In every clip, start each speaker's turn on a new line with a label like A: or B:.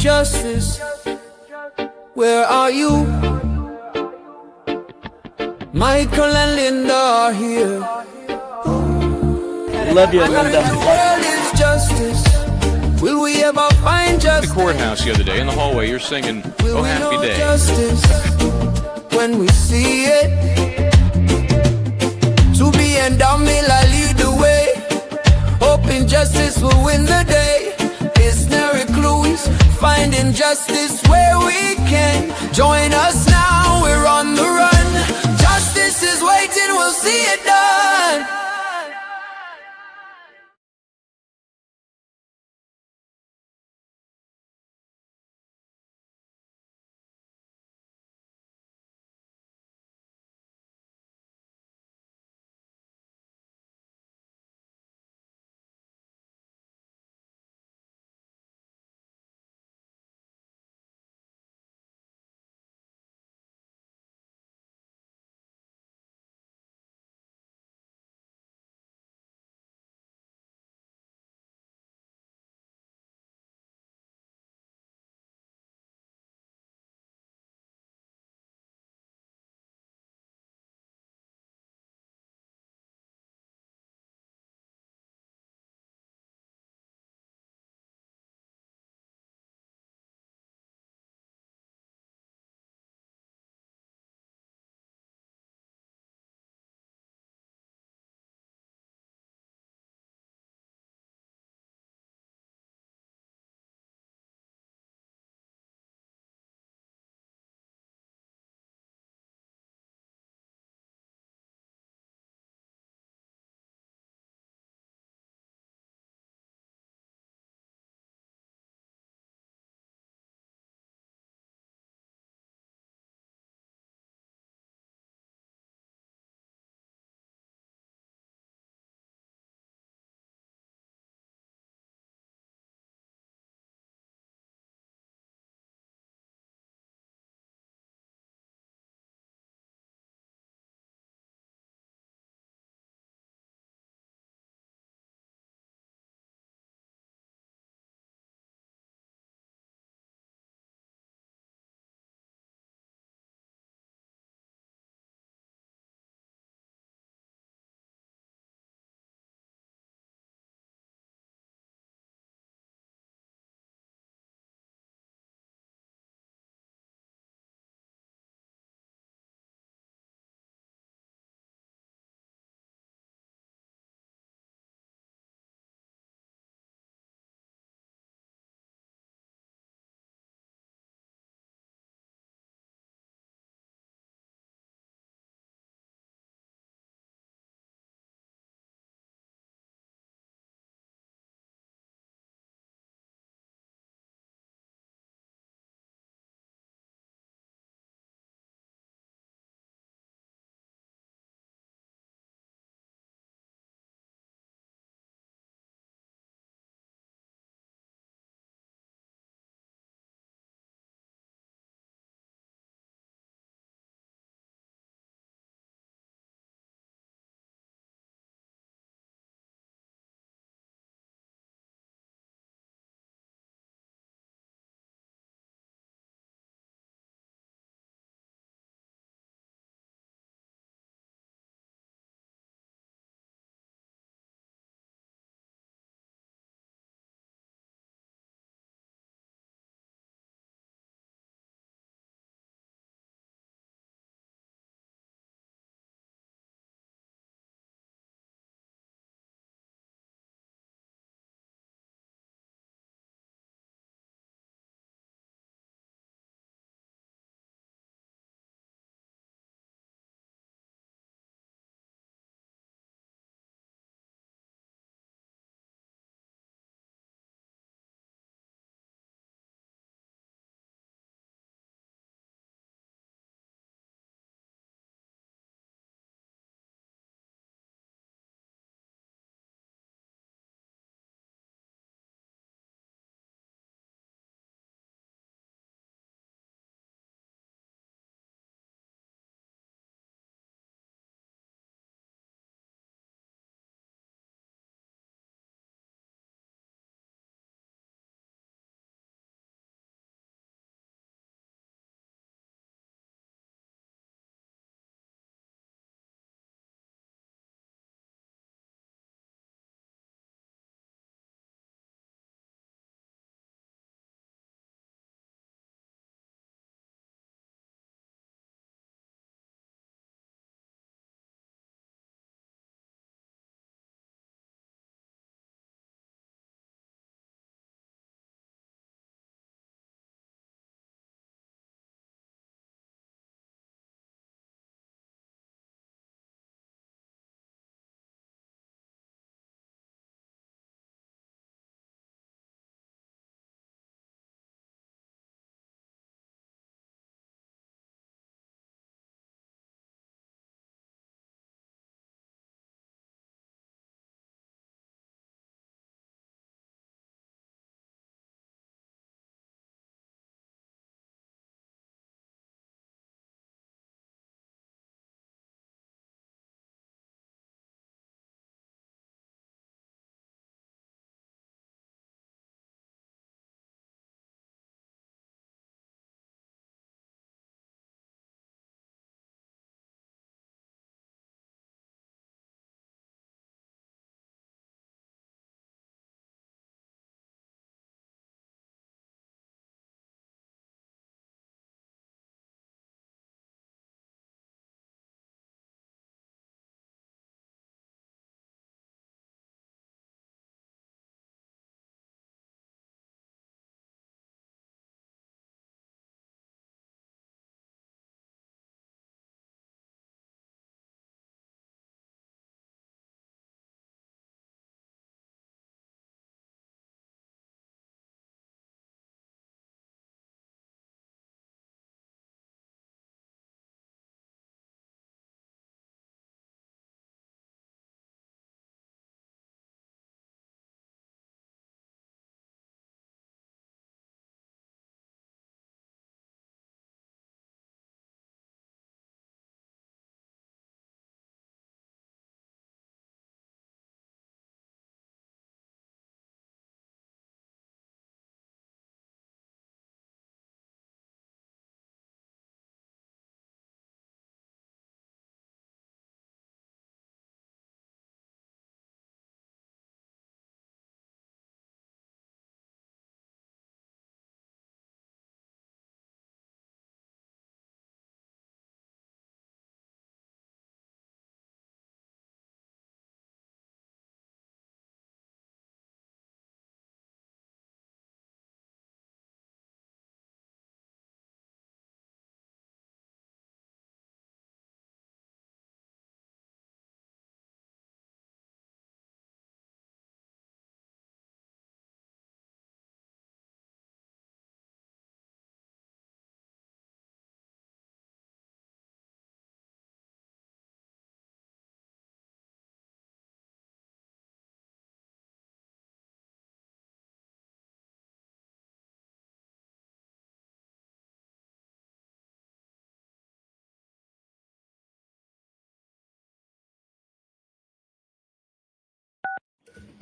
A: justice. Where are you? Michael and Linda are here.
B: Love you, Linda.
A: The world is justice. Will we ever find justice?
C: The courthouse the other day in the hallway, you're singing
A: Will
C: "Oh
A: we
C: Happy
A: know
C: Day."
A: justice when we see it? To be and Mill, I lead the way, hoping justice will win the day. Visionary clues, finding justice where we can. Join us now, we're on the run. Justice is waiting, we'll see it done.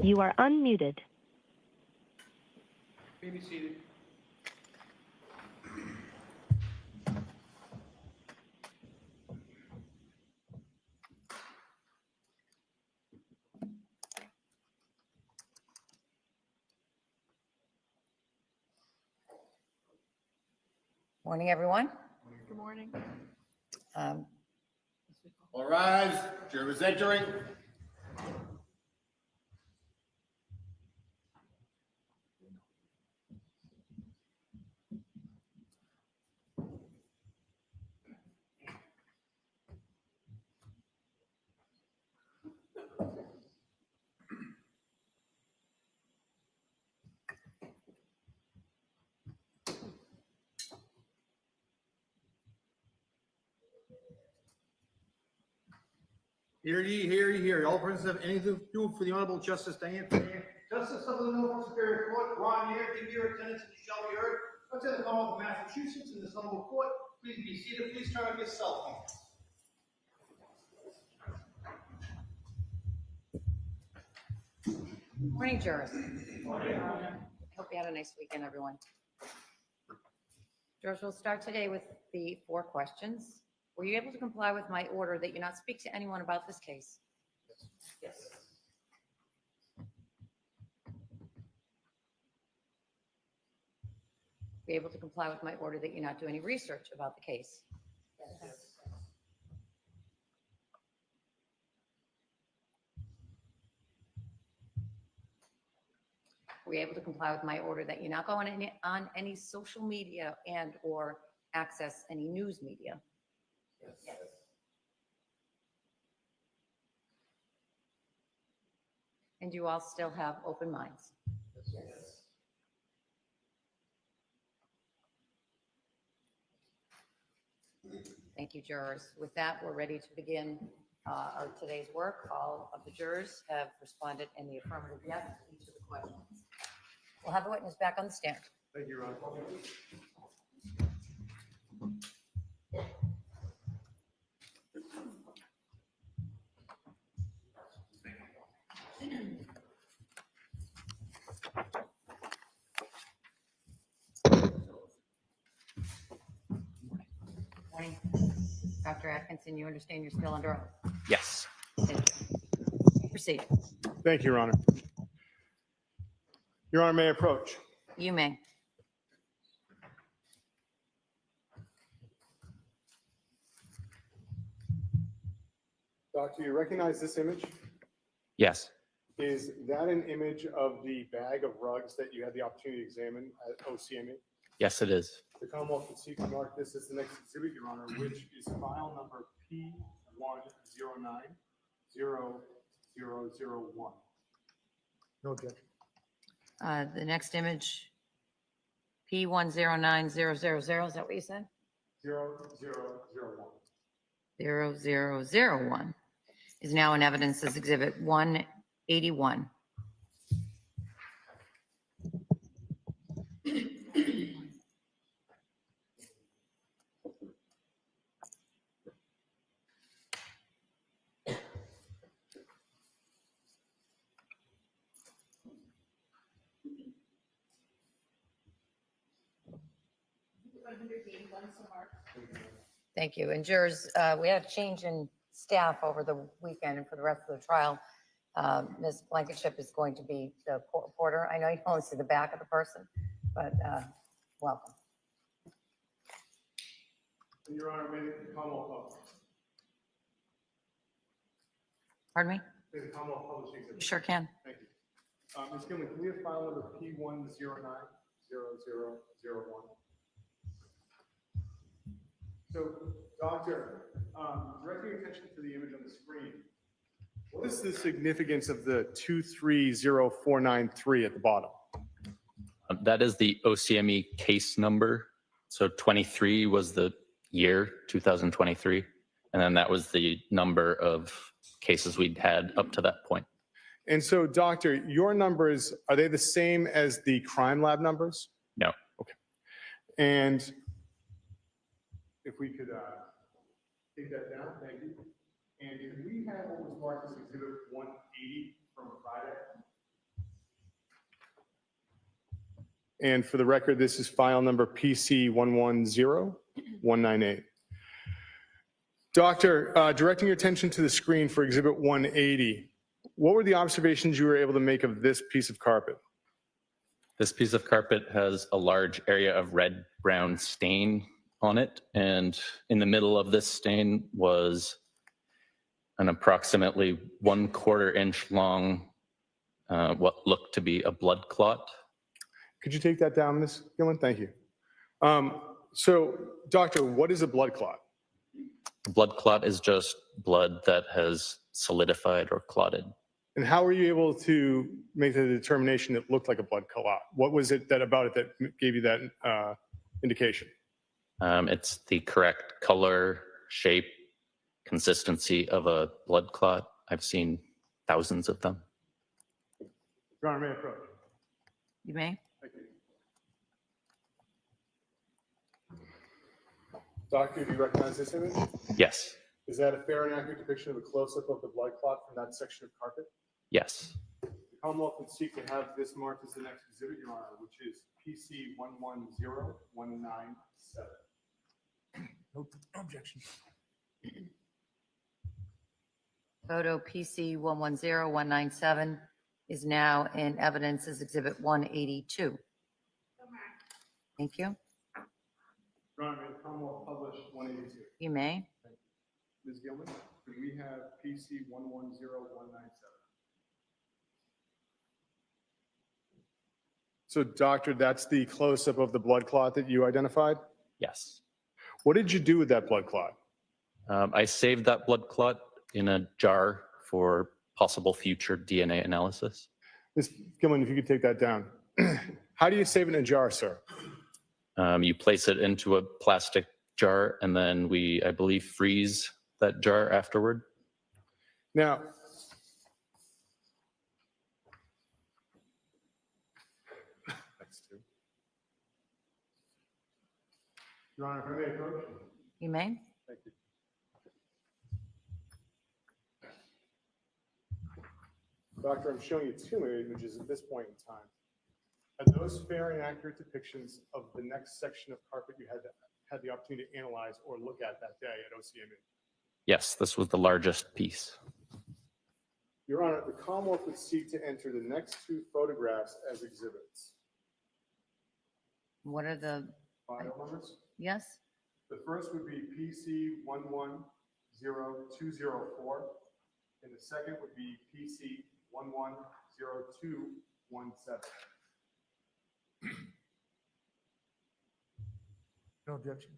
B: You are unmuted.
D: Please be seated.
E: Morning, everyone.
F: Good morning.
D: All rise. Jurors entering. Hear ye, hear ye, hear ye. All persons have anything to do for the Honorable Justice Diane Justice of the Norfolk Superior Court, draw near, give your attendance, and you shall be heard. Unto the Commonwealth of Massachusetts in this honorable court. Please be seated. Please turn on your cell phones.
E: Morning, jurors. Morning. Hope you had a nice weekend, everyone. Jurors, we'll start today with the 4 questions. Were you able to comply with my order that you not speak to anyone about this case? Yes. Be able to comply with my order that you not do any research about the case? Yes. Were you able to comply with my order that you not go on any social media and or access any news media? Yes. And you all still have open minds? Yes. Thank you, jurors. With that, we're ready to begin our today's work. All of the jurors have responded in the affirmative yes to each of the questions. We'll have a witness back on the stand.
D: Thank you, Ron.
E: Morning. Dr. Atkinson, you understand you're still under oath?
G: Yes.
E: Proceed.
D: Thank you, Your Honor. Your Honor, may I approach?
E: You may.
D: Doctor, you recognize this image?
G: Yes.
D: Is that an image of the bag of rugs that you had the opportunity to examine at OCME?
G: Yes, it is.
D: The Commonwealth can seek to mark this as the next exhibit, Your Honor, which is file number P10900001. No objection.
E: The next image, P109000, is that what you said?
D: 0001.
E: 0001 is now in evidence as exhibit 181. Thank you. And jurors, we had a change in staff over the weekend and for the rest of the trial. Ms. Blankenship is going to be the court reporter. I know you only see the back of the person, but welcome.
D: Your Honor, may the Commonwealth publish.
E: Pardon me?
D: May the Commonwealth publish the exhibit.
E: You sure can.
D: Thank you. Ms. Gilman, can we have file number P10900001? So, Doctor, directing attention to the image on the screen, what is the significance of the 230493 at the bottom?
G: That is the OCME case number. So 23 was the year, 2023. And then that was the number of cases we'd had up to that point.
D: And so, Doctor, your numbers, are they the same as the crime lab numbers?
G: No.
D: Okay. And if we could take that down, thank you. And if we have what was marked as exhibit 180 from Friday,
B: And for the record, this is file number PC 110198. Doctor, directing your attention to the screen for Exhibit 180, what were the observations you were able to make of this piece of carpet?
G: This piece of carpet has a large area of red-brown stain on it, and in the middle of this stain was an approximately 1/4 inch long, what looked to be a blood clot.
B: Could you take that down, Ms. Gilman? Thank you. So, doctor, what is a blood clot?
G: A blood clot is just blood that has solidified or clotted.
B: And how were you able to make the determination it looked like a blood clot? What was it that about it that gave you that indication?
G: It's the correct color, shape, consistency of a blood clot. I've seen thousands of them.
B: Your Honor, may I approach?
E: You may.
B: Thank you. Doctor, do you recognize this image?
G: Yes,
B: Is that a fair and accurate depiction of a close-up of the blood clot from that section of carpet?
G: yes.
B: The Commonwealth would seek to have this marked as the next exhibit, Your Honor, which is PC 110197. No objection.
E: Photo PC 110197 is now in evidence as Exhibit 182. Thank you.
B: Your Honor, may the Commonwealth publish 182?
E: You may.
B: Ms. Gilman, could we have PC 110197? So, doctor, that's the close-up of the blood clot that you identified?
G: Yes.
B: What did you do with that blood clot?
G: I saved that blood clot in a jar for possible future DNA analysis.
B: Ms. Gilman, if you could take that down. How do you save it in a jar, sir?
G: You place it into a plastic jar, and then we, I believe, freeze that jar afterward.
B: Now, Your Honor, if I may approach?
E: You may.
B: Thank you. Doctor, I'm showing you two images at this point in time. Are those fair and accurate depictions of the next section of carpet you had the opportunity to analyze or look at that day at OCME?
G: Yes, this was the largest piece.
B: Your Honor, the Commonwealth would seek to enter the next two photographs as exhibits.
E: What are the,
B: File numbers?
E: yes?
B: The first would be PC 110204, and the second would be PC 110217. No objection.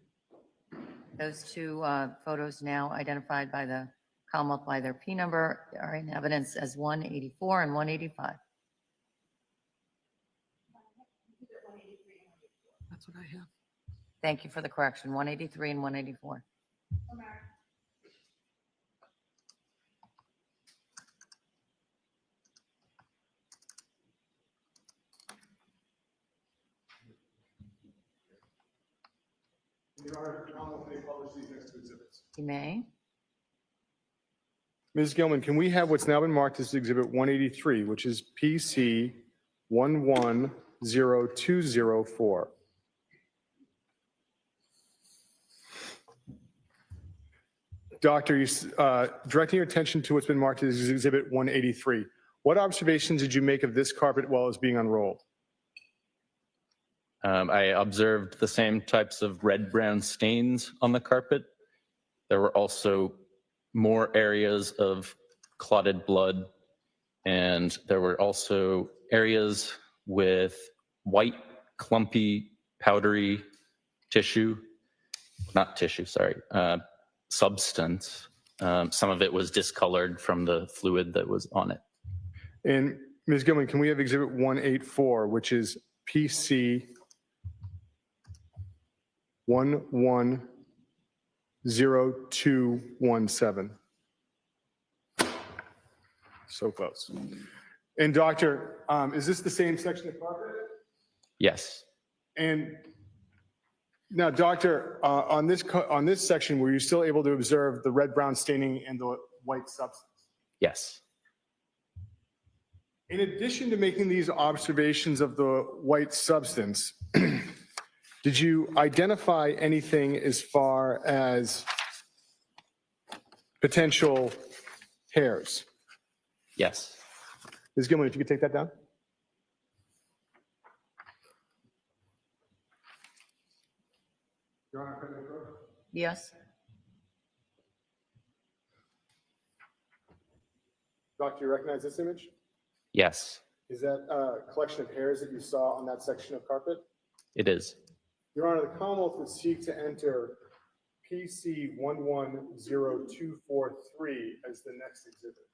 E: Those two photos now identified by the Commonwealth by their P number are in evidence as 184 and 185.
F: That's what I have.
E: Thank you for the correction, 183 and 184.
B: Your Honor, the Commonwealth may publish these next two exhibits.
E: You may.
B: Ms. Gilman, can we have what's now been marked as Exhibit 183, which is PC 110204? Doctor, directing your attention to what's been marked as Exhibit 183. What observations did you make of this carpet while it was being unrolled?
G: I observed the same types of red-brown stains on the carpet. There were also more areas of clotted blood, and there were also areas with white, clumpy, powdery substance. Some of it was discolored from the fluid that was on it.
B: And Ms. Gilman, can we have Exhibit 184, which is PC 110217? So close. And doctor, is this the same section of carpet?
G: Yes.
B: And now, doctor, on this section, were you still able to observe the red-brown staining and the white substance?
G: Yes.
B: In addition to making these observations of the white substance, did you identify anything as far as potential hairs?
G: Yes.
B: Ms. Gilman, if you could take that down. Your Honor,
E: Yes.
B: Doctor, you recognize this image?
G: Yes,
B: Is that a collection of hairs that you saw on that section of carpet?
G: it is.
B: Your Honor, the Commonwealth would seek to enter PC 110243 as the next exhibit.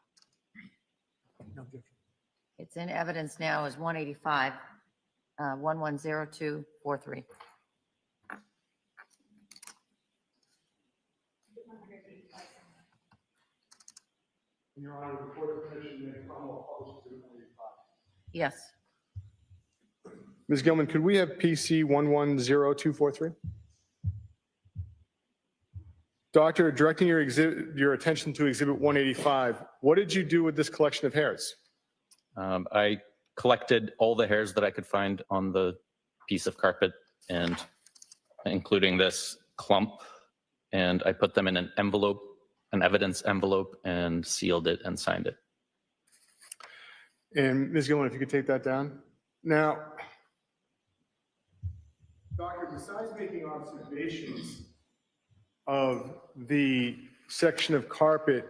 E: It's in evidence now as 185, 110243.
B: Your Honor, the Court of Commission and Commonwealth publishes Exhibit 185.
E: Yes.
B: Ms. Gilman, could we have PC 110243? Doctor, directing your attention to Exhibit 185, what did you do with this collection of hairs?
G: I collected all the hairs that I could find on the piece of carpet, and including this clump, and I put them in an envelope, an evidence envelope, and sealed it and signed it.
B: And Ms. Gilman, if you could take that down. Now, Doctor, besides making observations of the section of carpet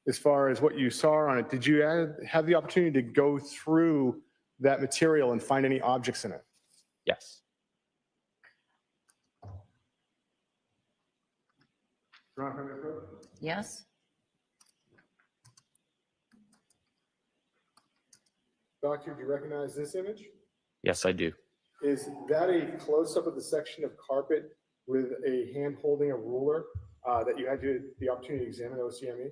B: as far as what you saw on it, did you have the opportunity to go through that material and find any objects in it?
G: Yes.
E: Yes.
B: Doctor, do you recognize this image?
G: Yes, I do.
B: Is that a close-up of the section of carpet with a hand holding a ruler that you had the opportunity to examine OCME?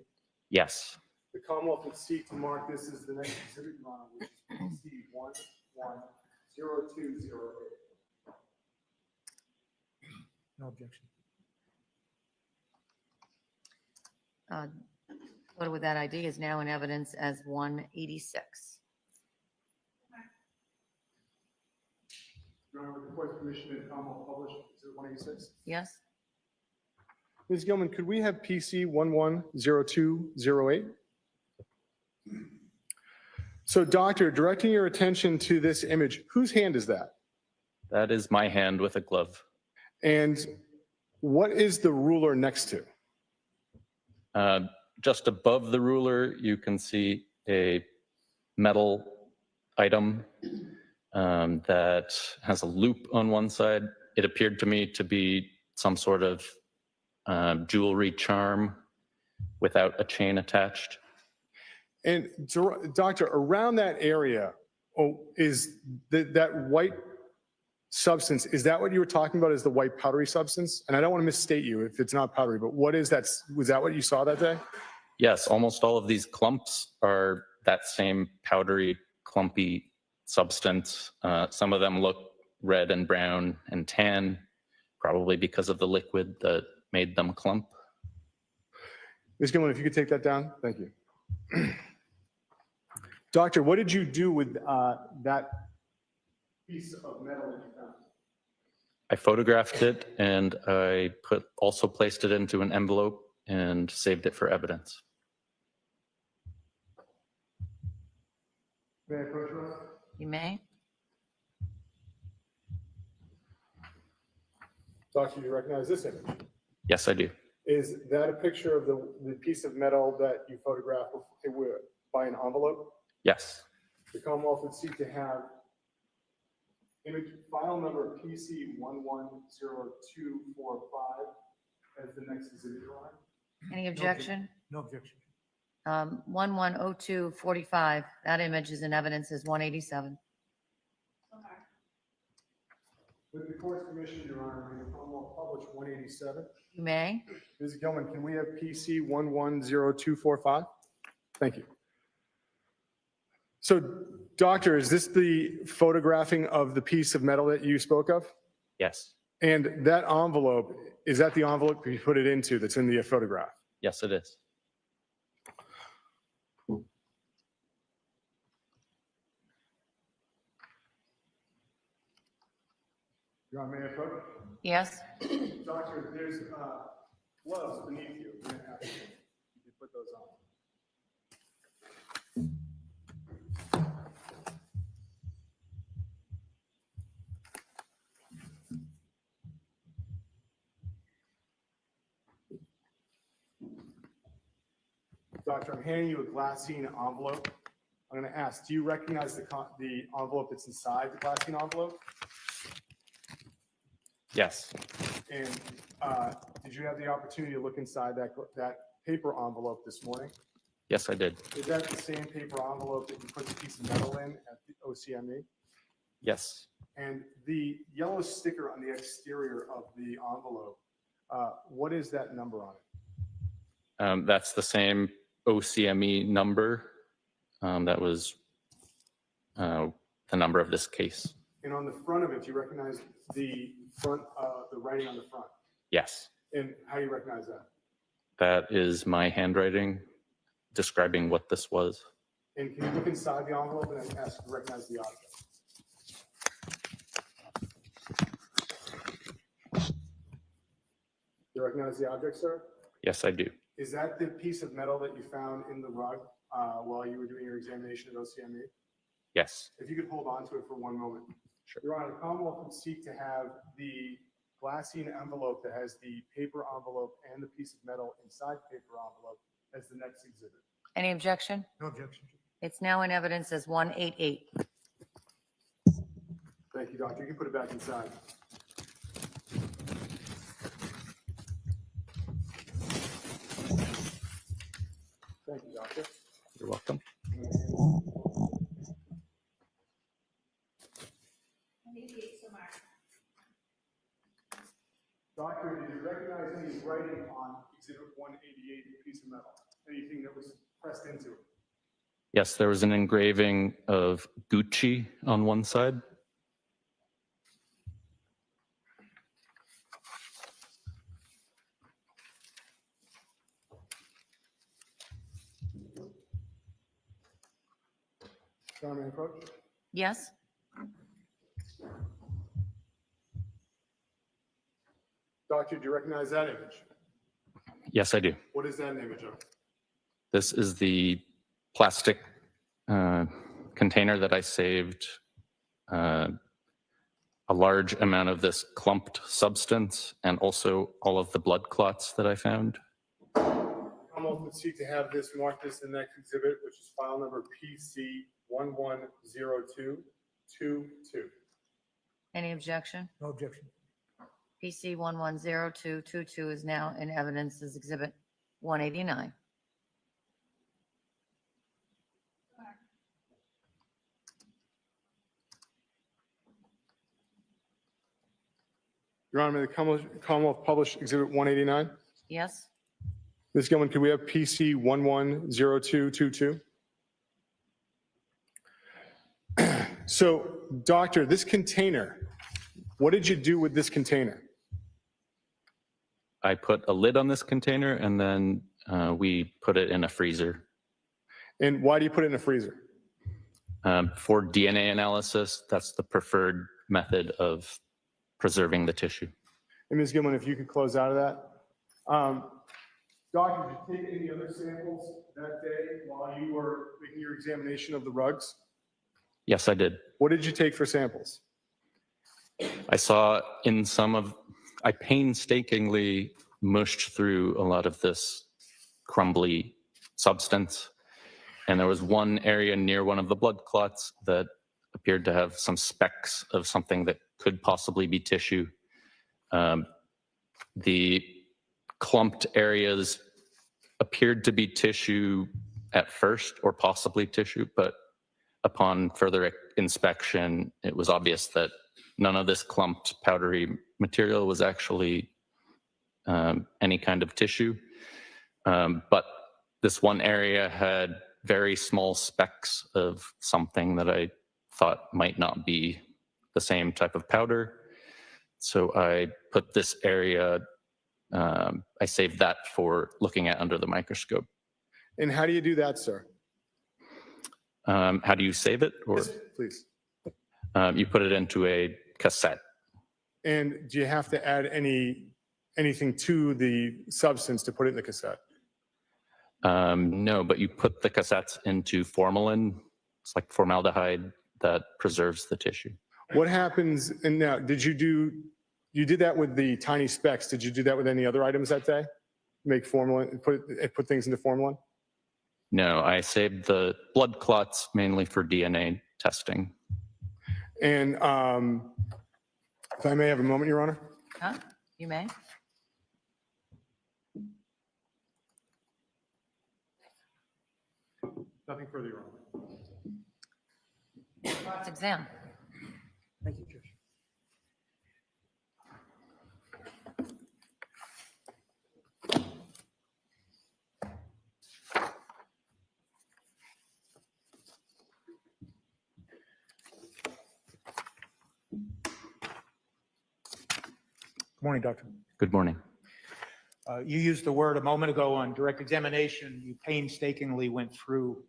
G: Yes.
B: The Commonwealth would seek to mark this as the next exhibit, Your Honor, which is PC 110208.
D: No objection.
E: Photo with that ID is now in evidence as 186.
B: Your Honor, with the Court's permission, the Commonwealth published Exhibit 186.
E: Yes.
B: Ms. Gilman, could we have PC 110208? So, Doctor, directing your attention to this image, whose hand is that?
G: That is my hand with a glove.
B: And what is the ruler next to?
G: Just above the ruler, you can see a metal item that has a loop on one side. It appeared to me to be some sort of jewelry charm without a chain attached.
B: And Doctor, around that area, is that white substance, is that what you were talking about as the white powdery substance? And I don't want to misstate you if it's not powdery, but what is that? Was that what you saw that day?
G: Yes, almost all of these clumps are that same powdery, clumpy substance. Some of them look red and brown and tan, probably because of the liquid that made them clump.
B: Ms. Gilman, if you could take that down, thank you. Doctor, what did you do with that piece of metal that you found?
G: I photographed it, and I also placed it into an envelope and saved it for evidence.
B: May I approach you?
E: You may.
B: Doctor, do you recognize this image?
G: Yes, I do.
B: Is that a picture of the piece of metal that you photographed by an envelope?
G: Yes.
B: The Commonwealth would seek to have image file number PC 110245 as the next exhibit.
E: Any objection?
D: No objection.
E: 110245. That image is in evidence as 187.
B: With the Court's permission, Your Honor, may the Commonwealth publish 187?
E: You may.
B: Ms. Gilman, can we have PC 110245? Thank you. So, Doctor, is this the photographing of the piece of metal that you spoke of?
G: Yes.
B: And that envelope, is that the envelope you put it into that's in the photograph?
G: Yes, it is.
B: Your Honor, may I approach?
E: Yes?
B: Doctor, there's gloves beneath you. I'm gonna ask you if you put those on. Doctor, I'm handing you a glassine envelope. I'm going to ask, do you recognize the envelope that's inside the glassine envelope?
G: Yes.
B: And did you have the opportunity to look inside that paper envelope this morning?
G: Yes, I did.
B: Is that the same paper envelope that you put the piece of metal in at the OCME?
G: Yes.
B: And the yellow sticker on the exterior of the envelope, what is that number on it?
G: That's the same OCME number. That was the number of this case.
B: And on the front of it, do you recognize the front, the writing on the front?
G: Yes.
B: And how do you recognize that?
G: That is my handwriting describing what this was.
B: And can you look inside the envelope and then ask to recognize the object? Do you recognize the object, sir?
G: Yes, I do.
B: Is that the piece of metal that you found in the rug while you were doing your examination at OCME?
G: Yes.
B: If you could hold on to it for one moment.
G: Sure.
B: Your Honor, the Commonwealth would seek to have the glassine envelope that has the paper envelope and the piece of metal inside the paper envelope as the next exhibit.
E: Any objection?
B: No objection.
E: It's now in evidence as 188.
B: Thank you, Doctor. You can put it back inside. Thank you, Doctor.
G: You're welcome.
B: Doctor, did you recognize any writing on exhibit 188, the piece of metal? Anything that was pressed into it?
G: Yes, there was an engraving of Gucci on one side.
B: Your Honor, may I approach?
E: Yes?
B: Doctor, do you recognize that image?
G: Yes, I do.
B: What is that an image of?
G: This is the plastic container that I saved a large amount of this clumped substance and also all of the blood clots that I found.
B: Commonwealth would seek to have this marked as the next exhibit, which is file number PC 110222.
E: Any objection?
B: No objection.
E: PC 110222 is now in evidence as exhibit 189.
B: Your Honor, may the Commonwealth publish exhibit 189?
E: Yes?
B: Ms. Gilman, could we have PC 110222? So, Doctor, this container, what did you do with this container?
G: I put a lid on this container and then we put it in a freezer.
B: And why do you put it in a freezer?
G: For DNA analysis, that's the preferred method of preserving the tissue.
B: And Ms. Gilman, if you could close out of that. Doctor, did you take any other samples that day while you were making your examination of the rugs?
G: Yes, I did.
B: What did you take for samples?
G: I saw in I painstakingly mushed through a lot of this crumbly substance. And there was one area near one of the blood clots that appeared to have some specks of something that could possibly be tissue. The clumped areas appeared to be tissue at first, or possibly tissue, but upon further inspection, it was obvious that none of this clumped powdery material was actually any kind of tissue. But this one area had very small specks of something that I thought might not be the same type of powder. So I put this area, I saved that for looking at under the microscope.
B: And how do you do that, sir?
G: How do you save it? Or
B: Yes, please.
G: you put it into a cassette.
B: And do you have to add anything to the substance to put it in the cassette?
G: No, but you put the cassettes into formalin. It's like formaldehyde that preserves the tissue.
B: What happens, and now, you did that with the tiny specks. Did you do that with any other items that day? Make formalin, put things into formalin?
G: No, I saved the blood clots mainly for DNA testing.
B: And if I may have a moment, Your Honor?
E: Huh? You may.
B: Nothing further, Your Honor.
E: Cross-exam.
D: Thank you, Judge. Good morning, Doctor.
G: Good morning.
D: You used the word a moment ago on direct examination. You painstakingly went through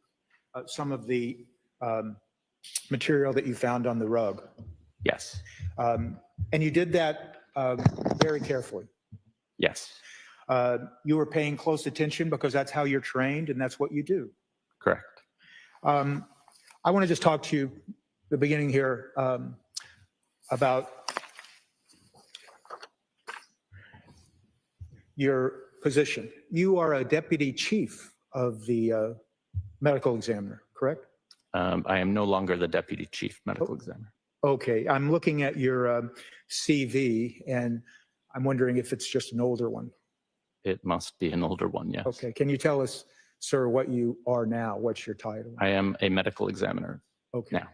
D: some of the material that you found on the rug.
G: Yes.
D: And you did that very carefully.
G: Yes.
D: You were paying close attention because that's how you're trained and that's what you do.
G: Correct.
D: I want to just talk to you, the beginning here, about your position. You are a deputy chief of the medical examiner, correct?
G: I am no longer the deputy chief medical examiner.
D: Okay, I'm looking at your CV and I'm wondering if it's just an older one.
G: It must be an older one, yes.
D: Okay, can you tell us, sir, what you are now? What's your title?
G: I am a medical examiner
D: Okay.
G: now.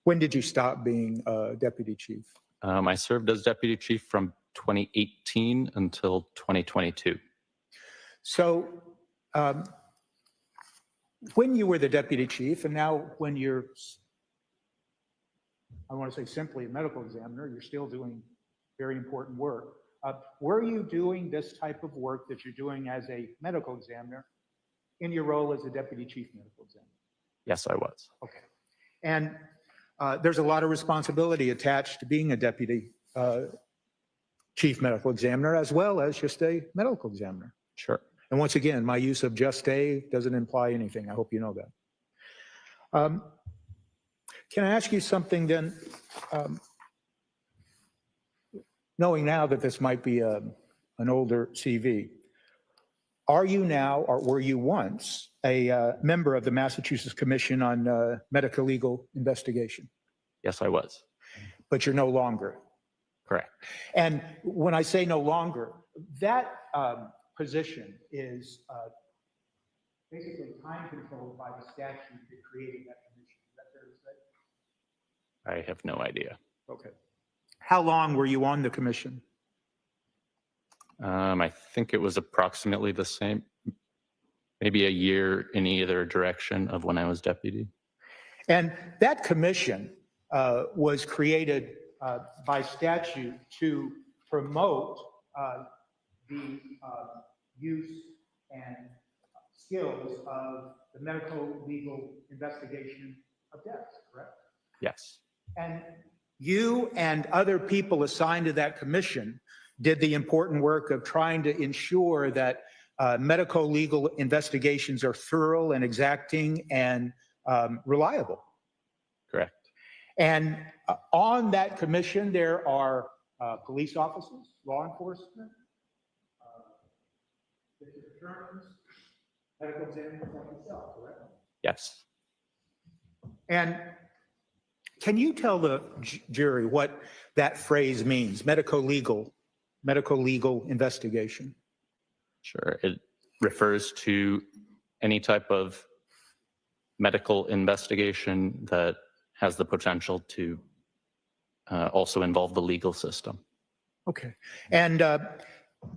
D: When did you stop being deputy chief?
G: I served as deputy chief from 2018 until 2022.
D: So when you were the deputy chief and now when you're, I want to say simply a medical examiner, you're still doing very important work. Were you doing this type of work that you're doing as a medical examiner in your role as a deputy chief medical examiner?
G: Yes, I was.
D: Okay. And there's a lot of responsibility attached to being a deputy chief medical examiner as well as just a medical examiner.
G: Sure.
D: And once again, my use of just a doesn't imply anything. I hope you know that. Can I ask you something then? Knowing now that this might be an older CV, are you now or were you once a member of the Massachusetts Commission on Medical Legal Investigation?
G: Yes, I was.
D: But you're no longer.
G: Correct.
D: And when I say no longer, that position is basically time controlled by the statute that created that commission. Is that fair to say?
G: I have no idea.
D: Okay. How long were you on the commission?
G: I think it was approximately the same, maybe a year in either direction of when I was deputy.
D: And that commission was created by statute to promote the use and skills of the medical legal investigation of deaths, correct?
G: Yes.
D: And you and other people assigned to that commission did the important work of trying to ensure that medical legal investigations are thorough and exacting and reliable.
G: Correct.
D: And on that commission, there are police officers, law enforcement, district attorneys, medical examiners like yourself, correct?
G: Yes.
D: And can you tell the jury what that phrase means, medical legal investigation?
G: Sure. It refers to any type of medical investigation that has the potential to also involve the legal system.
D: Okay. And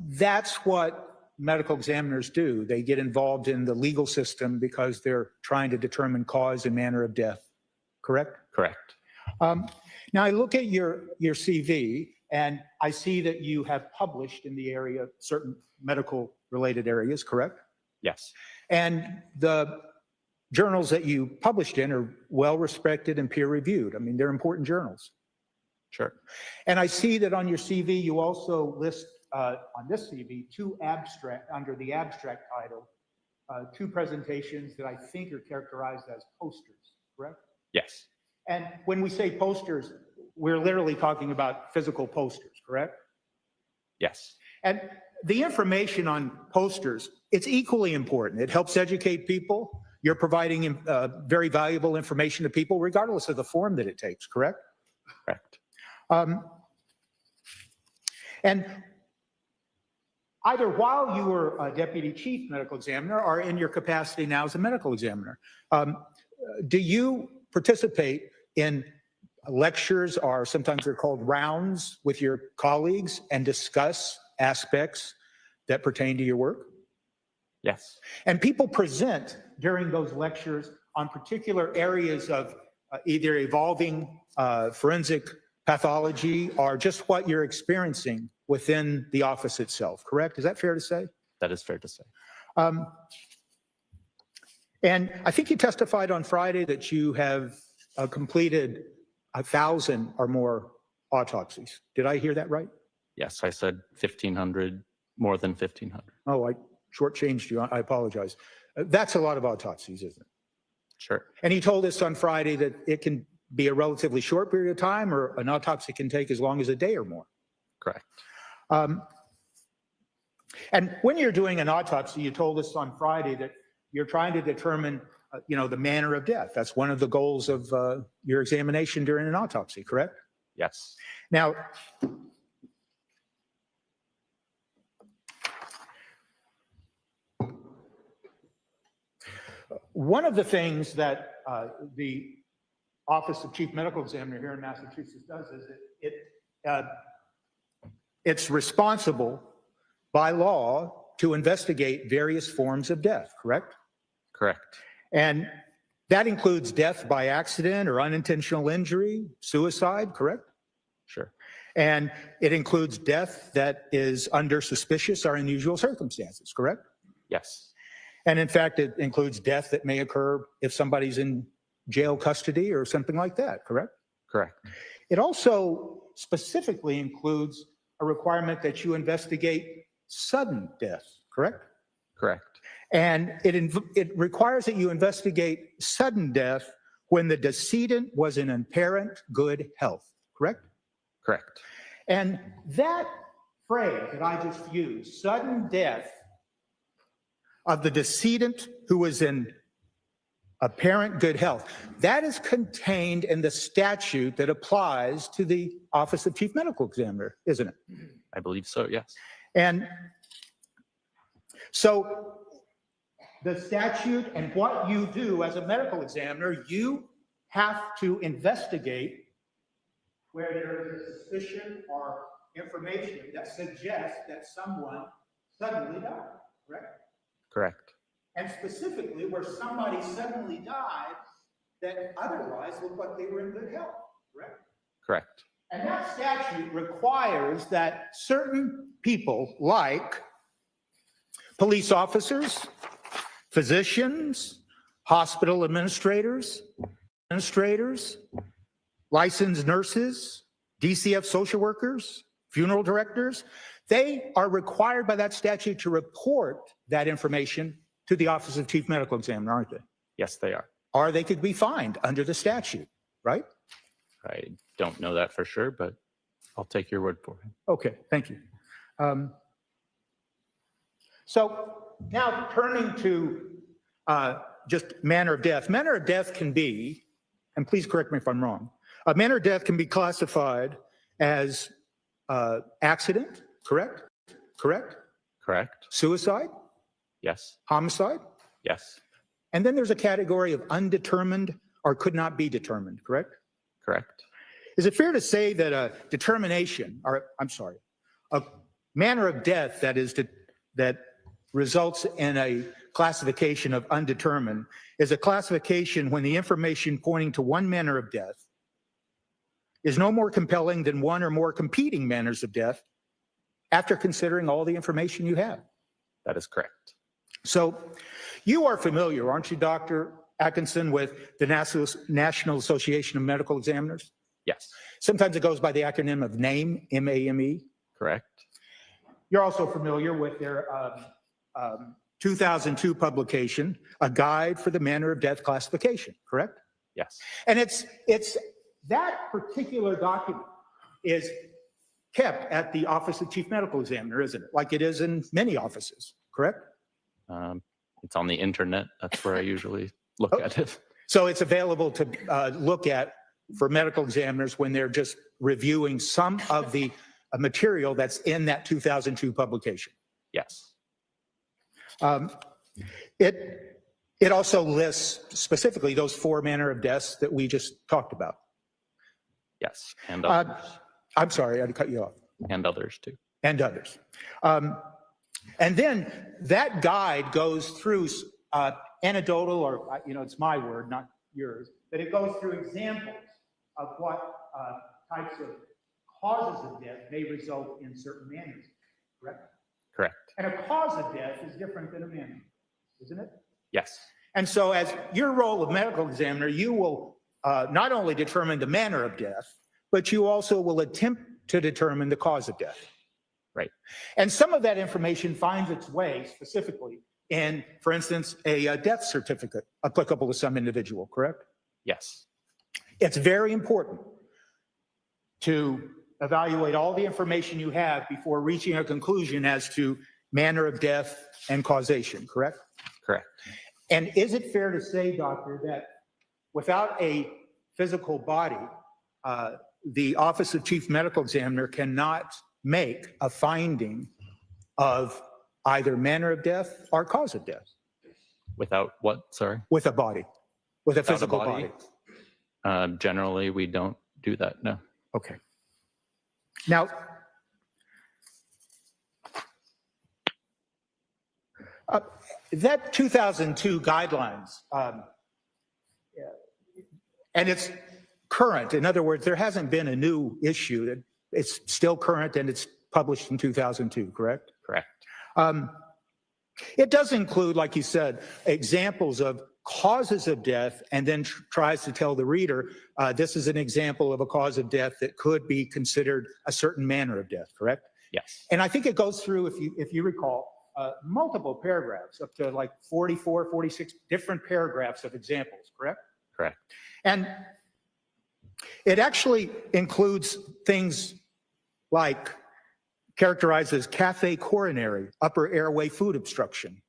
D: that's what medical examiners do. They get involved in the legal system because they're trying to determine cause and manner of death, correct?
G: Correct.
D: Now I look at your CV and I see that you have published in the area, certain medical related areas, correct?
G: Yes.
D: And the journals that you published in are well respected and peer reviewed. I mean, they're important journals. Sure. And I see that on your CV, you also list on this CV, under the abstract title, two presentations that I think are characterized as posters, correct?
G: Yes.
D: And when we say posters, we're literally talking about physical posters, correct?
G: Yes.
D: And the information on posters, it's equally important. It helps educate people. You're providing very valuable information to people, regardless of the form that it takes, correct?
G: Correct.
D: And either while you were a deputy chief medical examiner or in your capacity now as a medical examiner, do you participate in lectures, or sometimes they're called rounds, with your colleagues and discuss aspects that pertain to your work?
G: Yes.
D: And people present during those lectures on particular areas of either evolving forensic pathology or just what you're experiencing within the office itself, correct? Is that fair to say?
G: That is fair to say.
D: And I think you testified on Friday that you have completed 1,000 or more autopsies. Did I hear that right?
G: Yes, I said 1,500, more than 1,500.
D: Oh, I shortchanged you. I apologize. That's a lot of autopsies, isn't it?
G: Sure.
D: And he told us on Friday that it can be a relatively short period of time, or an autopsy can take as long as a day or more.
G: Correct.
D: And when you're doing an autopsy, you told us on Friday that you're trying to determine, the manner of death. That's one of the goals of your examination during an autopsy, correct?
G: Yes.
D: Now, one of the things that the Office of Chief Medical Examiner here in Massachusetts does is it's responsible by law to investigate various forms of death, correct?
G: Correct.
D: And that includes death by accident or unintentional injury, suicide, correct?
G: Sure.
D: And it includes death that is under suspicious or unusual circumstances, correct?
G: Yes.
D: And in fact, it includes death that may occur if somebody's in jail custody or something like that, correct?
G: Correct.
D: It also specifically includes a requirement that you investigate sudden death, correct?
G: Correct.
D: And it requires that you investigate sudden death when the decedent was in apparent good health, correct?
G: Correct.
D: And that phrase that I just used, sudden death of the decedent who was in apparent good health, that is contained in the statute that applies to the Office of Chief Medical Examiner, isn't it?
G: I believe so, yes.
D: And so the statute and what you do as a medical examiner, you have to investigate where there is a suspicion or information that suggests that someone suddenly died, correct?
G: Correct.
D: And specifically where somebody suddenly died that otherwise looked like they were in good health, correct?
G: Correct.
D: And that statute requires that certain people, like police officers, physicians, hospital administrators, licensed nurses, DCF social workers, funeral directors, they are required by that statute to report that information to the Office of Chief Medical Examiner, aren't they?
G: Yes, they are.
D: Or they could be fined under the statute, right?
G: I don't know that for sure, but I'll take your word for it.
D: Okay, thank you. So now turning to just manner of death. Manner of death can be, and please correct me if I'm wrong, a manner of death can be classified as accident, correct? Correct?
G: Correct.
D: Suicide?
G: Yes.
D: Homicide?
G: Yes.
D: And then there's a category of undetermined or could not be determined, correct?
G: Correct.
D: Is it fair to say that a manner of death that results in a classification of undetermined is a classification when the information pointing to one manner of death is no more compelling than one or more competing manners of death after considering all the information you have?
G: That is correct.
D: So you are familiar, aren't you, Dr. Atkinson, with the National Association of Medical Examiners?
G: Yes,
F: Sometimes it goes by the acronym of NAME, M-A-M-E.
G: correct.
F: You're also familiar with their 2002 publication, A Guide for the Manner of Death Classification, correct?
G: Yes,
F: And it's that particular document is kept at the Office of Chief Medical Examiner, isn't it? Like it is in many offices, correct?
G: it's on the internet. That's where I usually look at it.
F: So it's available to look at for medical examiners when they're just reviewing some of the material that's in that 2002 publication.
G: Yes,
F: It also lists specifically those 4 manner of deaths that we just talked about.
G: yes, and others,
F: I'm sorry, I cut you off.
G: and others too.
F: And others. And then that guide goes through anecdotal, or, it's my word, not yours, but it goes through examples of what types of causes of death may result in certain manners, correct?
G: Correct.
F: And a cause of death is different than a manner, isn't it?
G: Yes,
F: And so as your role of medical examiner, you will not only determine the manner of death, but you also will attempt to determine the cause of death.
G: right.
F: And some of that information finds its way specifically in, for instance, a death certificate applicable to some individual, correct?
G: Yes,
F: It's very important to evaluate all the information you have before reaching a conclusion as to manner of death and causation, correct?
G: correct.
F: And is it fair to say, doctor, that without a physical body, the Office of Chief Medical Examiner cannot make a finding of either manner of death or cause of death
G: Without what? Sorry.
F: with a body, with a
G: Without a
F: physical
G: body?
F: body?
G: Generally, we don't do that. No.
F: Okay. Now, that 2002 guidelines, and it's current. In other words, there hasn't been a new issue. It's still current and it's published in 2002, correct?
G: Correct.
F: It does include, like you said, examples of causes of death, and then tries to tell the reader, this is an example of a cause of death that could be considered a certain manner of death, correct?
G: Yes.
F: And I think it goes through, if you recall, multiple paragraphs, up to like 44, 46 different paragraphs of examples, correct?
G: Correct.
F: And it actually includes things like characterized as cafe coronary, upper airway food obstruction,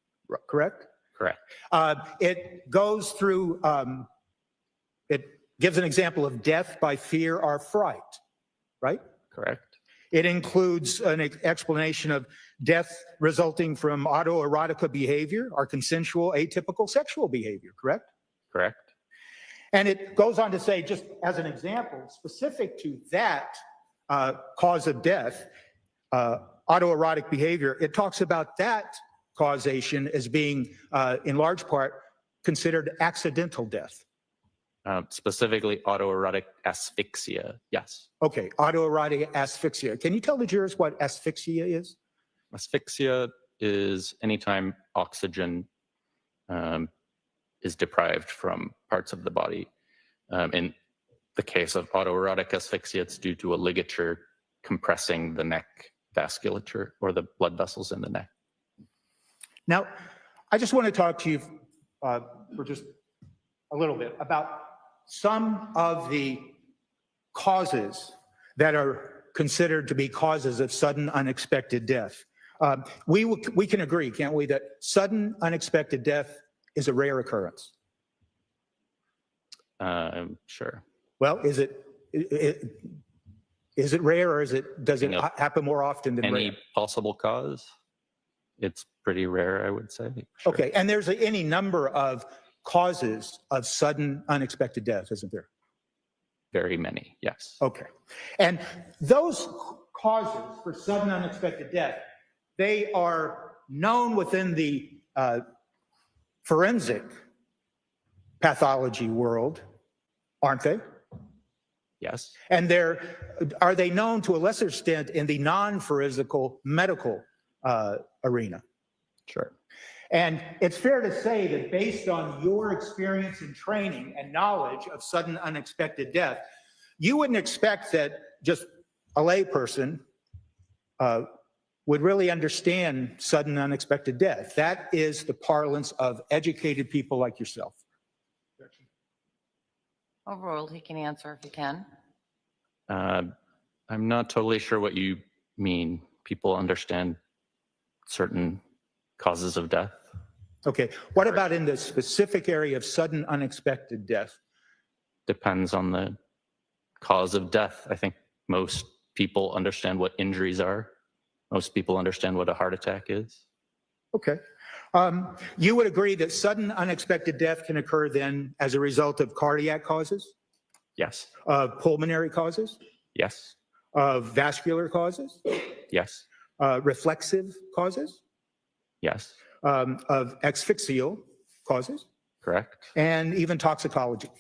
F: correct?
G: Correct.
F: It goes through, it gives an example of death by fear or fright, right?
G: Correct.
F: It includes an explanation of death resulting from autoerotica behavior or consensual atypical sexual behavior, correct?
G: Correct.
F: And it goes on to say, just as an example, specific to that cause of death, autoerotic behavior, it talks about that causation as being, in large part, considered accidental death.
G: Specifically, autoerotic asphyxia. Yes.
F: Okay, autoerotic asphyxia. Can you tell the jurors what asphyxia is?
G: Asphyxia is anytime oxygen is deprived from parts of the body. In the case of autoerotic asphyxia, it's due to a ligature compressing the neck vasculature or the blood vessels in the neck.
F: Now, I just want to talk to you for just a little bit about some of the causes that are considered to be causes of sudden unexpected death. We can agree, can't we, that sudden unexpected death is a rare occurrence?
G: Sure.
F: Well, is it rare, or does it happen more often than
G: Any
F: rare?
G: possible cause? It's pretty rare, I would say. Sure.
F: Okay, and there's any number of causes of sudden unexpected death, isn't there?
G: Very many, yes.
F: Okay, and those causes for sudden unexpected death, they are known within the forensic pathology world, aren't they?
G: Yes.
F: And are they known to a lesser extent in the non-forensical medical arena?
G: Sure.
F: And it's fair to say that based on your experience and training and knowledge of sudden unexpected death, you wouldn't expect that just a layperson would really understand sudden unexpected death. That is the parlance of educated people like yourself.
E: Overruled. He can answer if he can.
G: I'm not totally sure what you mean. People understand certain causes of death.
F: Okay, what about in the specific area of sudden unexpected death?
G: Depends on the cause of death. I think most people understand what injuries are. Most people understand what a heart attack is.
F: Okay. You would agree that sudden unexpected death can occur then as a result of cardiac causes,
G: Yes.
F: of pulmonary causes,
G: Yes.
F: of vascular causes,
G: Yes.
F: reflexive causes,
G: Yes.
F: of asphyxial causes,
G: Correct.
F: and even toxicology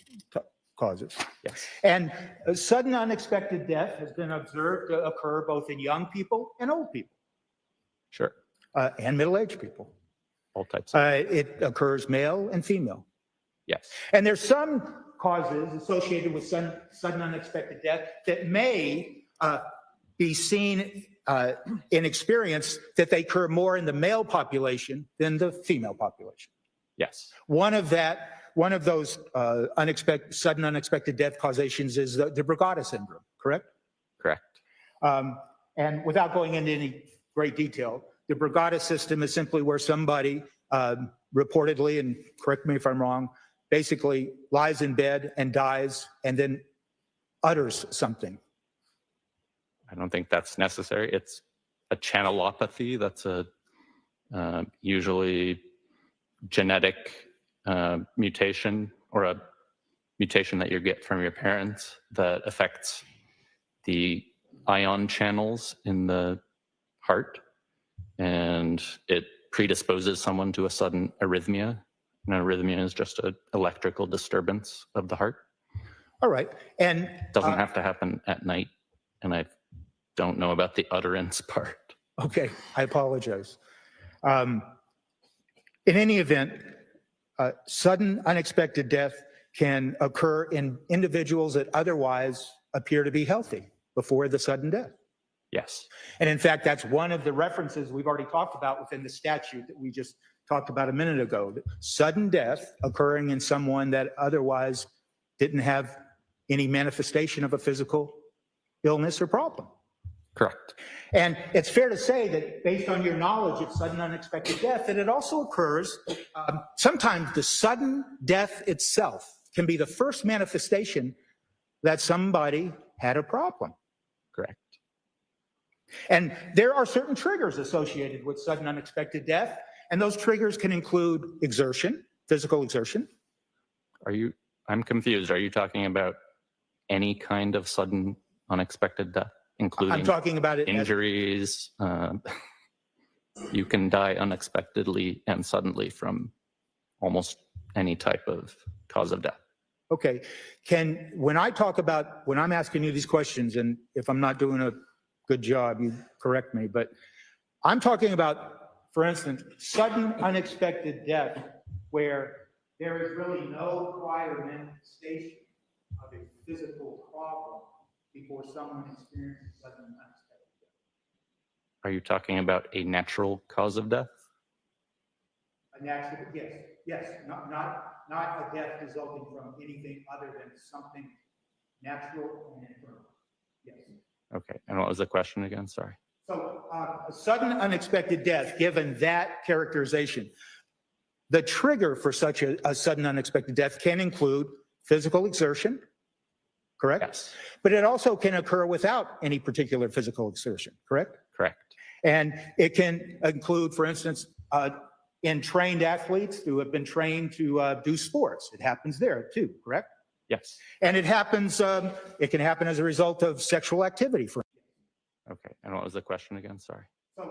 F: causes.
G: Yes.
F: And sudden unexpected death has been observed to occur both in young people and old people,
G: Sure.
F: and middle-aged people.
G: All types of.
F: It occurs male and female.
G: Yes.
F: And there's some causes associated with sudden unexpected death that may be seen in experience that they occur more in the male population than the female population.
G: Yes.
F: One of those sudden unexpected death causations is the Brugada syndrome, correct?
G: Correct.
F: And without going into any great detail, the Brugada system is simply where somebody reportedly, and correct me if I'm wrong, basically lies in bed and dies and then utters something.
G: I don't think that's necessary. It's a channelopathy. That's a usually genetic mutation, or a mutation that you get from your parents that affects the ion channels in the heart, and it predisposes someone to a sudden arrhythmia. An arrhythmia is just an electrical disturbance of the heart.
F: All right. And
G: It doesn't have to happen at night, and I don't know about the utterance part.
F: okay, I apologize. In any event, sudden unexpected death can occur in individuals that otherwise appear to be healthy before the sudden death.
G: Yes.
F: And in fact, that's one of the references we've already talked about within the statute that we just talked about a minute ago. Sudden death occurring in someone that otherwise didn't have any manifestation of a physical illness or problem.
G: Correct.
F: And it's fair to say that based on your knowledge of sudden unexpected death, that it also occurs, sometimes the sudden death itself can be the first manifestation that somebody had a problem.
G: Correct.
F: And there are certain triggers associated with sudden unexpected death, and those triggers can include exertion, physical exertion.
G: I'm confused. Are you talking about any kind of sudden unexpected death, including
F: I'm talking about it as
G: injuries? You can die unexpectedly and suddenly from almost any type of cause of death.
F: okay. When I'm asking you these questions, and if I'm not doing a good job, you correct me, but I'm talking about, for instance, sudden unexpected death where there is really no prior manifestation of a physical problem before someone experiences sudden unexpected death.
G: Are you talking about a natural cause of death?
F: A natural, yes, not a death resulting from anything other than something natural and internal. Yes.
G: Okay. And what was the question again? Sorry.
F: So a sudden unexpected death, given that characterization, the trigger for such a sudden unexpected death can include physical exertion, correct?
G: Yes.
F: But it also can occur without any particular physical exertion, correct?
G: Correct.
F: And it can include, for instance, in trained athletes who have been trained to do sports. It happens there too, correct?
G: Yes.
F: And it happens, it can happen as a result of sexual activity, for
G: Okay. And what was the question again? Sorry.
F: So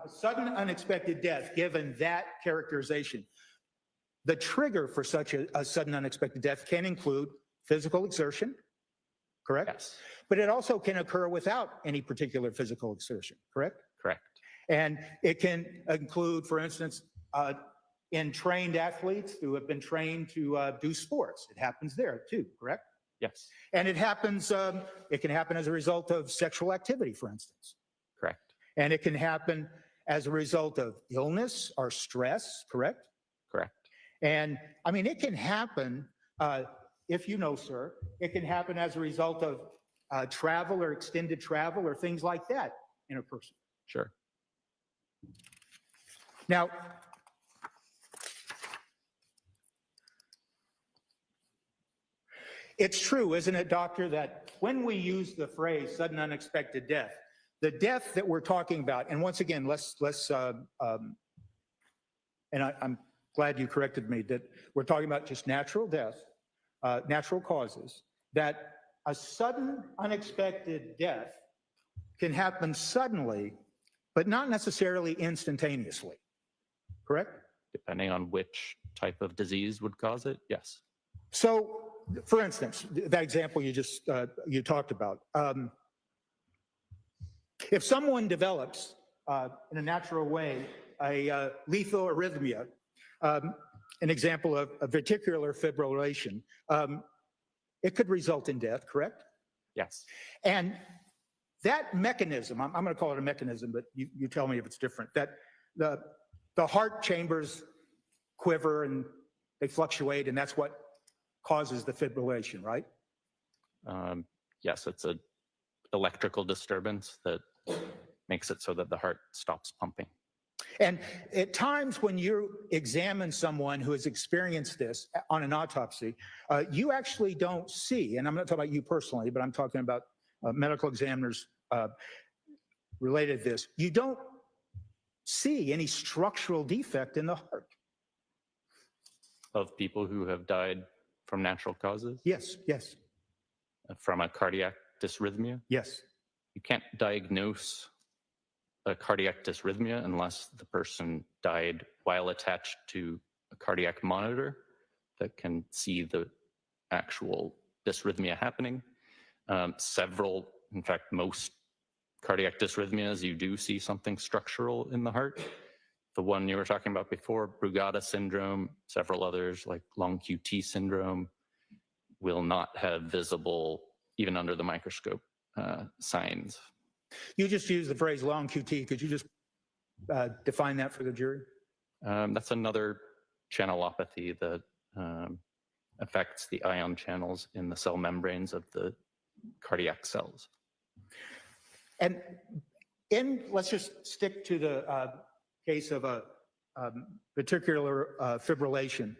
F: a sudden unexpected death, given that characterization, the trigger for such a sudden unexpected death can include physical exertion, correct?
G: Yes.
F: But it also can occur without any particular physical exertion, correct?
G: Correct.
F: And it can include, for instance, in trained athletes who have been trained to do sports. It happens there too, correct?
G: Yes,
F: And it happens, it can happen as a result of sexual activity, for instance.
G: correct,
F: And it can happen as a result of illness or stress, correct?
G: correct.
F: And I mean, it can happen, if you know, sir, it can happen as a result of travel or extended travel or things like that in a person.
G: Sure.
F: Now, it's true, isn't it, doctor, that when we use the phrase sudden unexpected death, the death that we're talking about, and once again, I'm glad you corrected me, that we're talking about just natural death, natural causes, that a sudden unexpected death can happen suddenly, but not necessarily instantaneously, correct?
G: Depending on which type of disease would cause it, yes.
F: So, for instance, that example you just you talked about, if someone develops in a natural way a lethal arrhythmia, an example of a ventricular fibrillation, it could result in death, correct?
G: Yes.
F: And that mechanism, I'm going to call it a mechanism, but you tell me if it's different, that the heart chambers quiver and they fluctuate, and that's what causes the fibrillation, right?
G: Yes, it's an electrical disturbance that makes it so that the heart stops pumping.
F: And at times when you examine someone who has experienced this on an autopsy, you actually don't see, and I'm not talking about you personally, but I'm talking about medical examiners related to this, you don't see any structural defect in the heart.
G: Of people who have died from natural causes,
F: Yes, yes,
G: from a cardiac dysrhythmia,
F: yes.
G: you can't diagnose a cardiac dysrhythmia unless the person died while attached to a cardiac monitor that can see the actual dysrhythmia happening. In fact, most cardiac dysrhythmias, you do see something structural in the heart. The one you were talking about before, Brugada syndrome, several others like long QT syndrome, will not have visible, even under the microscope, signs.
F: You just used the phrase long QT. Could you just define that for the jury?
G: That's another channelopathy that affects the ion channels in the cell membranes of the cardiac cells.
F: And let's just stick to the case of a ventricular fibrillation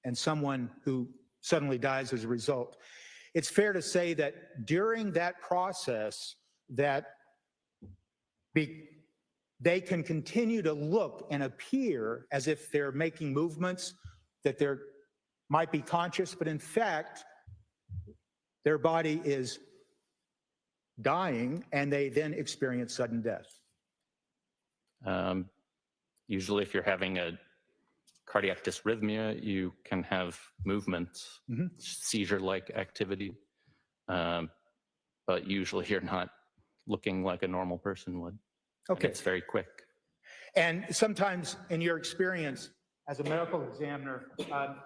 F: and someone who suddenly dies as a result. It's fair to say that during that process that they can continue to look and appear as if they're making movements, that they might be conscious, but in fact, their body is dying and they then experience sudden death.
G: Usually if you're having a cardiac dysrhythmia, you can have movements, seizure-like activity, but usually you're not looking like a normal person would.
F: Okay.
G: And it's very quick.
F: And sometimes in your experience as a medical examiner,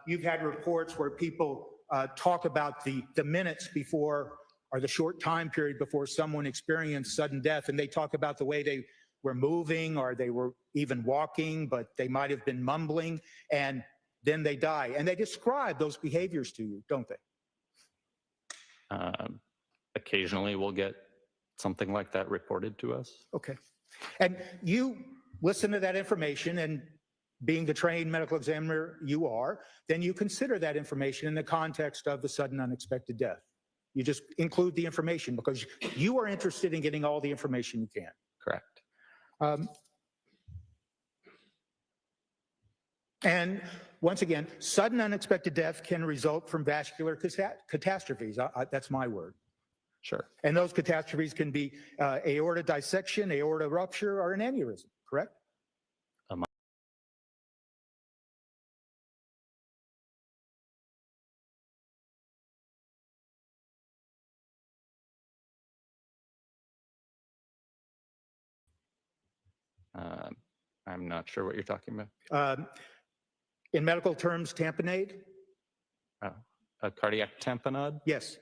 F: you've had reports where people talk about the minutes before or the short time period before someone experienced sudden death, and they talk about the way they were moving or they were even walking, but they might have been mumbling, and then they die. And they describe those behaviors to you, don't they?
G: Occasionally we'll get something like that reported to us.
F: Okay. And you listen to that information, and being the trained medical examiner you are, then you consider that information in the context of the sudden unexpected death. You just include the information because you are interested in getting all the information you can.
G: Correct.
F: And once again, sudden unexpected death can result from vascular catastrophes. That's my word.
G: Sure.
F: And those catastrophes can be aorta dissection, aorta rupture, or an aneurysm, correct?
G: I'm not sure what you're talking about.
F: In medical terms, tamponade?
G: Oh, a cardiac tamponade?
F: Yes.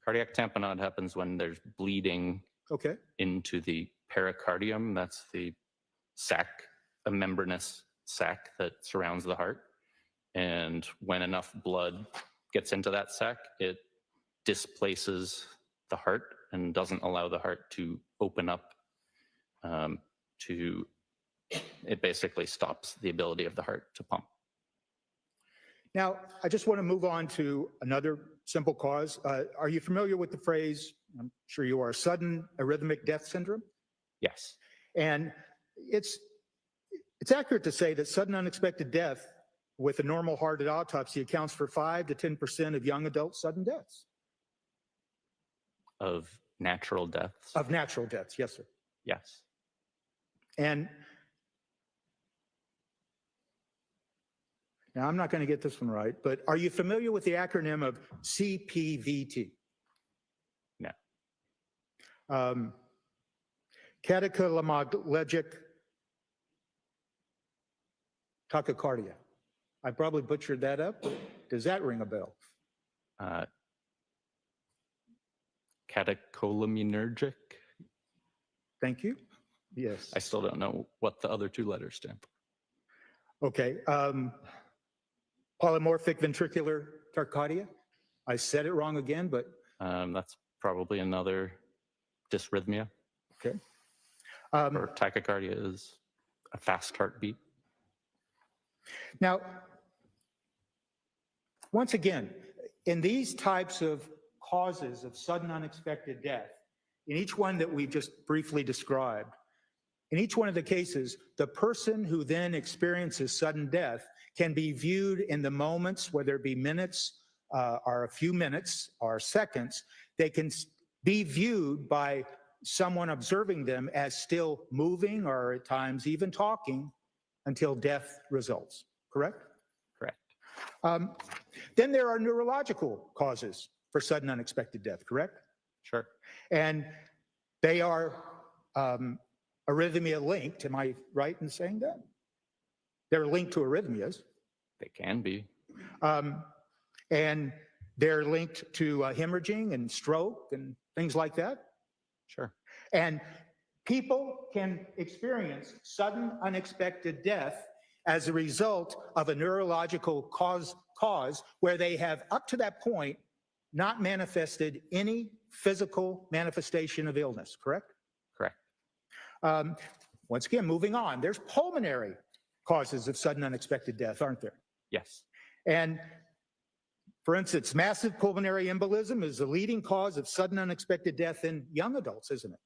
G: Cardiac tamponade happens when there's bleeding
F: Okay.
G: into the pericardium. That's the sac, a membranous sac that surrounds the heart. And when enough blood gets into that sac, it displaces the heart and doesn't allow the heart to open up. It basically stops the ability of the heart to pump.
F: Now, I just want to move on to another simple cause. Are you familiar with the phrase, I'm sure you are, sudden arrhythmic death syndrome?
G: Yes,
F: And it's accurate to say that sudden unexpected death with a normal heart at autopsy accounts for 5 to 10% of young adult sudden deaths.
G: of natural deaths.
F: Of natural deaths, yes, sir.
G: Yes.
F: And now I'm not going to get this one right, but are you familiar with the acronym of CPVT?
G: No.
F: Catecholaminergic tachycardia. I probably butchered that up. Does that ring a bell?
G: Catecholaminergic.
F: Thank you. Yes.
G: I still don't know what the other 2 letters stand for.
F: Okay. Polymorphic ventricular tachycardia. I said it wrong again, but
G: That's probably another dysrhythmia.
F: okay.
G: Or tachycardia is a fast heartbeat.
F: Now, once again, in these types of causes of sudden unexpected death, in each one that we just briefly described, in each one of the cases, the person who then experiences sudden death can be viewed in the moments, whether it be minutes or a few minutes or seconds, they can be viewed by someone observing them as still moving or at times even talking until death results, correct?
G: Correct.
F: Then there are neurological causes for sudden unexpected death, correct?
G: Sure.
F: And they are arrhythmia linked. Am I right in saying that? They're linked to arrhythmias.
G: They can be.
F: And they're linked to hemorrhaging and stroke and things like that.
G: Sure.
F: And people can experience sudden unexpected death as a result of a neurological cause where they have up to that point not manifested any physical manifestation of illness, correct?
G: Correct.
F: Once again, moving on, there's pulmonary causes of sudden unexpected death, aren't there?
G: Yes.
F: And for instance, massive pulmonary embolism is the leading cause of sudden unexpected death in young adults, isn't it?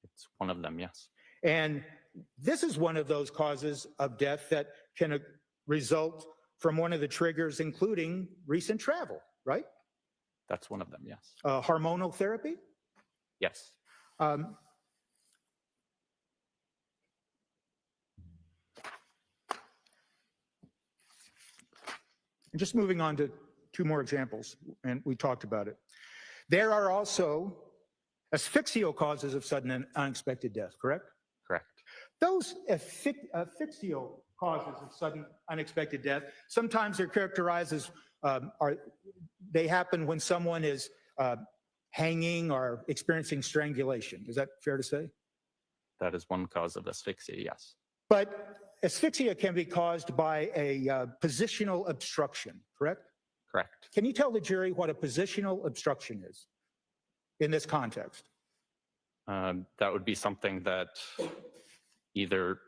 G: It's one of them, yes.
F: And this is one of those causes of death that can result from one of the triggers, including recent travel, right?
G: That's one of them, yes.
F: Hormonal therapy.
G: Yes.
F: And just moving on to 2 more examples, and we talked about it. There are also asphyxial causes of sudden and unexpected death, correct?
G: Correct.
F: Those asphyxial causes of sudden unexpected death, sometimes they're characterized as, they happen when someone is hanging or experiencing strangulation. Is that fair to say?
G: That is one cause of asphyxia, yes.
F: But asphyxia can be caused by a positional obstruction, correct?
G: Correct.
F: Can you tell the jury what a positional obstruction is in this context?
G: That would be something that either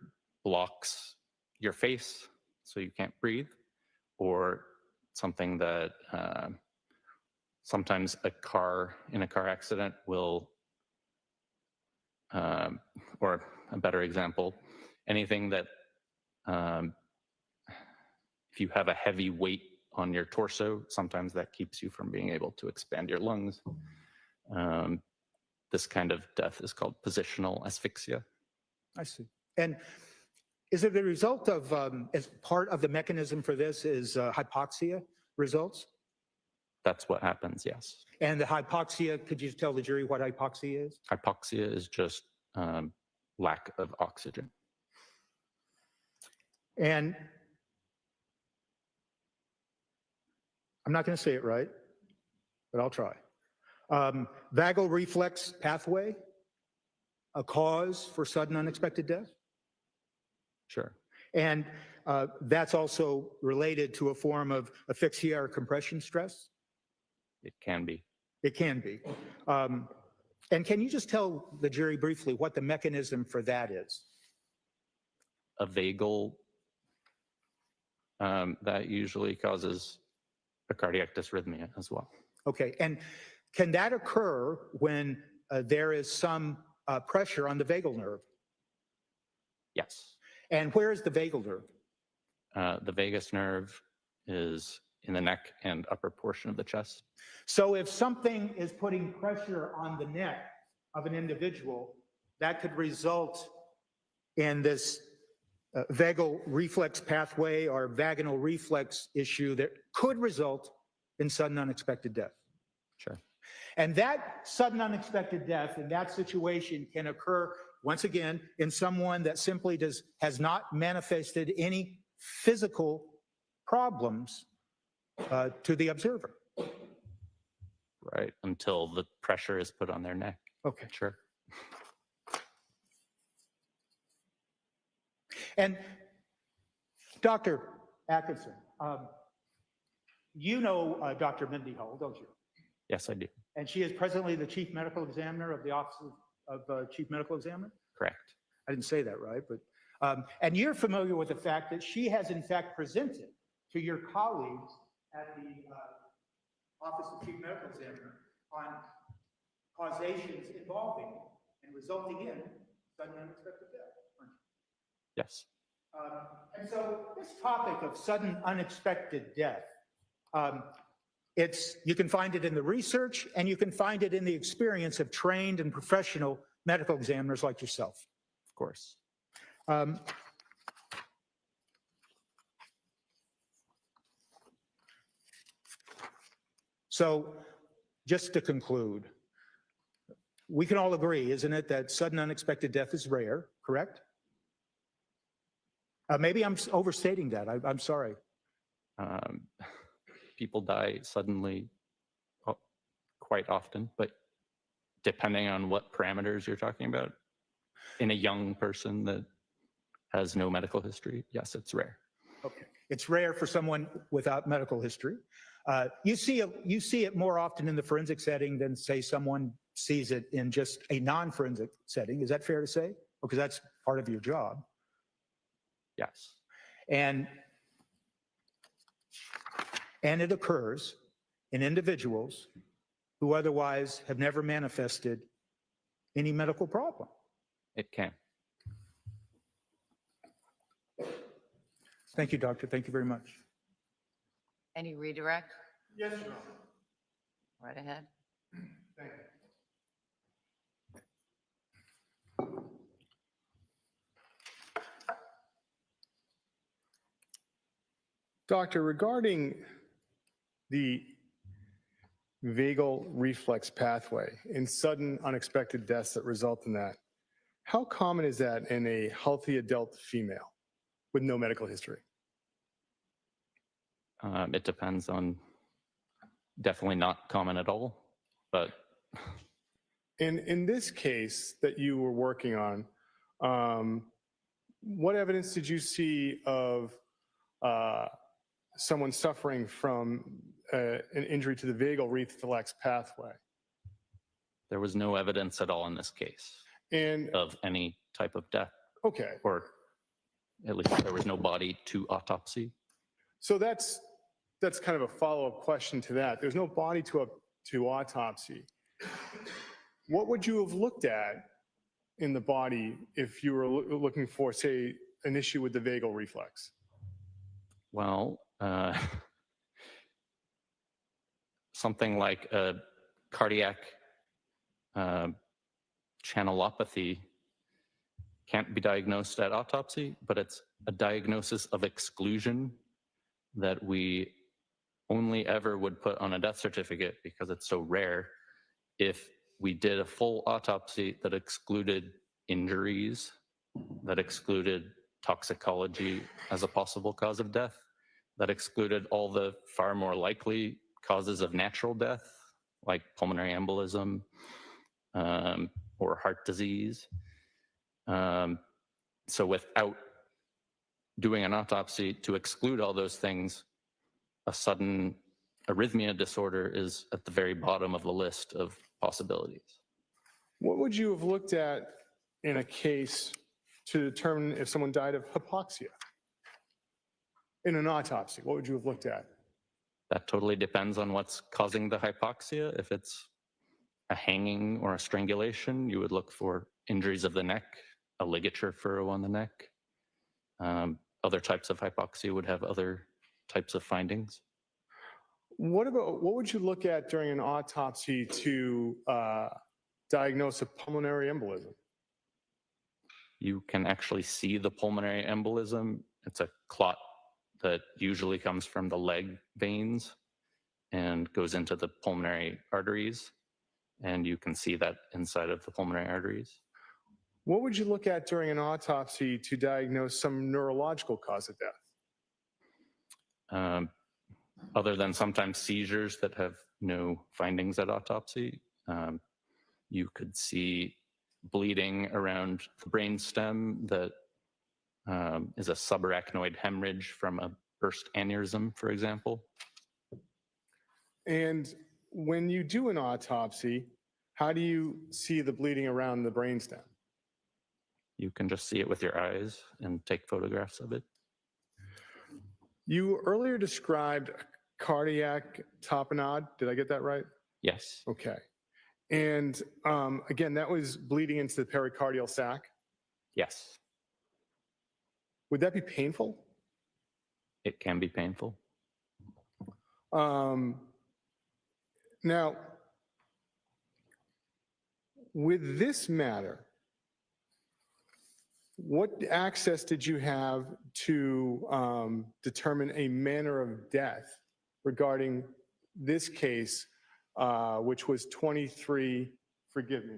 G: blocks your face so you can't breathe, or something that sometimes in a car accident will, or a better example, anything that if you have a heavy weight on your torso, sometimes that keeps you from being able to expand your lungs. This kind of death is called positional asphyxia.
F: I see. And is it the result of, as part of the mechanism for this is hypoxia results?
G: That's what happens, yes.
F: And the hypoxia, could you tell the jury what hypoxia is?
G: Hypoxia is just lack of oxygen.
F: And I'm not going to say it right, but I'll try. Vagal reflex pathway, a cause for sudden unexpected death?
G: Sure.
F: And that's also related to a form of asphyxia or compression stress?
G: It can be.
F: It can be. And can you just tell the jury briefly what the mechanism for that is?
G: A vagal, that usually causes a cardiac dysrhythmia as well.
F: Okay, and can that occur when there is some pressure on the vagal nerve?
G: Yes.
F: And where is the vagal nerve?
G: The vagus nerve is in the neck and upper portion of the chest.
F: So if something is putting pressure on the neck of an individual, that could result in this vagal reflex pathway or vaginal reflex issue that could result in sudden unexpected death.
G: Sure.
F: And that sudden unexpected death in that situation can occur, once again, in someone that simply has not manifested any physical problems to the observer.
G: Right. Until the pressure is put on their neck.
F: Okay.
G: Sure.
F: And Dr. Atkinson, you know Dr. Mindy Hull, don't you?
G: Yes, I do.
F: And she is presently the Chief Medical Examiner of the Office of Chief Medical Examiner?
G: Correct.
F: I didn't say that right, but, and you're familiar with the fact that she has in fact presented to your colleagues at the Office of Chief Medical Examiner on causations involving and resulting in sudden unexpected death, aren't you?
G: Yes.
F: And so this topic of sudden unexpected death, you can find it in the research and you can find it in the experience of trained and professional medical examiners like yourself.
G: Of course.
F: So just to conclude, we can all agree, isn't it, that sudden unexpected death is rare, correct? Maybe I'm overstating that. I'm sorry.
G: People die suddenly quite often, but depending on what parameters you're talking about, in a young person that has no medical history, yes, it's rare.
F: Okay. It's rare for someone without medical history. You see it more often in the forensic setting than, say, someone sees it in just a non-forensic setting. Is that fair to say? Because that's part of your job.
G: Yes.
F: And it occurs in individuals who otherwise have never manifested any medical problem.
G: It can.
F: Thank you, doctor. Thank you very much.
E: Any redirect?
B: Yes, Your Honor.
E: Right ahead.
B: Thank you. Doctor, regarding the vagal reflex pathway and sudden unexpected deaths that result in that, how common is that in a healthy adult female with no medical history?
G: It depends on, definitely not common at all, but.
B: In this case that you were working on, what evidence did you see of someone suffering from an injury to the vagal reflex pathway?
G: There was no evidence at all in this case
B: And
G: of any type of death,
B: okay,
G: or at least there was no body to autopsy.
B: so that's kind of a follow-up question to that. There's no body to autopsy. What would you have looked at in the body if you were looking for, say, an issue with the vagal reflex?
G: Well, something like a cardiac channelopathy can't be diagnosed at autopsy, but it's a diagnosis of exclusion that we only ever would put on a death certificate because it's so rare. If we did a full autopsy that excluded injuries, that excluded toxicology as a possible cause of death, that excluded all the far more likely causes of natural death, like pulmonary embolism or heart disease. So without doing an autopsy to exclude all those things, a sudden arrhythmia disorder is at the very bottom of the list of possibilities.
B: What would you have looked at in a case to determine if someone died of hypoxia? In an autopsy, what would you have looked at?
G: That totally depends on what's causing the hypoxia. If it's a hanging or a strangulation, you would look for injuries of the neck, a ligature furrow on the neck. Other types of hypoxia would have other types of findings.
B: What would you look at during an autopsy to diagnose a pulmonary embolism?
G: You can actually see the pulmonary embolism. It's a clot that usually comes from the leg veins and goes into the pulmonary arteries. And you can see that inside of the pulmonary arteries.
B: What would you look at during an autopsy to diagnose some neurological cause of death?
G: Other than sometimes seizures that have no findings at autopsy, you could see bleeding around the brainstem that is a subarachnoid hemorrhage from a burst aneurysm, for example.
B: And when you do an autopsy, how do you see the bleeding around the brainstem?
G: You can just see it with your eyes and take photographs of it.
B: You earlier described a cardiac tamponade. Did I get that right?
G: Yes,
B: Okay. And again, that was bleeding into the pericardial sac.
G: yes,
B: Would that be painful?
G: it can be painful.
B: Now, with this matter, what access did you have to determine a manner of death regarding this case, which was 23, forgive me, I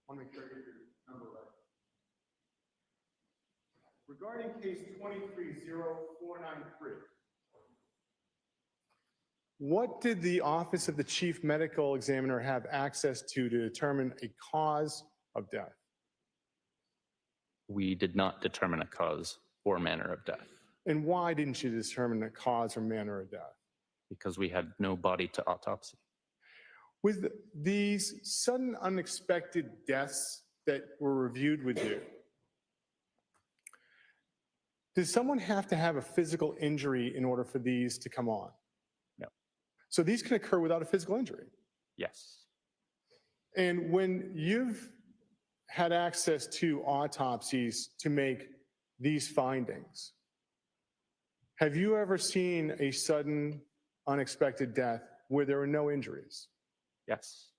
B: want to make sure I get your number right. Regarding case 230493, what did the Office of the Chief Medical Examiner have access to determine a cause of death?
G: We did not determine a cause or manner of death
B: And why didn't you determine a cause or manner of death?
G: because we had no body to autopsy.
B: With these sudden unexpected deaths that were reviewed with you, does someone have to have a physical injury in order for these to come on?
G: No.
B: So these can occur without a physical injury.
G: Yes,
B: And when you've had access to autopsies to make these findings, have you ever seen a sudden unexpected death where there were no injuries?
G: yes,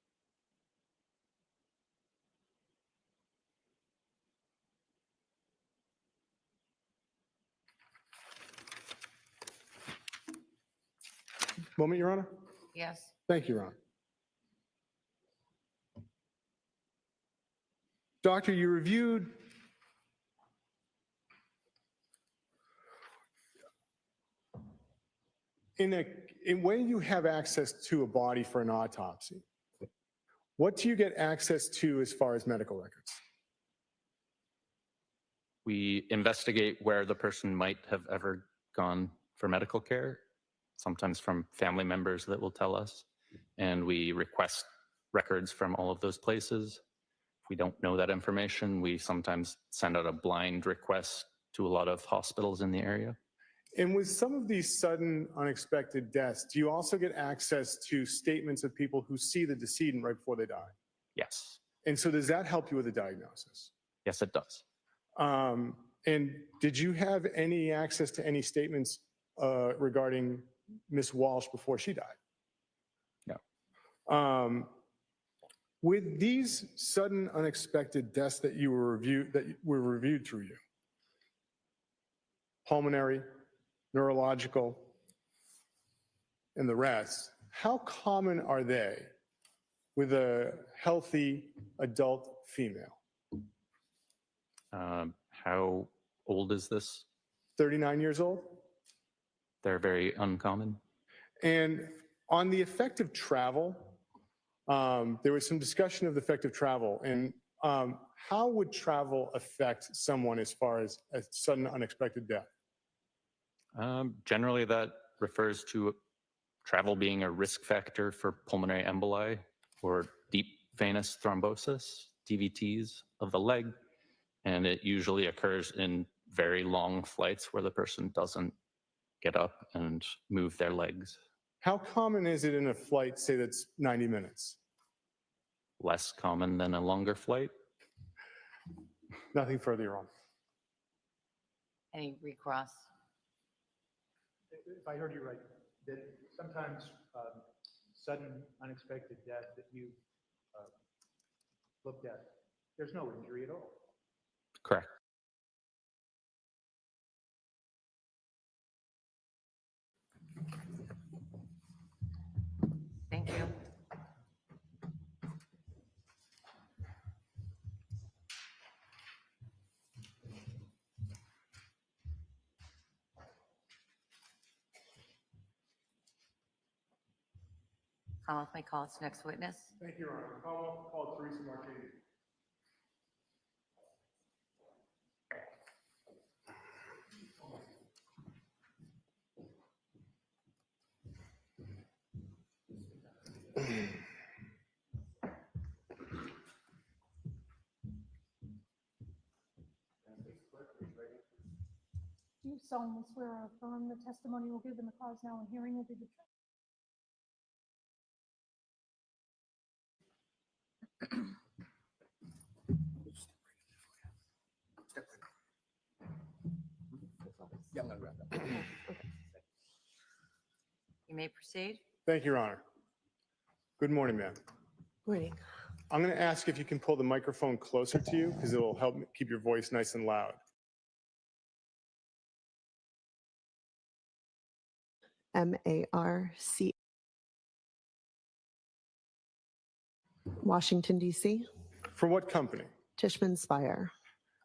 B: Moment, Your Honor.
E: Yes.
B: Thank you, Your Honor. Doctor, you reviewed when you have access to a body for an autopsy, what do you get access to as far as medical records?
G: we investigate where the person might have ever gone for medical care, sometimes from family members that will tell us, and we request records from all of those places. If we don't know that information, we sometimes send out a blind request to a lot of hospitals in the area.
B: And with some of these sudden unexpected deaths, do you also get access to statements of people who see the decedent right before they die?
G: Yes,
B: And so does that help you with the diagnosis?
G: yes, it does.
B: And did you have any access to any statements regarding Miss Walshe before she died?
G: No.
B: With these sudden unexpected deaths that were reviewed through you, pulmonary, neurological, and the rest, how common are they with a healthy adult female?
G: How old is this?
B: 39 years old?
G: They're very uncommon.
B: And on the effect of travel, there was some discussion of the effect of travel, and how would travel affect someone as far as a sudden unexpected death?
G: Generally, that refers to travel being a risk factor for pulmonary emboli or deep venous thrombosis, DVTs of the leg, and it usually occurs in very long flights where the person doesn't get up and move their legs.
B: How common is it in a flight, say that's 90 minutes?
G: Less common than a longer flight.
B: Nothing further on.
E: Any recross?
F: If I heard you right, that sometimes sudden unexpected death that you looked at, there's no injury at all.
G: Correct.
E: Thank you. Commonwealth may call its next witness.
B: Thank you, Your Honor. Call Teresa Martini.
H: Do you solemnly swear or affirm the testimony you will give in the cause now and hearing will be the truth?
E: You may proceed.
B: Thank you, Your Honor. Good morning, ma'am.
I: Morning.
B: I'm going to ask if you can pull the microphone closer to you because it will help keep your voice nice and loud.
I: MARC, Washington, D.C.,
B: For what company?
I: Tishman Speyer.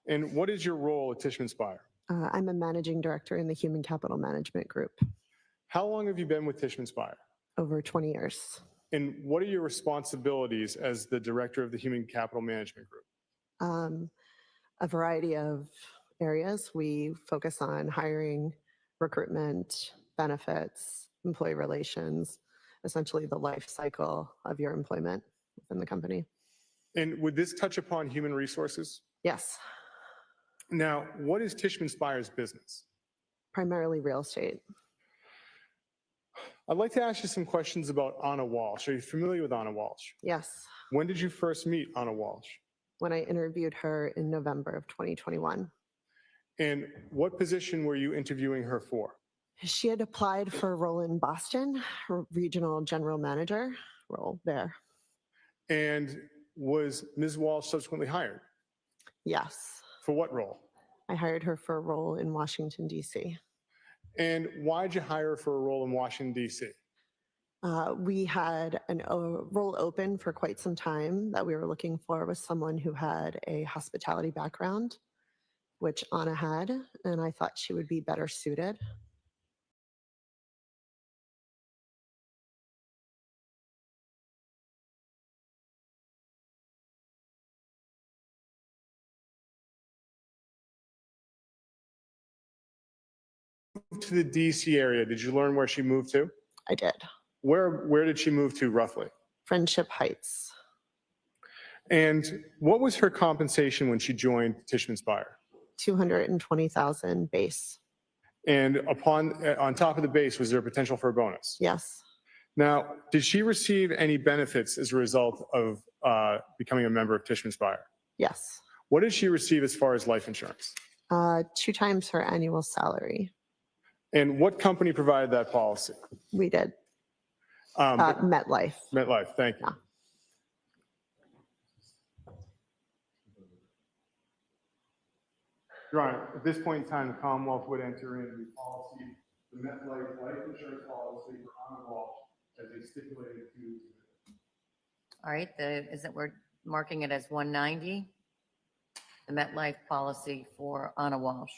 B: And what is your role at Tishman Speyer?
I: I'm a managing director in the Human Capital Management Group,
B: How long have you been with Tishman Speyer?
I: over 20 years.
B: And what are your responsibilities as the director of the Human Capital Management Group?
I: A variety of areas. We focus on hiring, recruitment, benefits, employee relations, essentially the life cycle of your employment within the company.
B: And would this touch upon human resources?
I: Yes,
B: Now, what is Tishman Speyer's business?
I: primarily real estate.
B: I'd like to ask you some questions about Anna Walsh. Are you familiar with Anna Walsh?
I: Yes,
B: When did you first meet Anna Walsh?
I: when I interviewed her in November of 2021.
B: And what position were you interviewing her for?
I: She had applied for a role in Boston, her regional general manager role there.
B: And was Ms. Walsh subsequently hired?
I: Yes,
B: For what role?
I: I hired her for a role in Washington, D.C.
B: And why'd you hire her for a role in Washington, D.C.?
I: We had a role open for quite some time that we were looking for was someone who had a hospitality background, which Anna had, and I thought she would be better suited.
B: To the DC area, did you learn where she moved to?
I: I did.
B: Where did she move to roughly?
I: Friendship Heights,
B: And what was her compensation when she joined Tishman Speyer?
I: 220,000 base.
B: And on top of the base, was there potential for a bonus?
I: Yes,
B: Now, did she receive any benefits as a result of becoming a member of Tishman Speyer?
I: yes.
B: What did she receive as far as life insurance?
I: 2 times her annual salary.
B: And what company provided that policy?
I: We did.
B: Um,
I: MetLife.
B: MetLife, thank you.
I: Yeah.
B: Your Honor, at this point in time, the Commonwealth would enter into the policy, the MetLife life insurance policy for Anna Walsh as a stipulated to.
E: All right, we're marking it as 190, the MetLife policy for Anna Walsh.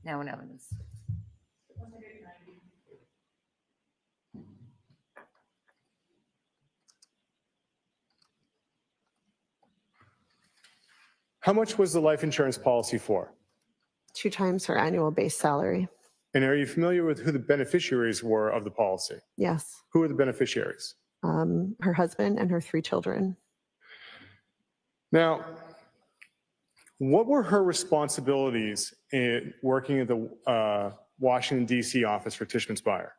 E: Now in evidence.
B: How much was the life insurance policy for?
I: 2 times her annual base salary.
B: And are you familiar with who the beneficiaries were of the policy?
I: Yes.
B: Who are the beneficiaries?
I: Her husband and her 3 children.
B: Now, what were her responsibilities in working at the Washington, D.C. office for Tishman Speyer?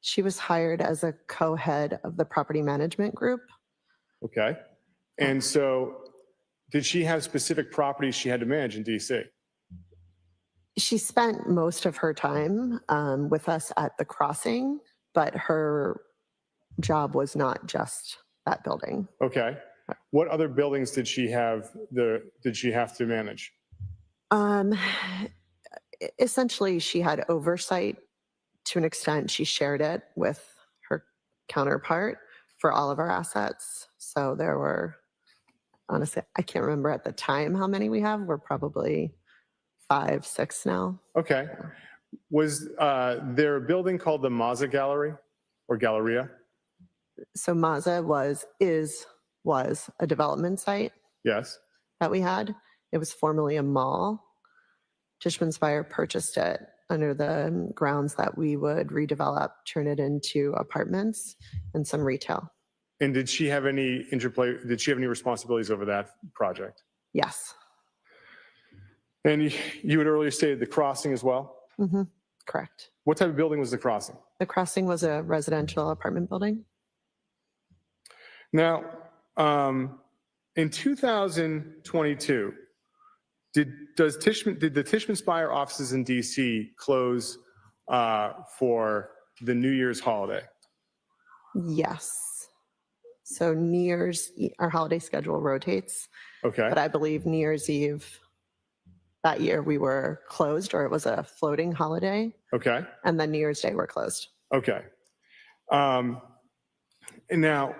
I: She was hired as a co-head of the property management group.
B: Okay. And so did she have specific properties she had to manage in D.C.?
I: She spent most of her time with us at the crossing, but her job was not just that building.
B: Okay. What other buildings did she have to manage?
I: Essentially, she had oversight to an extent. She shared it with her counterpart for all of our assets. So there were, honestly, I can't remember at the time how many we have. We're probably 5, 6 now.
B: Okay. Was there a building called the Mazza Gallery or Galleria?
I: So Mazza was a development site
B: Yes.
I: that we had. It was formerly a mall. Tishman Speyer purchased it under the grounds that we would redevelop, turn it into apartments and some retail.
B: And did she have any interplay? Did she have any responsibilities over that project?
I: Yes.
B: And you had earlier stated the crossing as well?
I: Mm-hmm. Correct.
B: What type of building was the crossing?
I: The crossing was a residential apartment building.
B: Now, in 2022, did the Tishman Speyer offices in DC close for the New Year's holiday?
I: Yes. So New Year's, our holiday schedule rotates,
B: Okay.
I: but I believe New Year's Eve that year we were closed, or it was a floating holiday,
B: Okay.
I: and then New Year's Day we're closed.
B: Okay. And now,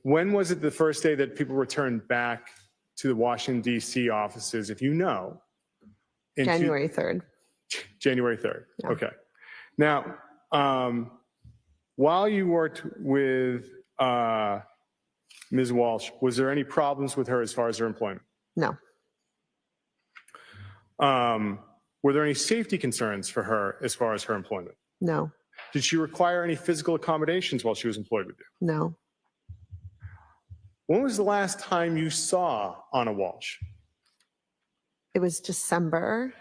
B: when was it the first day that people returned back to the Washington, D.C. offices, if you know?
I: January 3rd.
B: January 3rd.
I: Yeah.
B: Okay. Now, while you worked with Ms. Walshe, was there any problems with her as far as her employment?
I: No.
B: Were there any safety concerns for her as far as her employment?
I: No.
B: Did she require any physical accommodations while she was employed with you?
I: No.
B: When was the last time you saw Anna Walshe?
I: It was December.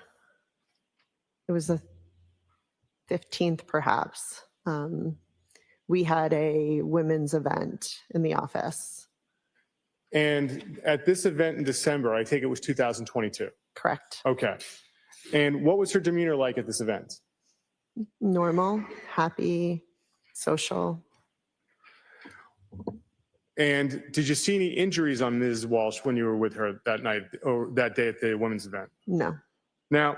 I: It was the 15th, perhaps. We had a women's event in the office.
B: And at this event in December, I take it was 2022.
I: Correct.
B: Okay. And what was her demeanor like at this event?
I: Normal, happy, social.
B: And did you see any injuries on Ms. Walshe when you were with her that night or that day at the women's event?
I: No.
B: Now,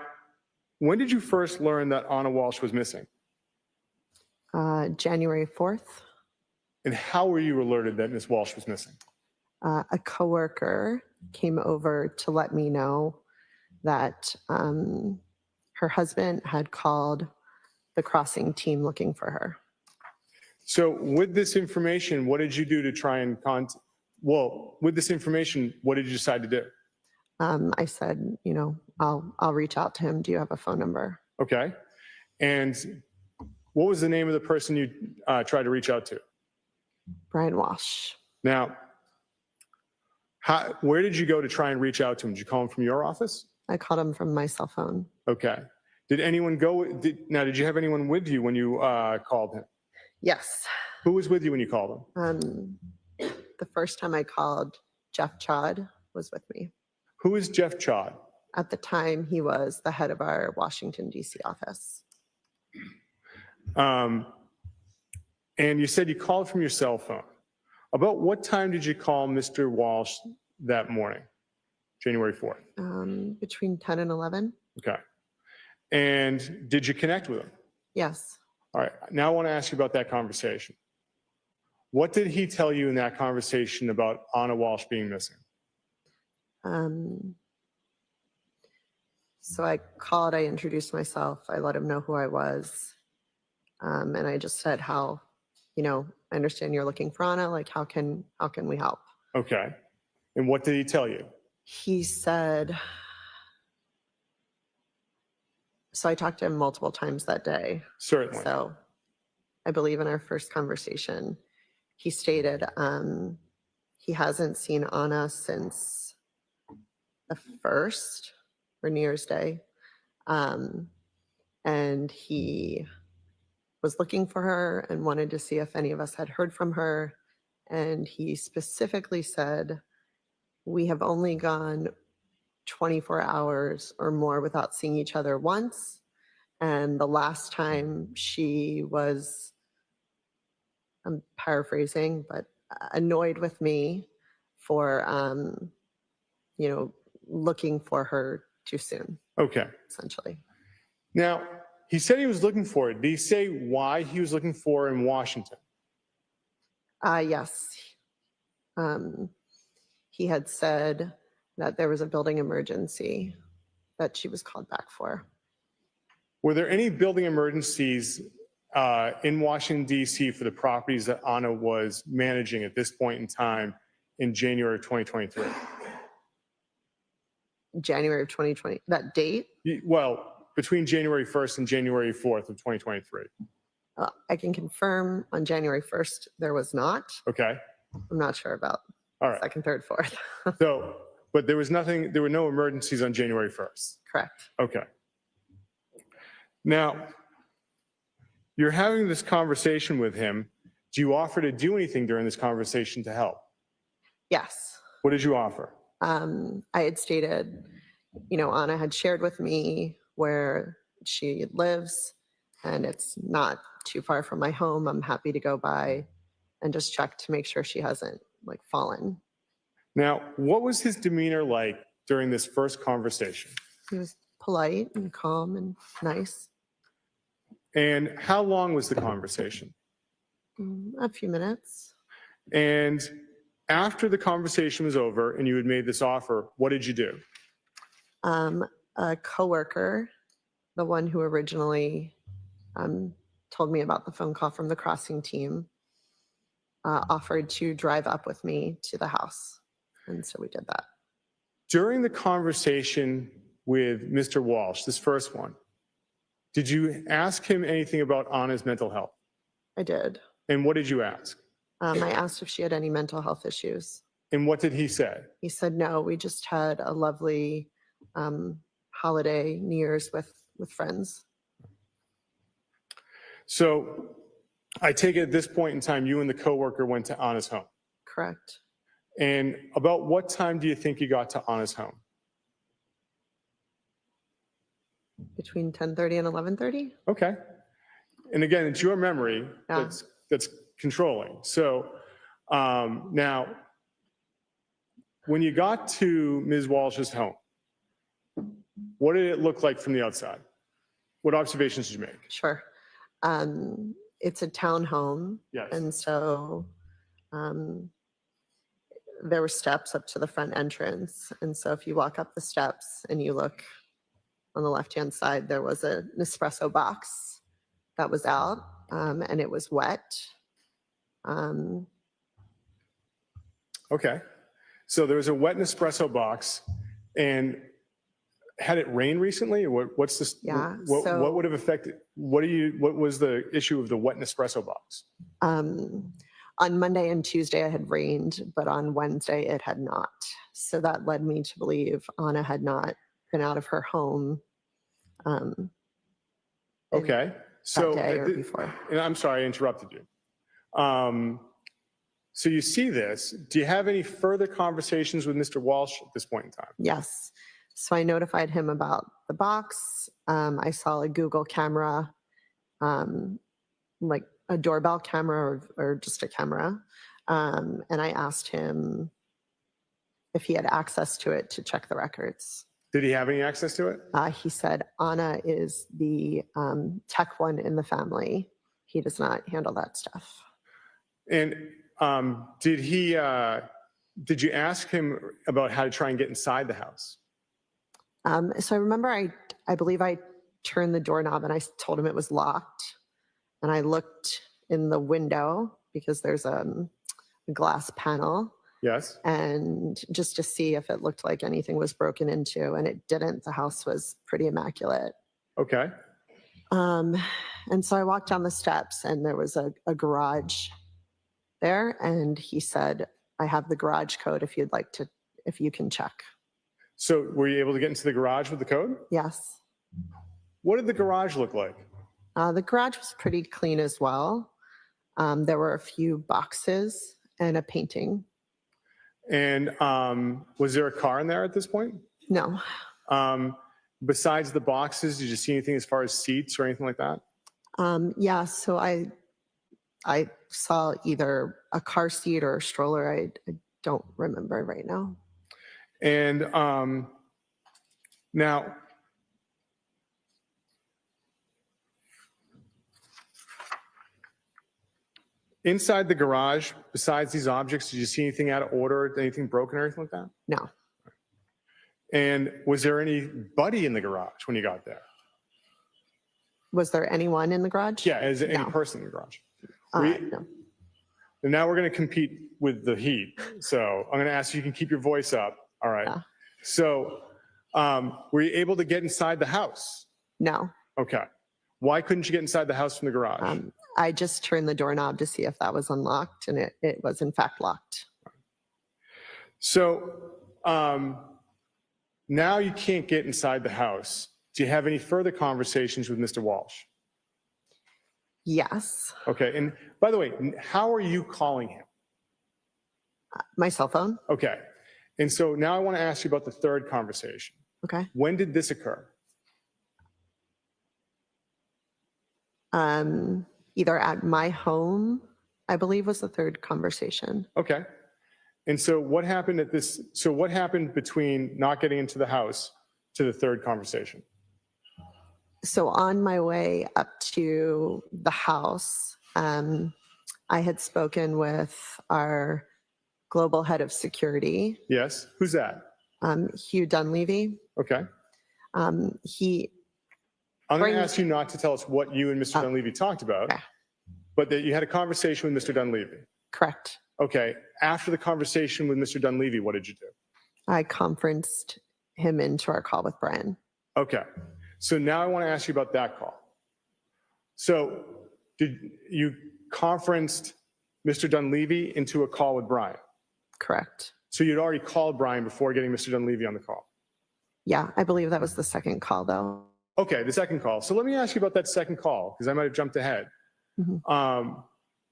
B: when did you first learn that Anna Walshe was missing?
I: January 4th.
B: And how were you alerted that Ms. Walshe was missing?
I: A coworker came over to let me know that her husband had called the crossing team looking for her.
B: So with this information, what did you do to try and with this information, what did you decide to do?
I: I said, you know, I'll reach out to him. Do you have a phone number?
B: Okay. And what was the name of the person you tried to reach out to?
I: Brian Walshe.
B: Now, where did you go to try and reach out to him? Did you call him from your office?
I: I called him from my cell phone.
B: Okay. Did anyone go? Did you have anyone with you when you called him?
I: Yes.
B: Who was with you when you called him?
I: The first time I called, Jeff Chod was with me.
B: Who is Jeff Chod?
I: At the time, he was the head of our Washington, D.C. office.
B: And you said you called from your cell phone. About what time did you call Mr. Walshe that morning, January 4th?
I: Between 10 and 11.
B: Okay. And did you connect with him?
I: Yes.
B: All right. Now I want to ask you about that conversation. What did he tell you in that conversation about Anna Walshe being missing?
I: So I called, I introduced myself, I let him know who I was. And I just said how, you know, I understand you're looking for Anna, like how can we help?
B: Okay. And what did he tell you?
I: He said, so I talked to him multiple times that day.
B: Certainly.
I: So I believe in our first conversation, he stated he hasn't seen Anna since the 1st or New Year's Day. And he was looking for her and wanted to see if any of us had heard from her. And he specifically said, we have only gone 24 hours or more without seeing each other once. And the last time she was, I'm paraphrasing, but annoyed with me for, looking for her too soon,
B: Okay.
I: essentially.
B: Now, he said he was looking for it. Did he say why he was looking for her in Washington?
I: Yes. He had said that there was a building emergency that she was called back for.
B: Were there any building emergencies in Washington, D.C. for the properties that Anna was managing at this point in time in January of 2023?
I: January of 2020, that date?
B: Well, between January 1st and January 4th of 2023.
I: I can confirm on January 1st, there was not.
B: Okay.
I: I'm not sure about
B: All right.
I: 2nd, 3rd, 4th.
B: So, but there was nothing, there were no emergencies on January 1st.
I: Correct.
B: Okay. Now, you're having this conversation with him. Do you offer to do anything during this conversation to help?
I: Yes.
B: What did you offer?
I: I had stated, Anna had shared with me where she lives, and it's not too far from my home. I'm happy to go by and just check to make sure she hasn't fallen.
B: Now, what was his demeanor like during this first conversation?
I: He was polite and calm and nice.
B: And how long was the conversation?
I: A few minutes.
B: And after the conversation was over and you had made this offer, what did you do?
I: A coworker, the one who originally told me about the phone call from the crossing team, offered to drive up with me to the house. And so we did that.
B: During the conversation with Mr. Walshe, this first one, did you ask him anything about Anna's mental health?
I: I did.
B: And what did you ask?
I: I asked if she had any mental health issues.
B: And what did he say?
I: He said, no, we just had a lovely holiday, New Year's with friends.
B: So I take it at this point in time, you and the coworker went to Anna's home.
I: Correct.
B: And about what time do you think you got to Anna's home?
I: Between 10:30 and 11:30.
B: Okay. And again, it's your memory that's controlling. So now, when you got to Ms. Walsh's home, what did it look like from the outside? What observations did you make?
I: Sure. It's a townhome.
B: Yes.
I: And so there were steps up to the front entrance. And so if you walk up the steps and you look on the left-hand side, there was an espresso box that was out and it was wet.
B: Okay. So there was a wet Nespresso box, and had it rained recently? Or what's this?
I: Yeah,
B: What would have affected? What was the issue of the wet Nespresso box?
I: On Monday and Tuesday, it had rained, but on Wednesday, it had not. So that led me to believe Anna had not been out of her home.
B: Okay. So,
I: that day or before.
B: And I'm sorry, I interrupted you. So you see this. Do you have any further conversations with Mr. Walshe at this point in time?
I: Yes. So I notified him about the box. I saw a Google camera, like a doorbell camera or just a camera. And I asked him if he had access to it to check the records.
B: Did he have any access to it?
I: He said Anna is the tech one in the family. He does not handle that stuff.
B: And did you ask him about how to try and get inside the house?
I: So I remember I believe I turned the doorknob and I told him it was locked. And I looked in the window because there's a glass panel.
B: Yes.
I: and just to see if it looked like anything was broken into, and it didn't. The house was pretty immaculate.
B: Okay.
I: And so I walked down the steps, and there was a garage there, and he said, I have the garage code if you'd like to, if you can check.
B: So were you able to get into the garage with the code?
I: Yes.
B: What did the garage look like?
I: The garage was pretty clean as well. There were a few boxes and a painting.
B: And was there a car in there at this point?
I: No.
B: Besides the boxes, did you see anything as far as seats or anything like that?
I: Yeah, so I saw either a car seat or a stroller. I don't remember right now.
B: And now, inside the garage, besides these objects, did you see anything out of order, anything broken or anything like that?
I: No.
B: And was there anybody in the garage when you got there?
I: Was there anyone in the garage?
B: Yeah, is there any
I: No.
B: person in the garage?
I: No.
B: And now we're going to compete with the heat. So I'm going to ask you can keep your voice up. All right.
I: Yeah.
B: So were you able to get inside the house?
I: No.
B: Okay. Why couldn't you get inside the house from the garage?
I: I just turned the doorknob to see if that was unlocked, and it was in fact locked.
B: So now you can't get inside the house. Do you have any further conversations with Mr. Walsh?
I: Yes.
B: Okay. And by the way, how are you calling him?
I: My cell phone.
B: Okay. And so now I want to ask you about the third conversation.
I: Okay.
B: When did this occur?
I: Either at my home, I believe was the third conversation.
B: Okay. And so what happened at this? So what happened between not getting into the house to the third conversation?
I: So on my way up to the house, I had spoken with our global head of security,
B: Yes. Who's that?
I: Hugh Dunleavy.
B: Okay.
I: He,
B: I'm going to
I: Bring-
B: ask you not to tell us what you and Mr. Dunleavy talked about,
I: okay.
B: but that you had a conversation with Mr. Dunleavy.
I: Correct.
B: Okay. After the conversation with Mr. Dunleavy, what did you do?
I: I conferenced him into our call with Brian.
B: Okay. So now I want to ask you about that call. So did you conferenced Mr. Dunleavy into a call with Brian?
I: Correct.
B: So you'd already called Brian before getting Mr. Dunleavy on the call?
I: Yeah, I believe that was the second call though.
B: Okay, the second call. So let me ask you about that second call, because I might have jumped ahead.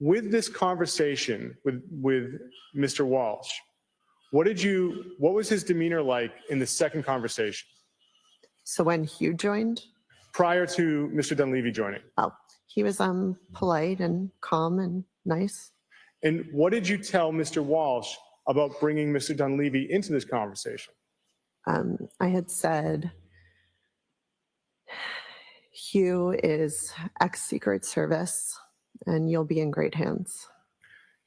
B: With this conversation with Mr. Walsh, what was his demeanor like in the second conversation
I: So when Hugh joined,
B: prior to Mr. Dunleavy joining?
I: he was polite and calm and nice.
B: And what did you tell Mr. Walsh about bringing Mr. Dunleavy into this conversation?
I: I had said, Hugh is ex-Secret Service and you'll be in great hands.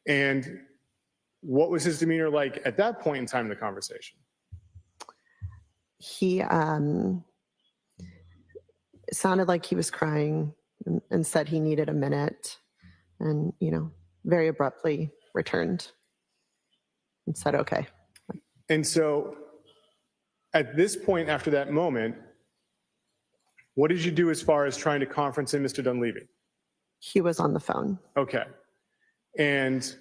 B: And what was his demeanor like at that point in time in the conversation?
I: He sounded like he was crying and said he needed a minute and, very abruptly returned and said, okay.
B: And so at this point, after that moment, what did you do as far as trying to conference in Mr. Dunleavy?
I: He was on the phone.
B: Okay. And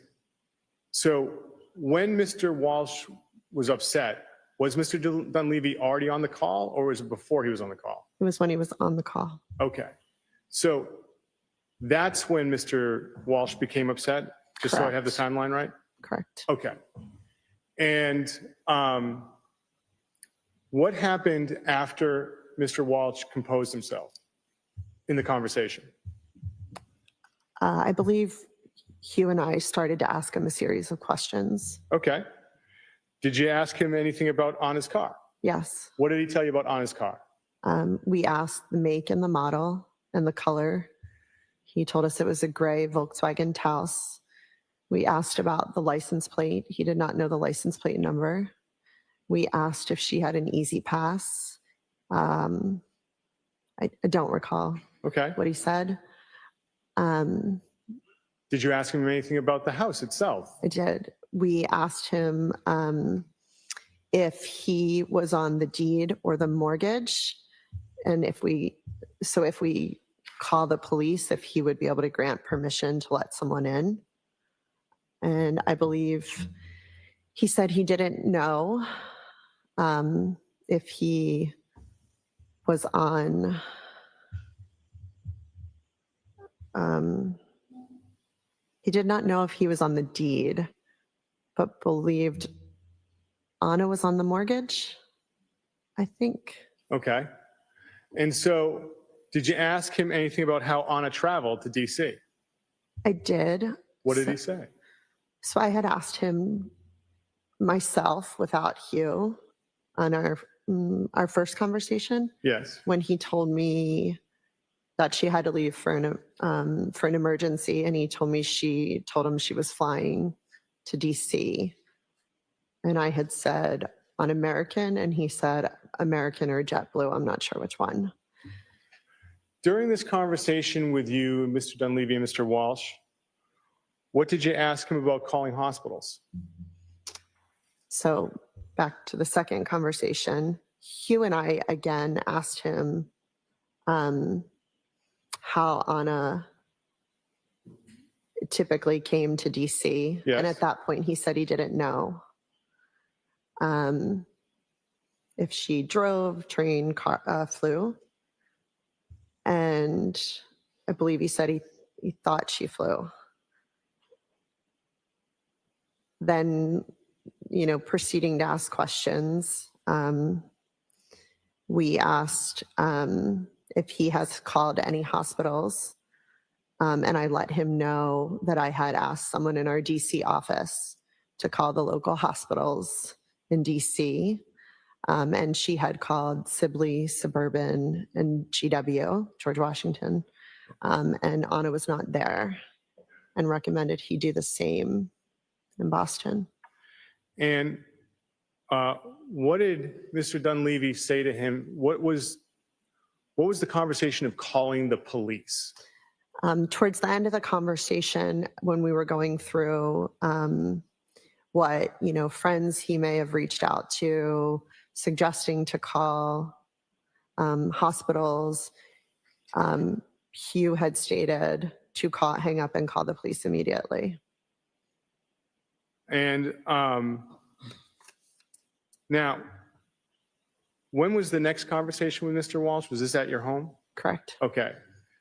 B: so when Mr. Walsh was upset, was Mr. Dunleavy already on the call or was it before he was on the call?
I: It was when he was on the call.
B: Okay. So that's when Mr. Walsh became upset, just so I have the timeline right?
I: Correct.
B: Okay. And what happened after Mr. Walsh composed himself in the conversation?
I: I believe Hugh and I started to ask him a series of questions.
B: Okay. Did you ask him anything about on his car?
I: Yes.
B: What did he tell you about on his car?
I: We asked the make and the model and the color. He told us it was a gray Volkswagen Taos. We asked about the license plate. He did not know the license plate number. We asked if she had an easy pass. I don't recall
B: Okay.
I: what he said.
B: Did you ask him anything about the house itself?
I: I did. we asked him if he was on the deed or the mortgage, and if we call the police, if he would be able to grant permission to let someone in. And I believe he said he didn't know if he was on, he did not know if he was on the deed, but believed Anna was on the mortgage, I think.
B: Okay. And so did you ask him anything about how Anna traveled to DC?
I: I did.
B: What did he say?
I: So I had asked him myself without Hugh on our first conversation.
B: Yes.
I: When he told me that she had to leave for an emergency, and he told me she told him she was flying to DC, and I had said on American, and he said American or JetBlue. I'm not sure which one.
B: During this conversation with you, Mr. Dunleavy and Mr. Walsh, what did you ask him about calling hospitals?
I: So back to the second conversation, Hugh and I again asked him how Anna typically came to DC.
B: Yes.
I: And at that point, he said he didn't know if she drove, train, flew. And I believe he said he thought she flew. Then, proceeding to ask questions, we asked if he has called any hospitals. And I let him know that I had asked someone in our DC office to call the local hospitals in DC. And she had called Sibley, Suburban, and GW, George Washington. And Anna was not there, and recommended he do the same in Boston.
B: And what did Mr. Dunleavy say to him? What was the conversation of calling the police?
I: Towards the end of the conversation, when we were going through what friends he may have reached out to, suggesting to call hospitals, Hugh had stated to hang up and call the police immediately.
B: And now, when was the next conversation with Mr. Walsh? Was this at your home?
I: Correct.
B: Okay.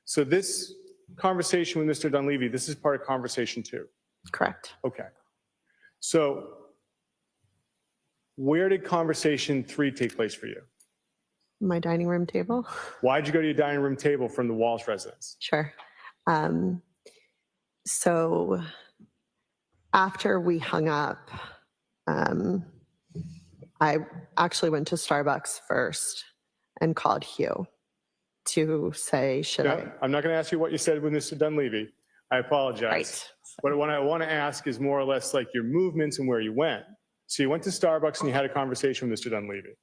B: So this conversation with Mr. Dunleavy, this is part of conversation 2.
I: Correct.
B: Okay. So where did conversation 3 take place for you?
I: My dining room table.
B: Why'd you go to your dining room table from the Walsh residence?
I: Sure. So after we hung up, I actually went to Starbucks first and called Hugh to say,
B: I'm not going to ask you what you said with Mr. Dunleavy. I apologize.
I: Right.
B: But what I want to ask is more or less like your movements and where you went. So you went to Starbucks and you had a conversation with Mr. Dunleavy.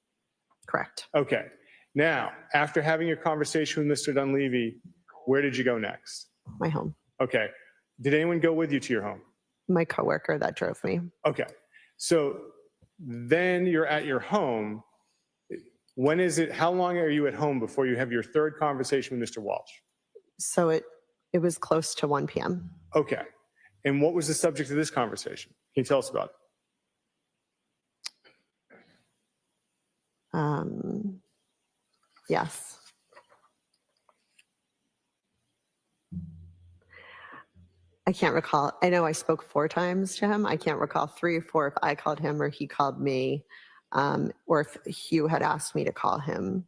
I: Correct.
B: Okay. Now, after having your conversation with Mr. Dunleavy, where did you go next?
I: My home.
B: Okay. Did anyone go with you to your home?
I: My coworker that drove me.
B: Okay. So then you're at your home. When is it, how long are you at home before you have your third conversation with Mr. Walsh?
I: So it was close to 1 p.m.
B: Okay. And what was the subject of this conversation? Can you tell us about it?
I: Yes. I can't recall. I know I spoke 4 times to him. I can't recall 3 or 4 if I called him or he called me, or if Hugh had asked me to call him.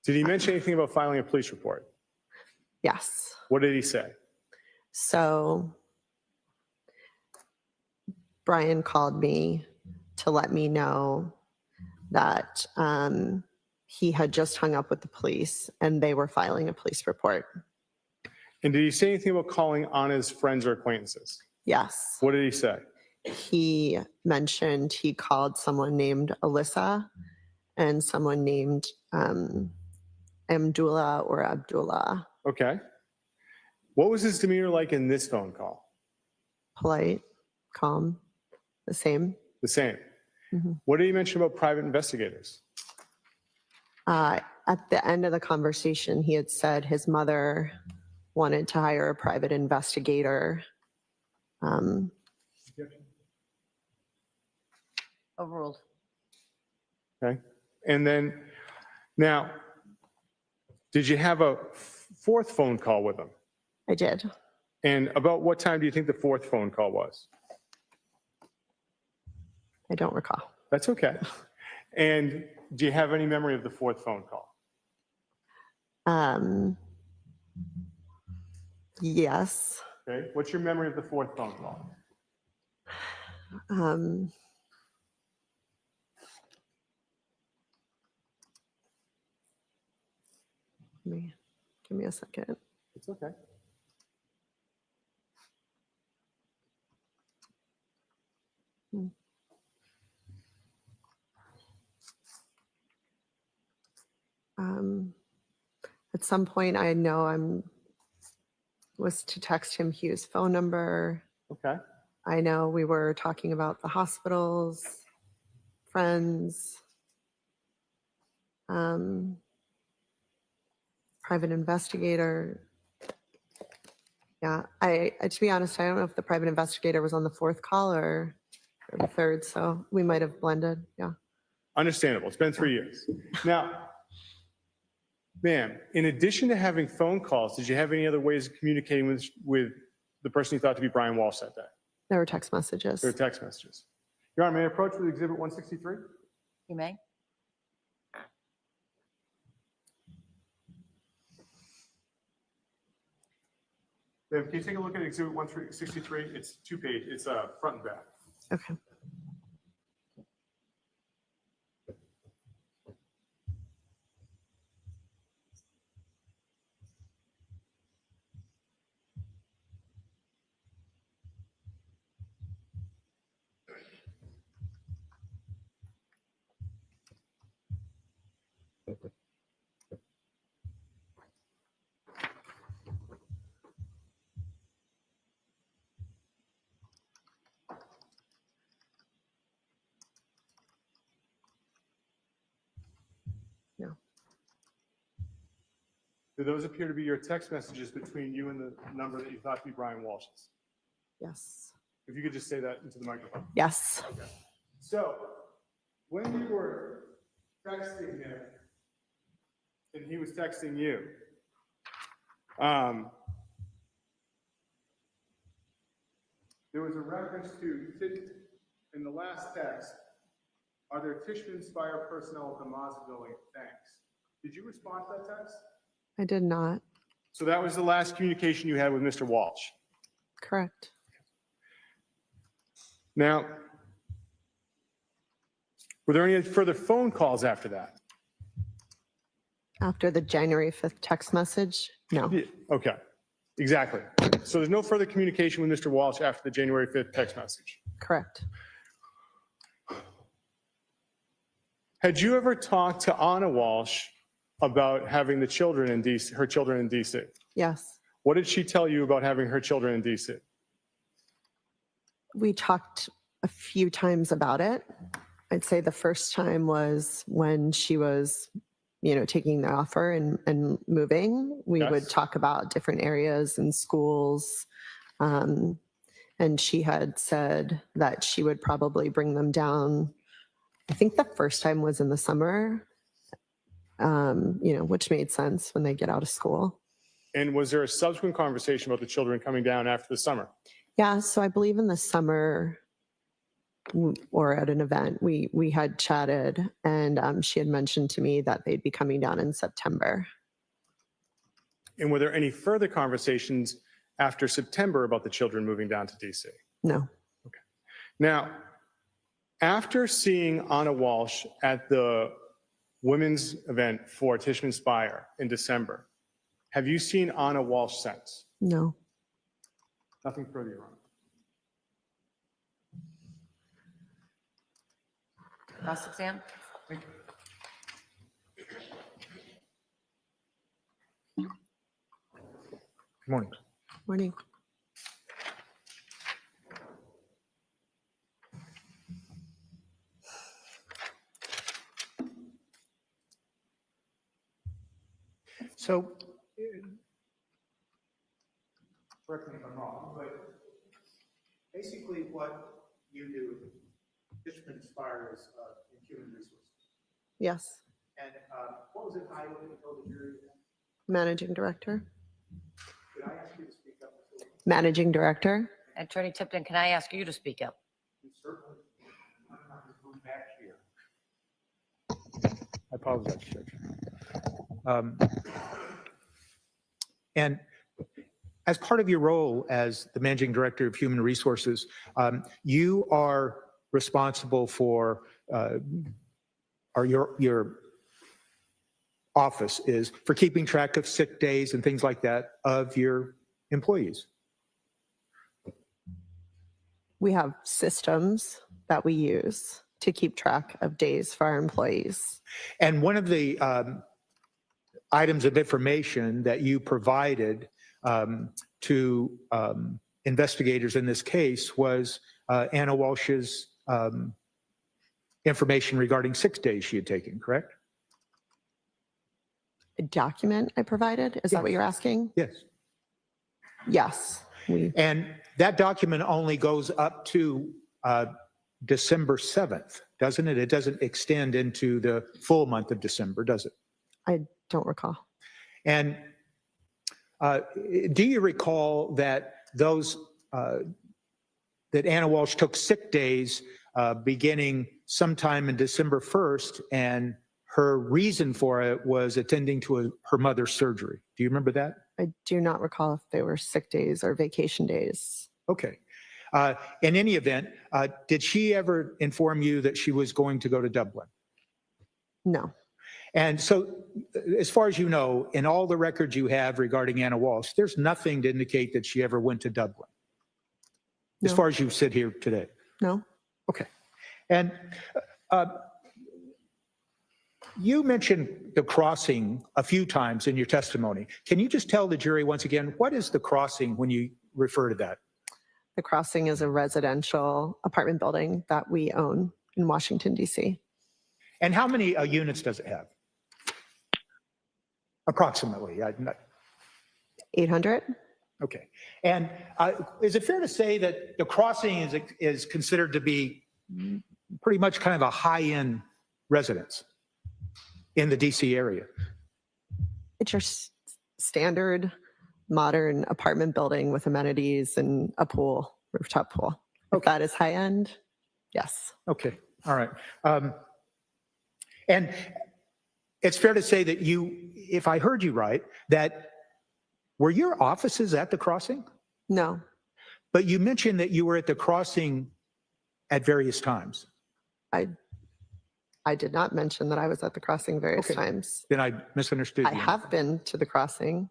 B: Did he mention anything about filing a police report?
I: Yes.
B: What did he say?
I: So Brian called me to let me know that he had just hung up with the police and they were filing a police report.
B: And did he say anything about calling Anna's friends or acquaintances?
I: Yes.
B: What did he say?
I: He mentioned he called someone named Alyssa and someone named Amdullah or Abdullah.
B: Okay. What was his demeanor like in this phone call?
I: Polite, calm. The same.
B: The same.
I: Mhm.
B: What did he mention about private investigators?
I: At the end of the conversation, he had said his mother wanted to hire a private investigator.
E: Overruled.
B: Okay. And then, now, did you have a fourth phone call with him?
I: I did.
B: And about what time do you think the fourth phone call was?
I: I don't recall.
B: That's okay. And do you have any memory of the fourth phone call?
I: Yes.
B: Okay. What's your memory of the fourth phone call?
I: Give me a second.
B: It's okay.
I: At some point, I know was to text him Hugh's phone number.
B: Okay.
I: I know we were talking about the hospitals, friends, private investigator. Yeah, I to be honest, I don't know if the private investigator was on the fourth call or the third, so we might have blended. Yeah.
B: Understandable. It's been 3 years. Now, ma'am, in addition to having phone calls, did you have any other ways of communicating with the person you thought to be Brian Walsh that day?
I: There were text messages.
B: There were text messages. Your Honor, may I approach with Exhibit 163?
E: You may.
B: Ma'am, can you take a look at Exhibit 163? It's 2-page. It's front and back.
I: Okay.
B: Do those appear to be your text messages between you and the number that you thought to be Brian Walsh's?
I: Yes.
B: If you could just say that into the microphone.
I: Yes.
B: Okay. So, when you were texting him and he was texting you, there was a reference to, in the last text, are there Tishman-Spire personnel at the Mazda building? Thanks. Did you respond to that text?
I: I did not.
B: So that was the last communication you had with Mr. Walsh.
I: Correct.
B: Now, were there any further phone calls after that?
I: After the January 5th text message? No.
B: Yeah, okay, exactly. So there's no further communication with Mr. Walsh after the January 5th text message?
I: Correct.
B: Had you ever talked to Anna Walsh about having the children in DC, her children in DC?
I: Yes.
B: What did she tell you about having her children in DC?
I: We talked a few times about it. I'd say the first time was when she was, taking the offer and moving. We
B: Yes.
I: would talk about different areas and schools. And she had said that she would probably bring them down. I think the first time was in the summer, which made sense when they get out of school.
B: And was there a subsequent conversation about the children coming down after the summer?
I: Yeah, so I believe in the summer or at an event, we had chatted, and she had mentioned to me that they'd be coming down in September.
B: And were there any further conversations after September about the children moving down to DC?
I: No.
B: Okay. Now, after seeing Anna Walsh at the women's event for Tishman-Spire in December, have you seen Anna Walsh since?
I: No.
B: Nothing further, Your Honor.
E: Cross-exam?
B: Thank you. Good morning.
I: Morning.
F: So, correct me if I'm wrong, but basically what you do, Fishman Inspire is in human resources.
I: Yes,
F: And what was it I told the jury?
I: managing director.
F: Could I ask you to speak up?
I: Managing director.
E: Attorney Tipton, can I ask you to speak up?
F: Certainly. I'm not going to move back here. I apologize, Judge. And as part of your role as the Managing Director of Human Resources, you are responsible for, or your office is for keeping track of sick days and things like that of your employees.
I: We have systems that we use to keep track of days for our employees.
F: And one of the items of information that you provided to investigators in this case was Anna Walsh's information regarding 6 days she had taken, correct?
I: A document I provided, is that what
F: Yes.
I: you're asking?
F: Yes.
I: Yes.
F: And that document only goes up to December 7th, doesn't it? It doesn't extend into the full month of December, does it?
I: I don't recall.
F: And do you recall that those that Anna Walsh took sick days beginning sometime in December 1st, and her reason for it was attending to her mother's surgery? Do you remember that?
I: I do not recall if they were sick days or vacation days.
F: Okay. In any event, did she ever inform you that she was going to go to Dublin?
I: No.
F: And so, as far as you know, in all the records you have regarding Anna Walsh, there's nothing to indicate that she ever went to Dublin, as
I: No.
F: far as you sit here today.
I: No.
F: Okay. And you mentioned the crossing a few times in your testimony. Can you just tell the jury once again, what is the crossing when you refer to that?
I: The Crossing is a residential apartment building that we own in Washington, D.C.
F: And how many units does it have? Approximately.
I: 800?
F: Okay. And is it fair to say that the Crossing is considered to be pretty much kind of a high-end residence in the DC area?
I: It's your standard modern apartment building with amenities and a pool, rooftop pool. If that is high end, yes.
F: Okay. All right. And it's fair to say that you, if I heard you right, that were your offices at the Crossing?
I: No,
F: But you mentioned that you were at the Crossing at various times.
I: I did not mention that I was at the Crossing various
F: Okay.
I: times.
F: Then I misunderstood
I: I
F: you.
I: have been to the Crossing.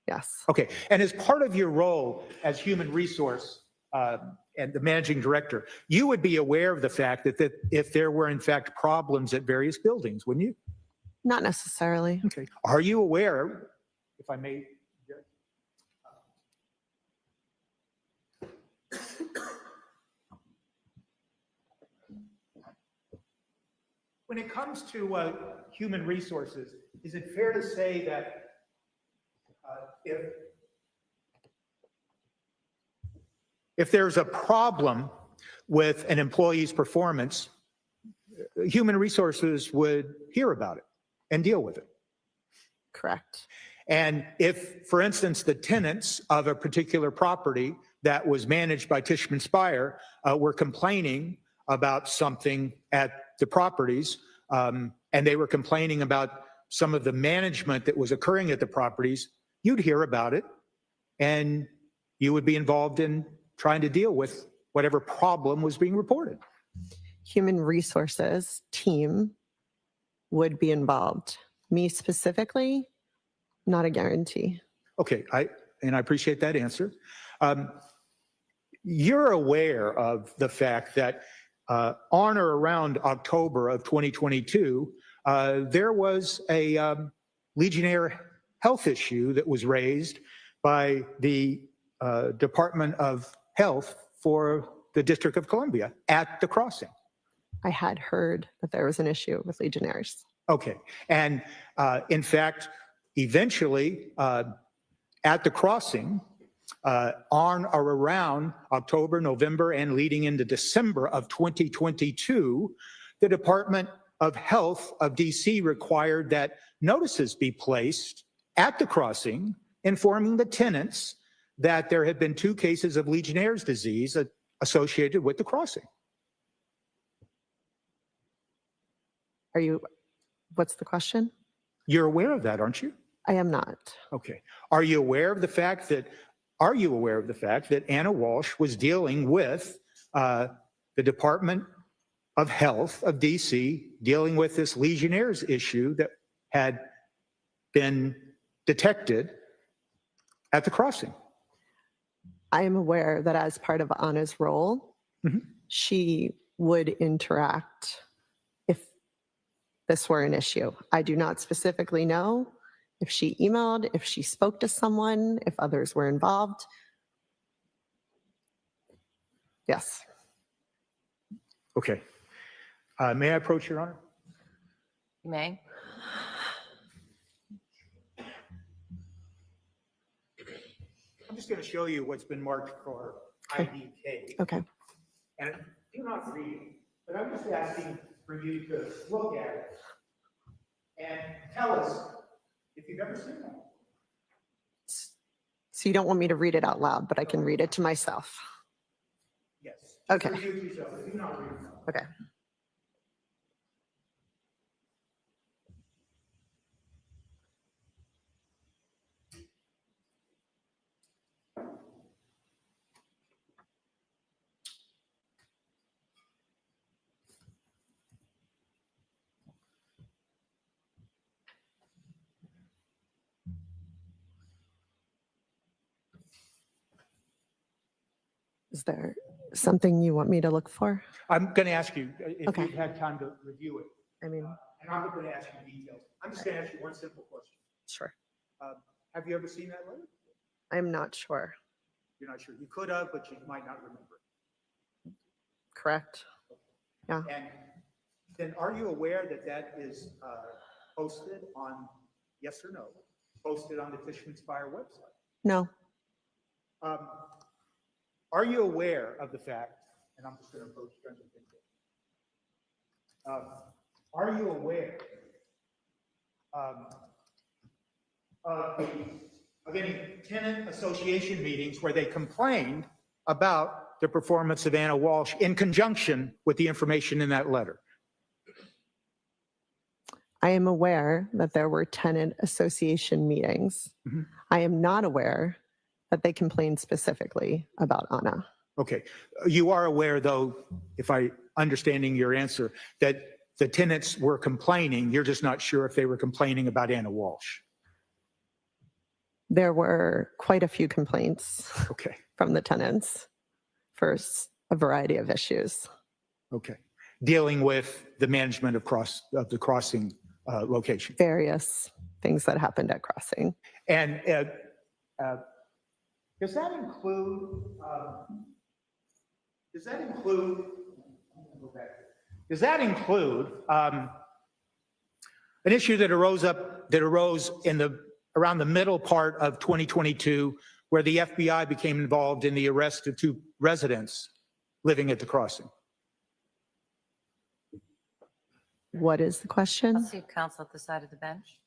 I: Yes.
F: Okay. And as part of your role as human resource and the managing director, you would be aware of the fact that if there were in fact problems at various buildings, wouldn't you?
I: Not necessarily.
F: Okay. Are you aware, if I may? When it comes to human resources, is it fair to say that if there's a problem with an employee's performance, human resources would hear about it and deal with it?
I: Correct.
F: And if, for instance, the tenants of a particular property that was managed by Tishman Speyer were complaining about something at the properties, and they were complaining about some of the management that was occurring at the properties, you'd hear about it, and you would be involved in trying to deal with whatever problem was being reported.
I: Human resources team would be involved. Me specifically, not a guarantee.
F: Okay, I appreciate that answer. You're aware of the fact that on or around October of 2022, there was a Legionnaire health issue that was raised by the Department of Health for the District of Columbia at the Crossing.
I: I had heard that there was an issue with Legionnaires.
F: Okay, and in fact, eventually, at the crossing, on or around October, November, and leading into December of 2022, the Department of Health of DC required that notices be placed at the crossing informing the tenants that there had been 2 cases of Legionnaire's disease associated with the crossing.
I: What's the question?
F: You're aware of that, aren't you?
I: I am not.
F: Okay. Are you aware of the fact that Anna Walshe was dealing with the Department of Health of DC, dealing with this Legionnaire's issue that had been detected at the crossing?
I: I am aware that as part of Anna's role, she would interact if this were an issue. I do not specifically know if she emailed, if she spoke to someone, if others were involved. Yes.
F: Okay. May I approach, Your Honor?
E: You may.
F: I'm just going to show you what's been marked for IDK.
I: Okay.
F: And do not read it, but I'm just asking for you to look at it and tell us if you've ever seen that.
I: So you don't want me to read it out loud, but I can read it to myself.
F: Yes.
I: Okay.
F: Review it yourself. Do not read it.
I: Okay. Is there something you want me to look for?
F: I'm going to ask you if
I: Okay.
F: you've had time to review it.
I: I mean,
F: And I'm not going to ask you details. I'm just going to ask you one simple question.
I: sure.
F: Have you ever seen that letter?
I: I'm not sure.
F: You're not sure. You could have, but you might not remember.
I: Correct? Yeah.
F: And then are you aware that that is posted on, yes or no, posted on the Tishman's Fire website?
I: No.
F: Are you aware of the fact, and I'm just going to approach Brendan. Are you aware of any tenant association meetings where they complained about the performance of Anna Walshe in conjunction with the information in that letter?
I: I am aware that there were tenant association meetings.
F: Mhm.
I: I am not aware that they complained specifically about Anna.
F: Okay. You are aware, though, if I understanding your answer, that the tenants were complaining. You're just not sure if they were complaining about Anna Walshe.
I: There were quite a few complaints
F: Okay.
I: from the tenants for a variety of issues.
F: Okay. Dealing with the management of the crossing location.
I: Various things that happened at crossing.
F: And does that include? Does that include an issue that arose in around the middle part of 2022, where the FBI became involved in the arrest of 2 residents living at the crossing?
I: What is the question?
E: I'll see counsel at the side of the bench.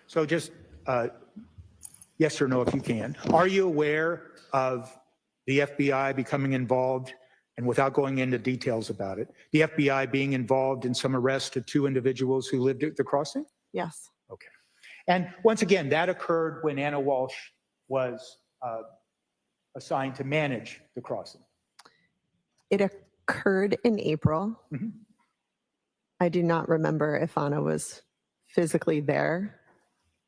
F: So just yes or no if you can. Are you aware of the FBI becoming involved, and without going into details about it, the FBI being involved in some arrest of 2 individuals who lived at the crossing?
I: Yes.
F: Okay. And once again, that occurred when Anna Walshe was assigned to manage the crossing.
I: It occurred in April.
F: Mhm.
I: I do not remember if Anna was physically there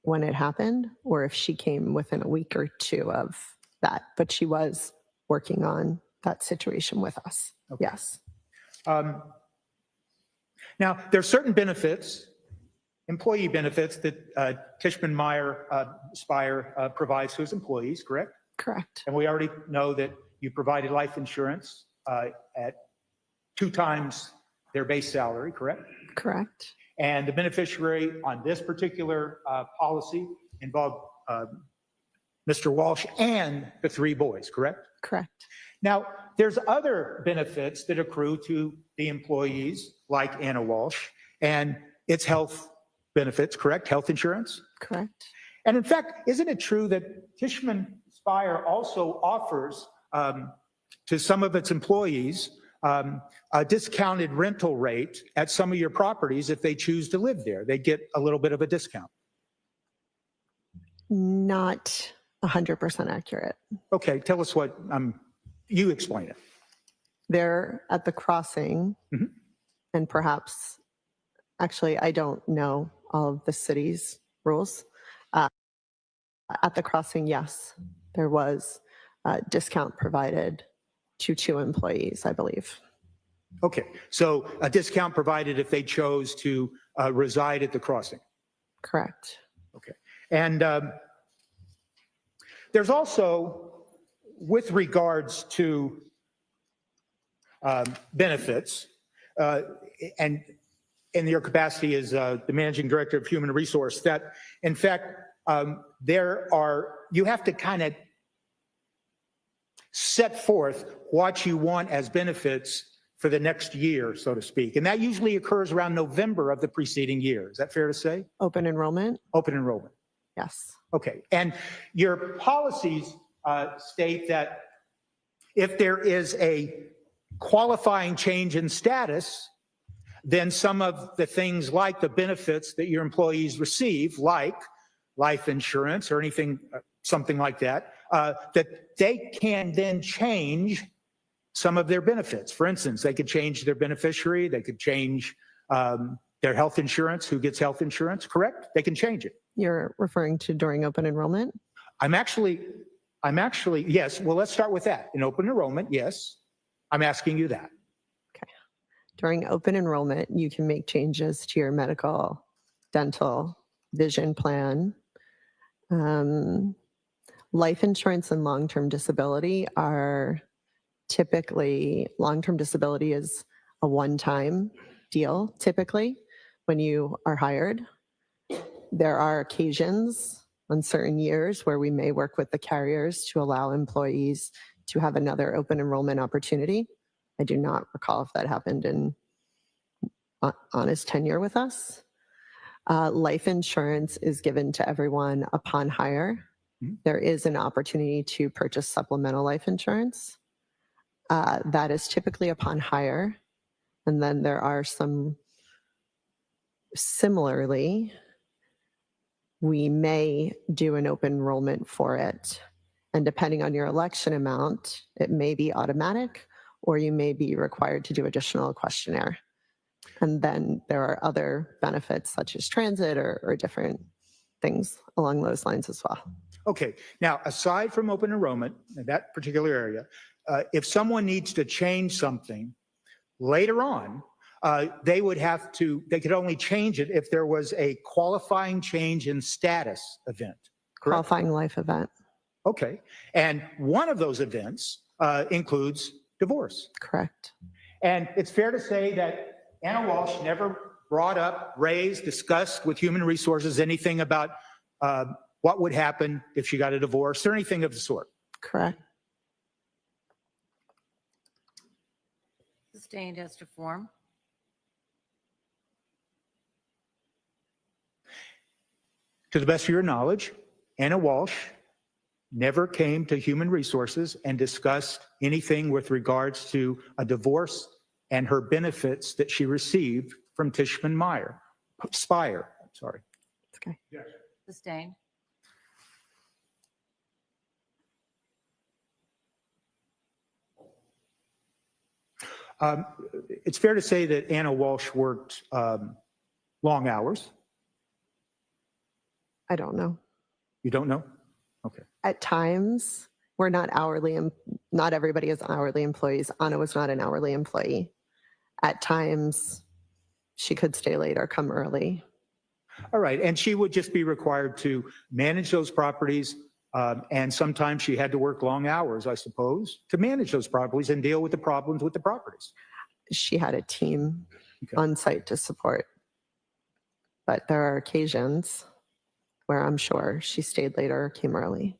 I: when it happened or if she came within a week or 2 of that, but she was working on that situation with us.
F: Okay.
I: Yes.
F: Now, there are certain benefits, employee benefits that Tishman Meyer Spire provides to his employees, correct?
I: Correct.
F: And we already know that you provided life insurance at 2 times their base salary, correct?
I: Correct.
F: And the beneficiary on this particular policy involved Mr. Walshe and the 3 boys, correct?
I: Correct.
F: Now, there's other benefits that accrue to the employees, like Anna Walshe, and it's health benefits, correct? Health insurance?
I: Correct.
F: And in fact, isn't it true that Tishman Spire also offers to some of its employees a discounted rental rate at some of your properties if they choose to live there? They get a little bit of a discount.
I: Not 100% accurate.
F: Okay, tell us what, you explain it.
I: They're at the crossing,
F: Mhm.
I: and perhaps, actually, I don't know all of the city's rules. At the crossing, yes, there was a discount provided to 2 employees, I believe.
F: Okay, so a discount provided if they chose to reside at the crossing.
I: Correct.
F: Okay, and there's also, with regards to benefits, and in your capacity as the Managing Director of Human Resource, that in fact, you have to kind of set forth what you want as benefits for the next year, so to speak. And that usually occurs around November of the preceding year. Is that fair to say?
I: Open enrollment?
F: Open enrollment.
I: Yes.
F: Okay. And your policies state that if there is a qualifying change in status, then some of the things like the benefits that your employees receive, like life insurance or anything, something like that, that they can then change some of their benefits. For instance, they could change their beneficiary, they could change their health insurance, who gets health insurance, correct? They can change it.
I: You're referring to during open enrollment?
F: I'm actually, yes, well, let's start with that. In open enrollment, yes, I'm asking you that.
I: Okay. During open enrollment, you can make changes to your medical, dental, vision plan. Life insurance and long-term disability are typically, long-term disability is a one-time deal, typically, when you are hired. There are occasions on certain years where we may work with the carriers to allow employees to have another open enrollment opportunity. I do not recall if that happened on his tenure with us. Life insurance is given to everyone upon hire. There is an opportunity to purchase supplemental life insurance. That is typically upon hire. And then there are some, similarly, we may do an open enrollment for it. And depending on your election amount, it may be automatic, or you may be required to do additional questionnaire. And then there are other benefits such as transit or different things along those lines as well.
F: Okay, now aside from open enrollment in that particular area, if someone needs to change something later on, they could only change it if there was a qualifying change in status event, correct?
I: Qualifying life event.
F: Okay, and one of those events includes divorce.
I: Correct.
F: And it's fair to say that Anna Walshe never brought up, raised, discussed with Human Resources anything about what would happen if she got a divorce or anything of the sort.
I: Correct.
E: Sustained as to form.
F: To the best of your knowledge, Anna Walshe never came to Human Resources and discussed anything with regards to a divorce and her benefits that she received from Spire. Sorry.
I: Okay.
E: Sustained.
F: It's fair to say that Anna Walshe worked long hours.
I: I don't know.
F: You don't know? Okay.
I: At times, we're not hourly, not everybody is hourly employees. Anna was not an hourly employee. At times, she could stay late or come early.
F: All right. And she would just be required to manage those properties. And sometimes she had to work long hours, I suppose, to manage those properties and deal with the problems with the properties.
I: She had a team on site to support. But there are occasions where I'm sure she stayed later or came early.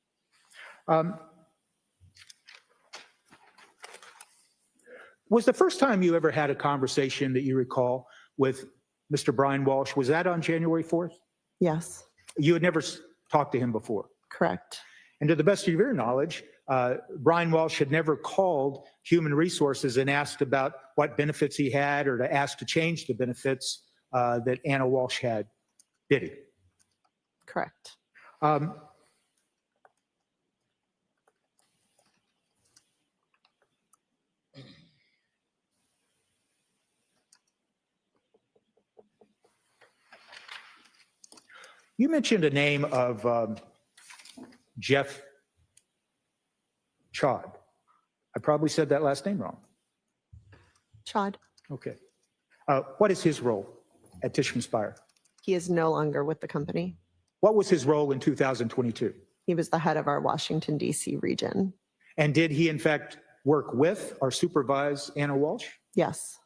F: Was the first time you ever had a conversation that you recall with Mr. Brian Walshe, was that on January 4th?
I: Yes,
F: You had never talked to him before?
I: correct.
F: And to the best of your knowledge, Brian Walshe had never called Human Resources and asked about what benefits he had or to ask to change the benefits that Anna Walshe had, did he?
I: Correct.
F: You mentioned a name of Jeff Chod. I probably said that last name wrong.
I: Chad,
F: Okay. What is his role at Tishman Speyer?
I: he is no longer with the company.
F: What was his role in 2022?
I: He was the head of our Washington, D.C. region.
F: And did he in fact work with or supervise Anna Walshe?
I: Yes,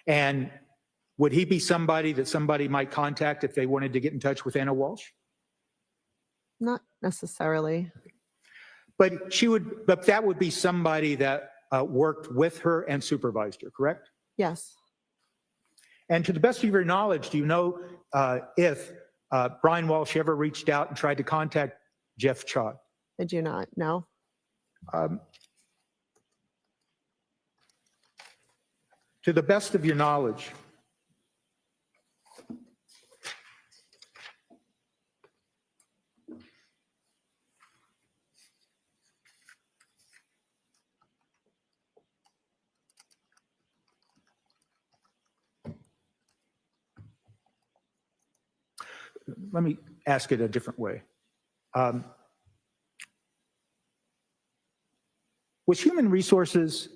F: And would he be somebody that somebody might contact if they wanted to get in touch with Anna Walshe?
I: not necessarily.
F: But that would be somebody that worked with her and supervised her, correct?
I: Yes,
F: And to the best of your knowledge, do you know if Brian Walshe ever reached out and tried to contact Jeff Chod?
I: I do not know.
F: To the best of your knowledge, let me ask it a different way. Was Human Resources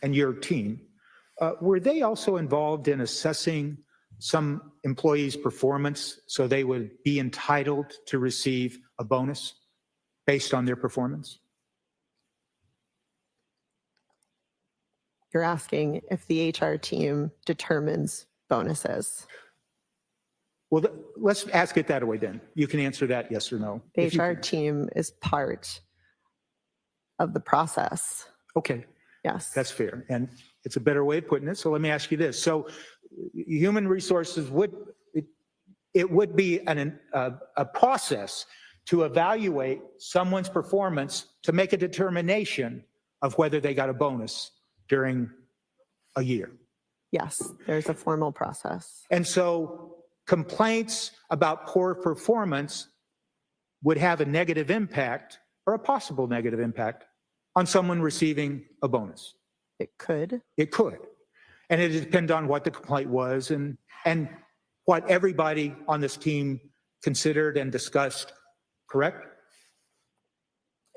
F: and your team, were they also involved in assessing some employees' performance so they would be entitled to receive a bonus based on their performance?
I: You're asking if the HR team determines bonuses.
F: Well, let's ask it that way then. You can answer that yes or no.
I: The
F: if you
I: HR
F: can.
I: team is part of the process.
F: Okay,
I: Yes.
F: that's fair. And it's a better way of putting it. So let me ask you this. So Human Resources would be a process to evaluate someone's performance to make a determination of whether they got a bonus during a year.
I: Yes, there's a formal process.
F: And so complaints about poor performance would have a negative impact or a possible negative impact on someone receiving a bonus.
I: It could.
F: It could. And it depends on what the complaint was and what everybody on this team considered and discussed, correct?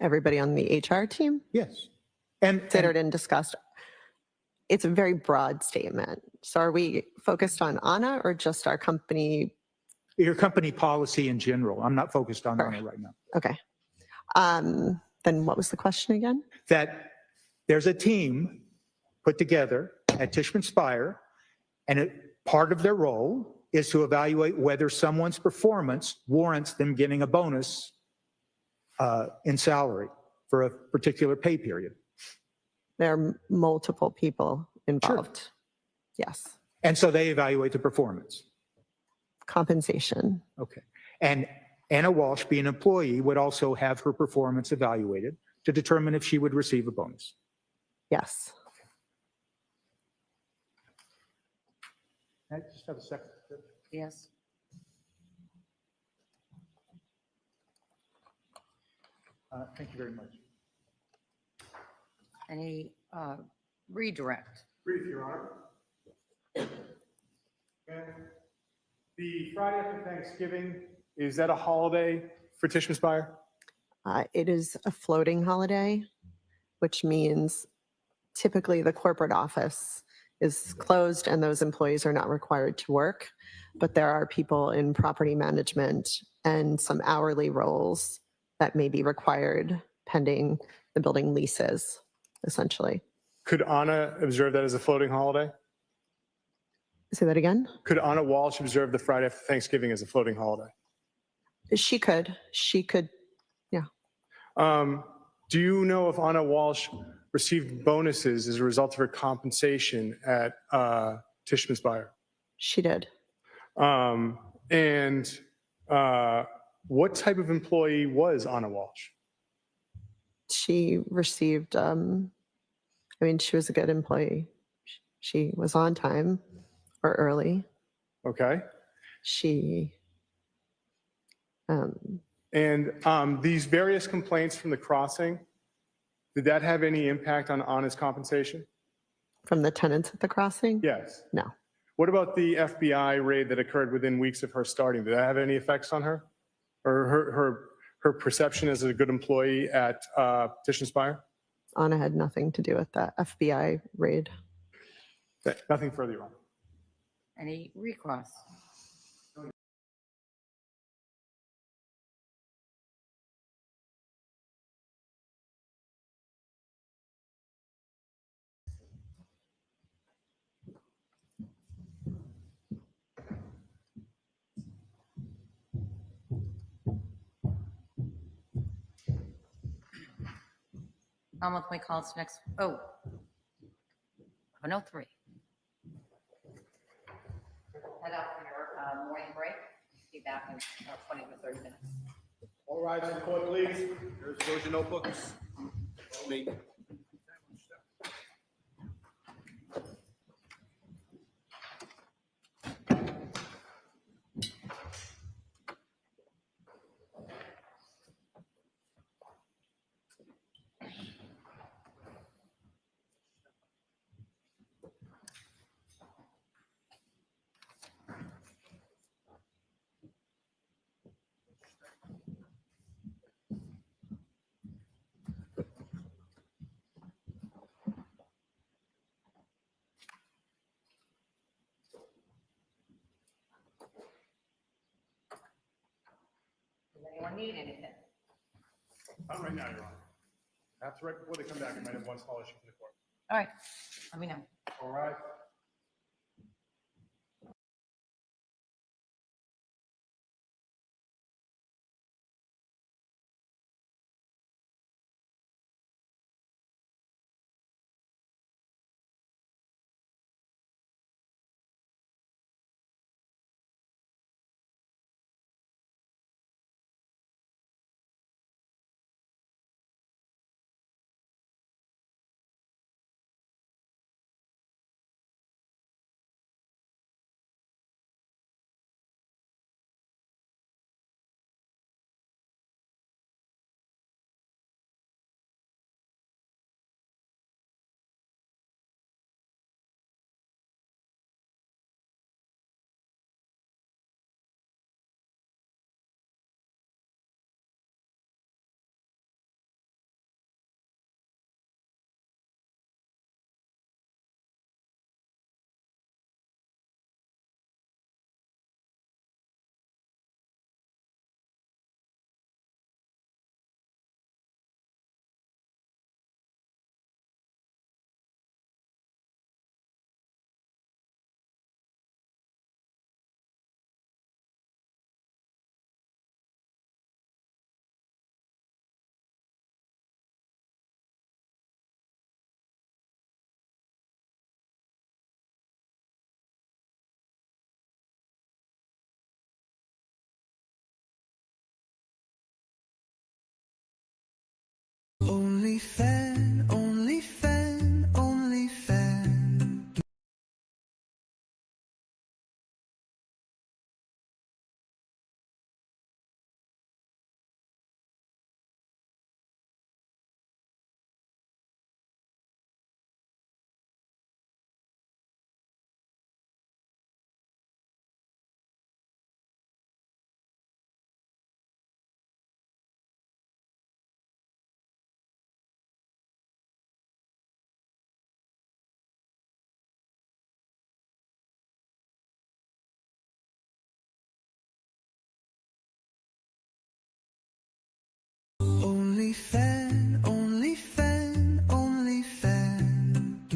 I: Everybody on the HR team
F: Yes. And
I: considered and discussed. It's a very broad statement. So are we focused on Anna or just our company?
F: your company policy in general. I'm not focused on that right now.
I: Okay. Then what was the question again?
F: That there's a team put together at Tishman Speyer, and part of their role is to evaluate whether someone's performance warrants them getting a bonus in salary for a particular pay period.
I: There are multiple people involved. Yes.
F: And so they evaluate the performance.
I: Compensation.
F: Okay. And Anna Walsh, being an employee, would also have her performance evaluated to determine if she would receive a bonus.
I: Yes.
F: Can I just have a second?
E: Yes.
F: Thank you very much.
E: Any redirect?
B: Brief, Your Honor. And the Friday after Thanksgiving, is that a holiday for Tishman-Speyer?
I: It is a floating holiday, which means typically the corporate office is closed and those employees are not required to work. But there are people in property management and some hourly roles that may be required pending the building leases, essentially.
B: Could Anna observe that as a floating holiday?
I: Say that again?
B: Could Anna Walsh observe the Friday after Thanksgiving as a floating holiday?
I: She could, yeah.
B: Do you know if Anna Walsh received bonuses as a result of her compensation at Tishman-Speyer?
I: She did.
B: And what type of employee was Anna Walsh?
I: She received, she was a good employee. She was on time or early.
B: Okay.
I: She,
B: And these various complaints from the crossing, did that have any impact on Anna's compensation?
I: from the tenants at the crossing?
B: Yes.
I: No.
B: What about the FBI raid that occurred within weeks of her starting? Did that have any effects on her? Or her perception as a good employee at Tishman-Speyer?
I: Anna had nothing to do with that FBI raid.
B: Nothing further, Your Honor.
E: Any recross? Almost my calls next. Oh, 103. Head out for your morning break. Be back in 20 to 30 minutes.
D: All rise in the court, please. There's your notebooks. Me.
E: Does anyone need anything?
B: Not right now, Your Honor. Perhaps right before they come back, I might have one small issue for the court.
E: All right, let me know.
B: All right.
A: Only fan, only fan, only fan. Only fan, only fan, only fan.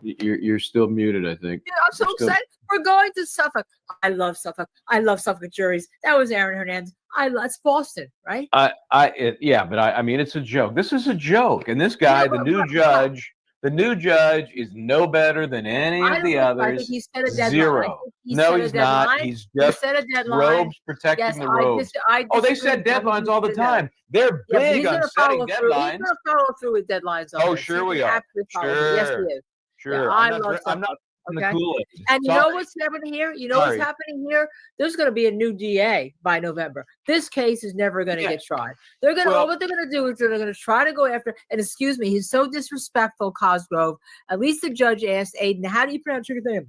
C: You're still muted, I think.
J: Yeah, I'm so
C: You're still-
J: excited. We're going to Suffolk. I love Suffolk. I love Suffolk juries. That was Aaron Hernandez. That's Boston, right?
C: Yeah, but I mean, it's a joke. This is a joke, and this guy, the new judge, is no better than any
J: I
C: of the
J: don't know. I
C: others.
J: think he set a deadline. I
C: Zero.
J: think he
C: No,
J: set a
C: he's not.
J: deadline.
C: He's
J: He
C: just
J: set a deadline.
C: robes protecting
J: Yes,
C: the robes. Oh, they set deadlines all the time. They're
J: Yeah, but
C: big
J: he's
C: on
J: gonna
C: setting
J: follow through. He's
C: deadlines.
J: going to follow through with deadlines. On
C: Oh,
J: this.
C: sure
J: He
C: we are.
J: absolutely follow through. Yes,
C: Sure.
J: he is.
C: Sure.
J: Yeah,
C: I'm not on the
J: Okay.
C: Kool-Aid.
J: And you know
C: Sorry.
J: what's happening here? You know
C: Sorry.
J: what's happening here? There's going to be a new DA by November. This case is never going to get tried. They're going to,
C: Well-
J: what they're going to do is they're going to try to go after, and excuse me, he's so disrespectful, Cosgrove. At least the judge asked Aiden, how do you pronounce your name?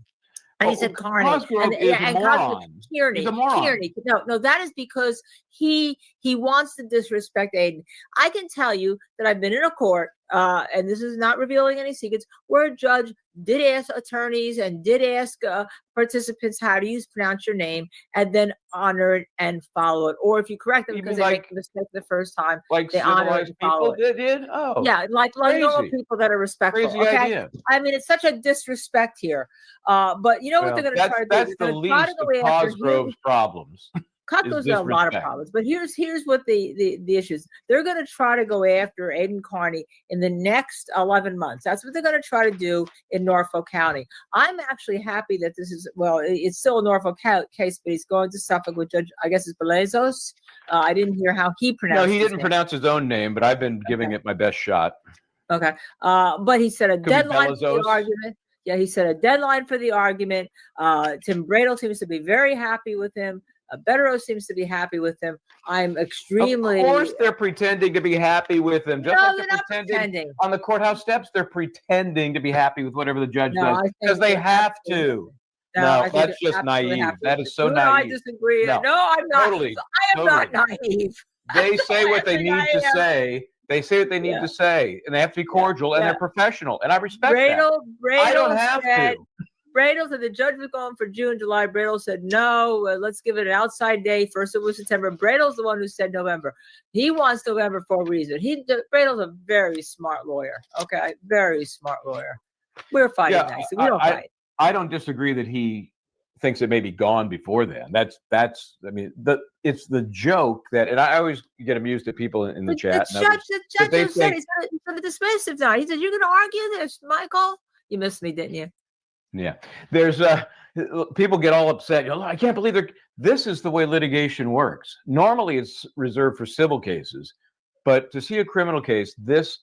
J: And he said Carney.
C: Cosgrove is a moron.
J: Kearney.
C: He's a moron.
J: Kearney. No, that is because he wants to disrespect Aiden. I can tell you that I've been in a court, and this is not revealing any secrets, where a judge did ask attorneys and did ask participants, how do you pronounce your name, and then honor it and follow it. Or if you correct them because they make a mistake the first time,
C: Like
J: they honor
C: civilized
J: and follow
C: people
J: it.
C: did? Oh.
J: Yeah, like normal
C: crazy.
J: people that are respectful.
C: Crazy
J: okay?
C: idea.
J: I mean, it's such a disrespect here. But you know what they're going to try to do?
C: That's
J: They're
C: the
J: gonna try
C: least
J: to
C: of
J: go after
C: Cosgrove's problems.
J: Costco's got a lot of
C: disrespect.
J: problems, but here's what the issues. They're going to try to go after Aiden Carney in the next 11 months. That's what they're going to try to do in Norfolk County. I'm actually happy that this is, well, it's still a Norfolk case, but he's going to Suffolk with Judge, I guess it's Belezos. I didn't hear how he pronounced
C: No, he
J: his
C: didn't
J: name.
C: pronounce his own name, but I've been giving it my best shot.
J: Okay. But he set a
C: be
J: deadline for
C: Belezos.
J: the argument. Yeah, he set a deadline for the argument. Tim Bradle seems to be very happy with him. Betteros seems to be happy with him. I'm extremely.
C: Of course, they're pretending to be happy with him. Just
J: No,
C: like
J: they're
C: they're
J: not pretending.
C: on the courthouse steps. They're pretending to be happy with whatever the judge
J: No, I
C: does
J: think
C: because they
J: they're
C: have
J: absolutely-
C: to.
J: I
C: No,
J: think
C: that's
J: they're
C: just
J: absolutely
C: naive.
J: happy
C: That
J: with
C: is
J: it.
C: so
J: You and I
C: naive.
J: disagree.
C: No,
J: No, I'm not.
C: totally,
J: I am not naive.
C: They say what they
J: I
C: need to
J: am.
C: say. They say what they need to say, and they have to be cordial and
J: Yeah.
C: they're professional, and I respect that.
J: Bradle
C: I don't have
J: said,
C: to.
J: Bradle said the judge was going for June, July. Bradle said, no, let's give it an outside date. First it was September. Bradle's the one who said November. He wants November for a reason. Bradle's a very smart lawyer. Okay, very smart lawyer. We're fighting nicely. We don't fight.
C: I don't disagree that he thinks it may be gone before then. That's I mean, it's the joke that, and I always get amused at people in the chat.
J: The judge
C: they
J: said
C: think-
J: he's going to dismiss it now. He said, you're going to argue this, Michael? You missed me, didn't you?
C: Yeah, there's people get all upset. I can't believe this is the way litigation works. Normally, it's reserved for civil cases, but to see a criminal case, this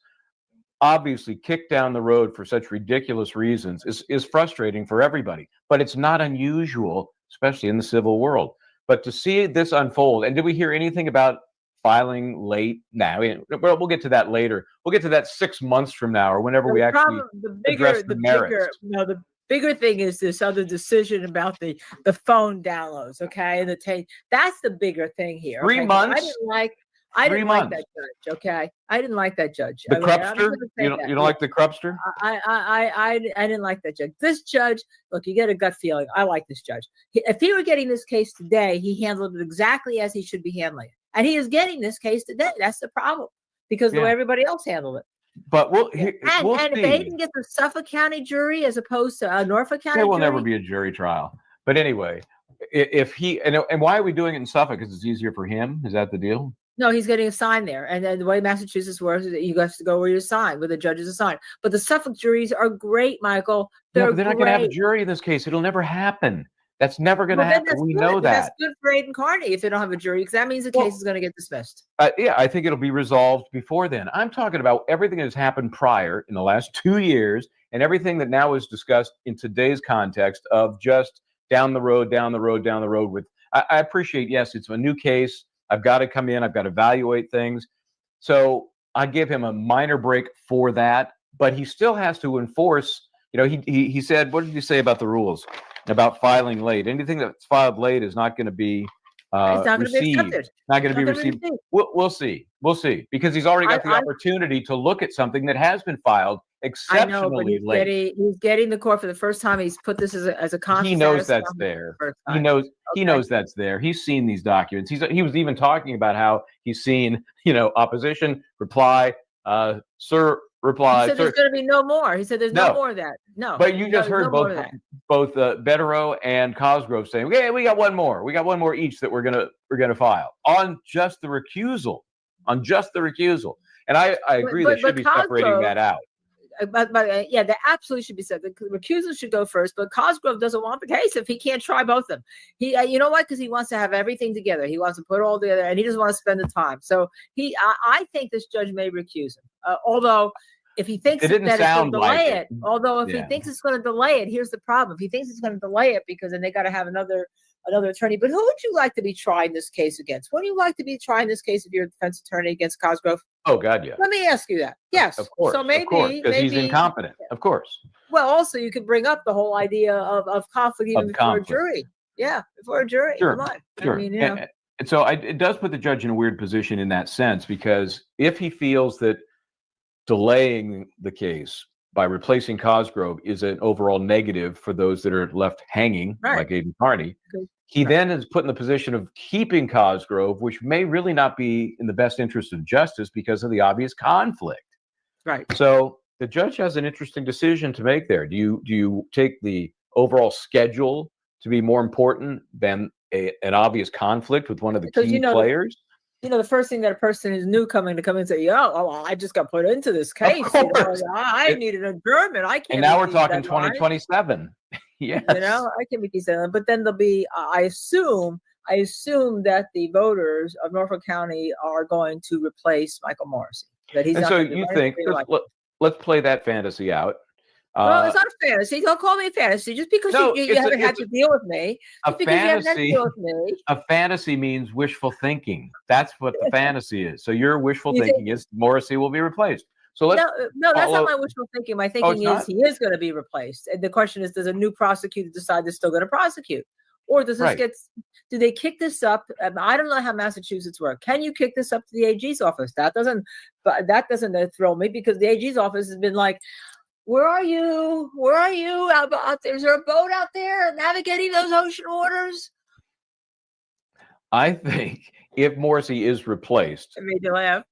C: obviously kicked down the road for such ridiculous reasons is frustrating for everybody. But it's not unusual, especially in the civil world. But to see this unfold, and did we hear anything about filing late? Now, we'll get to that later. We'll get to that 6 months from now, or whenever we actually address the merits.
J: The bigger thing is this other decision about the phone downloads, okay, and the tape. That's the bigger thing here.
C: 3
J: okay?
C: months.
J: I didn't like that
C: months.
J: judge. Okay, I didn't like that judge.
C: The
J: I mean, I'm
C: crupster?
J: gonna say
C: You
J: that.
C: don't like the crupster?
J: I didn't like that judge. This judge, look, you get a gut feeling. I like this judge. If he were getting this case today, he handled it exactly as he should be handling it, and he is getting this case today. That's the problem because the way everybody else handled it.
C: But we'll
J: And
C: see.
J: if Aiden gets a Suffolk County jury as opposed to a Norfolk County
C: There will
J: jury,
C: never be a jury trial. But anyway, if he, and why are we doing it in Suffolk? Because it's easier for him? Is that the deal?
J: No, he's getting assigned there. And then the way Massachusetts works is that you have to go where you're assigned, where the judge is assigned. But the Suffolk juries are great, Michael.
C: Yeah,
J: They're
C: but they're not going to have a
J: great.
C: jury in this case. It'll never happen. That's never going to
J: Well, then
C: happen.
J: that's
C: We
J: good.
C: know
J: Then
C: that.
J: That's good for Aiden Carney if they don't have a jury, because that means the case is going to get dismissed.
C: Yeah, I think it'll be resolved before then. I'm talking about everything that has happened prior in the last 2 years and everything that now is discussed in today's context of just down the road with, I appreciate, yes, it's a new case. I've got to come in. I've got to evaluate things. So I give him a minor break for that, but he still has to enforce. He said, what did he say about the rules about filing late? Anything that's filed late is not going to be
J: It's not going to be
C: received.
J: accepted.
C: Not going to be
J: It's not gonna
C: received.
J: be
C: We'll see. We'll see, because he's already got the opportunity to look at something that has been filed
J: I know, but
C: exceptionally late.
J: he's getting the court for the first time. He's put this as a conscious.
C: He knows that's there. He knows that's there. He's seen these documents. He was even talking about how he's seen, opposition reply, sir reply.
J: He said there's going to be no more. He said there's no more of that. No.
C: But you just heard both Betterow and Cosgrove saying, "Okay, we got one more. We got one more each that we're gonna file on just the recusal, And I agree they should be separating that out.
J: But yeah, that absolutely should be said. The recusal should go first, but Cosgrove doesn't want the case if he can't try both of them. He, you know what? Because he wants to have everything together. He wants to put it all together, and he doesn't want to spend the time. So I think this judge may recuse him. Although, if he thinks that it's going to delay it, he thinks it's going to delay it, here's the problem. If he thinks it's going to delay it, because then they got to have another attorney. But who would you like to be trying this case against? Would you like to be trying this case if you're a defense attorney against Cosgrove?
C: Oh God, yeah.
J: Let me ask you that. Yes,
C: of course.
J: So maybe
C: because he's incompetent. Of course.
J: Well, also you could bring up the whole idea of conflict even before a jury. Yeah, before a jury.
C: Sure.
J: Come on.
C: Sure.
J: I mean,
C: and so it does put the judge in a weird position in that sense, because if he feels that delaying the case by replacing Cosgrove is an overall negative for those that are left hanging, like Aiden Carney, he then is put in the position of keeping Cosgrove, which may really not be in the best interest of justice because of the obvious conflict.
J: Right.
C: So the judge has an interesting decision to make there. Do you take the overall schedule to be more important than an obvious conflict with one of the key players?
J: The first thing that a person who's new come in and say, I just got put into this case. I need an adjournment. I can't.
C: And now we're talking 2027. Yes.
J: I can make these deadlines. But then there'll be, I assume that the voters of Norfolk County are going to replace Michael Morrissey. That he's.
C: And so you think? Let's play that fantasy out.
J: Well, it's not a fantasy. Don't call me a fantasy. Just because you haven't had to deal with me.
C: A fantasy means wishful thinking. That's what the fantasy is. So your wishful thinking is Morrissey will be replaced. So let's.
J: No, that's not my wishful thinking. My thinking is he is going to be replaced. And the question is, does a new prosecutor decide they're still going to prosecute? Or does this do they kick this up? I don't know how Massachusetts works. Can you kick this up to the AG's office? That doesn't thrill me, because the AG's office has been like, where are you? Where are you? Out there? Is there a boat out there navigating those ocean waters?
C: I think if Morrissey is replaced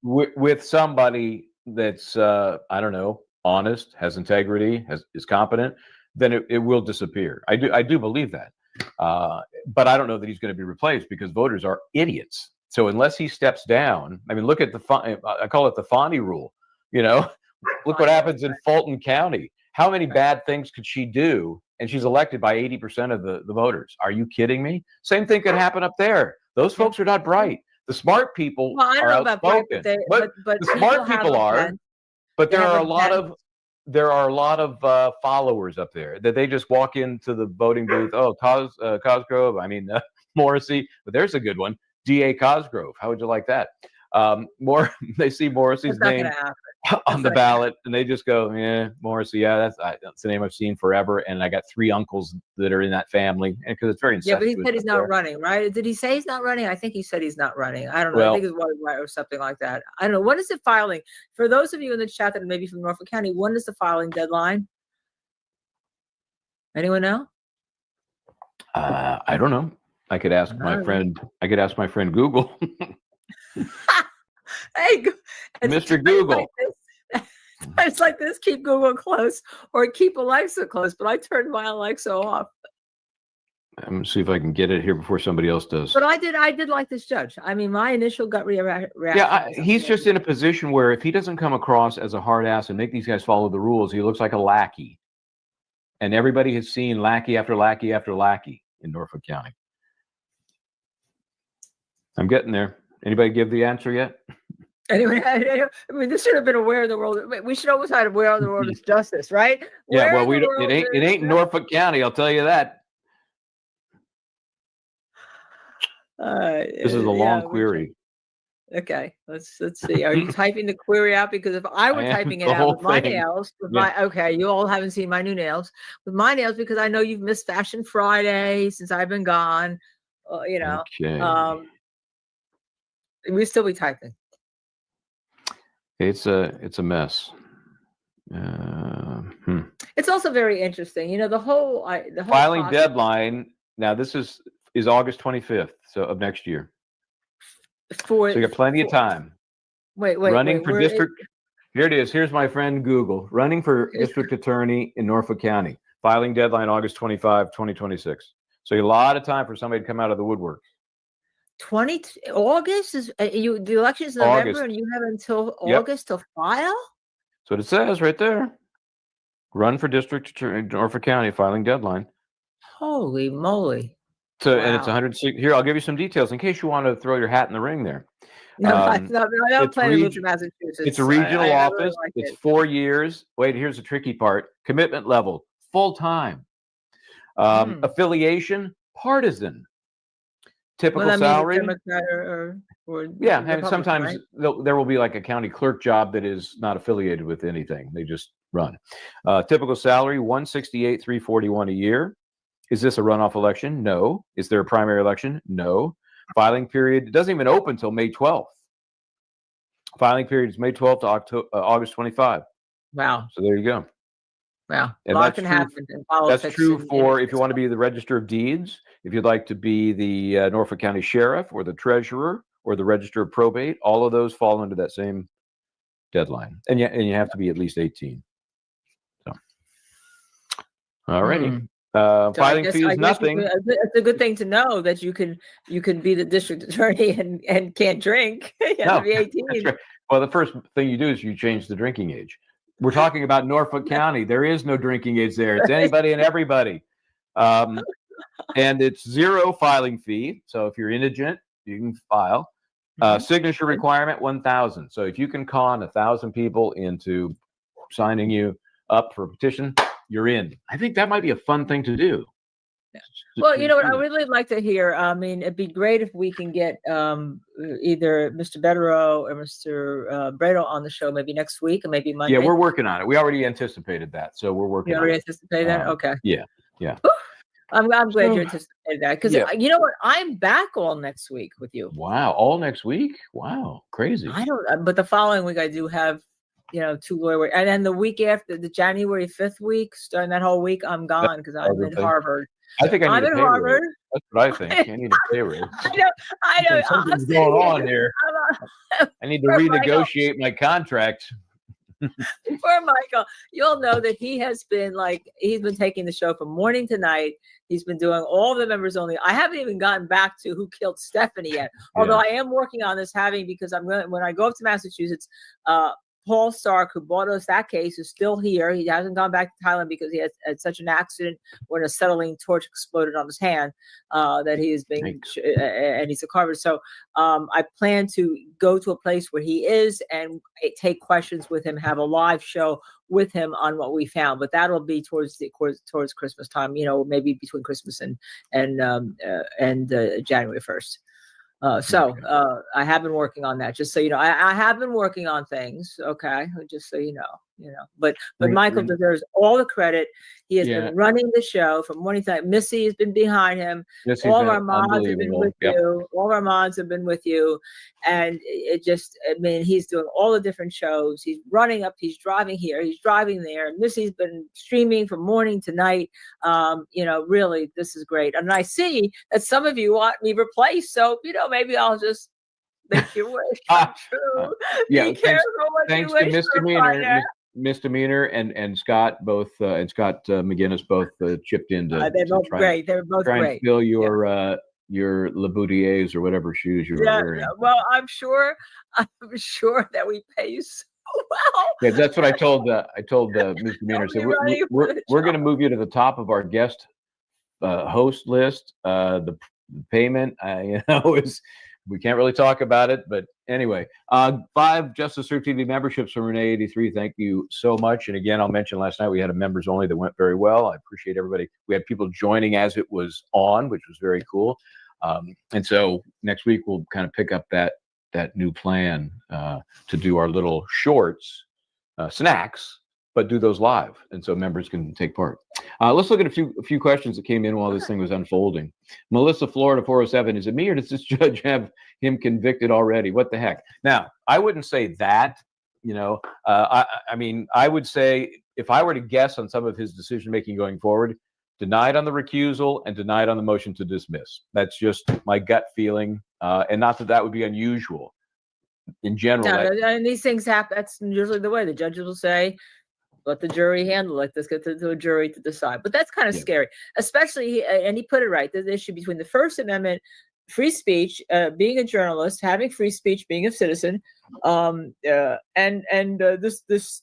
C: with somebody that's, I don't know, honest, has integrity, is competent, then it will disappear. I do believe that. But I don't know that he's going to be replaced, because voters are idiots. So unless he steps down, I mean, look at I call it the Fonnie rule, Look what happens in Fulton County. How many bad things could she do? And she's elected by 80% of the voters. Are you kidding me? Same thing could happen up there. Those folks are not bright. The smart people are outspoken. But the smart people are. But there are a lot of followers up there that they just walk into the voting booth. Oh, Cosgrove. Morrissey. But there's a good one. DA Cosgrove. How would you like that? They see Morrissey's name on the ballot, and they just go, "Yeah, Morrissey. Yeah, that's the name I've seen forever." And I got 3 uncles that are in that family, because it's very incestuous.
J: Yeah, but he said he's not running, right? Did he say he's not running? I think he said he's not running. I don't know. I think it's right or something like that. I don't know. When is the filing? For those of you in the chat that are maybe from Norfolk County, when is the filing deadline? Anyone know?
C: I don't know. I could ask my friend. I could ask my friend Google.
J: Hey,
C: Mr. Google.
J: It's like this: keep Google close or keep Alexa close. But I turned my Alexa off.
C: I'm gonna see if I can get it here before somebody else does.
J: But I did like this judge. I mean, my initial gut reaction.
C: Yeah,
J: was
C: he's just in a position where if he doesn't come across as a hard ass and make these guys follow the rules, he looks like a lackey. And everybody has seen lackey after lackey after lackey in Norfolk County. I'm getting there. Anybody give the answer yet?
J: Anyway, I mean, this should have been aware of the world. We should always have aware of the world is justice, right?
C: Yeah,
J: Where
C: well,
J: in the
C: we don't,
J: world
C: it ain't
J: is-
C: Norfolk County, I'll tell you that. This is a
J: yeah,
C: long
J: we
C: query.
J: Okay, let's see. Are you typing the query out? Because if I were
C: I am,
J: typing it
C: the
J: out
C: whole
J: with my
C: thing.
J: nails, with
C: Yeah.
J: my okay, you all haven't seen my new nails. With my nails, because I know you've missed Fashion Friday since I've been gone. You know,
C: Okay.
J: we still be typing.
C: It's a mess.
J: It's also very interesting. You know, the whole
C: Filing
J: process-
C: deadline. Now this is August 25th, so of next year.
J: for
C: So you got plenty of time.
J: Wait,
C: Running for
J: where is-
C: district. Here it is. Here's my friend Google. Running for district attorney in Norfolk County. Filing deadline August 25, 2026. So a lot of time for somebody to come out of the woodwork.
J: 20 August is the election is November,
C: August.
J: and you have until
C: Yep.
J: August to file.
C: That's what it says right there. Run for district attorney in Norfolk County. Filing deadline.
J: Holy moly!
C: So and it's
J: Wow.
C: 106. Here, I'll give you some details in case you want to throw your hat in the ring there.
J: No, I don't
C: it's
J: plan to move
C: reg-
J: to Massachusetts.
C: It's a regional
J: I really
C: office.
J: like
C: It's
J: it.
C: 4 years. Wait, here's the tricky part. Commitment level, full time. Affiliation, partisan. Typical
J: Well, that means
C: salary.
J: Democrat or
C: Yeah, and
J: Republican,
C: sometimes
J: right?
C: there will be like a county clerk job that is not affiliated with anything. They just run. Typical salary, 168, 341 a year. Is this a runoff election? No. Is there a primary election? No. Filing period, it doesn't even open until May 12th. Filing period is May 12th to August 25.
J: Wow,
C: So there you go.
J: wow, a
C: And
J: lot
C: that's
J: can
C: true-
J: happen in politics.
C: That's true
J: and-
C: for if you want to be the Register of Deeds, if you'd like to be the Norfolk County Sheriff or the Treasurer or the Register of Probate, all of those fall under that same deadline. And you have to be at least 18. So, all righty.
J: So I
C: Filing
J: guess-
C: fees,
J: I guess
C: nothing.
J: It's a good thing to know that you can be the district attorney and can't drink. You have to be 18.
C: That's right. Well, the first thing you do is you change the drinking age. We're talking about Norfolk County. There is no drinking age there. It's anybody and everybody. And it's zero filing fee. So if you're indigent, you can file. Signature requirement, 1,000. So if you can con 1,000 people into signing you up for a petition, you're in. I think that might be a fun thing to do.
J: Well, you know what I really like to hear. I mean, it'd be great if we can get either Mr. Betterow or Mr. Bredo on the show maybe next week or maybe Monday.
C: Yeah, we're working on it. We already anticipated that, so we're working
J: You
C: on
J: already
C: it.
J: anticipated that? Okay.
C: Yeah.
J: I'm glad
C: So-
J: you anticipated that because
C: Yeah.
J: you know what? I'm back all next week with you.
C: Wow, all next week? Wow, crazy.
J: I don't, but the following week I do have, 2 lawyer, and then the week after, the January 5th week, starting that whole week, I'm gone because I'm in
C: everything.
J: Harvard.
C: I think I
J: I'm
C: need a
J: in
C: pay raise.
J: Harvard.
C: That's what I think. I need a pay raise.
J: I know.
C: Something's going on here. I need to
J: Poor Michael.
C: renegotiate my contract.
J: Poor Michael. You'll know that he's been taking the show from morning to night. He's been doing all the members only. I haven't even gotten back to who killed Stephanie yet. Although I am working on this because when I go up to Massachusetts, Paul Stark, who bought us that case, is still here. He hasn't gone back to Thailand because he had such an accident when a acetylene torch exploded on his hand that he is being, and he's a carver. So I plan to go to a place where he is and take questions with him, have a live show with him on what we found. But that'll be towards Christmas time, maybe between Christmas and January 1st. I have been working on that, just so you know. I have been working on things, okay, just so you know. But Michael deserves all the credit. He has been running the show from morning to night. Missy has been behind him. All of our mods have been with you. All of our mods have been with you. And he's doing all the different shows. He's running up, he's driving here, he's driving there. Missy's been streaming from morning to night. Really, this is great. And I see that some of you want me replaced. So, maybe I'll just make your wish come true.
C: Yeah,
J: Be careful what
C: thanks
J: you
C: to
J: wish for,
C: Misdemeanor.
J: partner.
C: misdemeanor and Scott both McGinnis both chipped in to
J: They're both
C: try,
J: great. They're both
C: try and
J: great.
C: fill your Laboutiers or whatever shoes you were
J: Yeah.
C: wearing.
J: Well, I'm sure that we pay you so well.
C: Yeah, that's what I told misdemeanor.
J: Don't
C: So
J: be running for the
C: we're going to
J: job.
C: move you to the top of our guest host list. The payment, is we can't really talk about it, but anyway, 5 Justice Serve TV memberships from Renee 83. Thank you so much. And again, I'll mention last night we had a members only that went very well. I appreciate everybody. We had people joining as it was on, which was very cool. And so next week we'll kind of pick up that new plan to do our little shorts, snacks, but do those live, and so members can take part. Let's look at a few questions that came in while this thing was unfolding. Melissa, Florida 407, is it me or does this judge have him convicted already? What the heck? Now, I wouldn't say that. I mean, I would say if I were to guess on some of his decision making going forward, denied on the recusal and denied on the motion to dismiss. That's just my gut feeling, and not that would be unusual. In general,
J: No, and these things happen. That's usually the way the judges will say, let the jury handle it. Let's get to a jury to decide. But that's kind of scary, especially, and he put it right, the issue between the First Amendment, free speech, being a journalist, having free speech, being a citizen, and this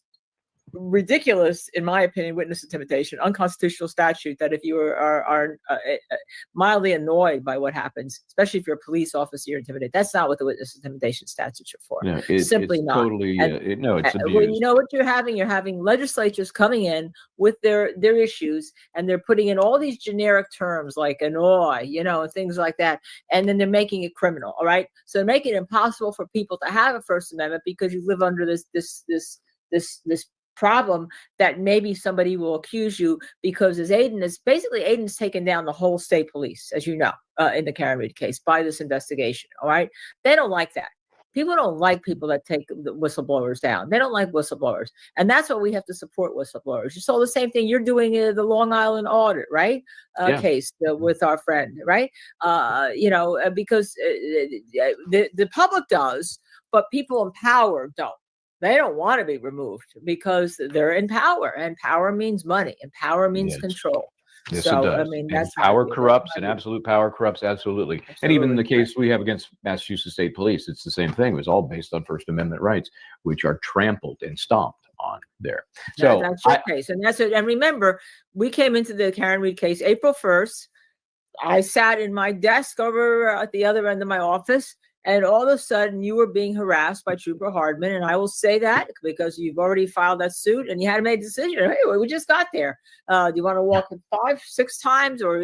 J: ridiculous, in my opinion, witness intimidation, unconstitutional statute that if you are mildly annoyed by what happens, especially if you're a police officer, you're intimidated. That's not what the witness intimidation statutes are for.
C: No,
J: Simply
C: it's
J: not.
C: Totally, it's abused.
J: Well, you know what you're having legislatures coming in with their issues, and they're putting in all these generic terms like annoy, and things like that, and then they're making it criminal. All right, so they're making it impossible for people to have a First Amendment because you live under this problem that maybe somebody will accuse you because Aiden's taken down the whole state police, as you know, in the Karen Reed case by this investigation. All right, they don't like that. People don't like people that take the whistleblowers down. They don't like whistleblowers, and that's why we have to support whistleblowers. You saw the same thing you're doing in the Long Island audit, right? Case with our friend, right? Because the public does, but people in power don't. They don't want to be removed because they're in power, and power means money, and power means control.
C: Yes,
J: So,
C: it does.
J: I mean,
C: And
J: that's
C: power corrupts, and absolute power corrupts, absolutely. And even in the
J: Absolutely.
C: case we have against Massachusetts State Police, it's the same thing. It was all based on First Amendment rights, which are trampled and stomped on there. So
J: that's your case, and that's it. And remember, we came into the Karen Reed case April 1st. I sat in my desk over at the other end of my office, and all of a sudden you were being harassed by Trooper Hardman. And I will say that because you've already filed that suit and you had to make a decision. Hey, we just got there. Do you want to walk it 5-6 times or,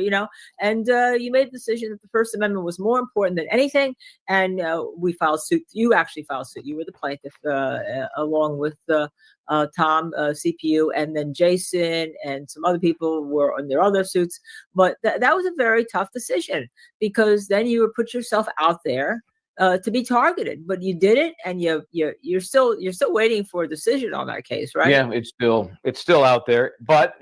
J: and you made the decision that the First Amendment was more important than anything. And we filed suit. You actually filed suit. You were the plaintiff along with Tom, CPU, and then Jason and some other people were on their other suits. But that was a very tough decision because then you would put yourself out there to be targeted, but you did it, and you're still waiting for a decision on that case, right?
C: yeah, it's still out there, but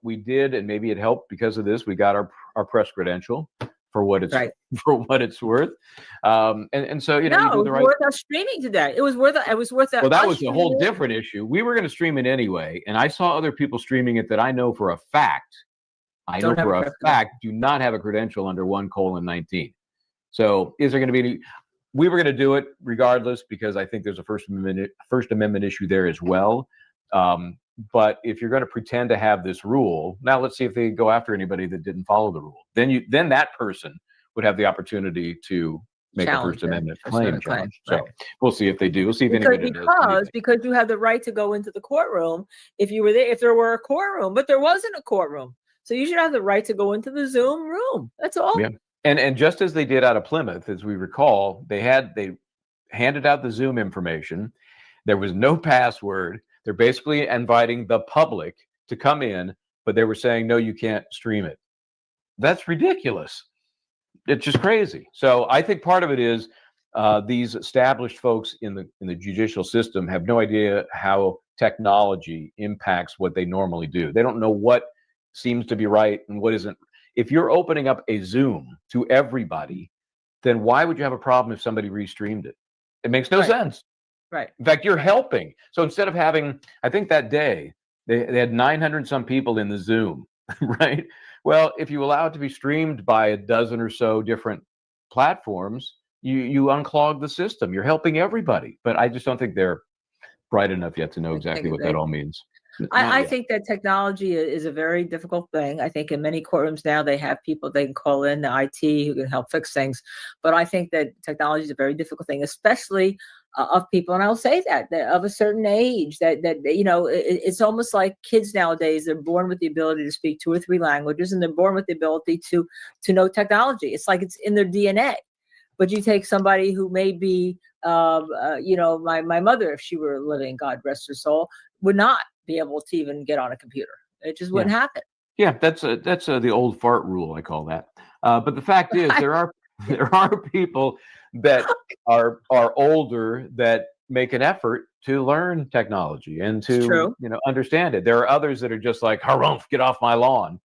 C: we did, and maybe it helped because of this. We got our press credential for what it's worth, and so you do the
J: it was
C: right.
J: worth us streaming today. It was worth that.
C: Well, that was a whole different issue. We were going to stream it anyway, and I saw other people streaming it that I know for a fact. Do not have a credential under 1:19. So is there going to be any? We were going to do it regardless because I think there's a First Amendment issue there as well. But if you're going to pretend to have this rule, now let's see if they go after anybody that didn't follow the rule. Then that person would have the opportunity to make a First Amendment claim. So we'll see if they do. We'll see if anybody does.
J: Because you have the right to go into the courtroom if you were there, if there were a courtroom, but there wasn't a courtroom. So you should have the right to go into the Zoom room. That's all.
C: Yeah. And just as they did out of Plymouth, as we recall, they handed out the Zoom information. There was no password. They're basically inviting the public to come in, but they were saying, no, you can't stream it. That's ridiculous. It's just crazy. So I think part of it is these established folks in the judicial system have no idea how technology impacts what they normally do. They don't know what seems to be right and what isn't. If you're opening up a Zoom to everybody, then why would you have a problem if somebody restreamed it? It makes no sense.
J: Right.
C: In fact, you're helping. So instead of having, I think that day, they had 900 and some people in the Zoom, right? Well, if you allow it to be streamed by a dozen or so different platforms, you unclog the system. You're helping everybody. But I just don't think they're bright enough yet to know exactly what that all means. Not
J: I
C: yet.
J: think that technology is a very difficult thing. I think in many courtrooms now they have people they can call in, the IT, who can help fix things. But I think that technology is a very difficult thing, especially of people, and I'll say that of a certain age. That you know, it's almost like kids nowadays. They're born with the ability to speak 2 or 3 languages, and they're born with the ability to know technology. It's like it's in their DNA. But you take somebody who may be, you know, my mother, if she were living, God rest her soul, would not be able to even get on a computer. It just wouldn't happen.
C: Yeah, that's the old fart rule, I call that. But the fact is, there are people that are older that make an effort to learn technology and to understand it. There are others that are just like, harumph, get off my lawn.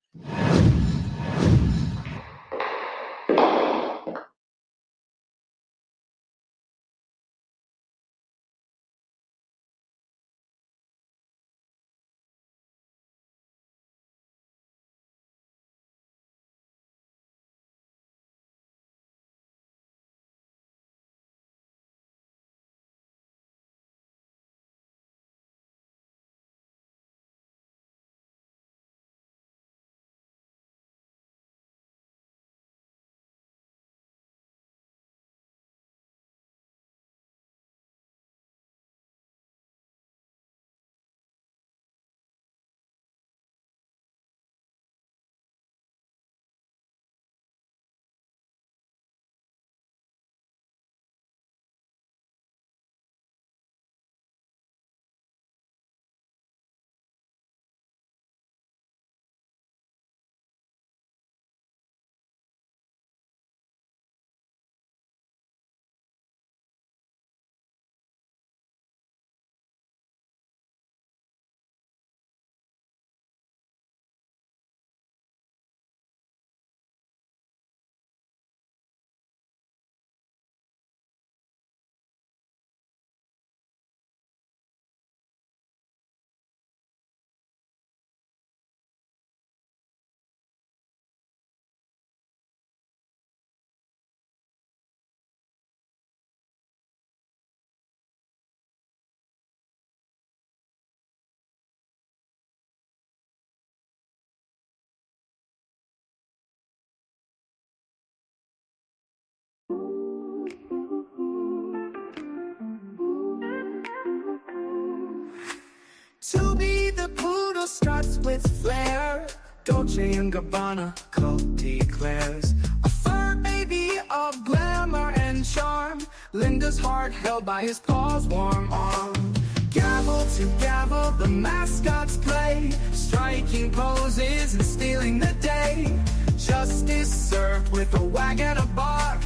A: To be the poodle starts with flair. Dolce & Gabbana cult declares a fur baby of glamour and charm. Linda's heart held by his paw's warm arm. Gavel to gavel, the mascots play, striking poses and stealing the day. Justice served with a wag and a bark,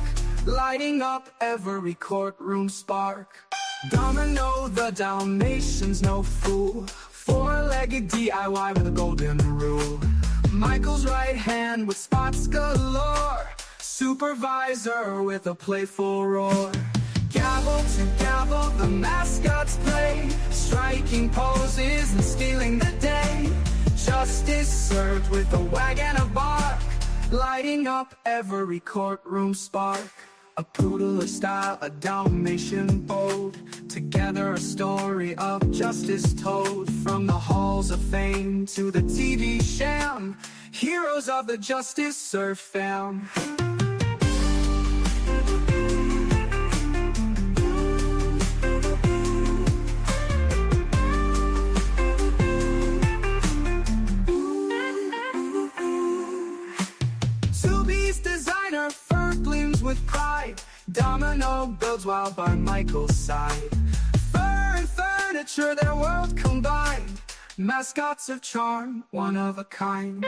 A: lighting up every courtroom spark. Domino the Dalmatian's no fool, 4-legged DIY with a golden rule. Michael's right hand with spots galore, supervisor with a playful roar. Gavel to gavel, the mascots play, striking poses and stealing the day. Justice served with a wag and a bark, lighting up every courtroom spark. A poodle of style, a Dalmatian bold, together a story of justice told. From the halls of fame to the TV sham, heroes of the justice served fam. Subi's designer fur gleams with pride. Domino builds while by Michael's side. Fur and furniture, their world combined. Mascots of charm, one of a kind.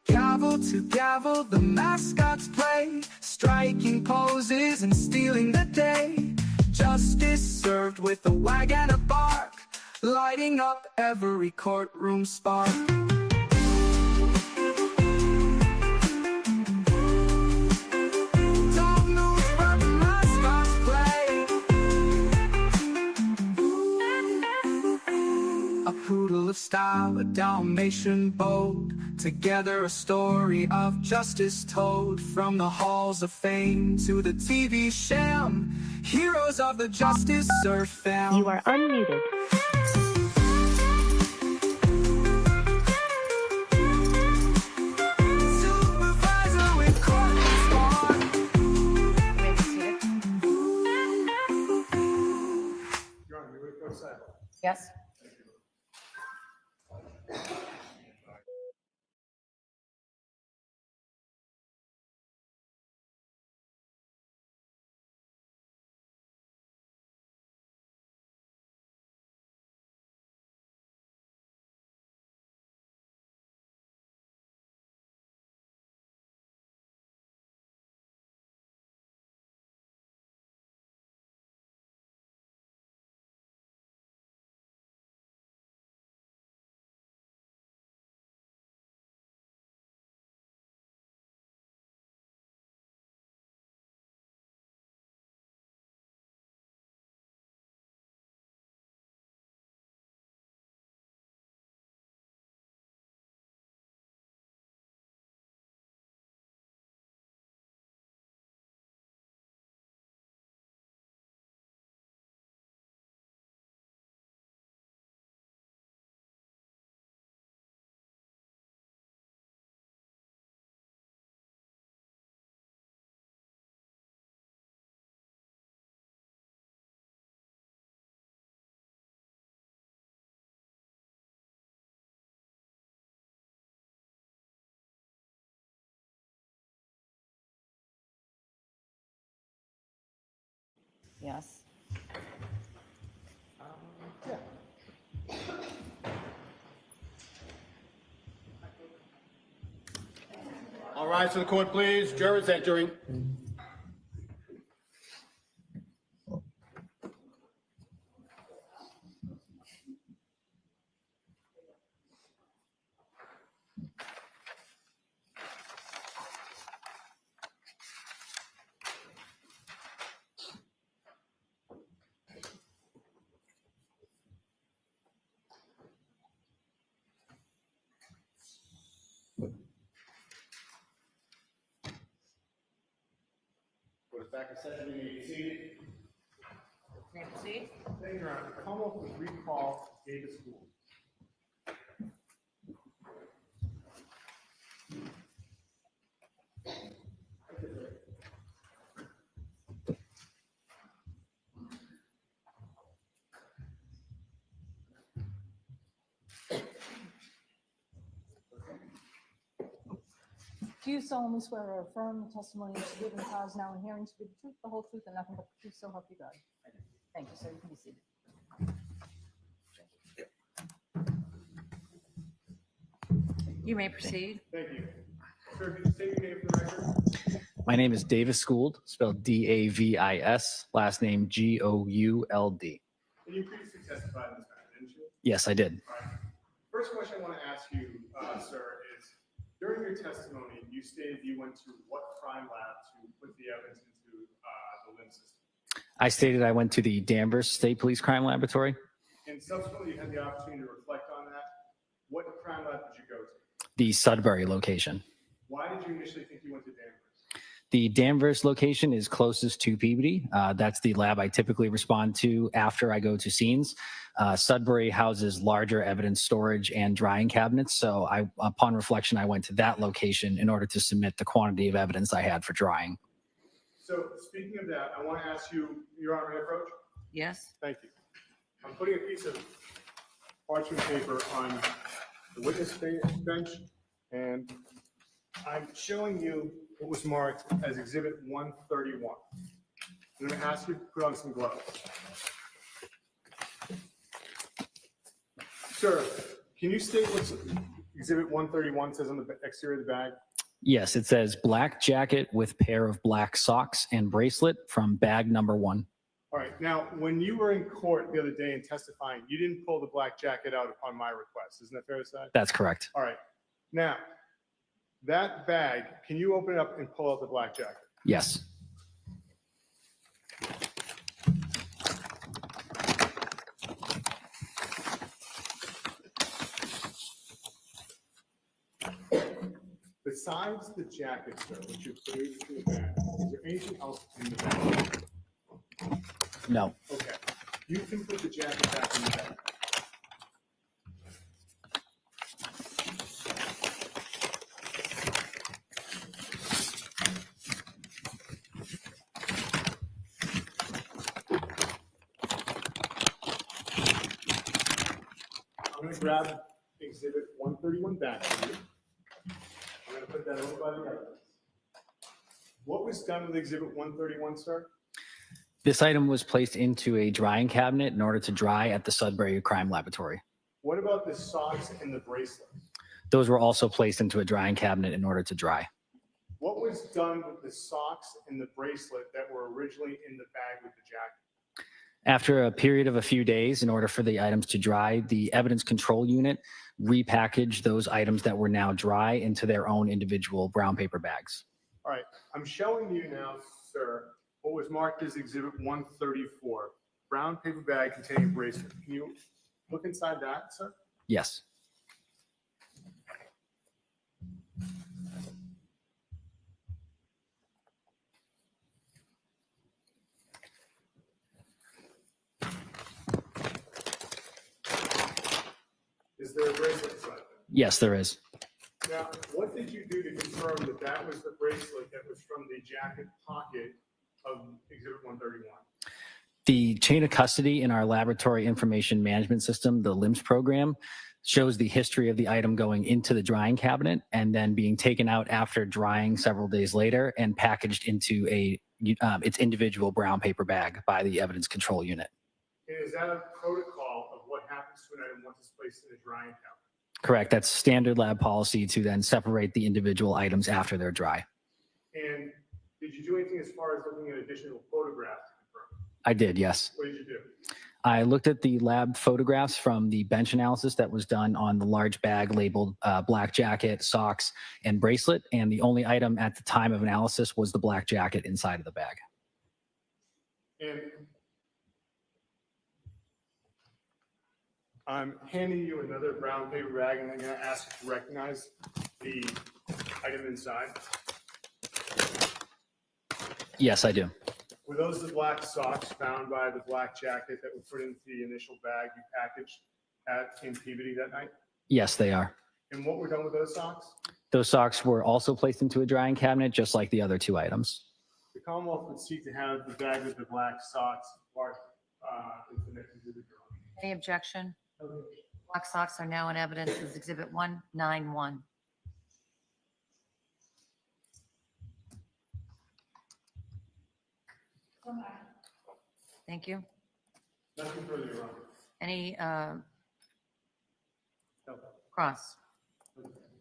A: Gavel to gavel, the mascots play, striking poses and stealing the day. Justice served with a wag and a bark, lighting up every courtroom spot. Don't lose where the mascots play. A poodle of style, a Dalmatian bold. Together a story of justice told. From the halls of fame to the TV sham, heroes of the justice are found.
K: You are unmuted.
A: Supervisor with courthouse bar.
B: Your Honor, may we go to Sidebahhh?
E: Yes? Yes.
D: All rise to the court, please. Jurors entering. Court is back in session. You may be seated.
E: May I proceed?
B: Thank you, Your Honor. The Commonwealth would recall Davis School.
H: Do you solemnly swear or affirm the testimony you should give in the cause now in hearing to be the truth, the whole truth, and nothing but the truth, so help you God?
E: Thank you, sir. You can be seated. You may proceed.
B: Thank you. Sir, could you state your name for the record?
L: My name is Davis Gould, spelled D-A-V-I-S, last name G-O-U-L-D.
B: And you previously testified in this matter, didn't you?
L: Yes, I did.
B: All right. First question I want to ask you, sir, is during your testimony, you stated you went to what crime lab to put the evidence into the limb system?
L: I stated I went to the Danvers State Police Crime Laboratory.
B: And subsequently, you had the opportunity to reflect on that. What crime lab did you go to?
L: The Sudbury location.
B: Why did you initially think you went to Danvers?
L: The Danvers location is closest to Peabody. That's the lab I typically respond to after I go to scenes. Sudbury houses larger evidence storage and drying cabinets. So upon reflection, I went to that location in order to submit the quantity of evidence I had for drying.
B: So speaking of that, I want to ask you, Your Honor, may I approach?
E: Yes?
B: Thank you. I'm putting a piece of parchment paper on the witness bench, and I'm showing you what was marked as Exhibit 131. I'm going to ask you to put on some gloves. Sir, can you state what Exhibit 131 says on the exterior of the bag?
L: Yes, it says black jacket with pair of black socks and bracelet from bag number 1.
B: All right, now, when you were in court the other day and testifying, you didn't pull the black jacket out upon my request. Isn't that fair to say?
L: That's correct.
B: All right. Now, that bag, can you open it up and pull out the black jacket?
L: Yes.
B: Besides the jacket, sir, which you put into the bag, is there anything else in the bag?
L: No.
B: Okay. You can put the jacket back in the bag. I'm going to grab Exhibit 131 back for you. I'm going to put that over by the evidence. What was done with Exhibit 131, sir?
L: This item was placed into a drying cabinet in order to dry at the Sudbury Crime Laboratory.
B: What about the socks and the bracelet?
L: Those were also placed into a drying cabinet in order to dry.
B: What was done with the socks and the bracelet that were originally in the bag with the jacket?
L: After a period of a few days, in order for the items to dry, the evidence control unit repackaged those items that were now dry into their own individual brown paper bags.
B: All right, I'm showing you now, sir, what was marked as Exhibit 134, brown paper bag containing bracelet. Can you look inside that, sir?
L: Yes.
B: Is there a bracelet inside there?
L: Yes, there is.
B: Now, what did you do to confirm that that was the bracelet that was from the jacket pocket of Exhibit 131?
L: The chain of custody in our laboratory information management system, the LIMS program, shows the history of the item going into the drying cabinet and then being taken out after drying several days later and packaged into its individual brown paper bag by the evidence control unit.
B: And is that a protocol of what happens to an item once it's placed in a drying cabinet?
L: Correct. That's standard lab policy to then separate the individual items after they're dry.
B: And did you do anything as far as looking at additional photographs to confirm?
L: I did, yes.
B: What did you do?
L: I looked at the lab photographs from the bench analysis that was done on the large bag labeled black jacket, socks, and bracelet. And the only item at the time of analysis was the black jacket inside of the bag.
B: And I'm handing you another brown paper bag, and I'm going to ask you to recognize the item inside.
L: Yes, I do.
B: Were those the black socks found by the black jacket that were put into the initial bag you packaged in Peabody that night?
L: Yes, they are.
B: And what were done with those socks?
L: Those socks were also placed into a drying cabinet, just like the other two items.
B: The Commonwealth would seek to have the bag with the black socks marked as the next exhibit.
E: Any objection? Black socks are now in evidence as Exhibit 191. Thank you.
B: Nothing further, Your Honor.
E: Any cross?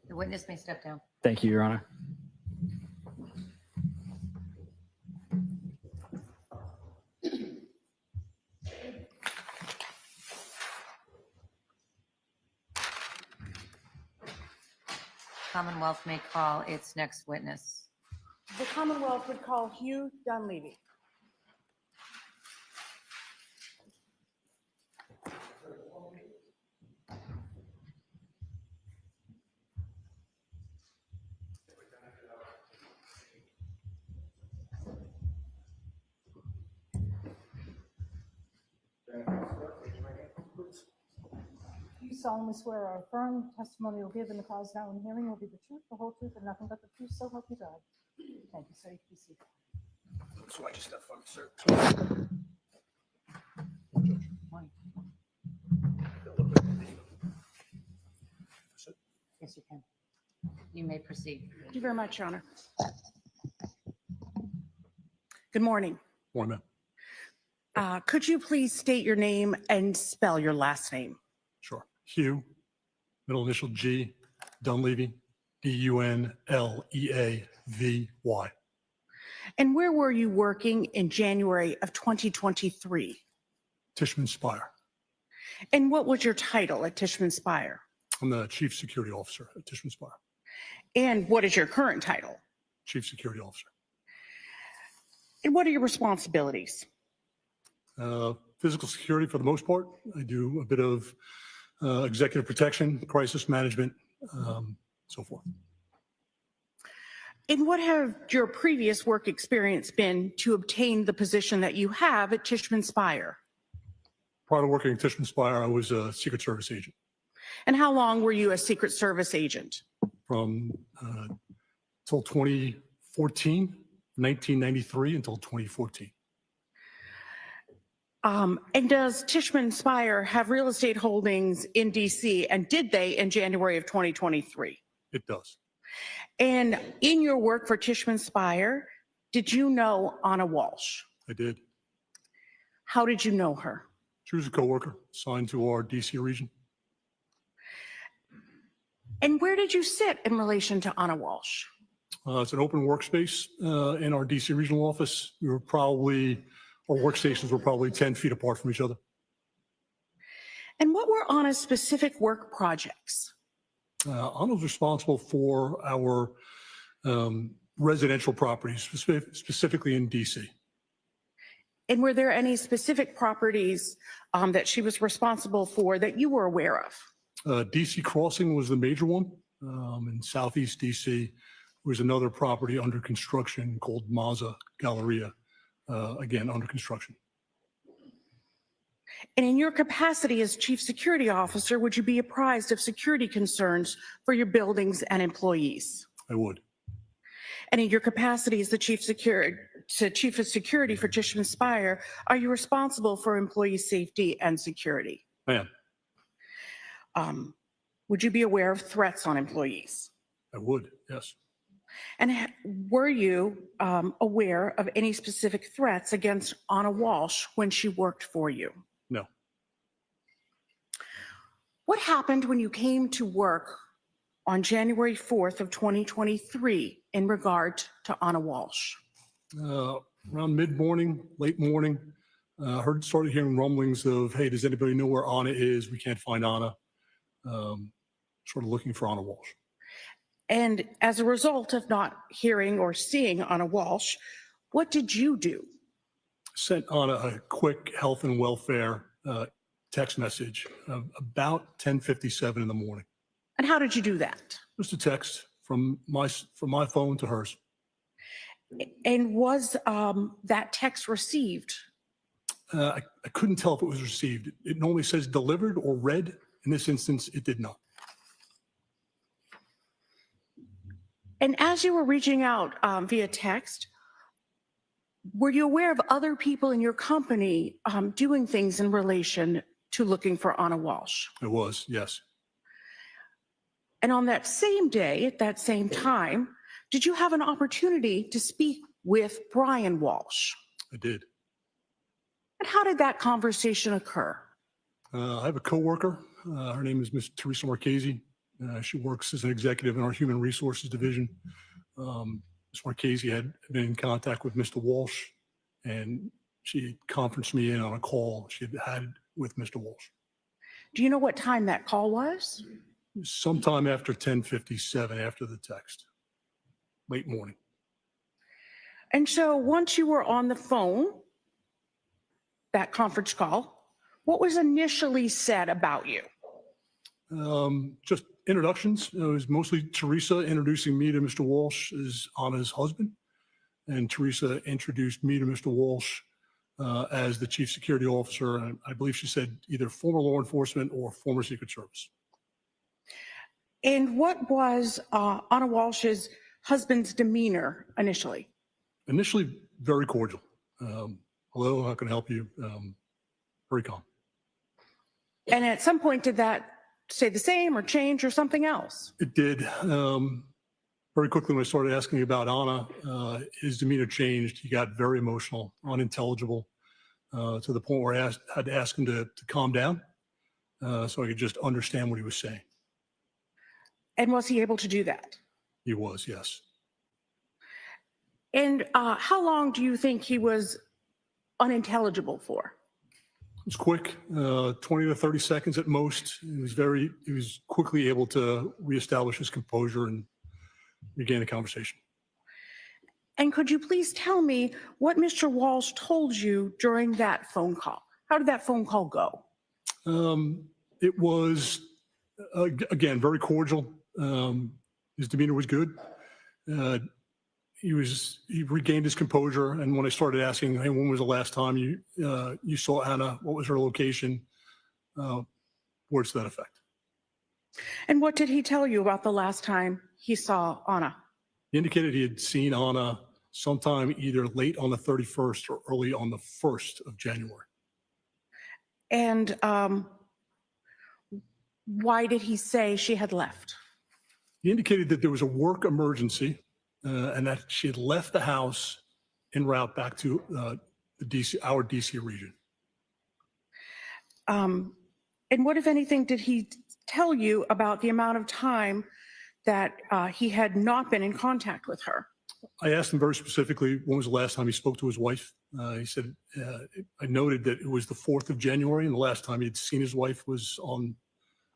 E: The witness may step down.
L: Thank you, Your Honor.
E: Commonwealth may call its next witness.
H: The Commonwealth would call Hugh Dunleavy. You solemnly swear or affirm testimony you'll give in the cause now in hearing will be the truth, the whole truth, and nothing but the truth, so help you God. Thank you, sir. You can be seated.
D: So I just have fun, sir.
E: Yes, you can. You may proceed.
H: Thank you very much, Your Honor. Good morning.
K: Morning,
H: Could you please state your name and spell your last name?
K: sure. Hugh, middle initial G, Dunleavy, Dunleavy.
M: And where were you working in January of 2023?
K: Tishman Spire.
M: And what was your title at Tishman Spire?
K: I'm the Chief Security Officer at Tishman Spire.
M: And what is your current title?
K: Chief Security Officer.
M: And what are your responsibilities?
K: Physical security for the most part. I do a bit of executive protection, crisis management, so forth.
M: And what have your previous work experience been to obtain the position that you have at Tishman Spire?
K: Prior to working at Tishman Spire, I was a Secret Service agent
M: And how long were you a Secret Service agent?
K: from till 2014, 1993 until 2014.
M: And does Tishman Spire have real estate holdings in DC? And did they in January of 2023?
K: It does.
M: And in your work for Tishman Spire, did you know Anna Walshe?
K: I did.
M: How did you know her?
K: She was a coworker assigned to our DC region.
M: And where did you sit in relation to Anna Walshe?
K: It's an open workspace in our DC regional office. We were probably, our workstations were probably 10 feet apart from each other.
M: And what were Anna's specific work projects?
K: Anna was responsible for our residential properties, specifically in DC.
M: And were there any specific properties that she was responsible for that you were aware of?
K: DC Crossing was the major one. In Southeast DC was another property under construction called Mazza Galleria, again, under construction.
M: And in your capacity as Chief Security Officer, would you be apprised of security concerns for your buildings and employees?
K: I would.
M: And in your capacity as the Chief of Security for Tishman Spire, are you responsible for employee safety and security?
K: I am.
M: Would you be aware of threats on employees?
K: I would, yes.
M: And were you aware of any specific threats against Anna Walshe when she worked for you?
K: No.
M: What happened when you came to work on January 4th of 2023 in regard to Anna Walshe?
K: Around mid-morning, late morning, started hearing rumblings of, hey, does anybody know where Anna is? We can't find Anna. Sort of looking for Anna Walshe.
M: And as a result of not hearing or seeing Anna Walshe, what did you do?
K: Sent Anna a quick health and welfare text message about 10:57 in the morning.
M: And how did you do that?
K: Just a text from my phone to hers.
M: And was that text received?
K: I couldn't tell if it was received. It normally says delivered or read. In this instance, it did not.
M: And as you were reaching out via text, were you aware of other people in your company doing things in relation to looking for Anna Walshe?
K: It was, yes.
M: And on that same day, at that same time, did you have an opportunity to speak with Brian Walshe?
K: I did.
M: And how did that conversation occur?
K: I have a coworker. Her name is Ms. Teresa Marchese. She works as an executive in our Human Resources Division. Ms. Marchese had been in contact with Mr. Walshe, and she conferenced me in on a call she had with Mr. Walshe.
M: Do you know what time that call was?
K: Sometime after 10:57, after the text, late morning.
M: And so once you were on the phone, that conference call, what was initially said about you?
K: Just introductions. It was mostly Teresa introducing me to Mr. Walshe as Anna's husband, and Teresa introduced me to Mr. Walshe as the Chief Security Officer. And I believe she said either former law enforcement or former Secret Service.
M: And what was Anna Walsh's husband's demeanor initially?
K: Initially, very cordial. Hello, how can I help you? Very calm.
M: And at some point, did that stay the same or change or something else?
K: It did. Very quickly when I started asking about Anna, his demeanor changed. He got very emotional, unintelligible, to the point where I had to ask him to calm down so I could just understand what he was saying.
M: And was he able to do that?
K: He was, yes.
M: And how long do you think he was unintelligible for?
K: It was quick, 20 to 30 seconds at most. He was quickly able to reestablish his composure and regain the conversation.
M: And could you please tell me what Mr. Walshe told you during that phone call? How did that phone call go?
K: It was, again, very cordial. His demeanor was good. He regained his composure. And when I started asking, hey, when was the last time you saw Anna? What was her location? Words to that effect.
M: And what did he tell you about the last time he saw Anna?
K: He indicated he had seen Anna sometime either late on the 31st or early on the 1st of January.
M: And why did he say she had left?
K: He indicated that there was a work emergency and that she had left the house en route back to our DC region.
M: And what, if anything, did he tell you about the amount of time that he had not been in contact with her?
K: I asked him very specifically when was the last time he spoke to his wife. He said, I noted that it was the 4th of January and the last time he'd seen his wife was on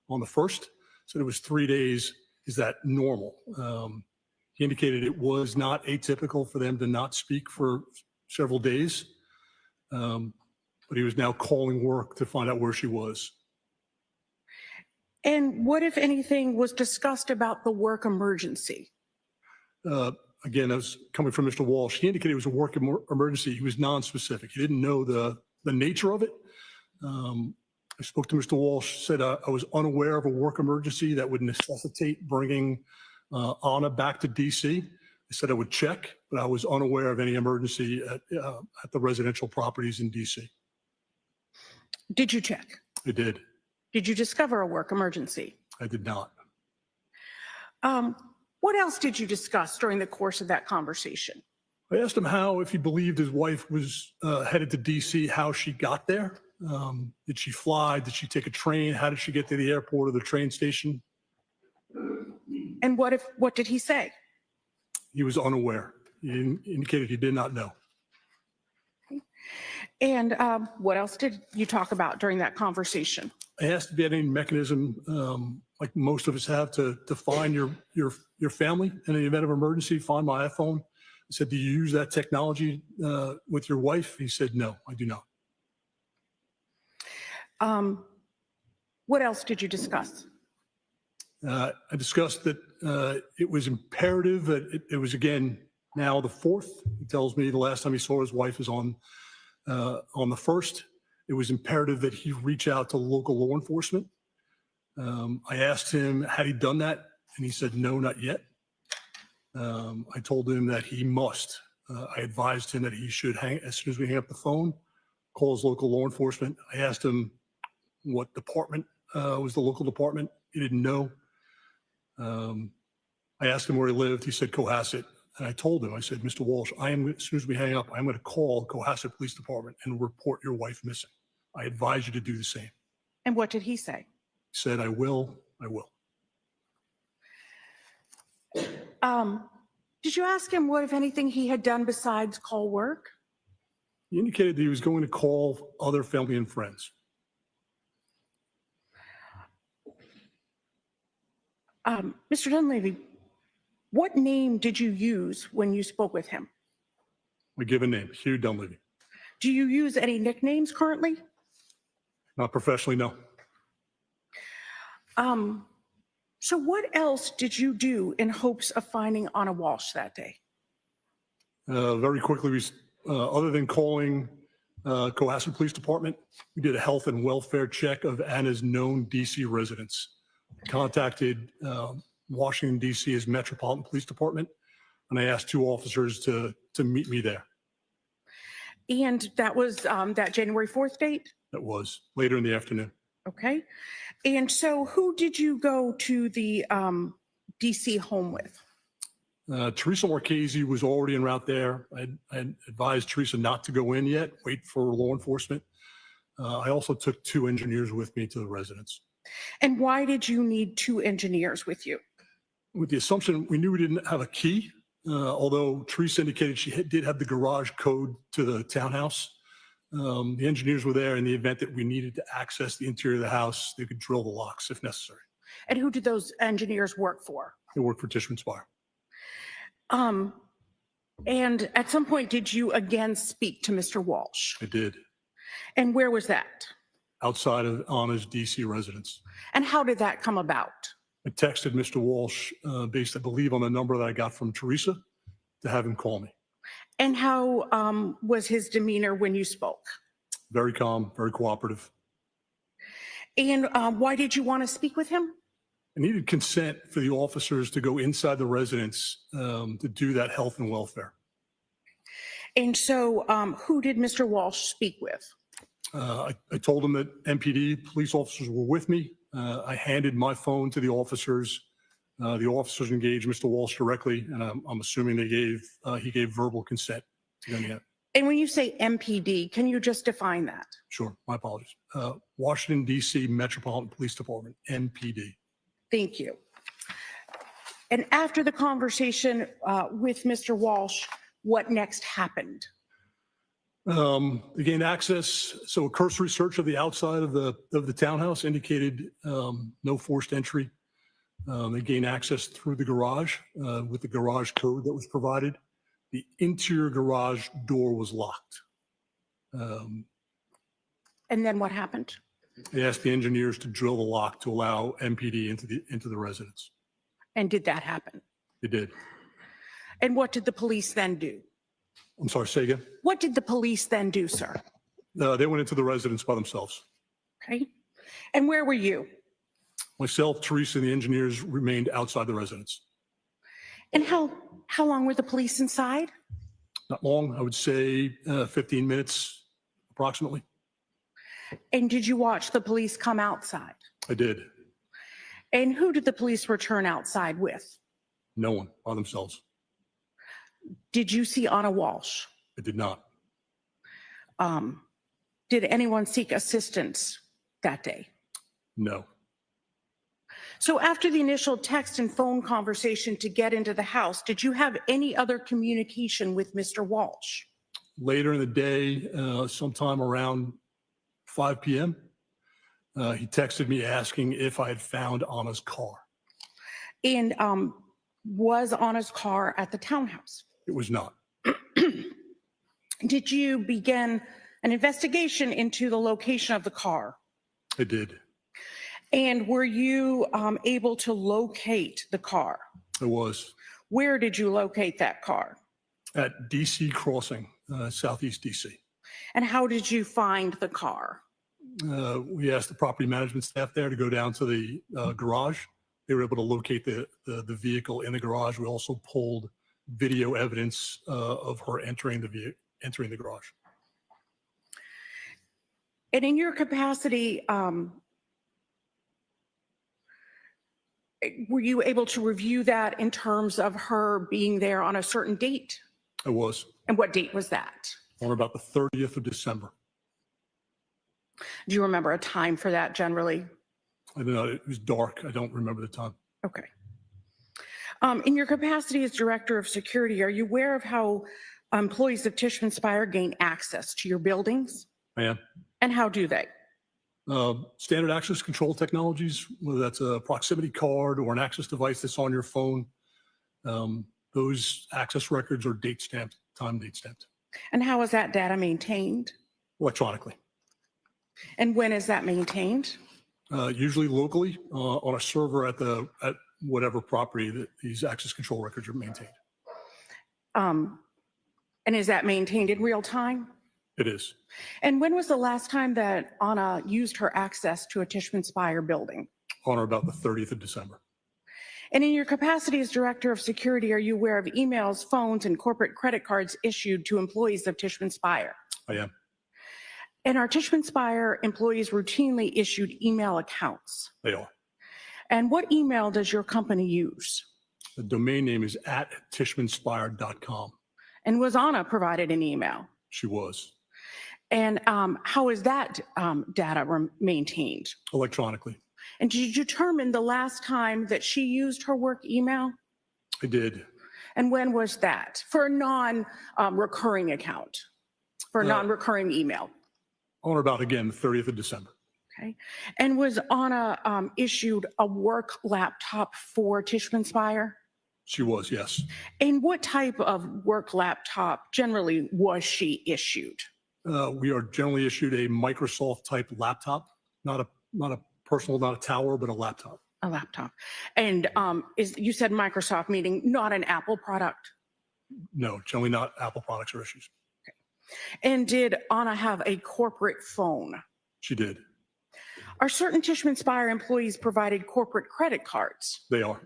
K: the 1st. So it was 3 days. Is that normal? He indicated it was not atypical for them to not speak for several days. But he was now calling work to find out where she was.
M: And what, if anything, was discussed about the work emergency?
K: Again, that was coming from Mr. Walshe. He indicated it was a work emergency. He was non-specific. He didn't know the nature of it. I spoke to Mr. Walshe, said I was unaware of a work emergency that would necessitate bringing Anna back to DC. I said I would check, but I was unaware of any emergency at the residential properties in DC.
M: Did you check?
K: I did.
M: Did you discover a work emergency?
K: I did not.
M: What else did you discuss during the course of that conversation?
K: I asked him how, if he believed his wife was headed to DC, how she got there. Did she fly? Did she take a train? How did she get to the airport or the train station?
M: And what did he say?
K: He was unaware. He indicated he did not know.
M: And what else did you talk about during that conversation?
K: I asked if he had any mechanism, like most of us have, to find your family in the event of emergency, find my iPhone. I said, do you use that technology with your wife? He said, no, I do not.
M: What else did you discuss?
K: I discussed that it was imperative that it was, again, now the 4th. He tells me the last time he saw his wife is on the 1st. It was imperative that he reach out to local law enforcement. I asked him, had he done that? And he said, no, not yet. I told him that he must. I advised him that he should as soon as we hang up the phone, call his local law enforcement. I asked him what department was the local department. He didn't know. I asked him where he lived. He said Cohasset. And I told him, I said, Mr. Walshe, as soon as we hang up, I'm going to call Cohasset Police Department and report your wife missing. I advise you to do the same.
M: And what did he say?
K: He said, I will.
M: Did you ask him what, if anything, he had done besides call work?
K: He indicated that he was going to call other family and friends.
M: Mr. Dunleavy, what name did you use when you spoke with him?
K: We give a name, Hugh Dunleavy.
M: Do you use any nicknames currently?
K: Not professionally, no.
M: So what else did you do in hopes of finding Anna Walshe that day?
K: Very quickly, other than calling Cohasset Police Department, we did a health and welfare check of Anna's known DC residents. Contacted Washington, D.C.'s Metropolitan Police Department, and I asked 2 officers to meet me there.
M: And that was that January 4th date?
K: That was later in the afternoon.
M: Okay. And so who did you go to the D.C. home with?
K: Teresa Marchese was already en route there. I advised Teresa not to go in yet, wait for law enforcement. I also took 2 engineers with me to the residence.
M: And why did you need 2 engineers with you?
K: With the assumption we knew we didn't have a key, although Teresa indicated she did have the garage code to the townhouse. The engineers were there in the event that we needed to access the interior of the house. They could drill the locks if necessary.
M: And who did those engineers work for?
K: They worked for Tishman Speyer.
M: And at some point, did you again speak to Mr. Walsh?
K: I did.
M: And where was that?
K: Outside of Anna's DC residence.
M: And how did that come about?
K: I texted Mr. Walsh based, I believe, on the number that I got from Teresa to have him call me.
M: And how was his demeanor when you spoke?
K: Very calm, very cooperative.
M: And why did you want to speak with him?
K: I needed consent for the officers to go inside the residence to do that health and welfare.
M: And so who did Mr. Walsh speak with?
K: I told him that MPD police officers were with me. I handed my phone to the officers. The officers engaged Mr. Walsh directly, and I'm assuming he gave verbal consent to go in.
M: And when you say MPD, can you just define that?
K: Sure, my apologies. Washington, D.C. Metropolitan Police Department, MPD.
M: Thank you. And after the conversation with Mr. Walsh, what next happened?
K: They gained access. So a cursory search of the outside of the townhouse indicated no forced entry. They gained access through the garage with the garage code that was provided. The interior garage door was locked.
M: And then what happened?
K: They asked the engineers to drill the lock to allow MPD into the residence.
M: And did that happen?
K: They did.
M: And what did the police then do?
K: I'm sorry, say again?
M: What did the police then do, sir?
K: They went into the residence by themselves.
M: Okay. And where were you?
K: Myself, Teresa, and the engineers remained outside the residence.
M: And how long were the police inside?
K: Not long, I would say 15 minutes approximately.
M: And did you watch the police come outside?
K: I did.
M: And who did the police return outside with?
K: No one, by themselves.
M: Did you see Anna Walsh?
K: I did not.
M: Did anyone seek assistance that day?
K: No.
M: So after the initial text and phone conversation to get into the house, did you have any other communication with Mr. Walsh?
K: Later in the day, sometime around 5 p.m., he texted me asking if I had found Anna's car.
M: And was Anna's car at the townhouse?
K: It was not.
M: Did you begin an investigation into the location of the car?
K: I did.
M: And were you able to locate the car?
K: I was.
M: Where did you locate that car?
K: At DC Crossing, Southeast DC.
M: And how did you find the car?
K: We asked the property management staff there to go down to the garage. They were able to locate the vehicle in the garage. We also pulled video evidence of her entering the garage.
M: And in your capacity, were you able to review that in terms of her being there on a certain date?
K: I was.
M: And what date was that?
K: On about the 30th of December.
M: Do you remember a time for that generally?
K: I don't know. It was dark. I don't remember the time.
M: Okay. In your capacity as Director of Security, are you aware of how employees of Tishman Speyer gain access to your buildings?
K: I am.
M: And how do they?
K: Standard access control technologies, whether that's a proximity card or an access device that's on your phone, those access records are date stamped, time date stamped.
M: And how is that data maintained?
K: Electronically.
M: And when is that maintained?
K: Usually locally on a server at whatever property that these access control records are maintained.
M: And is that maintained in real time?
K: It is.
M: And when was the last time that Anna used her access to a Tishman Speyer building?
K: On or about the 30th of December.
M: And in your capacity as Director of Security, are you aware of emails, phones, and corporate credit cards issued to employees of Tishman Speyer?
K: I am.
M: And are Tishman Speyer employees routinely issued email accounts?
K: They are.
M: And what email does your company use?
K: The domain name is @tishmanspire.com.
M: And was Anna provided an email?
K: She was.
M: And how is that data maintained?
K: Electronically.
M: And did you determine the last time that she used her work email?
K: I did.
M: And when was that? For a non-recurring account, for a non-recurring email?
K: On or about, again, the 30th of December.
M: Okay. And was Anna issued a work laptop for Tishman Speyer?
K: She was, yes.
M: And what type of work laptop generally was she issued?
K: We are generally issued a Microsoft type laptop, not a personal, not a tower, but a laptop.
M: A laptop. And you said Microsoft, meaning not an Apple product?
K: No, generally not Apple products or issues.
M: And did Anna have a corporate phone?
K: She did.
M: Are certain Tishman Speyer employees provided corporate credit cards?
K: They are.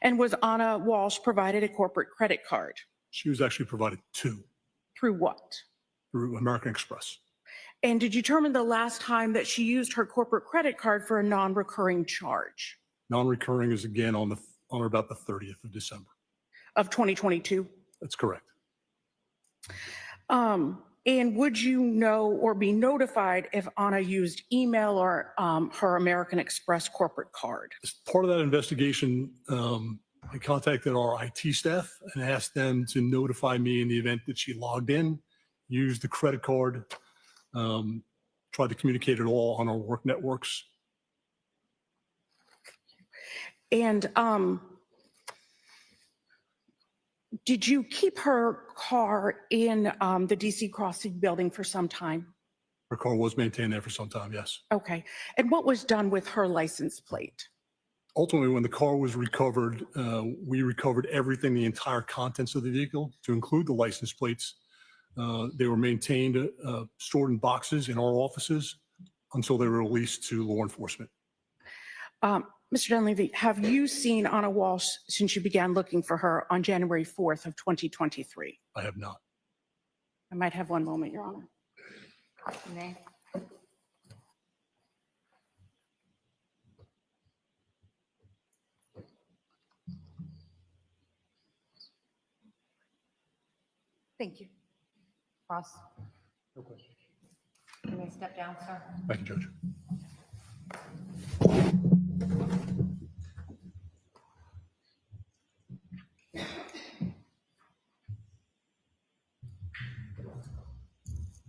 M: And was Anna Walshe provided a corporate credit card?
K: She was actually provided 2
M: Through what?
K: through American Express.
M: And did you determine the last time that she used her corporate credit card for a non-recurring charge?
K: Non-recurring is again on or about the 30th of December.
M: Of 2022?
K: That's correct.
M: And would you know or be notified if Anna used email or her American Express corporate card?
K: As part of that investigation, I contacted our IT staff and asked them to notify me in the event that she logged in, used the credit card, tried to communicate it all on our work networks.
M: And did you keep her car in the DC Crossing building for some time?
K: Her car was maintained there for some time, yes.
M: Okay. And what was done with her license plate?
K: Ultimately, when the car was recovered, we recovered everything, the entire contents of the vehicle, to include the license plates. They were maintained, stored in boxes in our offices until they were released to law enforcement.
M: Mr. Dunleavy, have you seen Anna Walshe since you began looking for her on January 4th of 2023?
K: I have not.
M: I might have one moment, Your Honor.
E: Nay.
M: Thank you.
E: Ross,
K: No question.
E: you may step down, sir.
K: Thank you, Judge.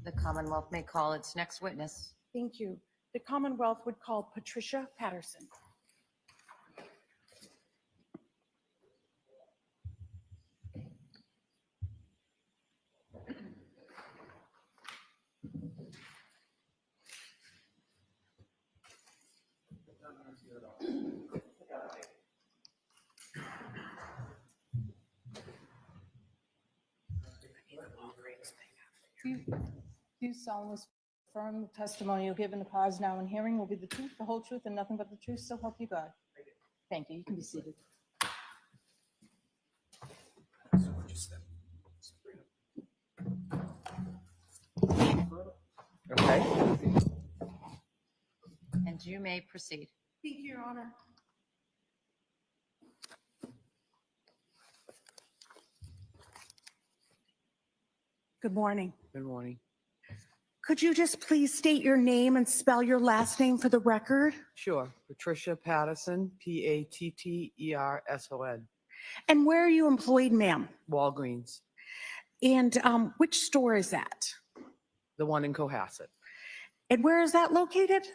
E: The Commonwealth may call its next witness.
M: Thank you. The Commonwealth would call Patricia Patterson.
H: Do you solemnly affirm the testimony you'll give in the cause now and hearing will be the truth, the whole truth, and nothing but the truth, so help you God? Thank you. You can be seated.
C: Okay.
E: And you may proceed.
M: Thank you, Your Honor. Good morning.
N: Good morning.
M: Could you just please state your name and spell your last name for the record?
N: Sure. Patricia Patterson, Patterson.
M: And where are you employed, ma'am?
N: Walgreens,
M: And which store is that?
N: the one in Cohasset,
M: And where is that located?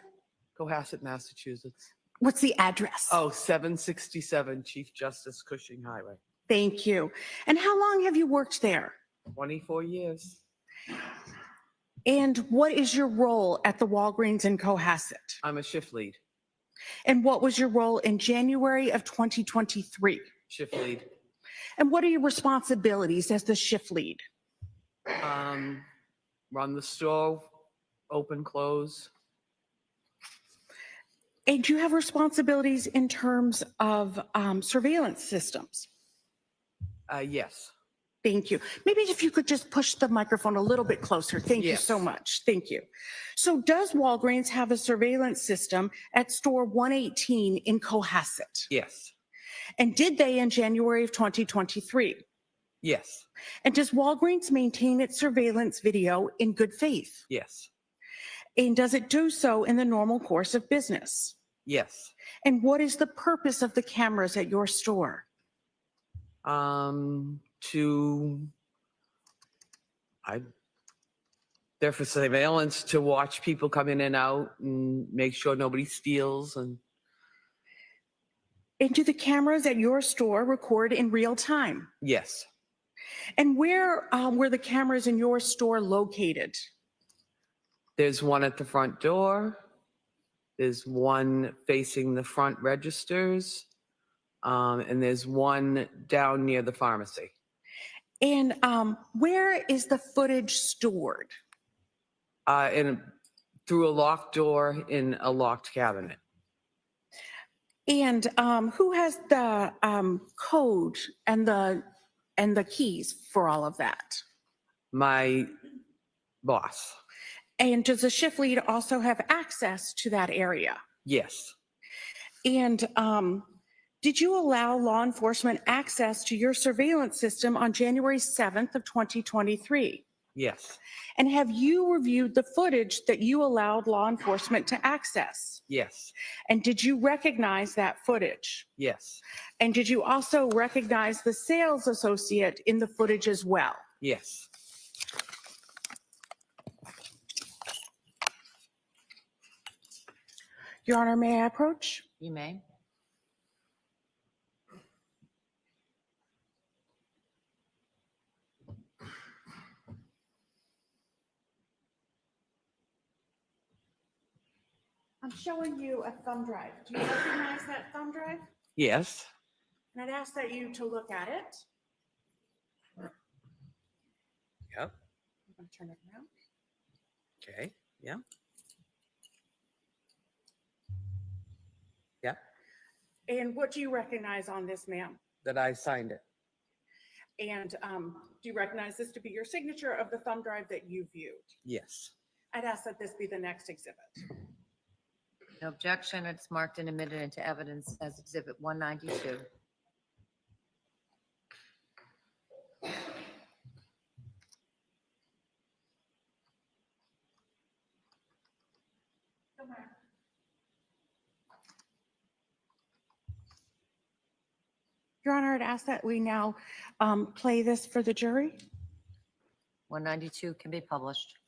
N: Cohasset, Massachusetts.
M: What's the address?
N: Oh, 767 Chief Justice Cushing Highway.
M: Thank you. And how long have you worked there?
N: 24 years.
M: And what is your role at the Walgreens in Cohasset?
N: I'm a shift lead.
M: And what was your role in January of 2023?
N: Shift lead.
M: And what are your responsibilities as the shift lead?
N: Run the store, open, close.
M: And do you have responsibilities in terms of surveillance systems?
N: Yes.
M: Thank you. Maybe if you could just push the microphone a little bit closer. Thank you
N: Yes.
M: so much. Thank you. So does Walgreens have a surveillance system at store 118 in Cohasset?
N: Yes.
M: And did they in January of 2023?
N: Yes.
M: And does Walgreens maintain its surveillance video in good faith?
N: Yes.
M: And does it do so in the normal course of business?
N: Yes.
M: And what is the purpose of the cameras at your store?
N: to, they're for surveillance to watch people come in and out and make sure nobody steals. And
M: And do the cameras at your store record in real time?
N: yes,
M: And where were the cameras in your store located?
N: there's one at the front door. There's one facing the front registers. And there's one down near the pharmacy.
M: And where is the footage stored?
N: Through a locked door in a locked cabinet.
M: And who has the code and the keys for all of that?
N: My boss.
M: And does the shift lead also have access to that area?
N: Yes.
M: And did you allow law enforcement access to your surveillance system on January 7th of 2023?
N: Yes.
M: And have you reviewed the footage that you allowed law enforcement to access?
N: Yes.
M: And did you recognize that footage?
N: Yes.
M: And did you also recognize the sales associate in the footage as well?
N: Yes.
M: Your Honor, may I approach?
E: You may.
M: I'm showing you a thumb drive. Do you recognize that thumb drive?
N: Yes.
M: And I'd ask that you to look at it.
N: Yep.
M: I'm going to turn it around.
N: Okay. Yeah. Yeah.
M: And what do you recognize on this, ma'am?
N: That I signed it.
M: And do you recognize this to be your signature of the thumb drive that you viewed?
N: Yes.
M: I'd ask that this be the next exhibit.
E: No objection. It's marked and admitted into evidence as Exhibit 192.
M: Your Honor, I'd ask that we now play this for the jury.
E: 192 can be published.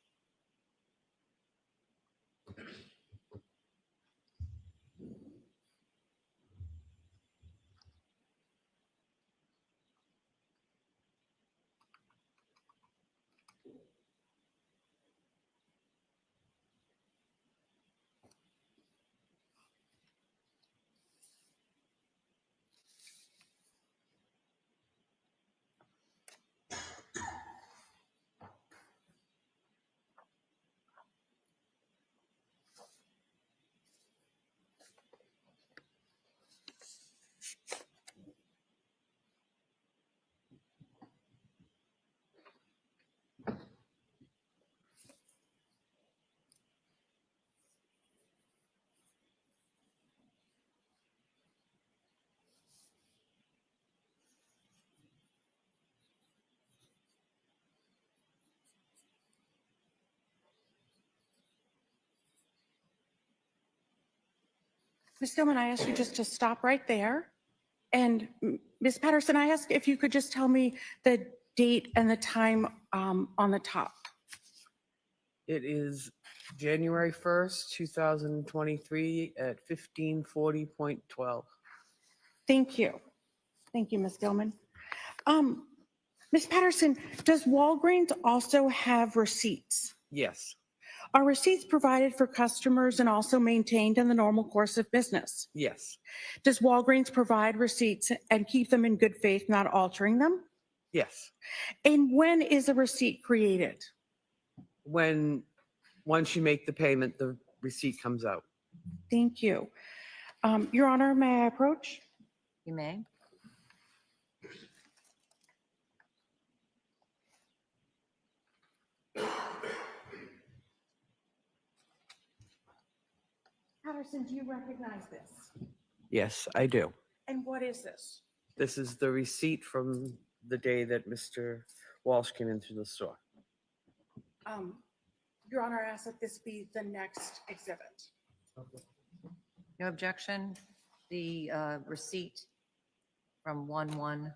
M: Ms. Gilman, I ask you just to stop right there. And Ms. Patterson, I ask if you could just tell me the date and the time on the top.
N: It is January 1st, 2023 at 15:40.12.
M: Thank you. Thank you, Ms. Gilman. Ms. Patterson, does Walgreens also have receipts?
N: Yes.
M: Are receipts provided for customers and also maintained in the normal course of business?
N: Yes.
M: Does Walgreens provide receipts and keep them in good faith, not altering them?
N: Yes.
M: And when is a receipt created?
N: Once you make the payment, the receipt comes out.
M: Thank you. Your Honor, may I approach?
E: You may.
M: Patterson, do you recognize this?
N: Yes, I do.
M: And what is this?
N: This is the receipt from the day that Mr. Walsh came into the store.
M: Your Honor, I ask that this be the next exhibit.
E: No objection. The receipt from 1/1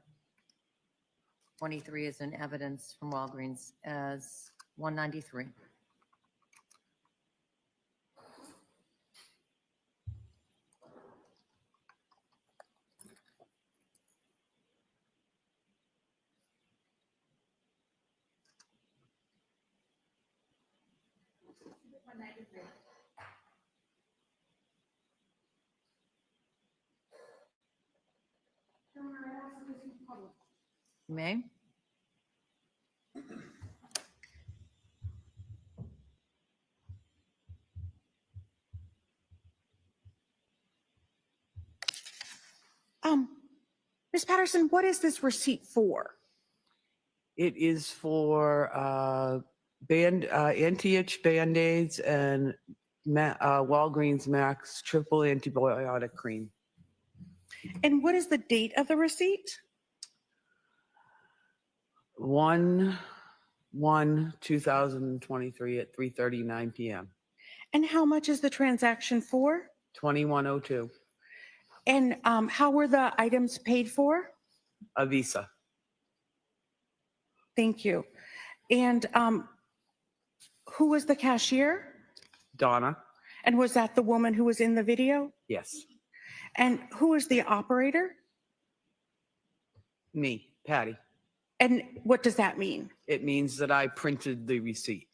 E: 23 is in evidence from Walgreens as 193. You may.
M: Ms. Patterson, what is this receipt for?
N: It is for anti-itch Band-Aids and Walgreens Max triple antibiotic cream.
M: And what is the date of the receipt?
N: 1/1/2023 at 3:39 p.m.
M: And how much is the transaction for?
N: 2102.
M: And how were the items paid for?
N: A Visa.
M: Thank you. And who was the cashier?
N: Donna.
M: And was that the woman who was in the video?
N: Yes.
M: And who is the operator?
N: Me, Patty.
M: And what does that mean?
N: It means that I printed the receipt.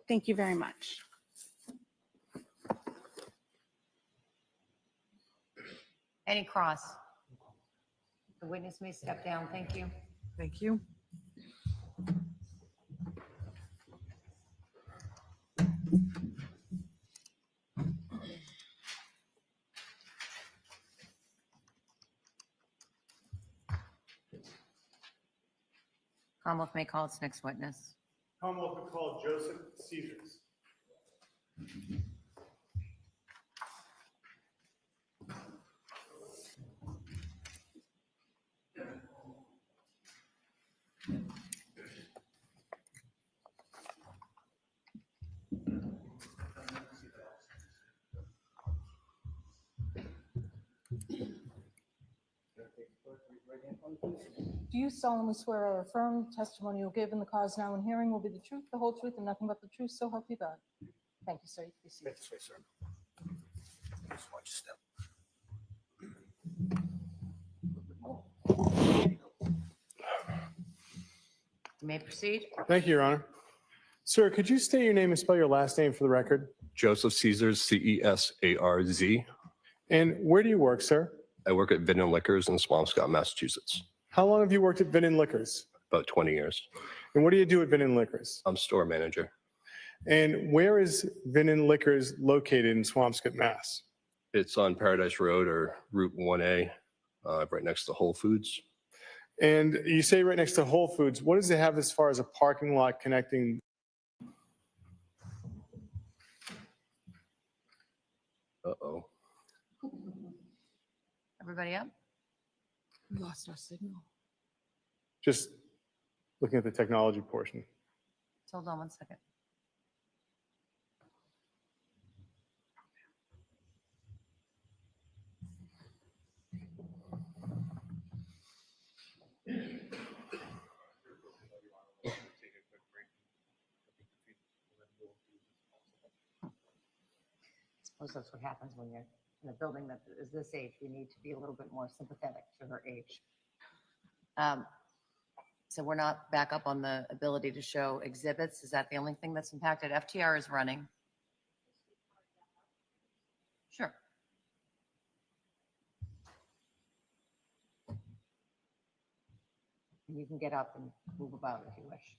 M: Thank you very much.
E: Any cross? The witness may step down. Thank you.
N: Thank you.
E: Commonwealth may call its next witness.
B: Commonwealth will call Joseph Caesars.
H: Do you solemnly swear or affirm testimony you'll give in the cause now and hearing will be the truth, the whole truth, and nothing but the truth, so help you God? Thank you, sir. You can be seated.
F: This way, sir. Just watch your step.
E: You may proceed.
B: Thank you, Your Honor. Sir, could you state your name and spell your last name for the record?
O: Joseph Caesars, Cesarz.
B: And where do you work, sir?
O: I work at Baden Liquors in Swampscott, Massachusetts.
B: How long have you worked at Baden Liquors?
O: About 20 years.
B: And what do you do at Baden Liquors?
O: I'm store manager.
B: And where is Baden Liquors located in Swampscott, Mass?
O: It's on Paradise Road or Route 1A, right next to Whole Foods.
B: And you say right next to Whole Foods. What does it have as far as a parking lot connecting?
O: Uh-oh.
E: Everybody up?
J: We lost our signal.
B: Just looking at the technology portion.
E: Hold on one second. I suppose that's what happens when you're in a building that is this age. We need to be a little bit more sympathetic to her age. So we're not back up on the ability to show exhibits. Is that the only thing that's impacted? FTR is running. Sure. You can get up and move about if you wish.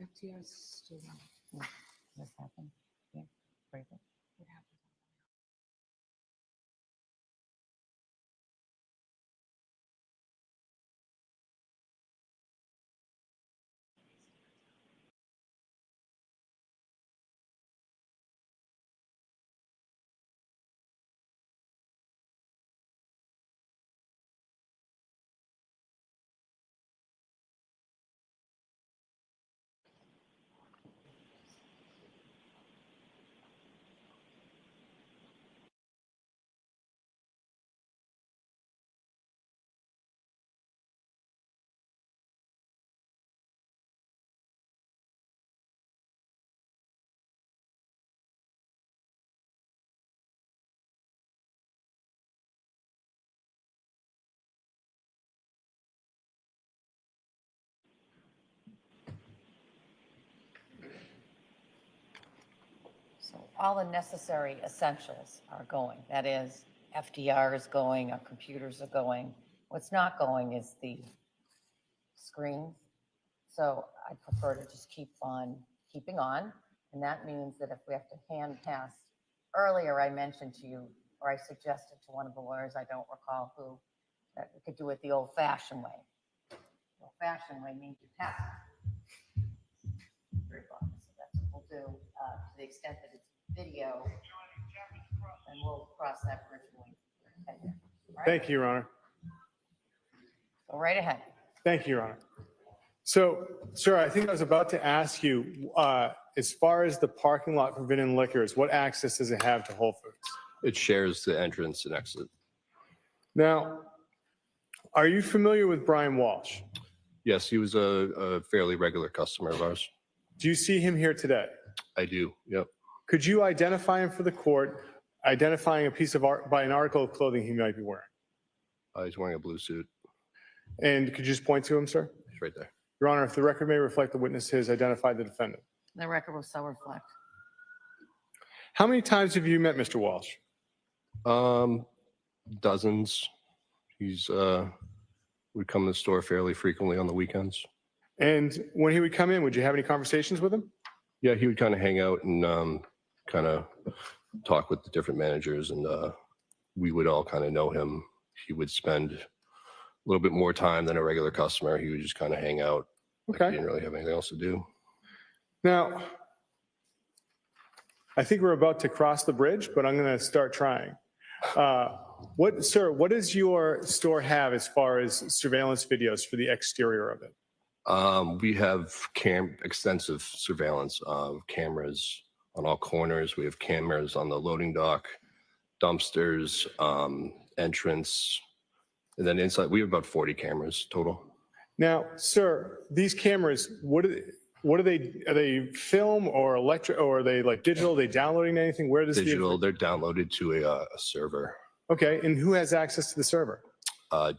J: FTR's still on.
E: This happened. Yeah, break it.
J: What happened?
E: all the necessary essentials are going. That is, FDR is going, our computers are going. What's not going is the screens. So I prefer to just keep on keeping on. And that means that if we have to hand pass, earlier I mentioned to you, or I suggested to one of the lawyers, I don't recall who, that we could do it the old-fashioned way. The old-fashioned way means you pass it. So that's what we'll do to the extent that it's video. And we'll cross that bridge when we get there. All right?
B: Thank you, Your Honor.
E: Go right ahead.
B: Thank you, Your Honor. So, sir, I think I was about to ask you, as far as the parking lot for Vin and Liquors, what access does it have to Whole Foods?
O: It shares the entrance and exit.
B: Now, are you familiar with Brian Walshe?
O: Yes, he was a fairly regular customer of ours.
B: Do you see him here today?
O: I do, yep.
B: Could you identify him for the court, identifying a piece of art by an article of clothing he might be wearing?
O: He's wearing a blue suit.
B: And could you just point to him, sir?
O: He's right there.
B: Your Honor, if the record may reflect the witness has identified the defendant.
E: The record will so reflect.
B: How many times have you met Mr. Walshe?
O: Dozens. He's would come to the store fairly frequently on the weekends.
B: And when he would come in, would you have any conversations with him?
O: Yeah, he would kind of hang out and kind of talk with the different managers, and we would all kind of know him. He would spend a little bit more time than a regular customer. He would just kind of hang out.
B: Okay.
O: He didn't really have anything else to do.
B: Now, I think we're about to cross the bridge, but I'm going to start trying. Sir, what does your store have as far as surveillance videos for the exterior of it?
O: We have extensive surveillance of cameras on all corners. We have cameras on the loading dock, dumpsters, entrance, and then inside we have about 40 cameras total.
B: Now, sir, these cameras, what are they? Are they film or electric, or are they like digital? Are they downloading anything? Where does
O: Digital, they're downloaded to a server.
B: Okay, and who has access to the server?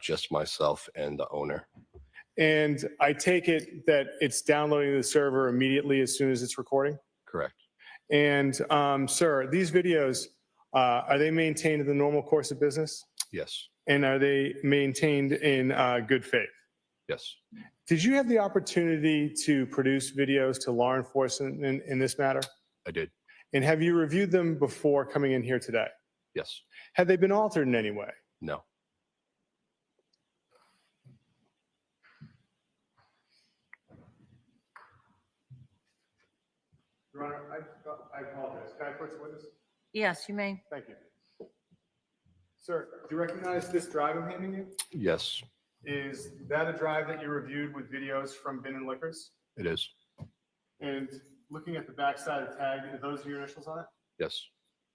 O: Just myself and the owner.
B: And I take it that it's downloading to the server immediately as soon as it's recording?
O: Correct.
B: And sir, these videos, are they maintained in the normal course of business?
O: Yes.
B: And are they maintained in good faith?
O: Yes.
B: Did you have the opportunity to produce videos to law enforcement in this matter?
O: I did.
B: And have you reviewed them before coming in here today?
O: Yes.
B: Have they been altered in any way?
O: No.
B: Your Honor, I apologize. Can I approach the witness?
E: Yes, you may.
B: Thank you. Sir, do you recognize this drive I'm handing you?
O: Yes,
B: Is that a drive that you reviewed with videos from Bin and Liquors?
O: it is.
B: And looking at the backside of the tag, are those your initials on it?
O: Yes.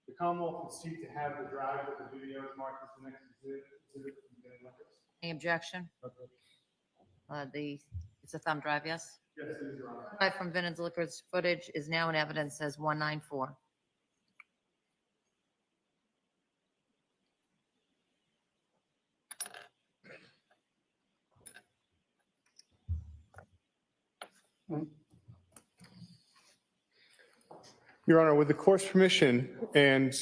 B: The Commonwealth would seek to have the drive with the videos marked as the next exhibit from Bin and Liquors.
E: Any objection? It's a thumb drive, yes?
B: Yes, it is, Your Honor.
E: Drive from Vinton's Liquors footage is now in evidence as 194.
B: Your Honor, with the court's permission and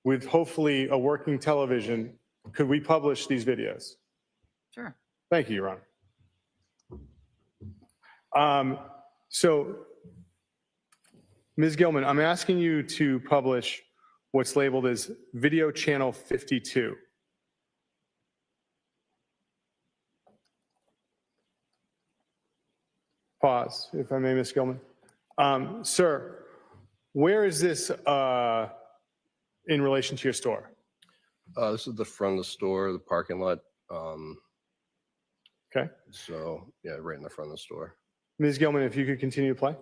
B: with hopefully a working television, could we publish these videos?
E: Sure.
B: Thank you, Your Honor. So, Ms. Gilman, I'm asking you to publish what's labeled as Video Channel 52. Pause, if I may, Ms. Gilman. Sir, where is this in relation to your store?
O: This is the front of the store, the parking lot.
B: Okay.
O: So, yeah, right in the front of the store.
B: Ms. Gilman, if you could continue to play.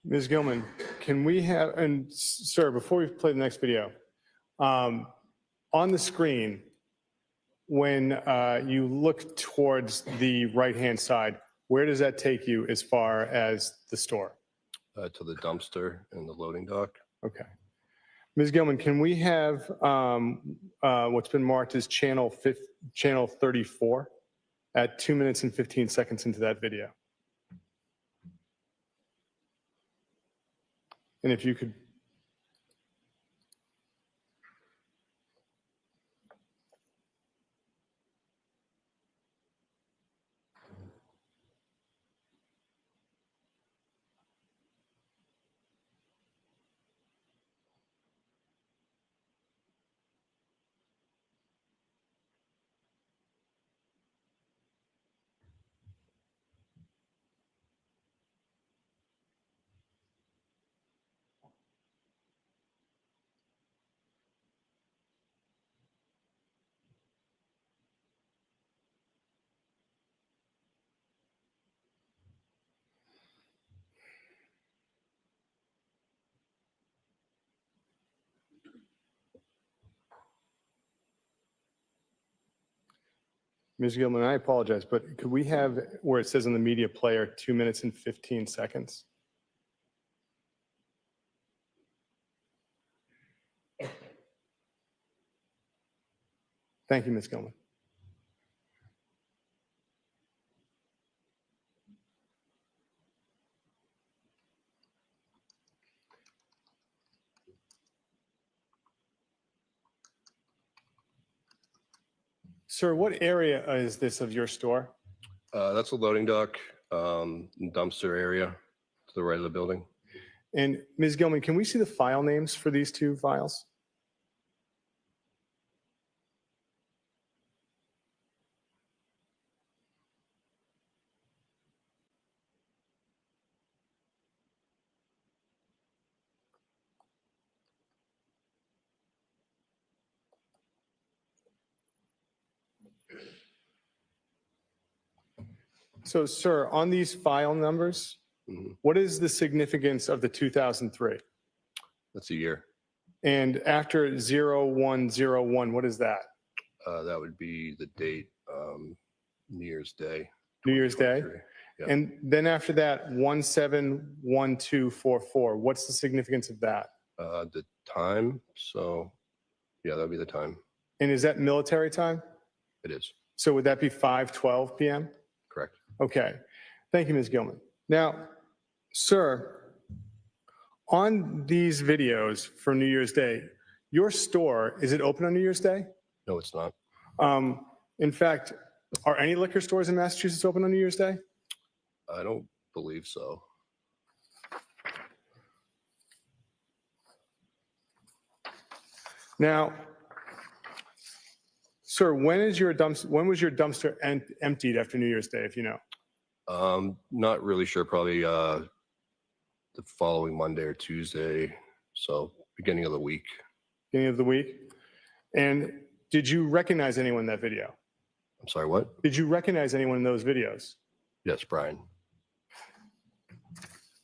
B: Ms. Gilman, can we have, and sir, before we play the next video, on the screen, when you look towards the right-hand side, where does that take you as far as the store?
O: To the dumpster and the loading dock.
B: Okay. Ms. Gilman, can we have what's been marked as channel 34 at 2 minutes and 15 seconds into that video? And if you could. Ms. Gilman, I apologize, but could we have where it says on the media player 2 minutes and 15 seconds? Thank you, Ms. Gilman. Sir, what area is this of your store?
O: That's a loading dock, dumpster area to the right of the building.
B: And Ms. Gilman, can we see the file names for these two files? So, sir, on these file numbers, what is the significance of the 2003?
O: That's a year.
B: And after 0101, what is that?
O: That would be the date, New Year's Day.
B: New Year's Day?
O: 2023. Yeah.
B: And then after that, 171244, what's the significance of that?
O: The time, so yeah, that'd be the time.
B: And is that military time?
O: It is,
B: So would that be 5:12 p.m.?
O: correct.
B: Okay. Thank you, Ms. Gilman. Now, sir, on these videos for New Year's Day, your store, is it open on New Year's Day?
O: No, it's not.
B: In fact, are any liquor stores in Massachusetts open on New Year's Day?
O: I don't believe so.
B: Now, sir, when was your dumpster emptied after New Year's Day, if you know?
O: Not really sure, probably the following Monday or Tuesday, so beginning of the week.
B: Beginning of the week? And did you recognize anyone in that video?
O: I'm sorry, what?
B: Did you recognize anyone in those videos?
O: Yes, Brian.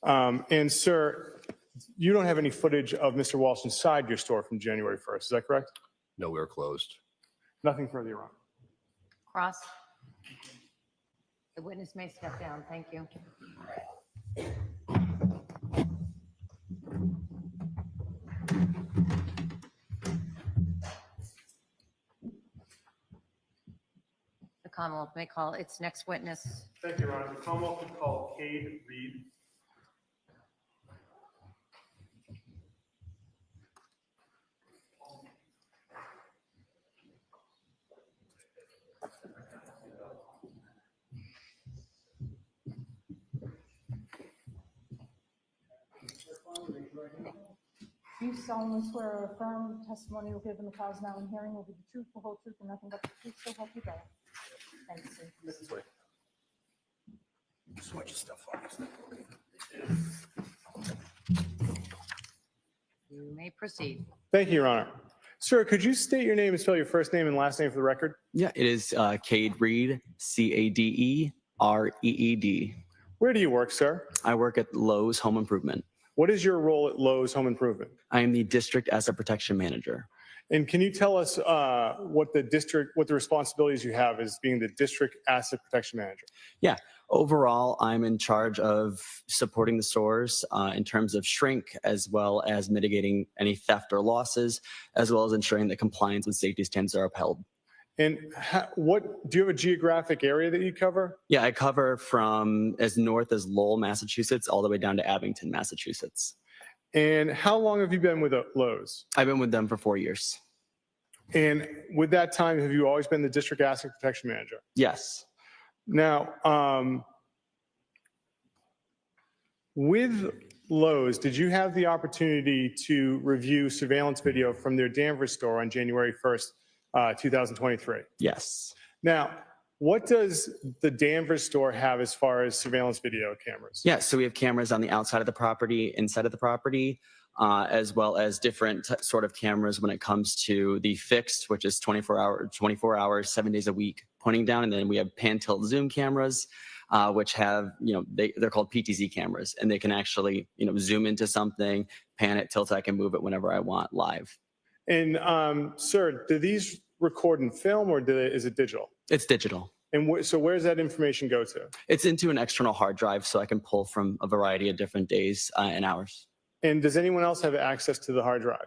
B: And sir, you don't have any footage of Mr. Walsh inside your store from January 1st, is that correct?
O: No, we were closed.
B: Nothing further, Your Honor.
E: Cross. The witness may step down. Thank you. The Commonwealth may call its next witness.
B: Thank you, Your Honor. The Commonwealth would call Cade Reed.
H: Do you solemnly swear or affirm the testimony you'll give in the cause now and hearing will be the truth, the whole truth, and nothing but the truth, so help you God? Thank you, sir.
B: This way.
F: So much stuff on this.
E: You may proceed.
B: Thank you, Your Honor. Sir, could you state your name and spell your first name and last name for the record?
P: Yeah, it is Cade Reed, Cadereed.
B: Where do you work, sir?
P: I work at Lowe's Home Improvement.
B: What is your role at Lowe's Home Improvement?
P: I am the District Asset Protection Manager.
B: And can you tell us what the responsibilities you have as being the District Asset Protection Manager?
P: Yeah, overall, I'm in charge of supporting the stores in terms of shrink, as well as mitigating any theft or losses, as well as ensuring that compliance with safety standards are upheld.
B: And do you have a geographic area that you cover?
P: Yeah, I cover from as north as Lowell, Massachusetts, all the way down to Abington, Massachusetts.
B: And how long have you been with Lowe's?
P: I've been with them for 4 years.
B: And with that time, have you always been the District Asset Protection Manager?
P: Yes.
B: Now, with Lowe's, did you have the opportunity to review surveillance video from their Danvers store on January 1st, 2023?
P: Yes.
B: Now, what does the Danvers store have as far as surveillance video cameras?
P: Yeah, so we have cameras on the outside of the property, inside of the property, as well as different sort of cameras when it comes to the fixed, which is 24 hours, 7 days a week, pointing down. And then we have pan tilt zoom cameras, which have, they're called PTZ cameras, and they can actually, zoom into something, pan it, tilt it, I can move it whenever I want live.
B: And sir, do these record in film or is it digital?
P: It's digital.
B: And so where does that information go to?
P: It's into an external hard drive, so I can pull from a variety of different days and hours.
B: And does anyone else have access to the hard drive?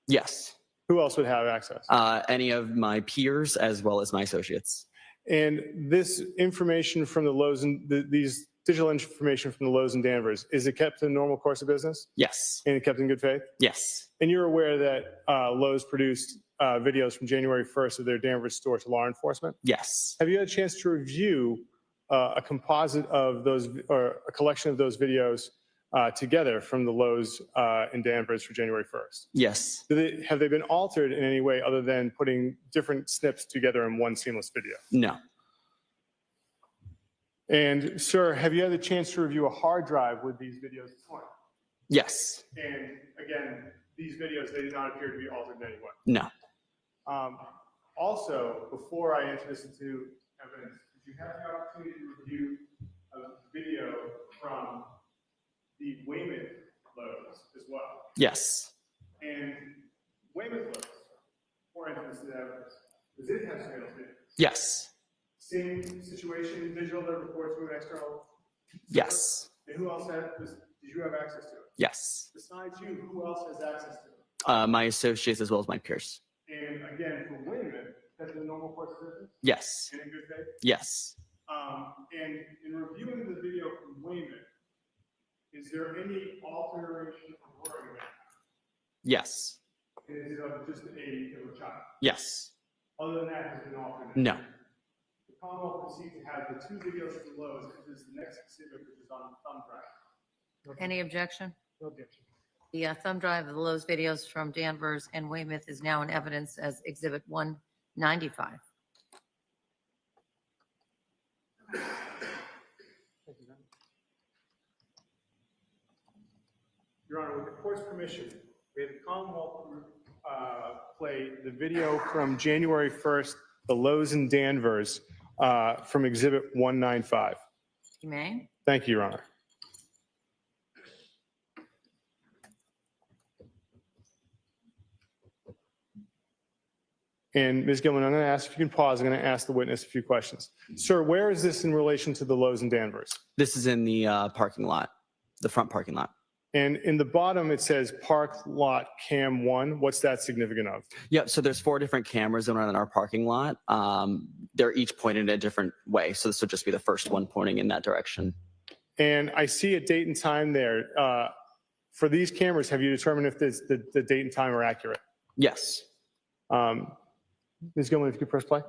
P: Yes.
B: Who else would have access?
P: Any of my peers as well as my associates.
B: And this information from the Lowe's and these digital information from the Lowe's and Danvers, is it kept in the normal course of business?
P: Yes.
B: And it kept in good faith?
P: Yes.
B: And you're aware that Lowe's produced videos from January 1st of their Danvers store to law enforcement?
P: Yes.
B: Have you had a chance to review a composite of those or a collection of those videos together from the Lowe's in Danvers for January 1st?
P: Yes.
B: Have they been altered in any way other than putting different snips together in one seamless video?
P: No.
B: And sir, have you had the chance to review a hard drive with these videos this morning?
P: Yes.
B: And again, these videos, they do not appear to be altered in any way.
P: No.
B: Also, before I enter this into evidence, did you have the opportunity to review a video from the Weymouth Lowe's as well?
P: Yes.
B: And Weymouth Lowe's, before I enter this into evidence, does it have surveillance video?
P: Yes.
B: Same situation, digital that reports to an external?
P: Yes.
B: And who else did you have access to it?
P: Yes.
B: Besides you, who else has access to it?
P: My associates as well as my peers.
B: And again, for Weymouth, that's the normal course of business?
P: Yes.
B: And in good faith?
P: Yes.
B: And in reviewing the video from Weymouth, is there any alteration of wording there?
P: Yes.
B: Is it of just a child?
P: Yes.
B: Other than that, has been altered?
P: No.
B: The Commonwealth proceeds to have the two videos from Lowe's, which is the next exhibit, which is on thumb drive.
E: Any objection?
B: No objection.
E: The thumb drive of the Lowe's videos from Danvers and Weymouth is now in evidence as Exhibit 195.
B: Your Honor, with the court's permission, we have the Commonwealth play the video from January 1st, the Lowe's in Danvers, from Exhibit 195.
E: You may.
B: Thank you, Your Honor. And Ms. Gilman, I'm going to ask if you can pause. I'm going to ask the witness a few questions. Sir, where is this in relation to the Lowe's in Danvers?
P: This is in the parking lot, the front parking lot.
B: And in the bottom, it says Park Lot Cam 1. What's that significant of?
P: Yep. So there's 4 different cameras around our parking lot. They're each pointed in a different way. So this would just be the first one pointing in that direction.
B: And I see a date and time there. For these cameras, have you determined if the date and time are accurate?
P: Yes.
B: Ms. Gilman, if you could press play.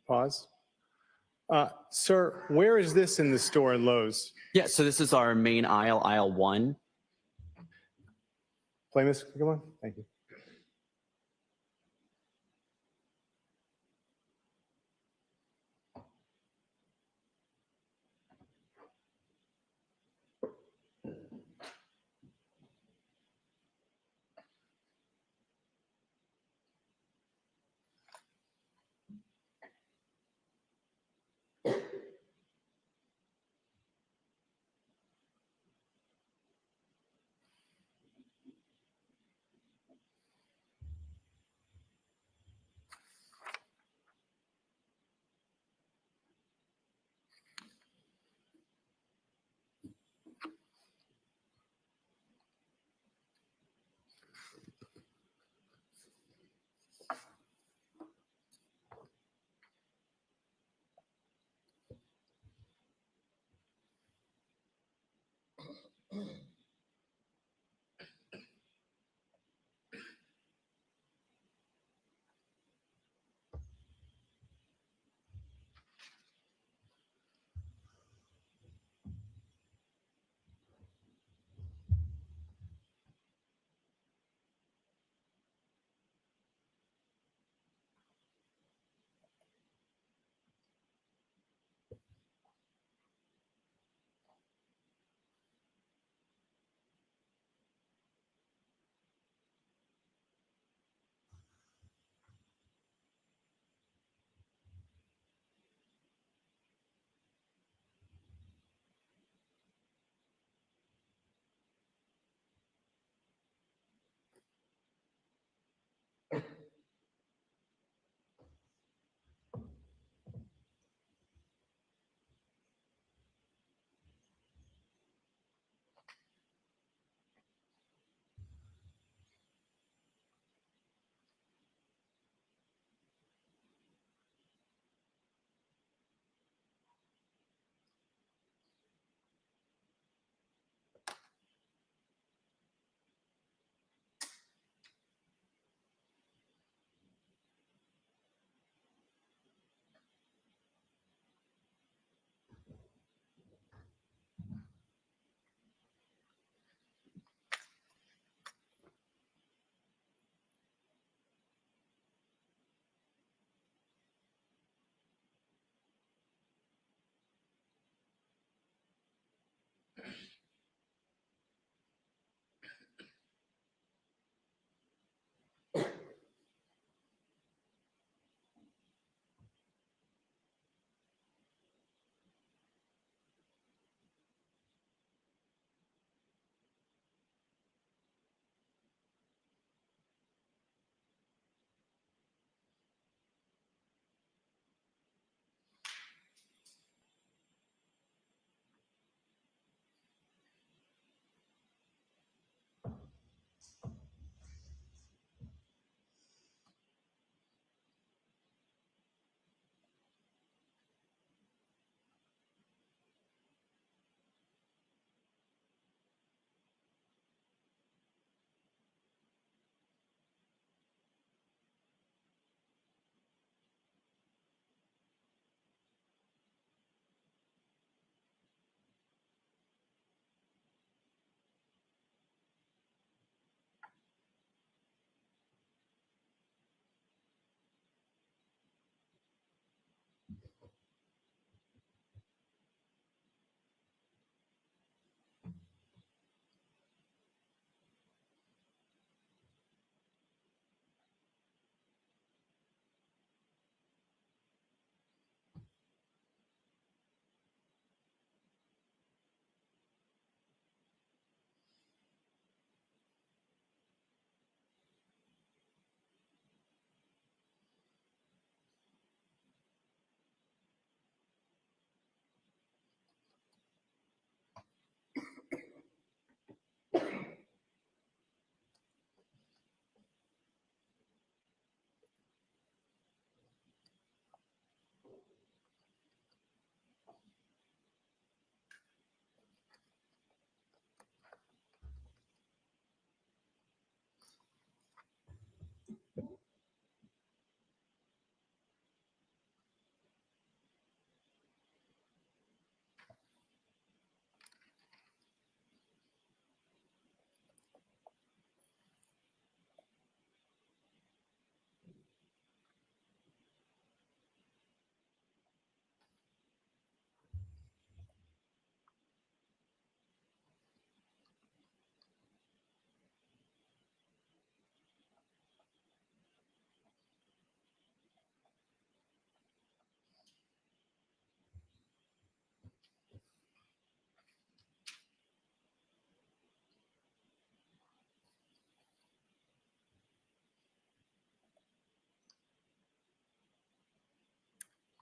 B: Pause. Sir, where is this in the store in Lowe's?
P: Yeah, so this is our main aisle, aisle 1.
B: Play this, come on. Thank you.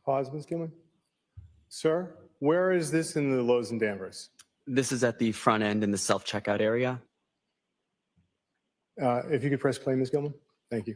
B: Pause, Ms. Gilman. Sir, where is this in the Lowe's and Danvers?
P: This is at the front end in the self-checkout area.
B: If you could press play, Ms. Gilman. Thank you.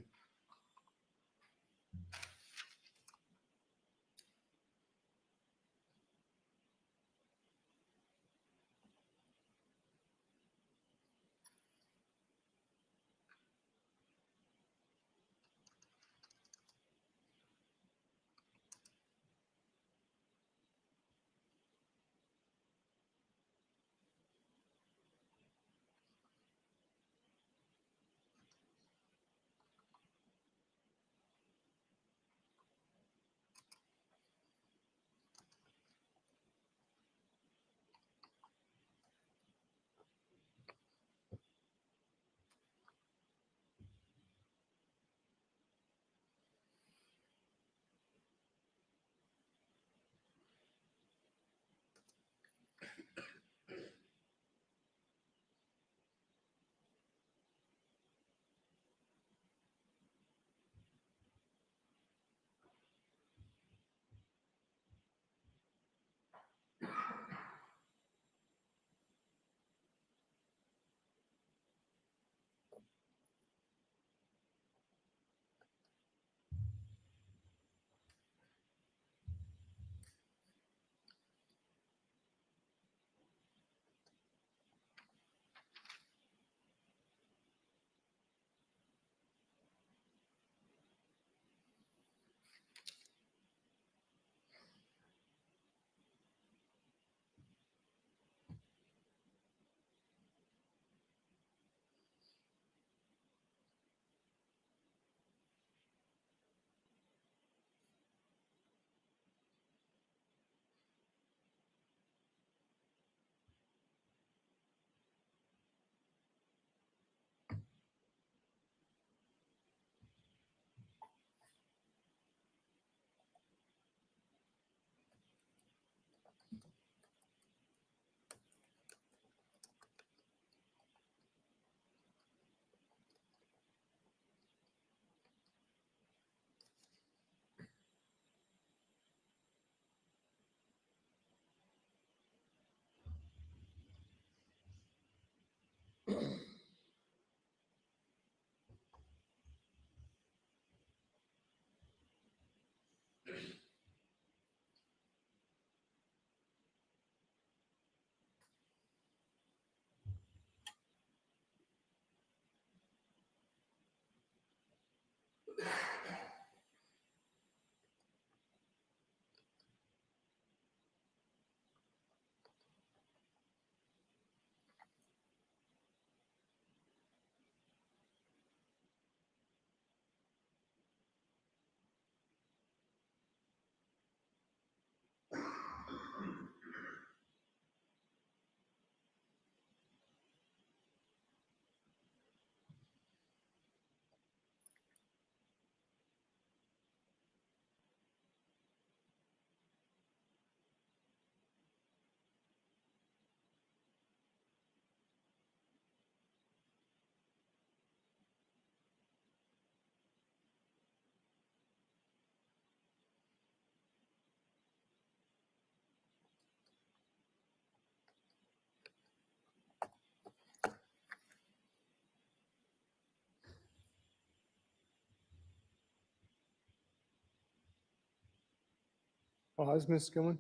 B: Pause, Ms. Gilman.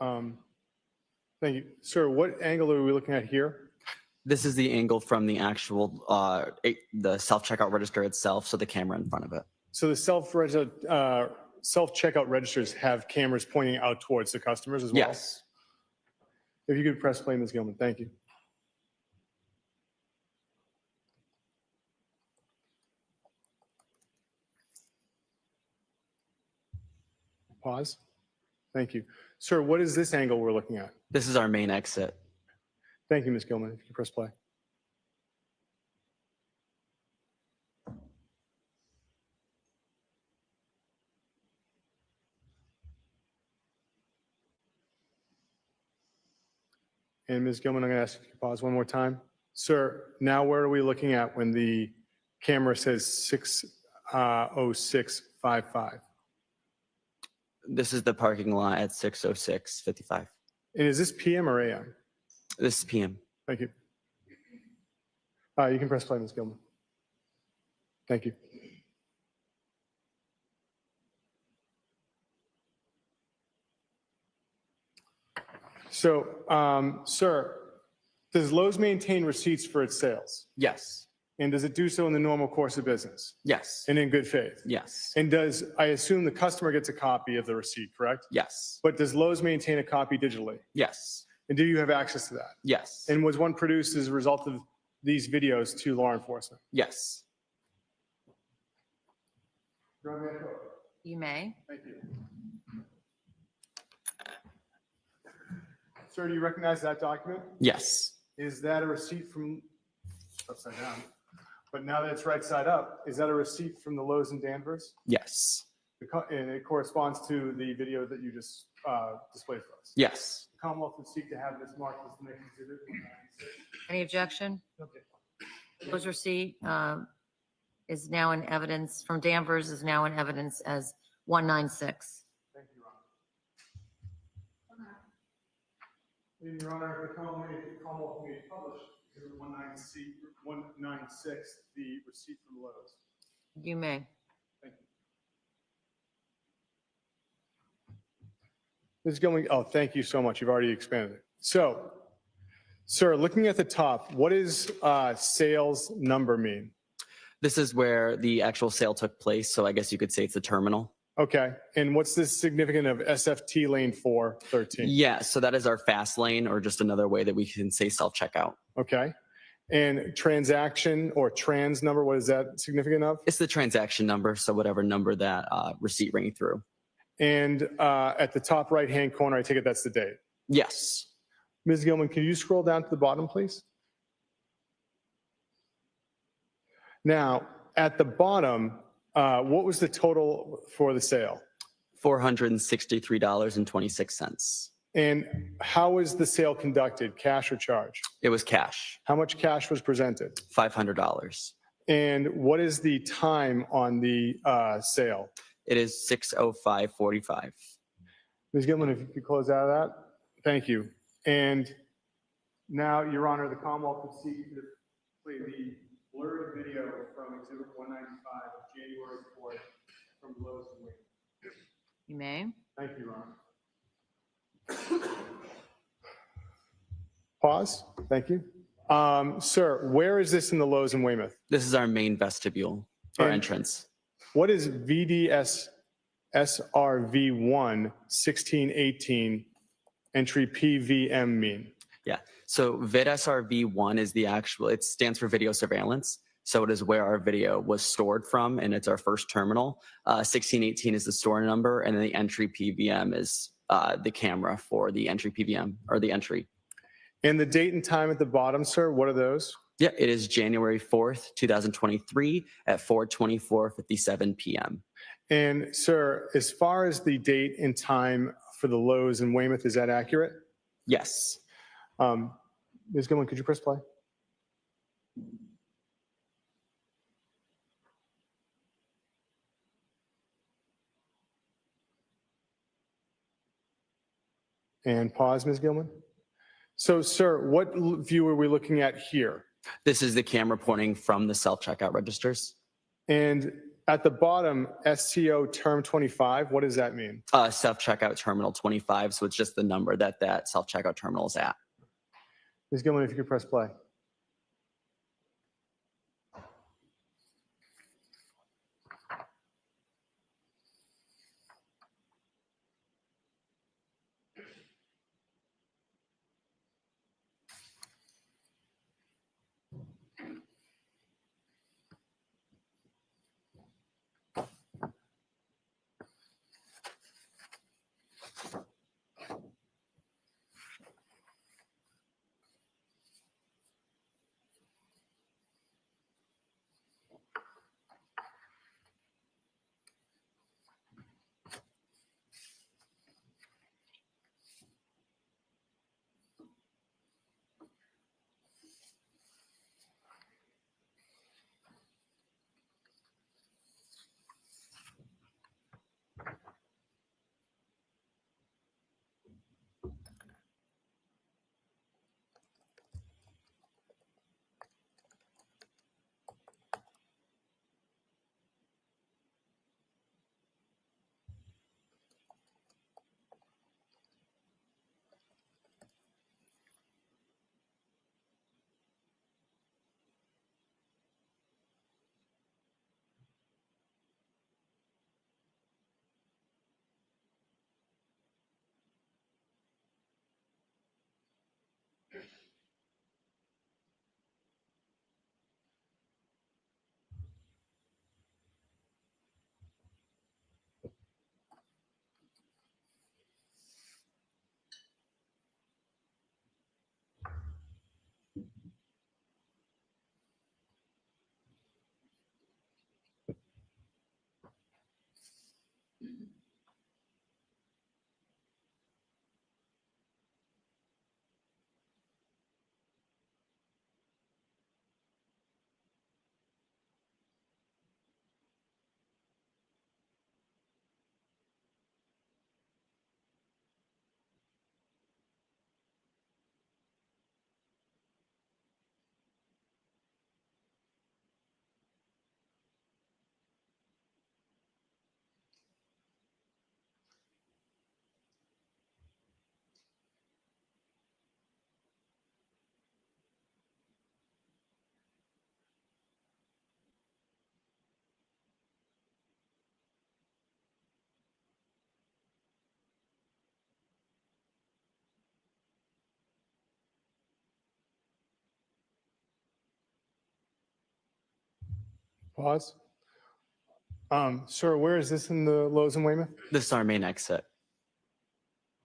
B: Thank you. Sir, what angle are we looking at here?
P: This is the angle from the actual, the self-checkout register itself, so the camera in front of it.
B: So the self-checkout registers have cameras pointing out towards the customers as well?
P: Yes.
B: If you could press play, Ms. Gilman, thank you. Pause. Thank you. Sir, what is this angle we're looking at?
P: This is our main exit.
B: Thank you, Ms. Gilman. If you could press play. And Ms. Gilman, I'm going to ask you to pause one more time. Sir, now where are we looking at when the camera says 60655?
P: This is the parking lot at 6:06:55.
B: And is this PM or AM?
P: This is PM.
B: Thank you. You can press play, Ms. Gilman. Thank you. So, sir, does Lowe's maintain receipts for its sales?
P: Yes.
B: And does it do so in the normal course of business
P: Yes.
B: and in good faith?
P: Yes.
B: And I assume the customer gets a copy of the receipt, correct?
P: Yes.
B: But does Lowe's maintain a copy digitally?
P: Yes.
B: And do you have access to that?
P: Yes.
B: And was one produced as a result of these videos to law enforcement?
P: Yes.
E: You may.
B: Thank you. Sir, do you recognize that document?
P: Yes.
B: Is that a receipt from, upside down, but now that it's right side up, is that a receipt from the Lowe's in Danvers?
P: Yes.
B: And it corresponds to the video that you just displayed for us?
P: Yes.
B: The Commonwealth would seek to have this marked as the next exhibit.
E: Any objection?
B: Okay.
E: Lowe's receipt is now in evidence, from Danvers is now in evidence as 196.
B: Thank you, Your Honor. In Your Honor, the Commonwealth may publish Exhibit 196, the receipt from Lowe's.
E: You may.
B: Thank you. Ms. Gilman, oh, thank you so much. You've already expanded it. So, sir, looking at the top, what does sales number mean?
P: This is where the actual sale took place. So I guess you could say it's a terminal.
B: Okay. And what's the significance of SFT lane 413?
P: Yeah. So that is our fast lane, or just another way that we can say self-checkout.
B: Okay. And transaction or trans number, what is that significant of?
P: It's the transaction number. So whatever number that receipt rang through.
B: And at the top right-hand corner, I take it that's the date.
P: Yes.
B: Ms. Gilman, can you scroll down to the bottom, please? Now, at the bottom, what was the total for the sale?
P: $463.26.
B: And how was the sale conducted, cash or charge?
P: It was cash.
B: How much cash was presented?
P: $500.
B: And what is the time on the sale?
P: It is 6:05:45.
B: Ms. Gilman, if you could close out of that. Thank you. And now, Your Honor, the Commonwealth would seek to play the blurred video from Exhibit 195 of January 4th from Lowe's and Wayne.
E: You may.
B: Thank you, Your Honor. Pause. Thank you. Sir, where is this in the Lowe's in Weymouth?
P: This is our main vestibule, our
B: And
P: entrance.
B: What is VDS SRV1 1618 entry PVM mean?
P: Yeah. So VidSRV1 is the actual, it stands for video surveillance. So it is where our video was stored from, and it's our first terminal. 1618 is the store number, and then the entry PVM is the camera for the entry PVM, or the entry.
B: And the date and time at the bottom, sir, what are those?
P: Yeah, it is January 4th, 2023 at 4:24:57 p.m.
B: And sir, as far as the date and time for the Lowe's in Weymouth, is that accurate?
P: Yes.
B: Ms. Gilman, could you press play? And pause, Ms. Gilman. So, sir, what view are we looking at here?
P: This is the camera pointing from the self-checkout registers.
B: And at the bottom, STO term 25, what does that mean?
P: Self-checkout terminal 25, so it's just the number that that self-checkout terminal is at.
B: Ms. Gilman, if you could press play. Pause. Sir, where is this in the Lowe's in Weymouth?
P: This is our main exit.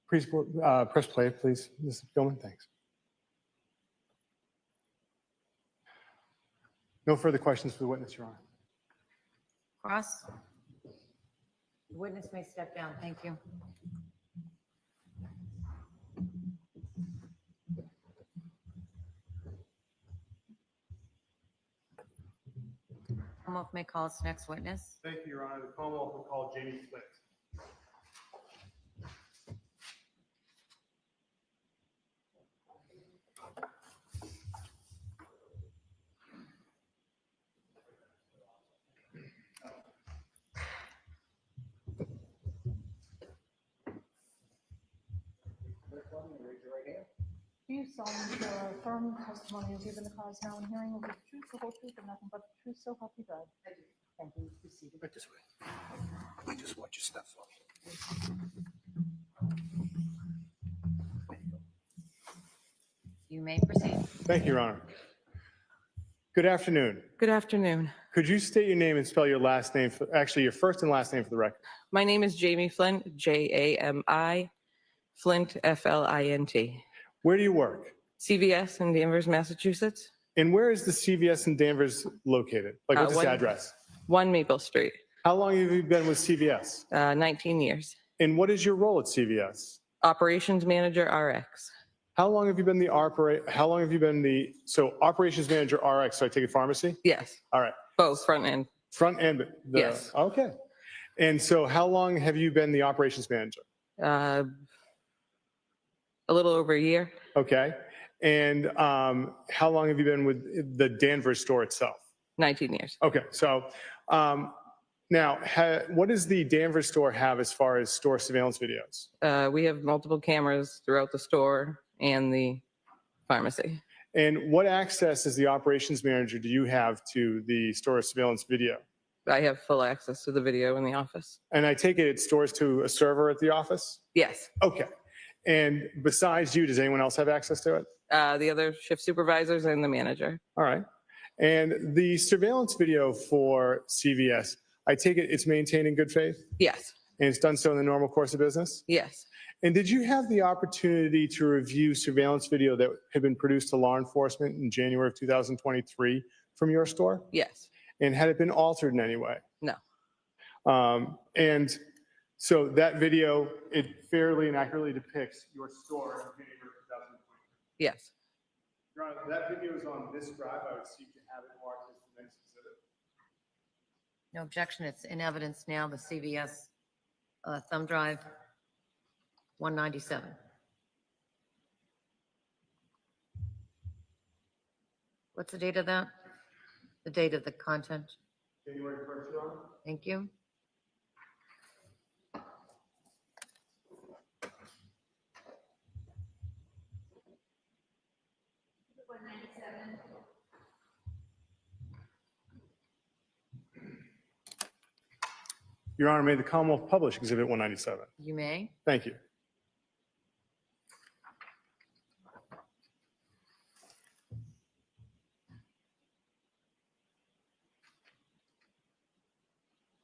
B: Please press play, please. Ms. Gilman, thanks. No further questions for the witness, Your Honor.
E: Cross. The witness may step down. Thank you. Commonwealth may call its next witness.
B: Thank you, Your Honor. The Commonwealth will call Jamie Flint.
H: Do you solemnly swear or affirm the testimony you'll give in the cause now and hearing will be the truth, the whole truth, and nothing but the truth, so help you God? I do. Thank you. Be seated.
F: Right this way. I just want your stuff for me.
E: You may proceed.
B: Thank you, Your Honor. Good afternoon.
Q: Good afternoon.
B: Could you state your name and spell your last name, actually your first and last name for the record?
Q: My name is Jamie Flint, Jami, Flint, Flint.
B: Where do you work?
Q: CVS in Danvers, Massachusetts.
B: And where is the CVS in Danvers located? Like, what's its address?
Q: 1 Maple Street.
B: How long have you been with CVS?
Q: 19 years.
B: And what is your role at CVS?
Q: Operations Manager RX.
B: How long have you been so operations manager RX, so I take it pharmacy?
Q: Yes.
B: All right.
Q: Both front end.
B: Front end?
Q: Yes.
B: Okay. And so how long have you been the operations manager?
Q: A little over a year.
B: Okay. And how long have you been with the Danvers store itself?
Q: 19 years.
B: Okay. So now, what does the Danvers store have as far as store surveillance videos?
Q: We have multiple cameras throughout the store and the pharmacy.
B: And what access as the operations manager do you have to the store surveillance video?
Q: I have full access to the video in the office.
B: And I take it stores to a server at the office?
Q: Yes.
B: Okay. And besides you, does anyone else have access to it?
Q: The other shift supervisors and the manager.
B: All right. And the surveillance video for CVS, I take it it's maintained in good faith?
Q: Yes.
B: And it's done so in the normal course of business?
Q: Yes.
B: And did you have the opportunity to review surveillance video that had been produced to law enforcement in January of 2023 from your store?
Q: Yes.
B: And had it been altered in any way?
Q: No.
B: And so that video, it fairly and accurately depicts your store in January of 2023?
Q: Yes.
B: Your Honor, that video is on this drive. I would seek to have it marked as the next exhibit.
E: No objection. It's in evidence now. The CVS thumb drive 197. What's the date of that? The date of the content?
B: January 1st, Your Honor.
E: Thank you.
B: Your Honor, may the Commonwealth publish Exhibit 197?
E: You may.
B: Thank you.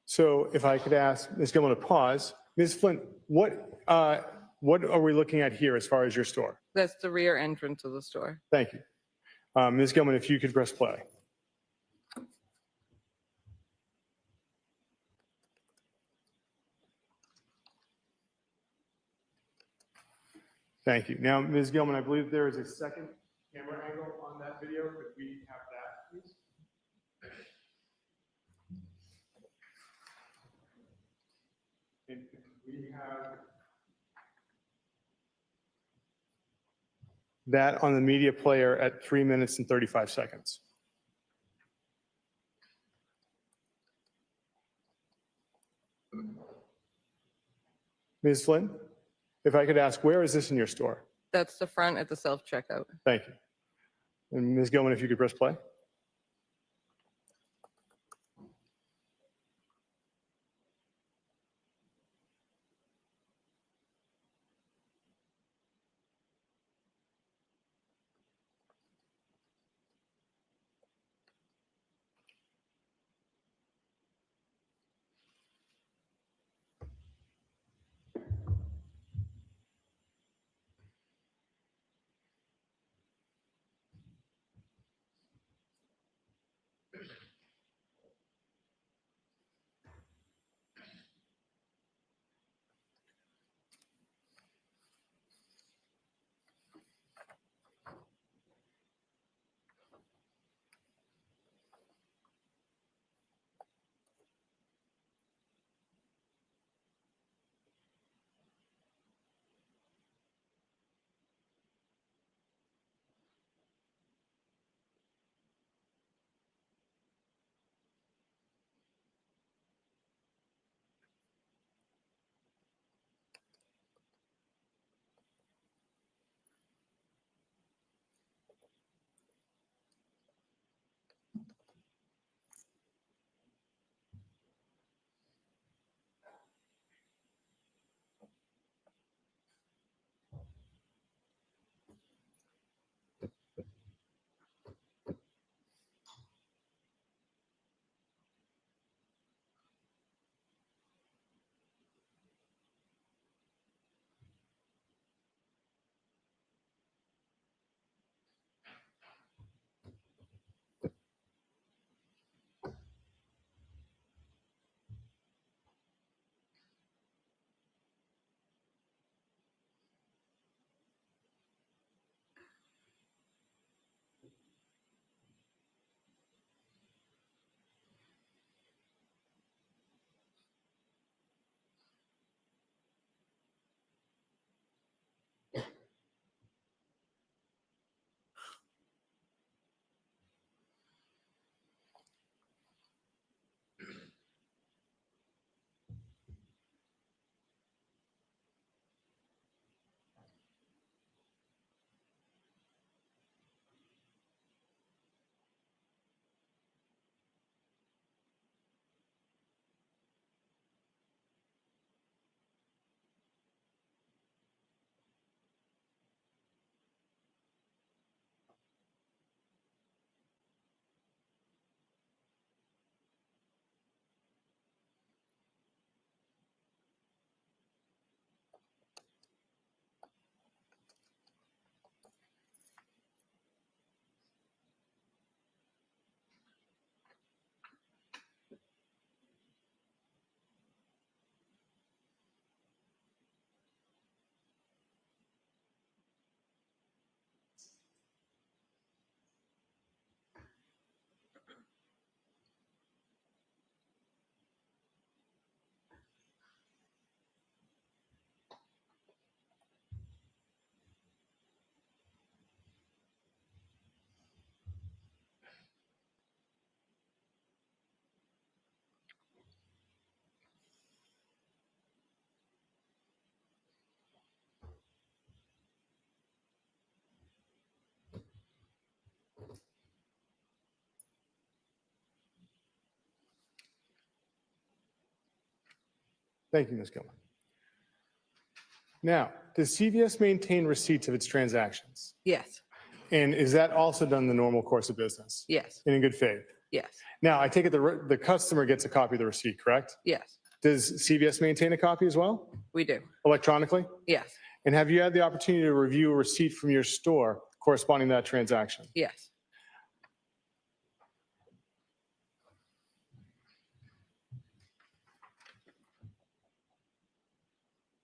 B: So if I could ask Ms. Gilman to pause. Ms. Flint, what are we looking at here as far as your store?
Q: That's the rear entrance of the store.
B: Thank you. Ms. Gilman, if you could press play. Thank you. Now, Ms. Gilman, I believe there is a second camera angle on that video. Could we have that, please? And we have that on the media player at 3 minutes and 35 seconds. Ms. Flynn, if I could ask, where is this in your store?
Q: That's the front at the self-checkout.
B: Thank you. And Ms. Gilman, if you could press play. Thank you, Ms. Gilman. Now, does CVS maintain receipts of its transactions?
Q: Yes,
B: And is that also done in the normal course of business?
Q: yes,
B: And in good faith?
Q: yes,
B: Now, I take it the customer gets a copy of the receipt, correct?
Q: yes,
B: Does CVS maintain a copy as well,
Q: we do.
B: electronically?
Q: Yes,
B: And have you had the opportunity to review a receipt from your store corresponding to that transaction?
Q: yes.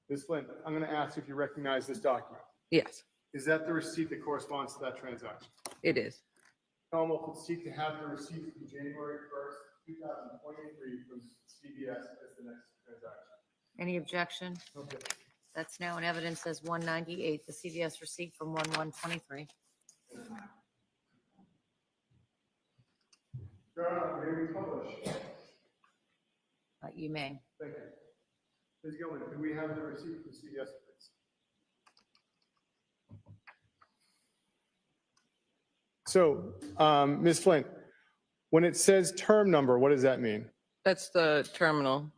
B: Ms. Flynn, I'm going to ask if you recognize this document.
Q: Yes,
B: Is that the receipt that corresponds to that transaction?
Q: it is.
B: Commonwealth would seek to have the receipt from January 1st, 2023 from CVS as the next transaction.
E: Any objection?
B: Okay.
E: That's now in evidence as 198, the CVS receipt from 1/1/23.
B: Your Honor, may we publish?
E: You may.
B: Thank you. Ms. Gilman, do we have the receipt from CVS, please? So, Ms. Flint, when it says term number, what does that mean?
Q: That's the terminal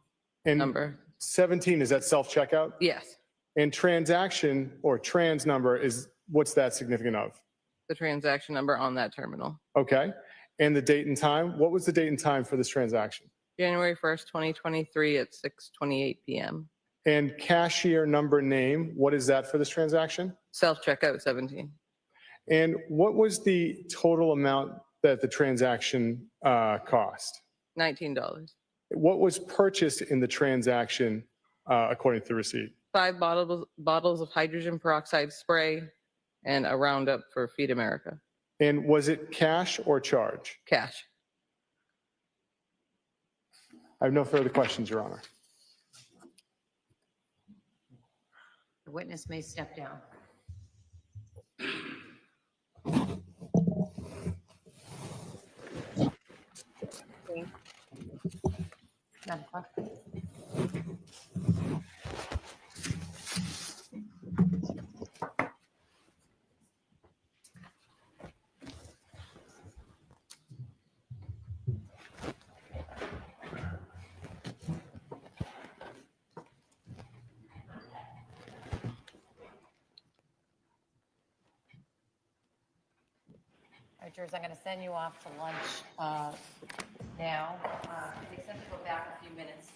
B: And
Q: number.
B: 17, is that self-checkout?
Q: Yes,
B: And transaction or trans number is, what's that significant of?
Q: the transaction number on that terminal.
B: Okay. And the date and time? What was the date and time for this transaction?
Q: January 1st, 2023 at 6:28 p.m.
B: And cashier number name, what is that for this transaction?
Q: Self-checkout 17.
B: And what was the total amount that the transaction cost?
Q: $19.
B: What was purchased in the transaction according to the receipt?
Q: 5 bottles of hydrogen peroxide spray and a Roundup for Feed America.
B: And was it cash or charge?
Q: Cash.
B: I have no further questions, Your Honor.
E: The witness may step down. Madam Clerk. All right, jurors, I'm going to send you off to lunch now. To the extent to go back a few minutes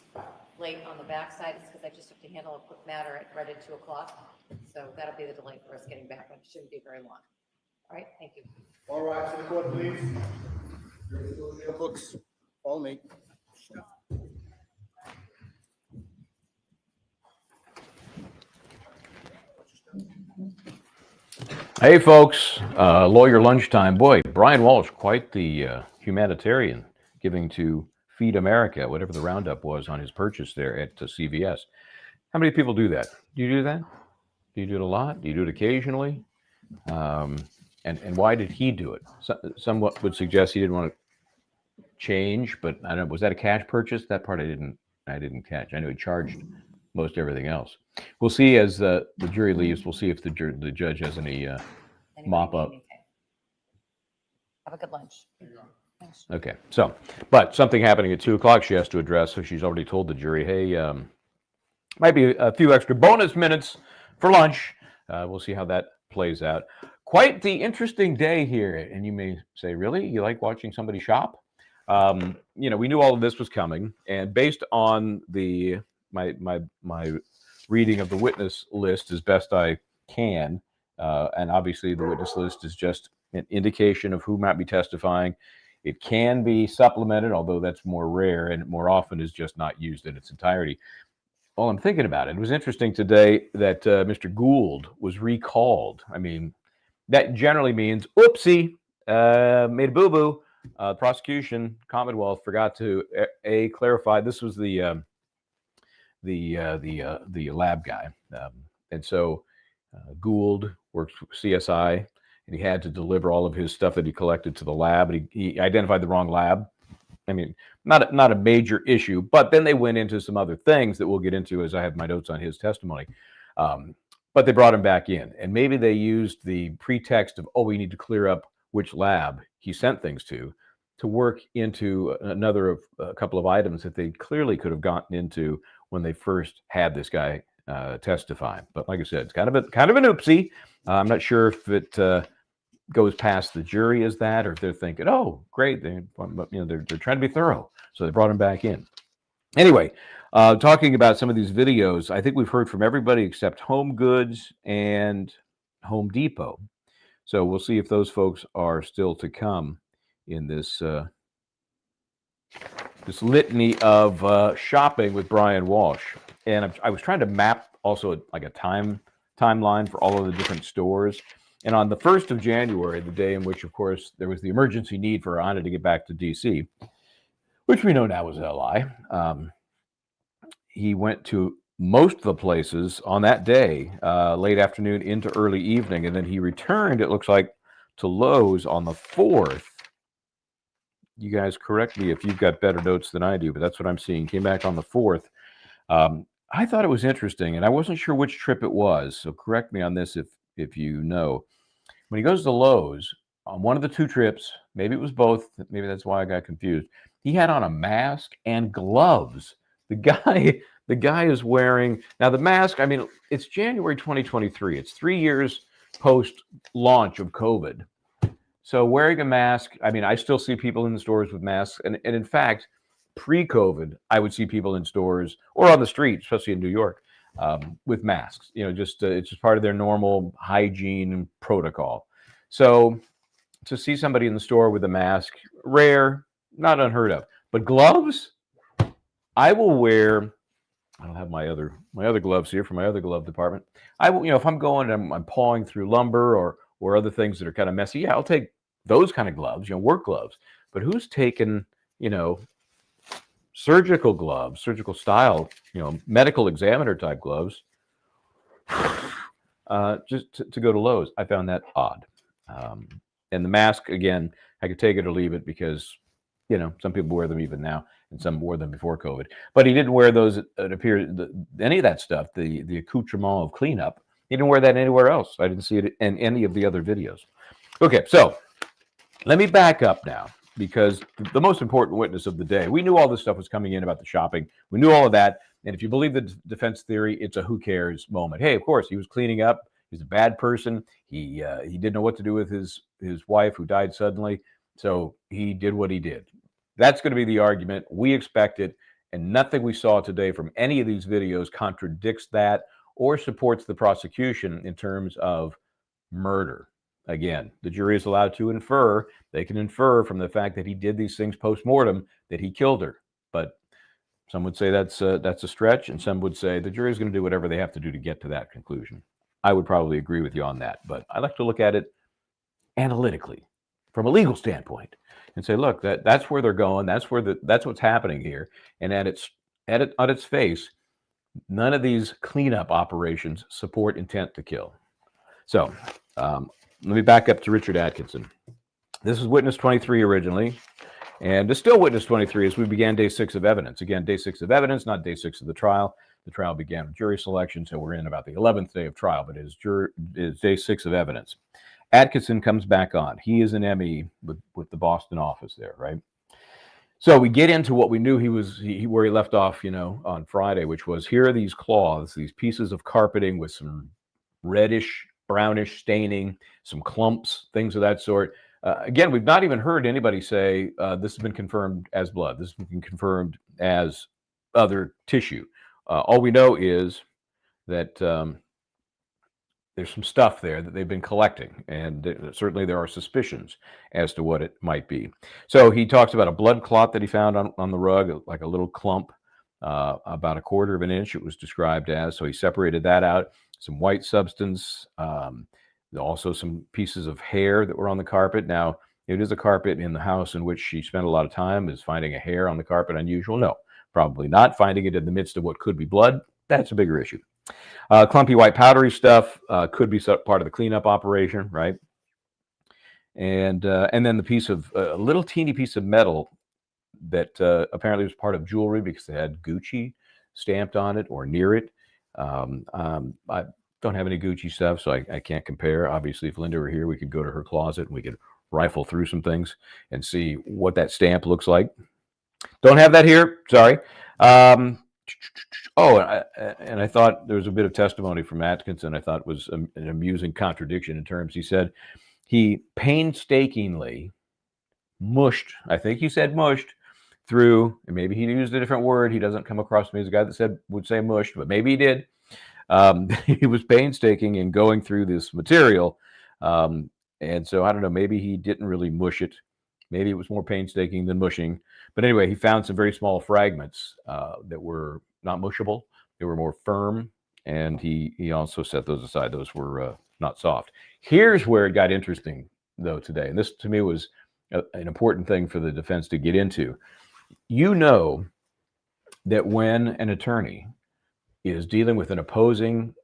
E: late on the backside, it's because I just have to handle a quick matter right at 2 o'clock. So that'll be the delay for us getting back, but it shouldn't be very long. All right, thank you.
D: All right, to the court, please. Books, follow me.
C: Hey, folks, lawyer lunchtime. Boy, Brian Walshe, quite the humanitarian, giving to Feed America, whatever the roundup was on his purchase there at CVS. How many people do that? Do you do that? Do you do it a lot? Do you do it occasionally? And why did he do it? Somewhat would suggest he didn't want to change, but I don't know. Was that a cash purchase? That part I didn't catch. I know he charged most everything else. We'll see as the jury leaves. We'll see if the judge has any mop up.
E: Have a good lunch. Thanks.
C: Okay, so, but something happening at 2 o'clock she has to address, so she's already told the jury, hey, might be a few extra bonus minutes for lunch. We'll see how that plays out. Quite the interesting day here, and you may say, really? You like watching somebody shop? You know, we knew all of this was coming, and based on my reading of the witness list as best I can, and obviously the witness list is just an indication of who might be testifying. It can be supplemented, although that's more rare and more often is just not used in its entirety. Well, I'm thinking about it. It was interesting today that Mr. Gould was recalled. I mean, that generally means, oopsie, made a boo-boo. Prosecution, Commonwealth forgot to clarify. This was the lab guy, and so Gould works for CSI, and he had to deliver all of his stuff that he collected to the lab. And he identified the wrong lab. I mean, not a major issue, but then they went into some other things that we'll get into as I have my notes on his testimony. But they brought him back in, and maybe they used the pretext of, oh, we need to clear up which lab he sent things to. to work into another of a couple of items that they clearly could have gotten into when they first had this guy testify. But like I said, it's kind of an oopsie. I'm not sure if it goes past the jury as that, or if they're thinking, oh, great, they're trying to be thorough, so they brought him back in. Anyway, talking about some of these videos, I think we've heard from everybody except Home Goods and Home Depot. So we'll see if those folks are still to come in this this litany of shopping with Brian Walshe. And I was trying to map also like a timeline for all of the different stores. And on the 1st of January, the day in which, of course, there was the emergency need for Anna to get back to D.C., which we know now was a lie, he went to most of the places on that day, late afternoon into early evening. And then he returned, it looks like, to Lowe's on the 4th. You guys correct me if you've got better notes than I do, but that's what I'm seeing. Came back on the 4th. I thought it was interesting, and I wasn't sure which trip it was, so correct me on this if you know. When he goes to Lowe's, on one of the 2 trips, maybe it was both, maybe that's why I got confused, he had on a mask and gloves. The guy is wearing, now the mask, I mean, it's January 2023. It's 3 years post-launch of COVID. So wearing a mask, I mean, I still see people in the stores with masks. And in fact, pre-COVID, I would see people in stores or on the street, especially in New York, with masks. Just it's just part of their normal hygiene protocol. So to see somebody in the store with a mask, rare, not unheard of. But gloves, I will wear. I don't have my other gloves here from my other glove department. I will, if I'm going and I'm pawing through lumber or other things that are kind of messy, yeah, I'll take those kind of gloves, work gloves. But who's taken, surgical gloves, surgical style, medical examiner type gloves, just to go to Lowe's? I found that odd. And the mask, again, I could take it or leave it because, some people wear them even now, and some wore them before COVID. But he didn't wear those, it appears, any of that stuff, the accoutrement of cleanup. He didn't wear that anywhere else. I didn't see it in any of the other videos. Okay, so let me back up now, because the most important witness of the day, we knew all this stuff was coming in about the shopping. We knew all of that. And if you believe the defense theory, it's a who cares moment. Hey, of course, he was cleaning up. He's a bad person. He didn't know what to do with his wife who died suddenly. So he did what he did. That's going to be the argument. We expect it. And nothing we saw today from any of these videos contradicts that or supports the prosecution in terms of murder. Again, the jury is allowed to infer. They can infer from the fact that he did these things post-mortem that he killed her. But some would say that's a stretch, and some would say the jury is going to do whatever they have to do to get to that conclusion. I would probably agree with you on that, but I like to look at it analytically from a legal standpoint and say, look, that's where they're going. That's what's happening here. And on its face, none of these cleanup operations support intent to kill. So let me back up to Richard Atkinson. This is witness 23 originally, and it's still witness 23 as we began day 6 of evidence. Again, day 6 of evidence, not day 6 of the trial. The trial began with jury selection, so we're in about the 11th day of trial, but it is day 6 of evidence. Atkinson comes back on. He is an ME with the Boston office there, right? So we get into what we knew where he left off, on Friday, which was, here are these cloths, these pieces of carpeting with some reddish, brownish staining, some clumps, things of that sort. Again, we've not even heard anybody say this has been confirmed as blood. This has been confirmed as other tissue. All we know is that there's some stuff there that they've been collecting, and certainly there are suspicions as to what it might be. So he talks about a blood clot that he found on the rug, like a little clump, about 1/4 of an inch, it was described as. So he separated that out. Some white substance, also some pieces of hair that were on the carpet. Now, it is a carpet in the house in which she spent a lot of time. Is finding a hair on the carpet unusual? No, probably not. Finding it in the midst of what could be blood, that's a bigger issue. Clumpy white powdery stuff could be part of the cleanup operation, right? And then the piece of a little teeny piece of metal that apparently was part of jewelry because they had Gucci stamped on it or near it. I don't have any Gucci stuff, so I can't compare. Obviously, if Linda were here, we could go to her closet and we could rifle through some things and see what that stamp looks like. Don't have that here. Sorry. And I thought there was a bit of testimony from Atkinson. I thought was an amusing contradiction in terms. He said he painstakingly mushed, I think he said mushed, through, and maybe he used a different word. He doesn't come across to me as a guy that would say mushed, but maybe he did. He was painstaking in going through this material. And so I don't know, maybe he didn't really mush it. Maybe it was more painstaking than mushing. But anyway, he found some very small fragments that were not mushable. They were more firm. And he also set those aside. Those were not soft. Here's where it got interesting, though, today. And this, to me, was an important thing for the defense to get into. You know that when an attorney is dealing with an opposing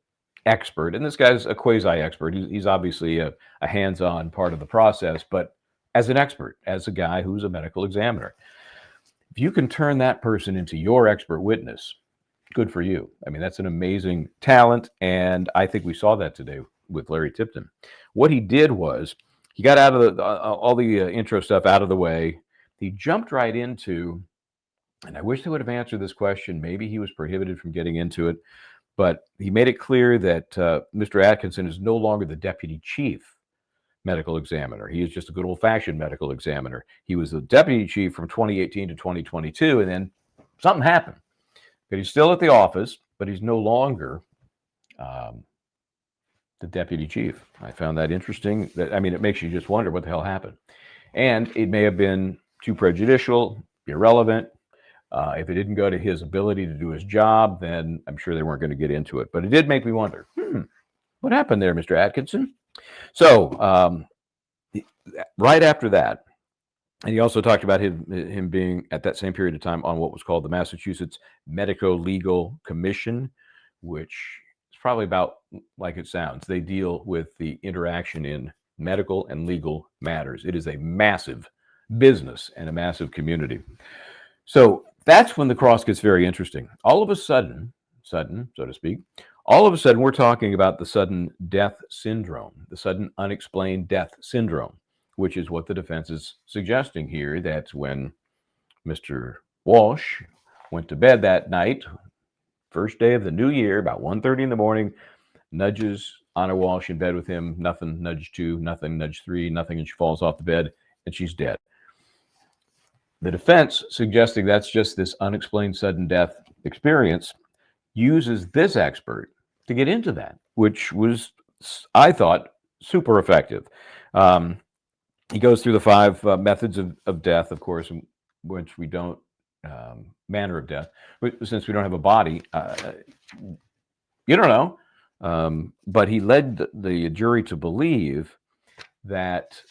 C: expert, and this guy's a quasi-expert, he's obviously a hands-on part of the process, but as an expert, as a guy who's a medical examiner, if you can turn that person into your expert witness, good for you. I mean, that's an amazing talent, and I think we saw that today with Larry Tipton. What he did was he got out of all the intro stuff out of the way. He jumped right into, and I wish they would have answered this question. Maybe he was prohibited from getting into it, but he made it clear that Mr. Atkinson is no longer the deputy chief medical examiner. He is just a good old-fashioned medical examiner. He was the deputy chief from 2018 to 2022, and then something happened. But he's still at the office, but he's no longer the deputy chief. I found that interesting. I mean, it makes you just wonder what the hell happened. And it may have been too prejudicial, irrelevant. If it didn't go to his ability to do his job, then I'm sure they weren't going to get into it. But it did make me wonder, what happened there, Mr. Atkinson? So right after that, and he also talked about him being at that same period of time on what was called the Massachusetts Medico-Legal Commission, which is probably about like it sounds. They deal with the interaction in medical and legal matters. It is a massive business and a massive community. So that's when the cross gets very interesting. All of a sudden, so to speak, all of a sudden we're talking about the sudden death syndrome, the sudden unexplained death syndrome, which is what the defense is suggesting here. That's when Mr. Walshe went to bed that night, first day of the new year, about 1:30 in the morning, nudges Anna Walshe in bed with him, nothing, nudge 2, nothing, nudge 3, nothing, and she falls off the bed, and she's dead. The defense, suggesting that's just this unexplained sudden death experience, uses this expert to get into that, which was, I thought, super effective. He goes through the 5 methods of death, of course, which we don't, manner of death, since we don't have a body. You don't know. But he led the jury to believe that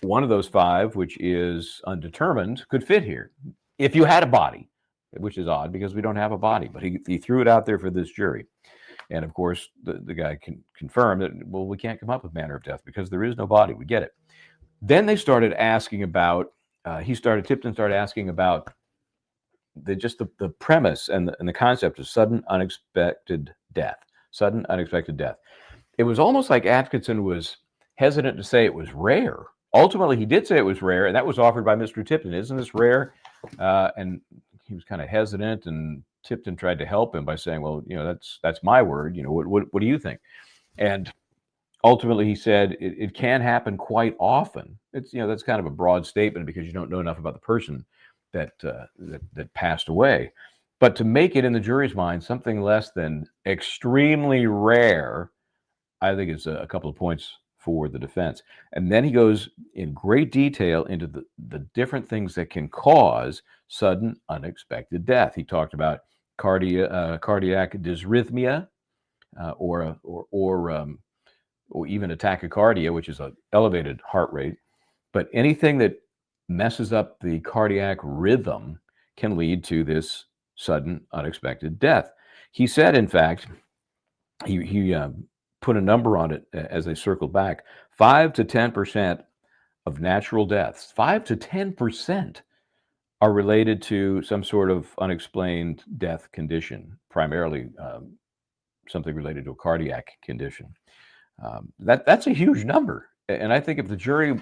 C: one of those 5, which is undetermined, could fit here if you had a body, which is odd because we don't have a body. But he threw it out there for this jury. And of course, the guy can confirm that, well, we can't come up with manner of death because there is no body. We get it. Then they started asking about, Tipton started asking about the premise and the concept of sudden unexpected death. Sudden unexpected death. It was almost like Atkinson was hesitant to say it was rare. Ultimately, he did say it was rare, and that was offered by Mr. Tipton. Isn't this rare? And he was kind of hesitant, and Tipton tried to help him by saying, well, that's my word. What do you think? And ultimately, he said it can happen quite often. It's, that's kind of a broad statement because you don't know enough about the person that passed away. But to make it in the jury's mind something less than extremely rare, I think is a couple of points for the defense. And then he goes in great detail into the different things that can cause sudden unexpected death. He talked about cardiac dysrhythmia, or even a tachycardia, which is an elevated heart rate. But anything that messes up the cardiac rhythm can lead to this sudden unexpected death. He said, in fact, he put a number on it as they circled back. 5 to 10% of natural deaths, 5 to 10%, are related to some sort of unexplained death condition, primarily something related to a cardiac condition. That's a huge number. And I think if the jury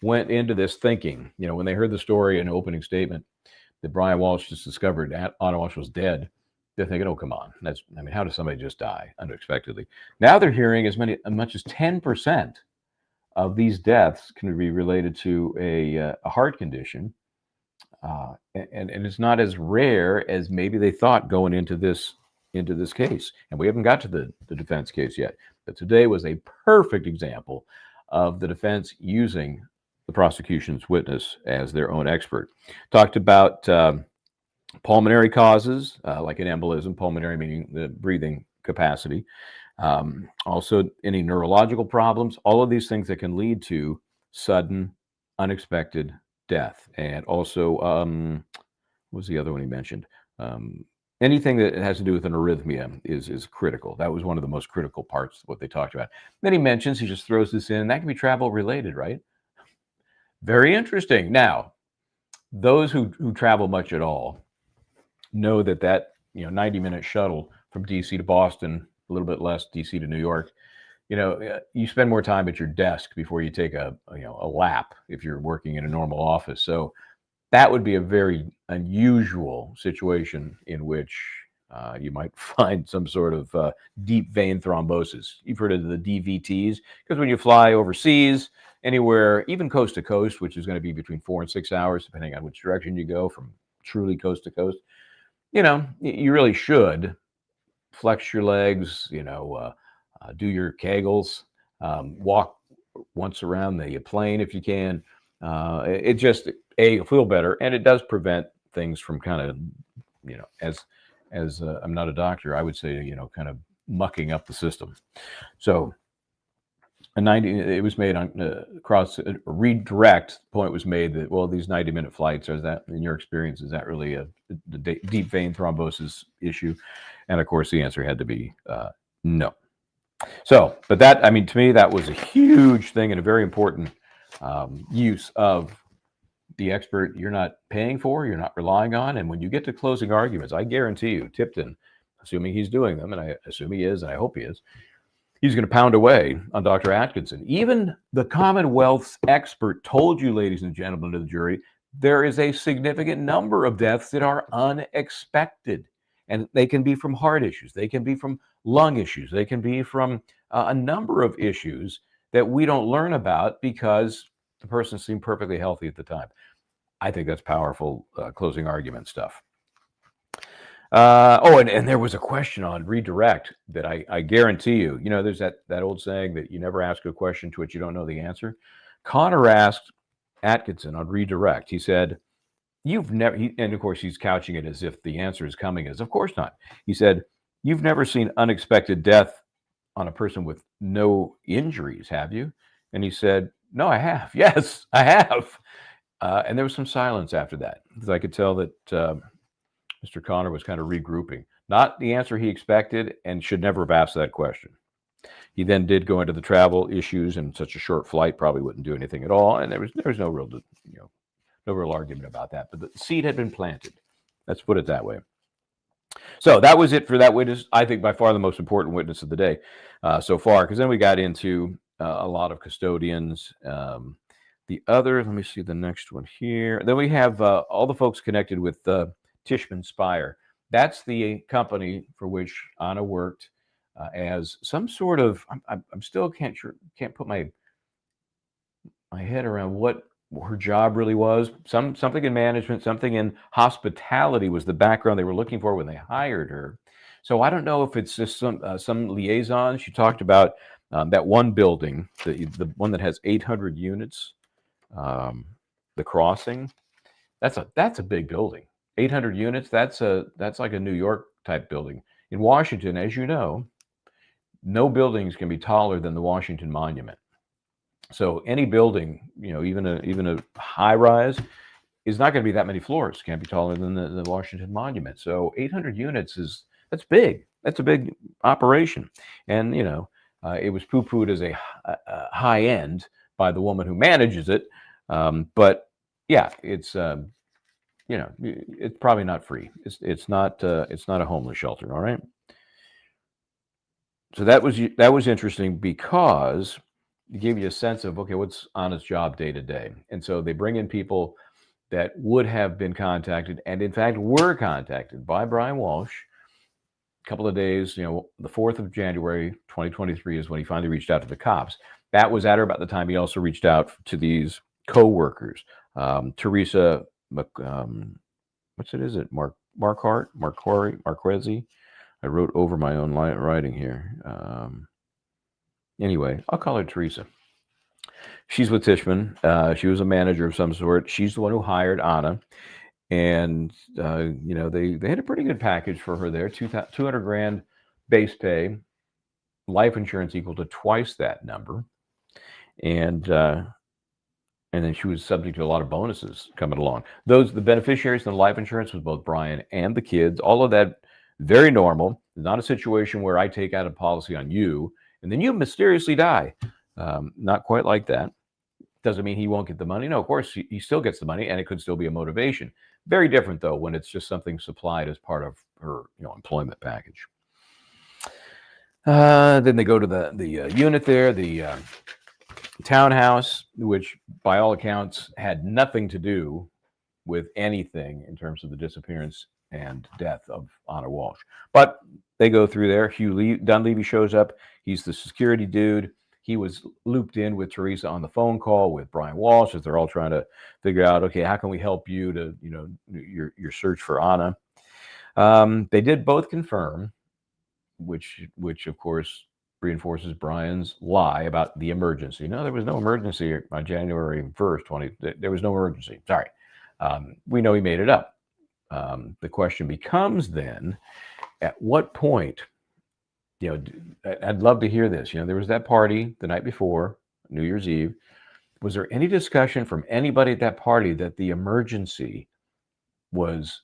C: went into this thinking, when they heard the story in opening statement that Brian Walshe just discovered Anna Walshe was dead, they're thinking, oh, come on. How does somebody just die unexpectedly? Now they're hearing as much as 10% of these deaths can be related to a heart condition. And it's not as rare as maybe they thought going into this case. And we haven't got to the defense case yet. But today was a perfect example of the defense using the prosecution's witness as their own expert. Talked about pulmonary causes, like an embolism, pulmonary meaning the breathing capacity. Also, any neurological problems, all of these things that can lead to sudden, unexpected death. And also, what was the other one he mentioned? Anything that has to do with an arrhythmia is critical. That was one of the most critical parts of what they talked about. Then he mentions, he just throws this in, that can be travel related, right? Very interesting. Now, those who travel much at all know that 90-minute shuttle from DC to Boston, a little bit less DC to New York, you spend more time at your desk before you take a lap if you're working in a normal office. So that would be a very unusual situation in which you might find some sort of deep vein thrombosis. You've heard of the DVTs, because when you fly overseas, anywhere, even coast to coast, which is going to be between 4 and 6 hours, depending on which direction you go from truly coast to coast, you really should flex your legs, do your Kegels, walk once around the plane if you can. It just, you'll feel better, and it does prevent things from kind of, as I'm not a doctor, I would say, kind of mucking up the system. So it was made on across a redirect point was made that, well, these 90-minute flights, is that, in your experience, is that really a deep vein thrombosis issue? And of course, the answer had to be no. So, but that, to me, that was a huge thing and a very important use of the expert you're not paying for, you're not relying on. And when you get to closing arguments, I guarantee you, Tipton, assuming he's doing them, and I assume he is, and I hope he is, he's going to pound away on Dr. Atkinson. Even the Commonwealth's expert told you, ladies and gentlemen of the jury, there is a significant number of deaths that are unexpected. And they can be from heart issues. They can be from lung issues. They can be from a number of issues that we don't learn about because the person seemed perfectly healthy at the time. I think that's powerful closing argument stuff. And there was a question on redirect that I guarantee you, there's that old saying that you never ask a question to which you don't know the answer. Connor asked Atkinson on redirect. He said, you've never, and of course he's couching it as if the answer is coming as, of course not. He said, you've never seen unexpected death on a person with no injuries, have you? And he said, no, I have. Yes, I have. And there was some silence after that, because I could tell that Mr. Connor was kind of regrouping. Not the answer he expected, and should never have asked that question. He then did go into the travel issues, and such a short flight probably wouldn't do anything at all. And there was no real, no real argument about that. But the seed had been planted. Let's put it that way. So that was it for that witness. I think by far the most important witness of the day so far, because then we got into a lot of custodians. The other, let me see the next one here. Then we have all the folks connected with Tishman Speyer. That's the company for which Anna worked as some sort of, I'm still can't put my head around what her job really was. Something in management, something in hospitality was the background they were looking for when they hired her. So I don't know if it's just some liaison. She talked about that one building, the one that has 800 units, the Crossing. That's a big building. 800 units. That's like a New York type building. In Washington, as you know, no buildings can be taller than the Washington Monument. So any building, even a high rise, is not going to be that many floors. Can't be taller than the Washington Monument. So 800 units that's big. That's a big operation. And it was poo-pooed as a high end by the woman who manages it. But yeah, it's it's probably not free. It's not a homeless shelter. All right. So that was interesting, because give you a sense of, okay, what's Anna's job day to day. And so they bring in people that would have been contacted and in fact were contacted by Brian Walshe. A couple of days, the 4th of January, 2023 is when he finally reached out to the cops. That was at or about the time he also reached out to these co-workers. Teresa, Marquezi. I wrote over my own writing here. Anyway, I'll call her Teresa. She's with Tishman. She was a manager of some sort. She's the one who hired Anna. And, they had a pretty good package for her there. $200,000 base pay, life insurance equal to twice that number. And then she was subject to a lot of bonuses coming along. The beneficiaries of the life insurance was both Brian and the kids. All of that very normal. Not a situation where I take out a policy on you and then you mysteriously die. Not quite like that. Doesn't mean he won't get the money. No, of course, he still gets the money, and it could still be a motivation. Very different, though, when it's just something supplied as part of her employment package. Then they go to the unit there, the townhouse, which by all accounts had nothing to do with anything in terms of the disappearance and death of Anna Walshe. But they go through there. Hugh Dunleavy shows up. He's the security dude. He was looped in with Teresa on the phone call with Brian Walshe as they're all trying to figure out, okay, how can we help you to, your search for Anna? They did both confirm, which of course reinforces Brian's lie about the emergency. No, there was no emergency on January 1st, there was no emergency. Sorry. We know he made it up. The question becomes then, at what point, I'd love to hear this. There was that party the night before, New Year's Eve. Was there any discussion from anybody at that party that the emergency was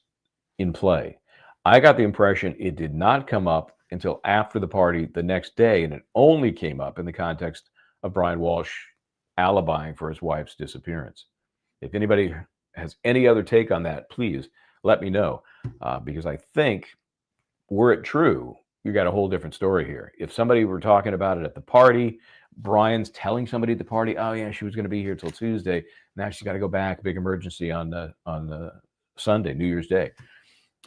C: in play? I got the impression it did not come up until after the party the next day, and it only came up in the context of Brian Walshe alibying for his wife's disappearance. If anybody has any other take on that, please let me know, because I think, were it true, you got a whole different story here. If somebody were talking about it at the party, Brian's telling somebody at the party, oh yeah, she was going to be here till Tuesday. Now she's got to go back, big emergency on the Sunday, New Year's Day.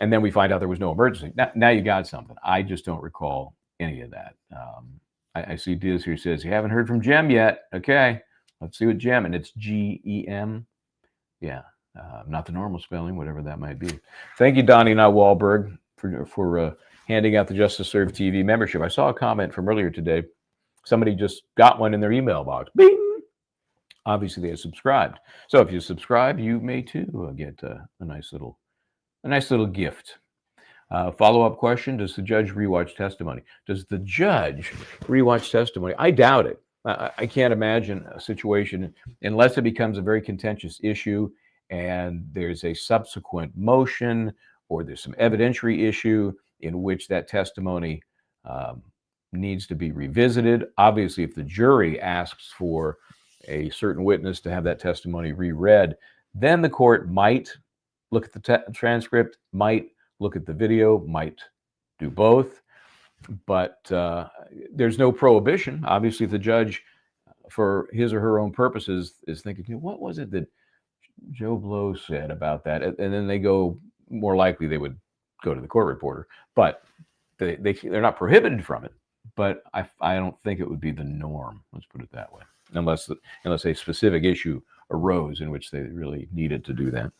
C: And then we find out there was no emergency. Now you got something. I just don't recall any of that. I see Diaz here says, you haven't heard from Jem yet. Okay, let's see what Jem, and it's G-E-M. Yeah, not the normal spelling, whatever that might be. Thank you, Donnie, not Wahlberg, for handing out the Justice Serve TV membership. I saw a comment from earlier today. Somebody just got one in their email box. Bing! Obviously, they had subscribed. So if you subscribe, you may too get a nice little gift. Follow-up question: does the judge rewatch testimony? Does the judge rewatch testimony? I doubt it. I can't imagine a situation unless it becomes a very contentious issue and there's a subsequent motion or there's some evidentiary issue in which that testimony needs to be revisited. Obviously, if the jury asks for a certain witness to have that testimony reread, then the court might look at the transcript, might look at the video, might do both. But there's no prohibition. Obviously, if the judge, for his or her own purposes, is thinking, what was it that Joe Blow said about that? And then they go, more likely they would go to the court reporter. But they're not prohibited from it. But I don't think it would be the norm. Let's put it that way. Unless a specific issue arose in which they really needed to do that.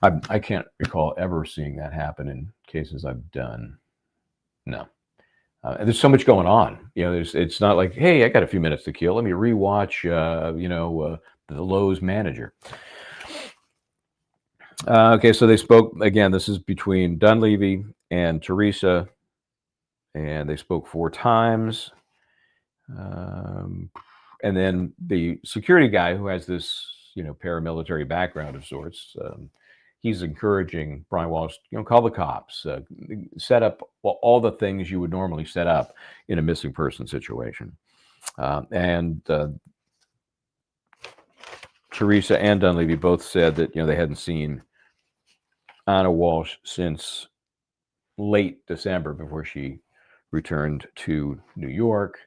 C: I can't recall ever seeing that happen in cases I've done. No. And there's so much going on. It's not like, hey, I got a few minutes to kill. Let me rewatch, the Lowe's manager. Okay, so they spoke, again, this is between Dunleavy and Teresa, and they spoke 4 times. And then the security guy, who has this, paramilitary background of sorts, he's encouraging Brian Walshe, call the cops, set up all the things you would normally set up in a missing person situation. And Teresa and Dunleavy both said that, they hadn't seen Anna Walshe since late December, before she returned to New York.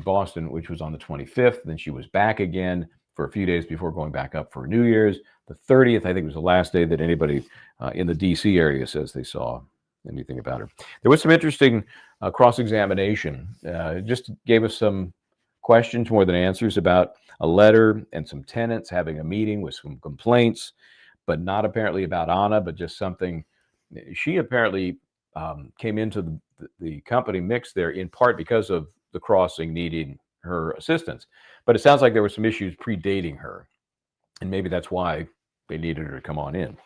C: Boston, which was on the 25th. Then she was back again for a few days before going back up for New Year's. The 30th, I think, was the last day that anybody in the DC area says they saw anything about her. There was some interesting cross-examination. Just gave us some questions more than answers about a letter and some tenants having a meeting with some complaints, but not apparently about Anna, but just something. She apparently came into the company mix there in part because of the crossing needing her assistance. But it sounds like there were some issues predating her, and maybe that's why they needed her to come on in.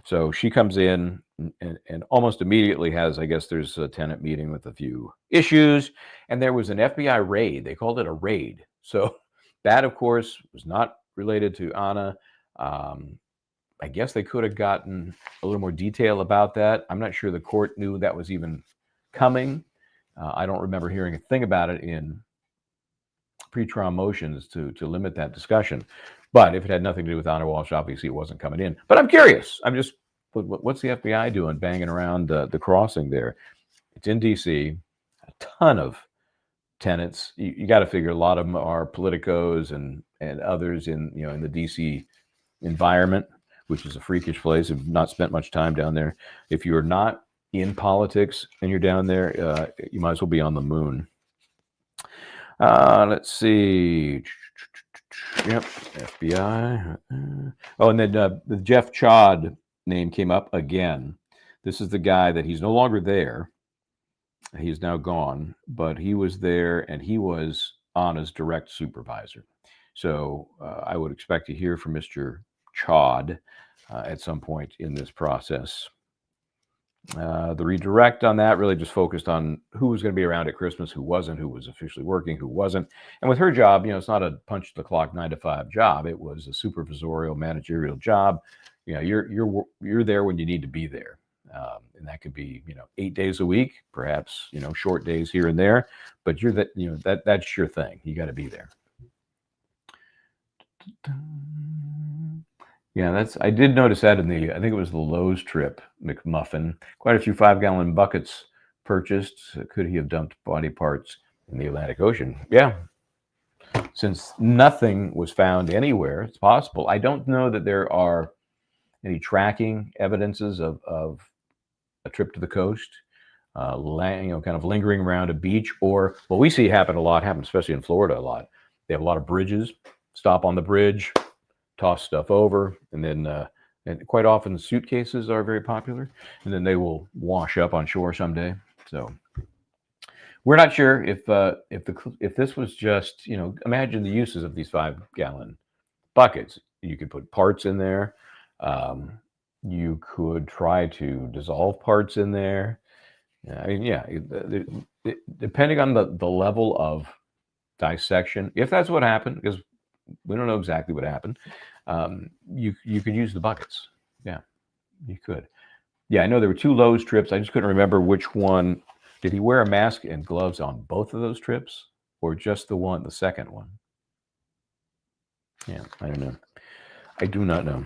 C: So she comes in and almost immediately has, I guess there's a tenant meeting with a few issues, and there was an FBI raid. They called it a raid. So that, of course, was not related to Anna. I guess they could have gotten a little more detail about that. I'm not sure the court knew that was even coming. I don't remember hearing a thing about it in pretrial motions to limit that discussion. But if it had nothing to do with Anna Walshe, obviously it wasn't coming in. But I'm curious. I'm just, what's the FBI doing banging around the crossing there? It's in D.C. A ton of tenants. You got to figure a lot of them are politicos and others in the D.C. environment, which is a freakish place. I've not spent much time down there. If you're not in politics and you're down there, you might as well be on the moon. Let's see. Yep, FBI. Oh, and then the Jeff Chod name came up again. This is the guy that he's no longer there. He's now gone, but he was there and he was Anna's direct supervisor. So I would expect to hear from Mr. Chod at some point in this process. The redirect on that really just focused on who was going to be around at Christmas, who wasn't, who was officially working, who wasn't. And with her job, it's not a punch the clock 9 to 5 job. It was a supervisorial managerial job. You're there when you need to be there. And that could be, 8 days a week, perhaps, short days here and there, but that's your thing. You got to be there. Yeah, I did notice that in I think it was the Lowe's trip, McMuffin. Quite a few 5-gallon buckets purchased. Could he have dumped body parts in the Atlantic Ocean? Yeah. Since nothing was found anywhere, it's possible. I don't know that there are any tracking evidences of a trip to the coast, kind of lingering around a beach, or what we see happen especially in Florida a lot. They have a lot of bridges, stop on the bridge, toss stuff over, and then and quite often suitcases are very popular, and then they will wash up on shore someday. So we're not sure if this was just, imagine the uses of these 5-gallon buckets. You could put parts in there. You could try to dissolve parts in there. Depending on the level of dissection, if that's what happened, because we don't know exactly what happened, you could use the buckets. Yeah, you could. Yeah, I know there were 2 Lowe's trips. I just couldn't remember which one. Did he wear a mask and gloves on both of those trips, or just the second one? Yeah, I don't know. I do not know.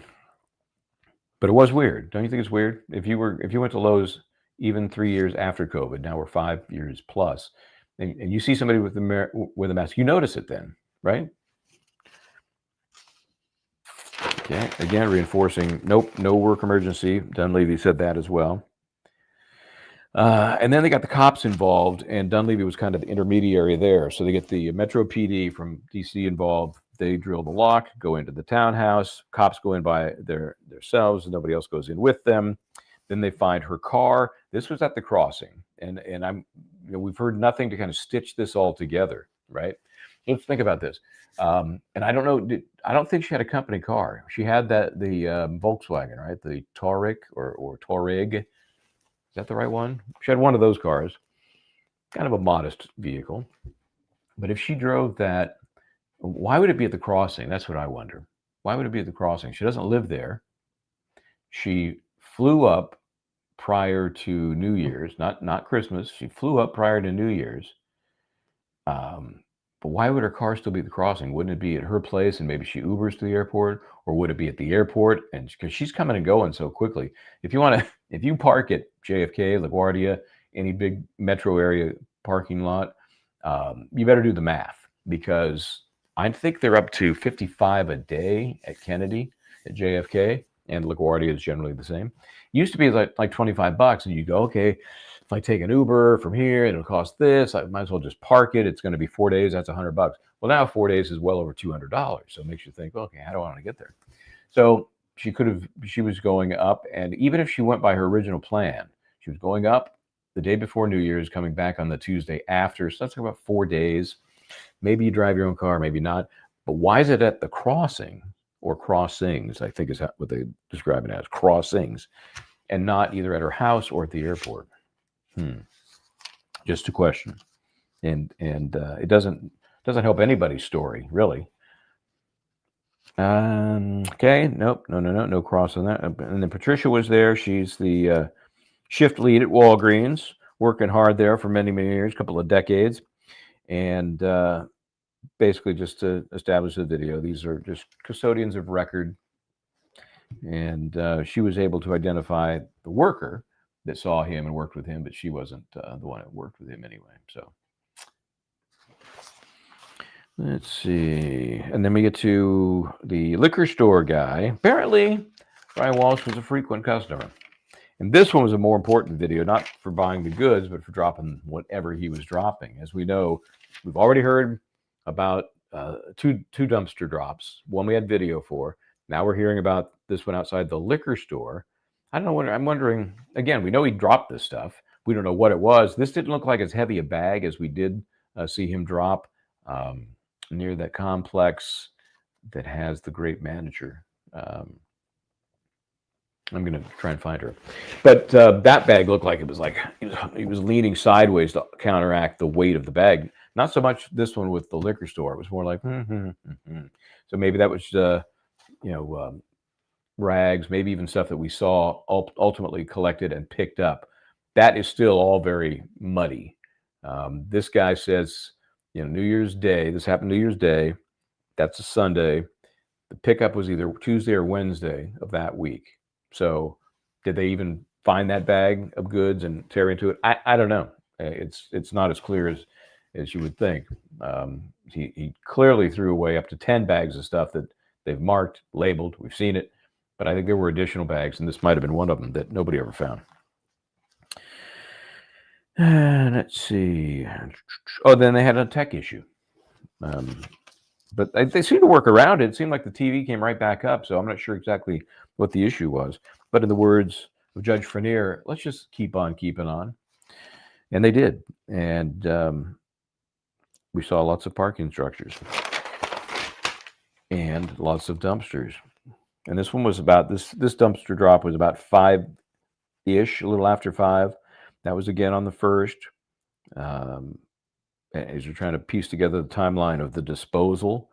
C: But it was weird. Don't you think it's weird? If you went to Lowe's even 3 years after COVID, now we're 5 years plus, and you see somebody with a mask, you notice it then, right? Okay, again, reinforcing, nope, no work emergency. Dunleavy said that as well. And then they got the cops involved, and Dunleavy was kind of the intermediary there. So they get the Metro PD from DC involved. They drill the lock, go into the townhouse. Cops go in by themselves, and nobody else goes in with them. Then they find her car. This was at the crossing, and we've heard nothing to kind of stitch this all together, right? Let's think about this. And I don't know. I don't think she had a company car. She had the Volkswagen, right? The Touareg or Touareg. Is that the right one? She had one of those cars. Kind of a modest vehicle. But if she drove that, why would it be at the crossing? That's what I wonder. Why would it be at the crossing? She doesn't live there. She flew up prior to New Year's, not Christmas. She flew up prior to New Year's. But why would her car still be at the crossing? Wouldn't it be at her place and maybe she Ubers to the airport, or would it be at the airport? And because she's coming and going so quickly, if you park at JFK, LaGuardia, any big metro area parking lot, you better do the math, because I think they're up to 55 a day at Kennedy, at JFK, and LaGuardia is generally the same. It used to be like $25, and you go, okay, if I take an Uber from here, it'll cost this. I might as well just park it. It's going to be 4 days. That's $100. Well, now 4 days is well over $200. So it makes you think, okay, how do I want to get there? So she was going up, and even if she went by her original plan, she was going up the day before New Year's, coming back on the Tuesday after. So that's about 4 days. Maybe you drive your own car, maybe not. But why is it at the crossing, or crossings, I think is what they describe it as, crossings, and not either at her house or at the airport? Just a question. And it doesn't help anybody's story, really. Okay, nope, no cross on that. And then Patricia was there. She's the shift lead at Walgreens, working hard there for many years, a couple of decades. And basically just to establish the video, these are just custodians of record. And she was able to identify the worker that saw him and worked with him, but she wasn't the one that worked with him anyway. So let's see. And then we get to the liquor store guy. Apparently, Brian Walsh was a frequent customer. And this one was a more important video, not for buying the goods, but for dropping whatever he was dropping. As we know, we've already heard about two dumpster drops. One we had video for. Now we're hearing about this one outside the liquor store. I don't know what, I'm wondering, again, we know he dropped this stuff. We don't know what it was. This didn't look like as heavy a bag as we did see him drop near that complex that has the great manager. I'm going to try and find her. But that bag looked like it was like he was leaning sideways to counteract the weight of the bag. Not so much this one with the liquor store. It was more like, So maybe that was, rags, maybe even stuff that we saw ultimately collected and picked up. That is still all very muddy. This guy says, New Year's Day, this happened New Year's Day. That's a Sunday. The pickup was either Tuesday or Wednesday of that week. So did they even find that bag of goods and tear into it? I don't know. It's not as clear as you would think. He clearly threw away up to 10 bags of stuff that they've marked, labeled. We've seen it. But I think there were additional bags, and this might have been one of them that nobody ever found. Let's see. Oh, then they had a tech issue. But they seemed to work around it. It seemed like the TV came right back up, so I'm not sure exactly what the issue was. But in the words of Judge Frenier, let's just keep on keeping on. And they did. And we saw lots of parking structures and lots of dumpsters. And this one was about, this dumpster drop was about 5-ish, a little after 5. That was again on the 1st. As you're trying to piece together the timeline of the disposal.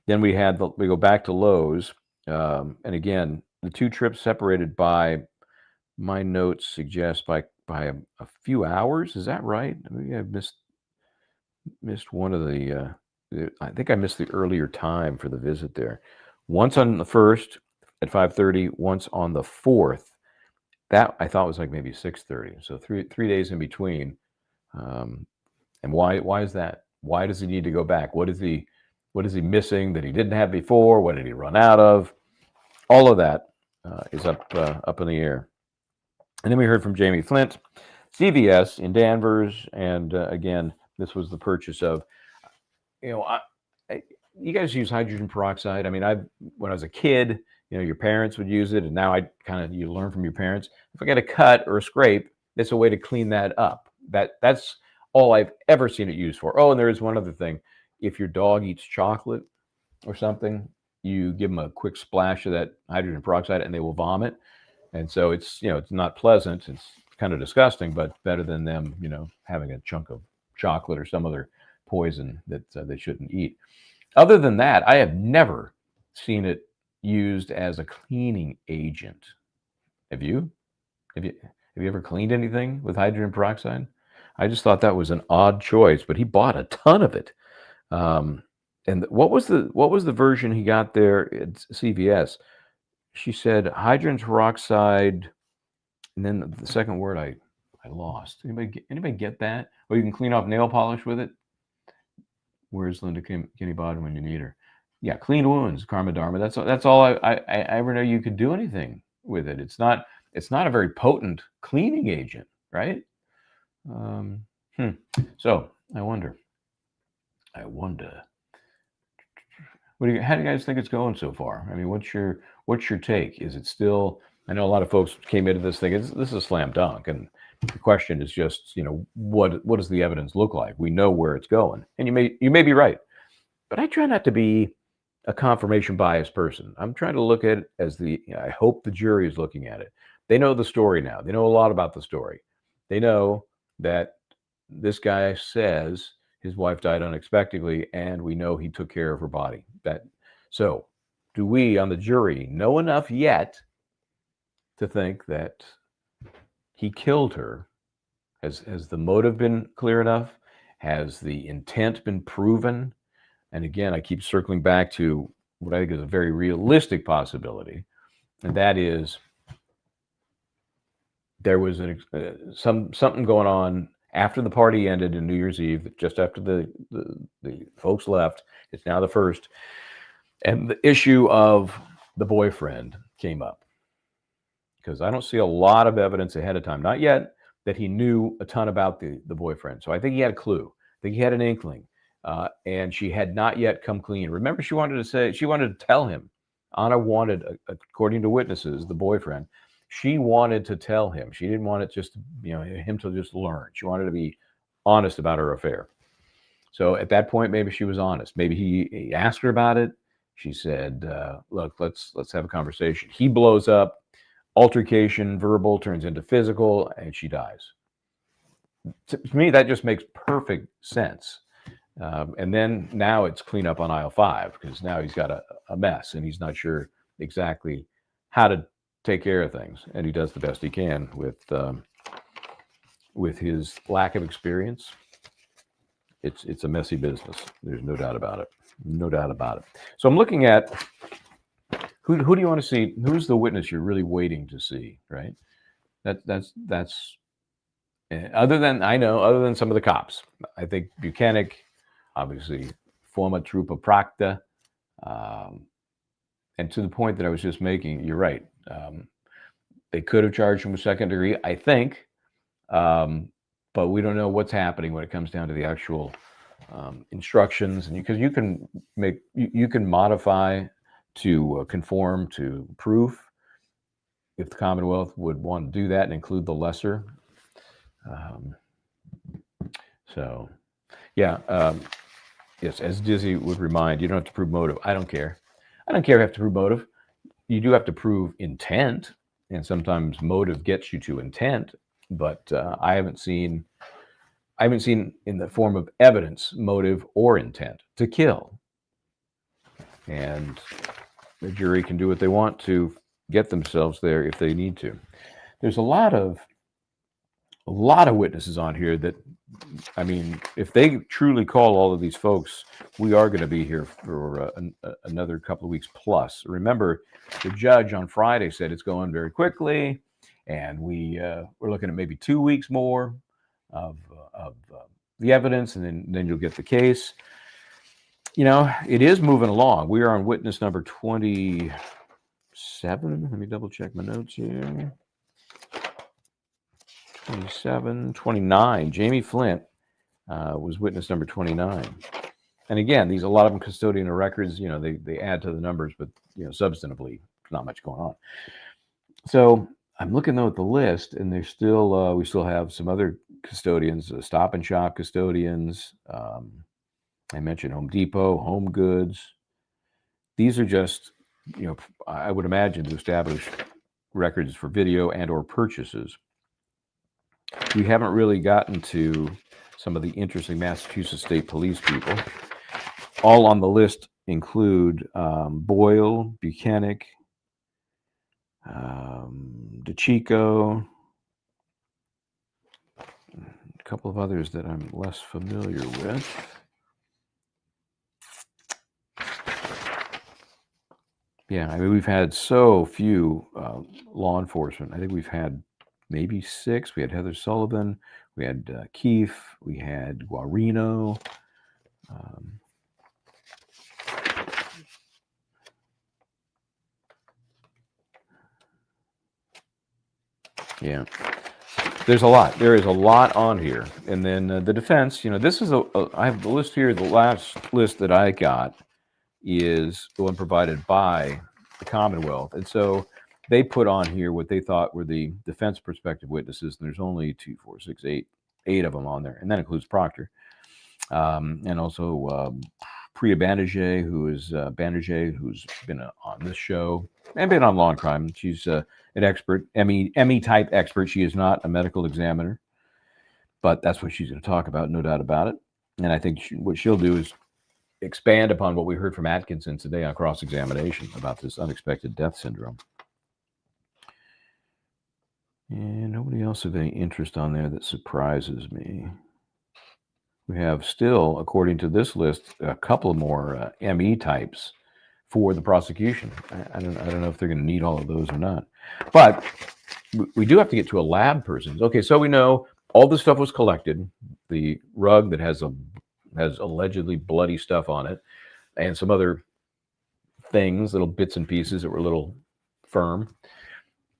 C: Then we go back to Lowe's. And again, the two trips separated by, my notes suggest by a few hours. Is that right? Maybe I missed one of the, I think I missed the earlier time for the visit there. Once on the 1st at 5:30, once on the 4th. That I thought was like maybe 6:30. So three days in between. And why is that? Why does he need to go back? What is he missing that he didn't have before? What did he run out of? All of that is up in the air. And then we heard from Jamie Flint, CVS in Danvers, and again, this was the purchase of, you guys use hydrogen peroxide. I mean, when I was a kid, your parents would use it, and now you learn from your parents. If I get a cut or a scrape, it's a way to clean that up. That's all I've ever seen it used for. Oh, and there is one other thing. If your dog eats chocolate or something, you give them a quick splash of that hydrogen peroxide and they will vomit. And so it's not pleasant. It's kind of disgusting, but better than them, having a chunk of chocolate or some other poison that they shouldn't eat. Other than that, I have never seen it used as a cleaning agent. Have you? Have you ever cleaned anything with hydrogen peroxide? I just thought that was an odd choice, but he bought a ton of it. And what was the version he got there at CVS? She said hydrogen peroxide, and then the second word I lost. Anybody get that? Or you can clean off nail polish with it. Where's Linda Kinney Baden when you need her? Yeah, clean wounds, karma dharma. That's all I ever know. You could do anything with it. It's not a very potent cleaning agent, right? So I wonder. How do you guys think it's going so far? I mean, what's your take? Is it still? I know a lot of folks came into this thinking this is a slam dunk, and the question is just, what does the evidence look like? We know where it's going, and you may be right, but I try not to be a confirmation bias person. I'm trying to look at it as I hope the jury is looking at it. They know the story now. They know a lot about the story. They know that this guy says his wife died unexpectedly, and we know he took care of her body. So do we on the jury know enough yet to think that he killed her? Has the motive been clear enough? Has the intent been proven? And again, I keep circling back to what I think is a very realistic possibility, and that is there was something going on after the party ended in New Year's Eve, just after the folks left. It's now the 1st, and the issue of the boyfriend came up, because I don't see a lot of evidence ahead of time, not yet, that he knew a ton about the boyfriend. So I think he had a clue. I think he had an inkling. And she had not yet come clean. Remember, she wanted to tell him. Anna wanted, according to witnesses, the boyfriend, she wanted to tell him. She didn't want it just, him to just learn. She wanted to be honest about her affair. So at that point, maybe she was honest. Maybe he asked her about it. She said, look, let's have a conversation. He blows up, altercation, verbal, turns into physical, and she dies. To me, that just makes perfect sense. And then now it's clean up on aisle 5, because now he's got a mess and he's not sure exactly how to take care of things. And he does the best he can with his lack of experience. It's a messy business. There's no doubt about it. No doubt about it. So I'm looking at who do you want to see? Who's the witness you're really waiting to see, right? That's other than some of the cops. I think Buchanan, obviously, forma troopa practa. And to the point that I was just making, you're right. They could have charged him with second degree, I think. But we don't know what's happening when it comes down to the actual instructions. And because you can modify to conform to proof if the Commonwealth would want to do that and include the lesser. Yes, as Dizzy would remind, you don't have to prove motive. I don't care. I don't care if you have to prove motive. You do have to prove intent, and sometimes motive gets you to intent. But I haven't seen in the form of evidence motive or intent to kill. And the jury can do what they want to get themselves there if they need to. There's a lot of witnesses on here that, I mean, if they truly call all of these folks, we are going to be here for another couple of weeks plus. Remember, the judge on Friday said it's going very quickly, and we're looking at maybe 2 weeks more of the evidence, and then you'll get the case. It is moving along. We are on witness number 27. Let me double check my notes here. 27, 29. Jamie Flint was witness number 29. And again, a lot of them custodian of records, they add to the numbers, but substantively, not much going on. So I'm looking though at the list, and there's still we still have some other custodians, Stop and Shop custodians. I mentioned Home Depot, Home Goods. These are just, I would imagine, to establish records for video and or purchases. We haven't really gotten to some of the interesting Massachusetts State Police people. All on the list include Boyle, Buchanan, DeChico, a couple of others that I'm less familiar with. Yeah, I mean, we've had so few law enforcement. I think we've had maybe 6. We had Heather Sullivan, we had Keefe, we had Guarino, Yeah. There's a lot. There is a lot on here. And then the defense, this is I have the list here. The last list that I got is the one provided by the Commonwealth. And so they put on here what they thought were the defense prospective witnesses. And there's only 2, 4, 6, 8 of them on there. And that includes Proctor. And also Priya Banerjee, who's been on this show and been on Law and Crime. She's an expert, Emmy type expert. She is not a medical examiner, but that's what she's going to talk about, no doubt about it. And I think what she'll do is expand upon what we heard from Atkinson today on cross-examination about this unexpected death syndrome. And nobody else have any interest on there that surprises me. We have still, according to this list, a couple more ME types for the prosecution. I don't know if they're going to need all of those or not. But we do have to get to a lab person. Okay, so we know all this stuff was collected. The rug that has allegedly bloody stuff on it, and some other things, little bits and pieces that were a little firm.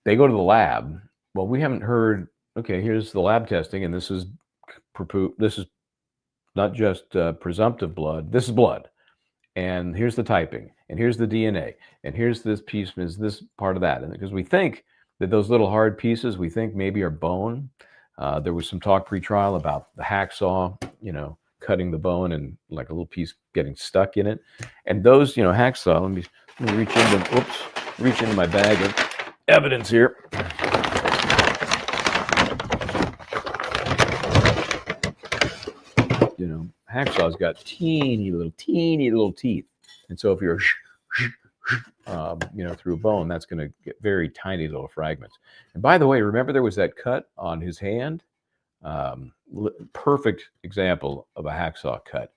C: They go to the lab. Well, we haven't heard, okay, here's the lab testing, and this is not just presumptive blood, this is blood. And here's the typing, and here's the DNA, and here's this piece, is this part of that. And because we think that those little hard pieces, we think maybe are bone. There was some talk pre-trial about the hacksaw, cutting the bone and like a little piece getting stuck in it. And those, hacksaw, let me reach into my bag of evidence here. Hacksaw's got teeny little teeth. And so if you're, through a bone, that's going to get very tiny little fragments. And by the way, remember there was that cut on his hand? Perfect example of a hacksaw cut.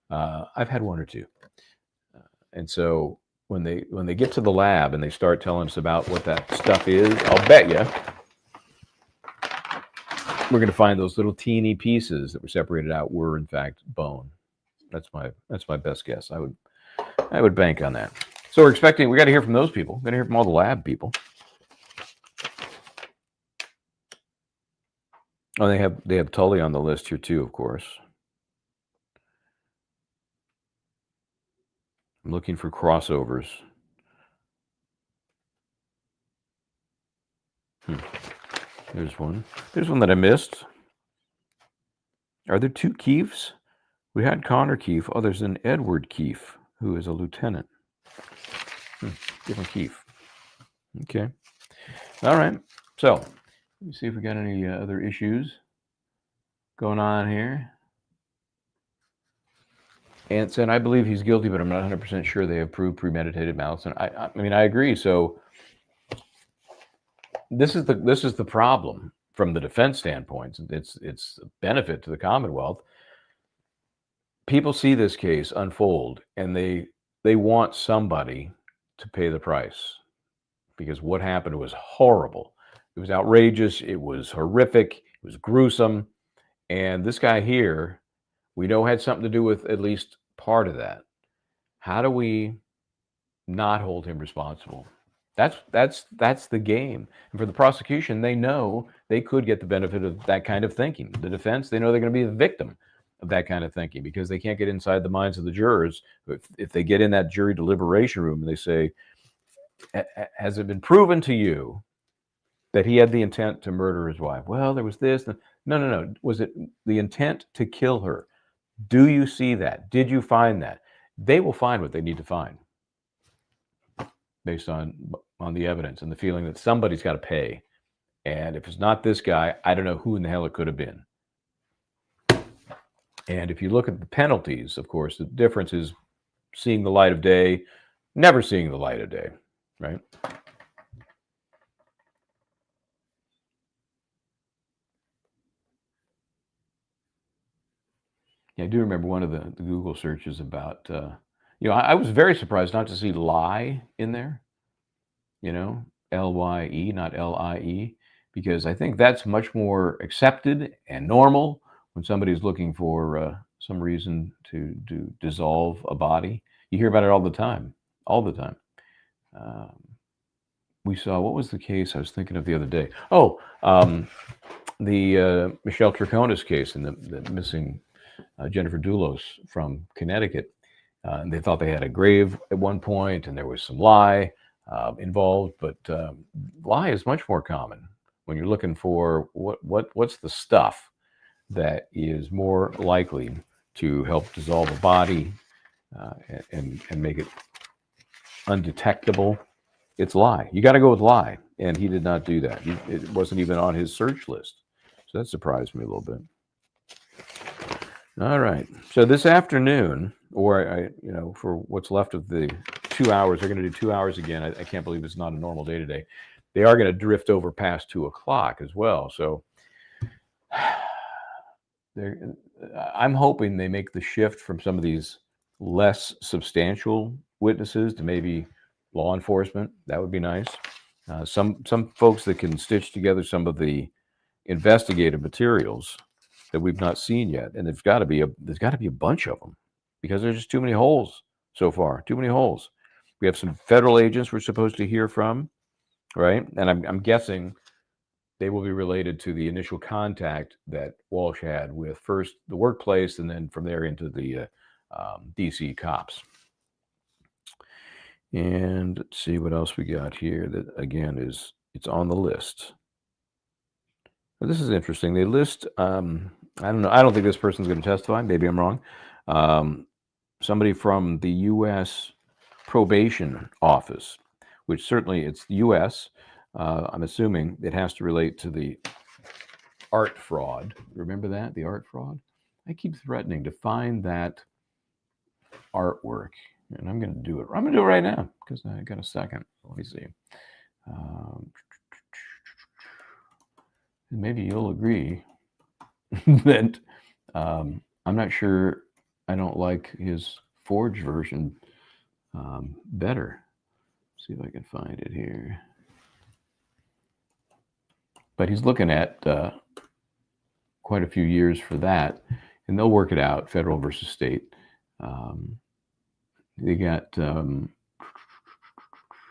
C: I've had one or two. And so when they get to the lab and they start telling us about what that stuff is, I'll bet you we're going to find those little teeny pieces that were separated out were in fact bone. That's my best guess. I would bank on that. So we got to hear from those people. We're going to hear from all the lab people. Oh, they have Tully on the list here too, of course. I'm looking for crossovers. There's one. There's one that I missed. Are there 2 Keefes? We had Connor Keefe. Oh, there's an Edward Keefe, who is a lieutenant. Different Keefe. Okay. All right. So, let me see if we got any other issues going on here. And I believe he's guilty, but I'm not 100% sure they have proved premeditated malice. And I mean, I agree. So, this is the problem from the defense standpoint. It's a benefit to the Commonwealth. People see this case unfold, and they want somebody to pay the price, because what happened was horrible. It was outrageous. It was horrific. It was gruesome. And this guy here, we know had something to do with at least part of that. How do we not hold him responsible? That's the game. And for the prosecution, they know they could get the benefit of that kind of thinking. The defense, they know they're going to be the victim of that kind of thinking, because they can't get inside the minds of the jurors. If they get in that jury deliberation room and they say, has it been proven to you that he had the intent to murder his wife? Well, there was this. No. Was it the intent to kill her? Do you see that? Did you find that? They will find what they need to find based on the evidence and the feeling that somebody's got to pay. And if it's not this guy, I don't know who in the hell it could have been. And if you look at the penalties, of course, the difference is seeing the light of day, never seeing the light of day, right? Yeah, I do remember one of the Google searches about, I was very surprised not to see lie in there, L-Y-E, not L-I-E, because I think that's much more accepted and normal when somebody's looking for some reason to dissolve a body. You hear about it all the time, all the time. We saw, what was the case I was thinking of the other day? Oh, the Michelle Triconis case and the missing Jennifer Doulos from Connecticut. And they thought they had a grave at one point, and there was some lye involved, but lye is much more common when you're looking for what's the stuff that is more likely to help dissolve a body and make it undetectable. It's lye. You got to go with lye, and he did not do that. It wasn't even on his search list, so that surprised me a little bit. All right. So this afternoon, or for what's left of the 2 hours, they're going to do 2 hours again. I can't believe it's not a normal day today. They are going to drift over past 2 o'clock as well. So I'm hoping they make the shift from some of these less substantial witnesses to maybe law enforcement. That would be nice. Some folks that can stitch together some of the investigative materials that we've not seen yet, and there's got to be a bunch of them because there's just too many holes so far. Too many holes. We have some federal agents we're supposed to hear from, right? And I'm guessing they will be related to the initial contact that Walshe had with first the workplace, and then from there into the DC cops. And let's see what else we got here that again it's on the list. Well, this is interesting. They list I don't know. I don't think this person's going to testify. Maybe I'm wrong. Somebody from the U.S. Probation Office, which certainly it's the U.S. I'm assuming it has to relate to the art fraud. Remember that? The art fraud? I keep threatening to find that artwork, and I'm going to do it. I'm going to do it right now because I got a second. Let me see. Maybe you'll agree that I'm not sure. I don't like his forged version better. See if I can find it here. But he's looking at quite a few years for that, and they'll work it out, federal versus state. They got,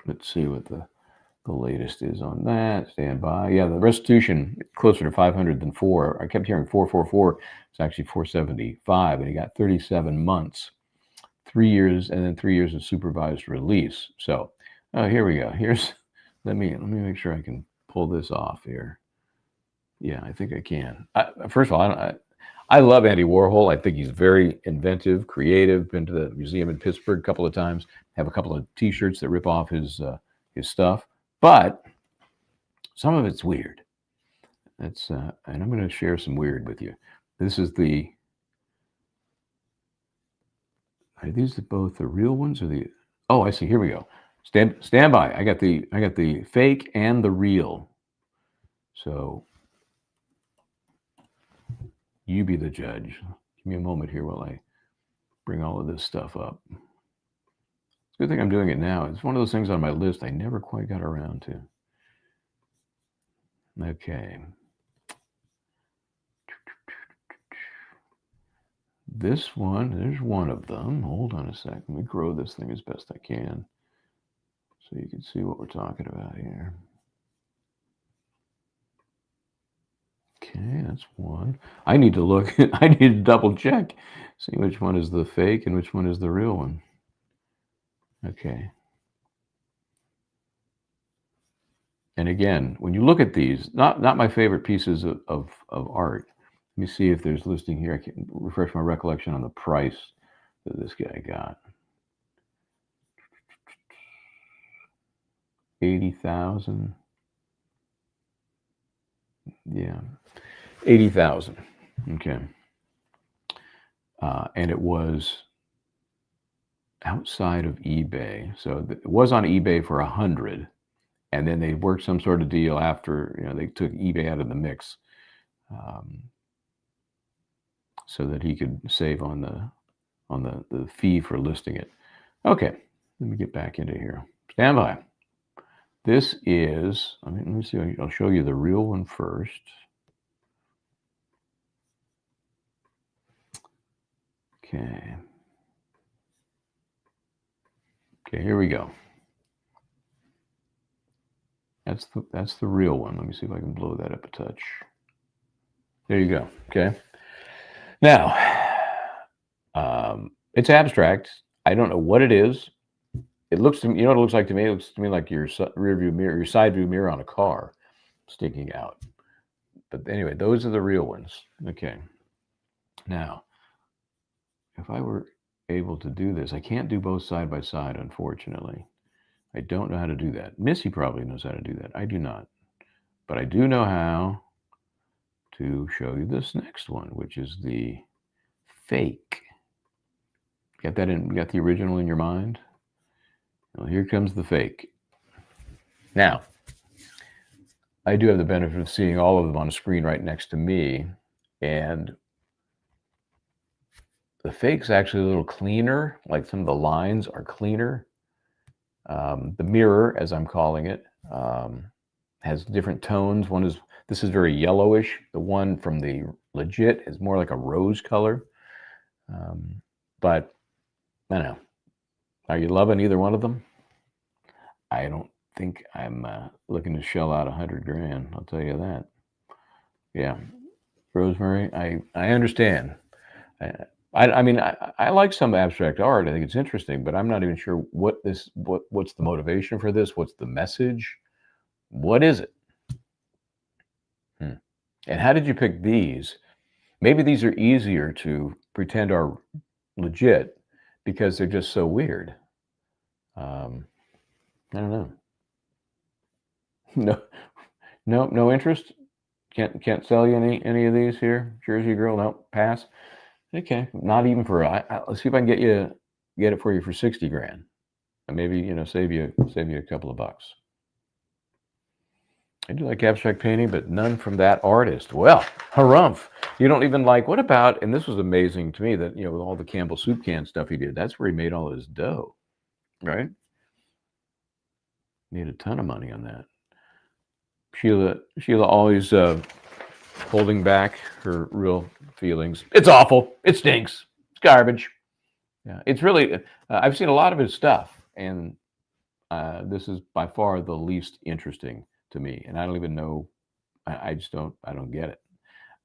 C: let's see what the latest is on that. Stand by. Yeah, the restitution closer to 500 than 4. I kept hearing 444. It's actually 475, and he got 37 months, 3 years, and then 3 years of supervised release. So here we go. Here's let me make sure I can pull this off here. Yeah, I think I can. First of all, I love Andy Warhol. I think he's very inventive, creative. Been to the museum in Pittsburgh a couple of times. Have a couple of T-shirts that rip off his stuff. But some of it's weird. That's and I'm going to share some weird with you. This is the. Are these both the real ones or the? Oh, I see. Here we go. Stand by. I got the fake and the real. So you be the judge. Give me a moment here while I bring all of this stuff up. It's a good thing I'm doing it now. It's one of those things on my list I never quite got around to. Okay. This one, there's one of them. Hold on a sec. Let me grow this thing as best I can so you can see what we're talking about here. Okay, that's one. I need to look. I need to double check, see which one is the fake and which one is the real one. Okay. And again, when you look at these, not my favorite pieces of art. Let me see if there's listing here. I can refresh my recollection on the price that this guy got. 80,000. Yeah, 80,000. Okay. And it was outside of eBay. So it was on eBay for 100, and then they worked some sort of deal after, they took eBay out of the mix, so that he could save on the fee for listing it. Okay, let me get back into here. Stand by. This is, let me see, I'll show you the real one first. Okay. Okay, here we go. That's the real one. Let me see if I can blow that up a touch. There you go. Okay. Now, it's abstract. I don't know what it is. It looks to me, you know what it looks like to me? It looks to me like your rear view mirror, your side view mirror on a car sticking out. But anyway, those are the real ones. Okay. Now, if I were able to do this, I can't do both side by side, unfortunately. I don't know how to do that. Missy probably knows how to do that. I do not. But I do know how to show you this next one, which is the fake. Got that in? You got the original in your mind? Well, here comes the fake. Now, I do have the benefit of seeing all of them on a screen right next to me, and the fake's actually a little cleaner. Like some of the lines are cleaner. The mirror, as I'm calling it, has different tones. This is very yellowish. The one from the legit is more like a rose color. But I don't know. Are you loving either one of them? I don't think I'm looking to shell out $100 grand. I'll tell you that. Yeah, Rosemary, I understand. I mean, I like some abstract art. I think it's interesting, but I'm not even sure what's the motivation for this. What's the message? What is it? And how did you pick these? Maybe these are easier to pretend are legit because they're just so weird. I don't know. No interest. Can't sell you any of these here. Jersey Girl, no, pass. Okay, not even for. Let's see if I can get it for you for 60 grand, and maybe save you a couple of bucks. I do like abstract painting, but none from that artist. Well, harumph. You don't even like. What about? And this was amazing to me that with all the Campbell soup can stuff he did, that's where he made all his dough, right? Made a ton of money on that. Sheila always holding back her real feelings. It's awful. It stinks. It's garbage. Yeah, it's really. I've seen a lot of his stuff, and this is by far the least interesting to me. And I don't even know. I just don't. I don't get it.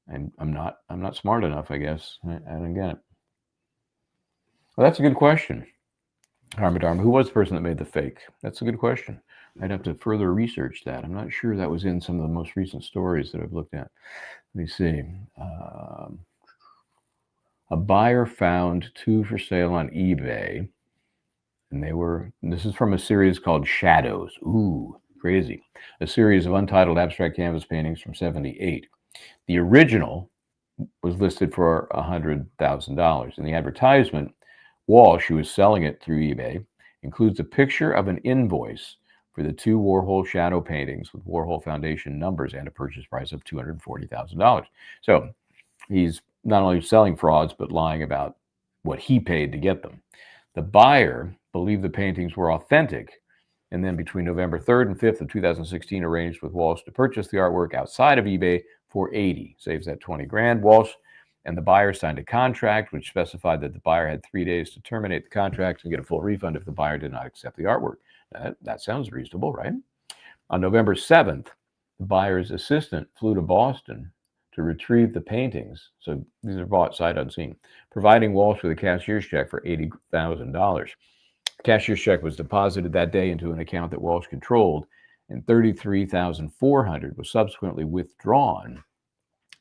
C: And I'm not smart enough, I guess. I don't get it. Well, that's a good question. Harmadharma, who was the person that made the fake? That's a good question. I'd have to further research that. I'm not sure that was in some of the most recent stories that I've looked at. Let me see. A buyer found 2 for sale on eBay, and this is from a series called Shadows. Ooh, crazy. A series of untitled abstract canvas paintings from '78. The original was listed for $100,000. In the advertisement, Walshe, who was selling it through eBay, includes a picture of an invoice for the 2 Warhol shadow paintings with Warhol Foundation numbers and a purchase price of $240,000. So he's not only selling frauds, but lying about what he paid to get them. The buyer believed the paintings were authentic, and then between November 3rd and 5th of 2016, arranged with Walshe to purchase the artwork outside of eBay for $80,000. Saves that 20 grand. Walshe and the buyer signed a contract which specified that the buyer had 3 days to terminate the contract and get a full refund if the buyer did not accept the artwork. That sounds reasonable, right? On November 7th, the buyer's assistant flew to Boston to retrieve the paintings. So these are bought sight unseen, providing Walshe with a cashier's check for $80,000. The cashier's check was deposited that day into an account that Walshe controlled, and $33,400 was subsequently withdrawn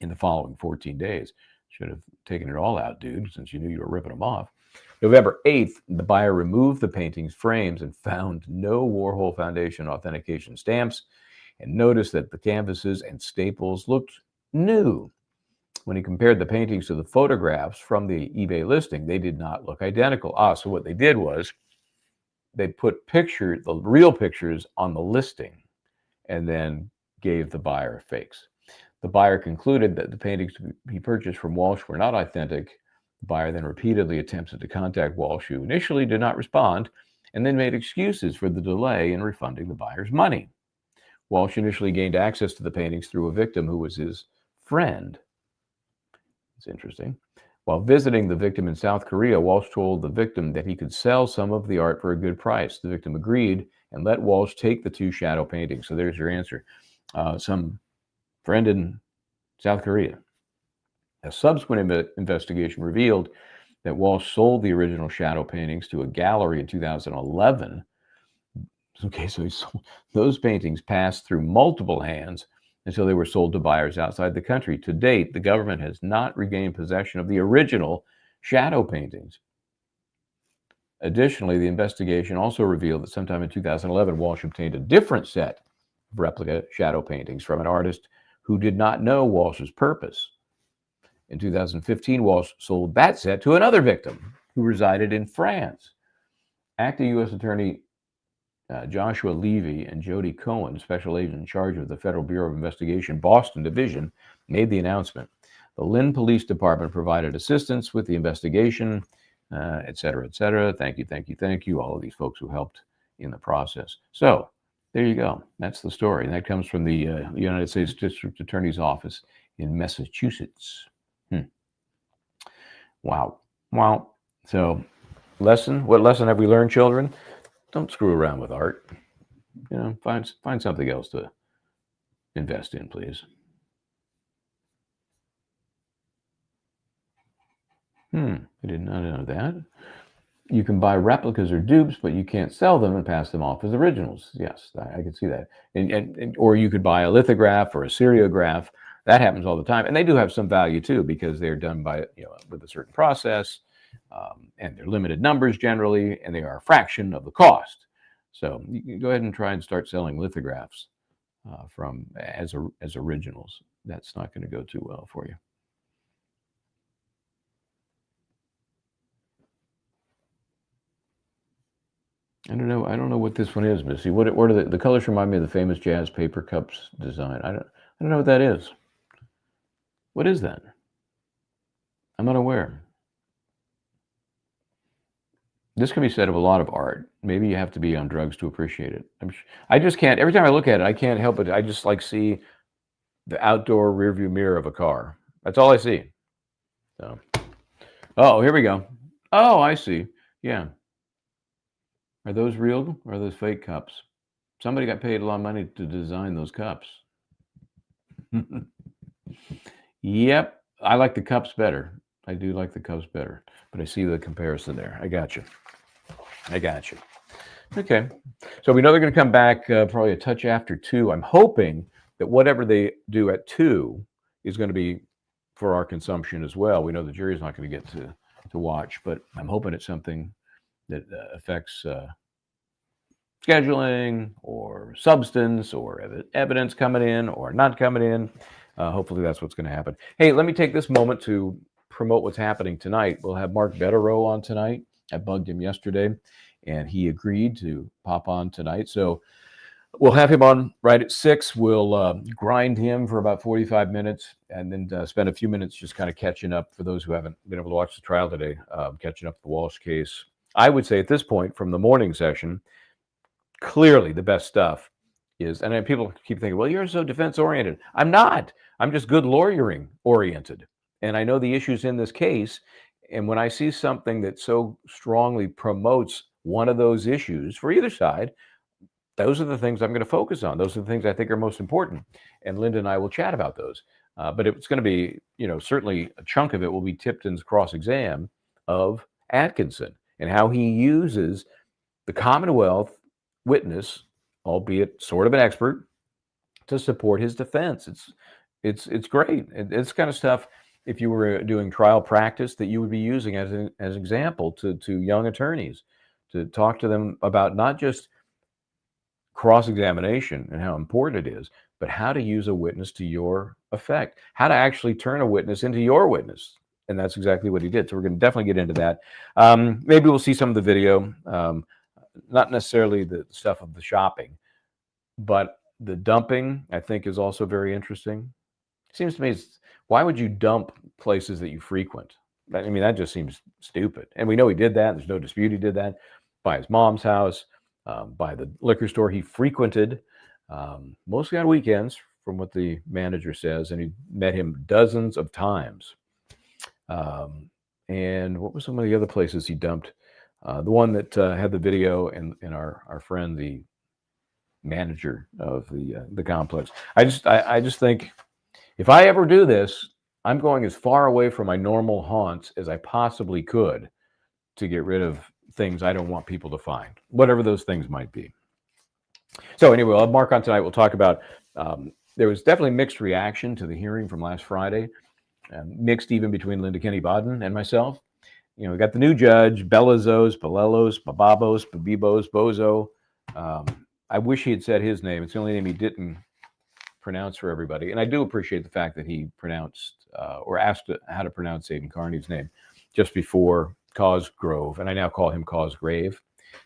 C: in the following 14 days. Should have taken it all out, dude, since you knew you were ripping them off. November 8th, the buyer removed the painting's frames and found no Warhol Foundation authentication stamps, and noticed that the canvases and staples looked new. When he compared the paintings to the photographs from the eBay listing, they did not look identical. So what they did was they put the real pictures on the listing and then gave the buyer fakes. The buyer concluded that the paintings he purchased from Walshe were not authentic. The buyer then repeatedly attempted to contact Walshe, who initially did not respond, and then made excuses for the delay in refunding the buyer's money. Walshe initially gained access to the paintings through a victim who was his friend. It's interesting. While visiting the victim in South Korea, Walshe told the victim that he could sell some of the art for a good price. The victim agreed and let Walshe take the 2 shadow paintings. So there's your answer. Some friend in South Korea. A subsequent investigation revealed that Walshe sold the original shadow paintings to a gallery in 2011. Okay, so he sold, those paintings passed through multiple hands until they were sold to buyers outside the country. To date, the government has not regained possession of the original shadow paintings. Additionally, the investigation also revealed that sometime in 2011, Walshe obtained a different set of replica shadow paintings from an artist who did not know Walsh's purpose. In 2015, Walshe sold that set to another victim who resided in France. Acting U.S. Attorney Joshua Levy and Jody Cohen, special agent in charge of the Federal Bureau of Investigation Boston Division, made the announcement. The Lynn Police Department provided assistance with the investigation, et cetera, et cetera. Thank you, thank you, thank you, all of these folks who helped in the process. So there you go. That's the story. And that comes from the United States District Attorney's Office in Massachusetts. Wow. Wow. So what lesson have we learned, children? Don't screw around with art. You know, find something else to invest in, please. I did not know that. You can buy replicas or dupes, but you can't sell them and pass them off as originals. Yes, I can see that. Or you could buy a lithograph or a seriograph. That happens all the time, and they do have some value too because they're done by with a certain process, and they're limited numbers generally, and they are a fraction of the cost. So you can go ahead and try and start selling lithographs as originals. That's not going to go too well for you. I don't know what this one is, Missy. What are the colors? Remind me of the famous jazz paper cups design. I don't know what that is. What is that? I'm unaware. This can be said of a lot of art. Maybe you have to be on drugs to appreciate it. I just can't. Every time I look at it, I can't help it. I just see the outdoor rearview mirror of a car. That's all I see. So, oh, here we go. Oh, I see. Yeah. Are those real or are those fake cups? Somebody got paid a lot of money to design those cups. Yep. I like the cups better. I do like the cups better, but I see the comparison there. I got you. Okay. So we know they're going to come back probably a touch after 2. I'm hoping that whatever they do at 2 is going to be for our consumption as well. We know the jury's not going to get to watch, but I'm hoping it's something that affects scheduling or substance or evidence coming in or not coming in. Hopefully that's what's going to happen. Hey, let me take this moment to promote what's happening tonight. We'll have Mark Betterow on tonight. I bugged him yesterday, and he agreed to pop on tonight. So we'll have him on right at 6. We'll grind him for about 45 minutes and then spend a few minutes just kind of catching up for those who haven't been able to watch the trial today, catching up the Walshe case. I would say at this point from the morning session, clearly the best stuff is, and then people keep thinking, well, you're so defense oriented. I'm not. I'm just good lawyering oriented. And I know the issues in this case. And when I see something that so strongly promotes one of those issues for either side, those are the things I'm going to focus on. Those are the things I think are most important. And Linda and I will chat about those. But it's going to be, certainly a chunk of it will be Tipton's cross-exam of Atkinson and how he uses the Commonwealth witness, albeit sort of an expert, to support his defense. It's great. It's kind of stuff, if you were doing trial practice, that you would be using as an example to young attorneys, to talk to them about not just cross-examination and how important it is, but how to use a witness to your effect, how to actually turn a witness into your witness. And that's exactly what he did. So we're going to definitely get into that. Maybe we'll see some of the video, not necessarily the stuff of the shopping, but the dumping, I think, is also very interesting. Seems to me, why would you dump places that you frequent? I mean, that just seems stupid. And we know he did that. There's no dispute he did that. By his mom's house, by the liquor store he frequented, mostly on weekends, from what the manager says, and he met him dozens of times. and what were some of the other places he dumped? The one that had the video, and our friend, the manager of the complex. I just think if I ever do this, I'm going as far away from my normal haunts as I possibly could to get rid of things I don't want people to find, whatever those things might be. So anyway, I'll mark on tonight. We'll talk about, there was definitely mixed reaction to the hearing from last Friday, mixed even between Linda Baden and myself. You know, we got the new judge, Belazos, Belelos, Bababos, Babibos, Bozo. I wish he had said his name. It's the only name he didn't pronounce for everybody. And I do appreciate the fact that he pronounced or asked how to pronounce Aidan Carney's name just before Cosgrove. And I now call him Cosgrave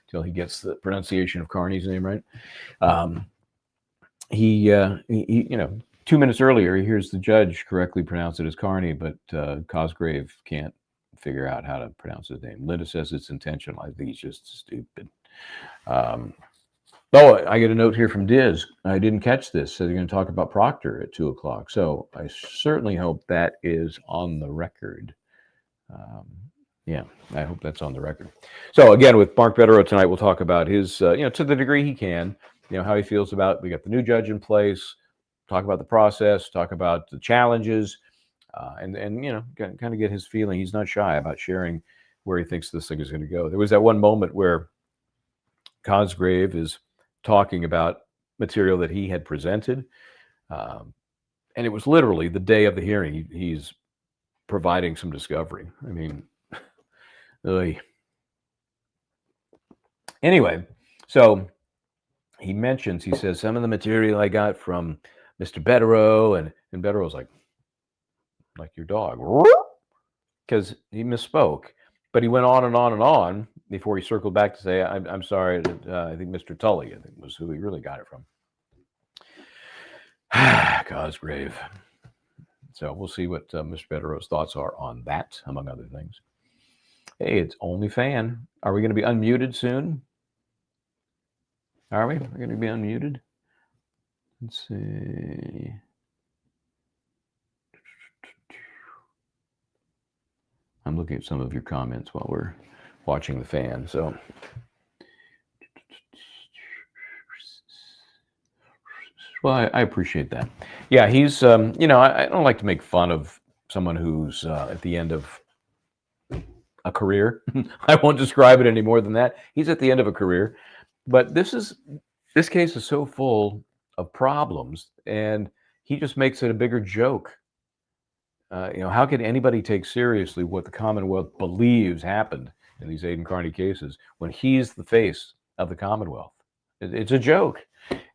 C: until he gets the pronunciation of Carney's name right. He, you know, 2 minutes earlier, he hears the judge correctly pronounce it as Carney, but Cosgrave can't figure out how to pronounce his name. Linda says it's intentional. I think he's just stupid. Oh, I get a note here from Diz. I didn't catch this. So they're going to talk about Proctor at 2 o'clock. So I certainly hope that is on the record. Yeah, I hope that's on the record. So again, with Mark Betterow tonight, we'll talk about his, you know, to the degree he can, you know, how he feels about, we got the new judge in place, talk about the process, talk about the challenges, and you know, kind of get his feeling. He's not shy about sharing where he thinks this thing is going to go. There was that one moment where Cosgrave is talking about material that he had presented, and it was literally the day of the hearing. He's providing some discovery. I mean, anyway, so he mentions, he says, some of the material I got from Mr. Betterow, and Betterow's like your dog, because he misspoke. But he went on and on and on before he circled back to say, I'm sorry, I think Mr. Tully, I think, was who he really got it from. Cosgrave. So we'll see what Mr. Betterow's thoughts are on that, among other things. Hey, it's Only Fan. Are we going to be unmuted soon? Are we? We're going to be unmuted? Let's see. I'm looking at some of your comments while we're watching the fan. So, well, I appreciate that. Yeah, he's, you know, I don't like to make fun of someone who's at the end of a career. I won't describe it any more than that. He's at the end of a career. But this case is so full of problems, and he just makes it a bigger joke. You know, how can anybody take seriously what the Commonwealth believes happened in these Aidan Carney cases when he's the face of the Commonwealth? It's a joke.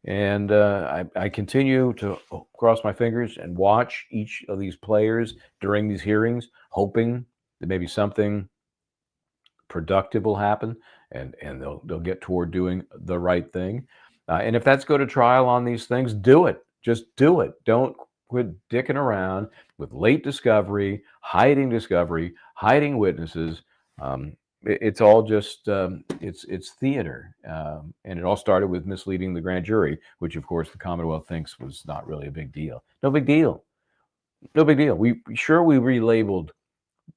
C: And I continue to cross my fingers and watch each of these players during these hearings, hoping that maybe something productive will happen and they'll get toward doing the right thing. And if that's go to trial on these things, do it. Just do it. Don't quit dicking around with late discovery, hiding witnesses. It's all just, it's theater. And it all started with misleading the grand jury, which of course the Commonwealth thinks was not really a big deal. No big deal. No big deal. We relabeled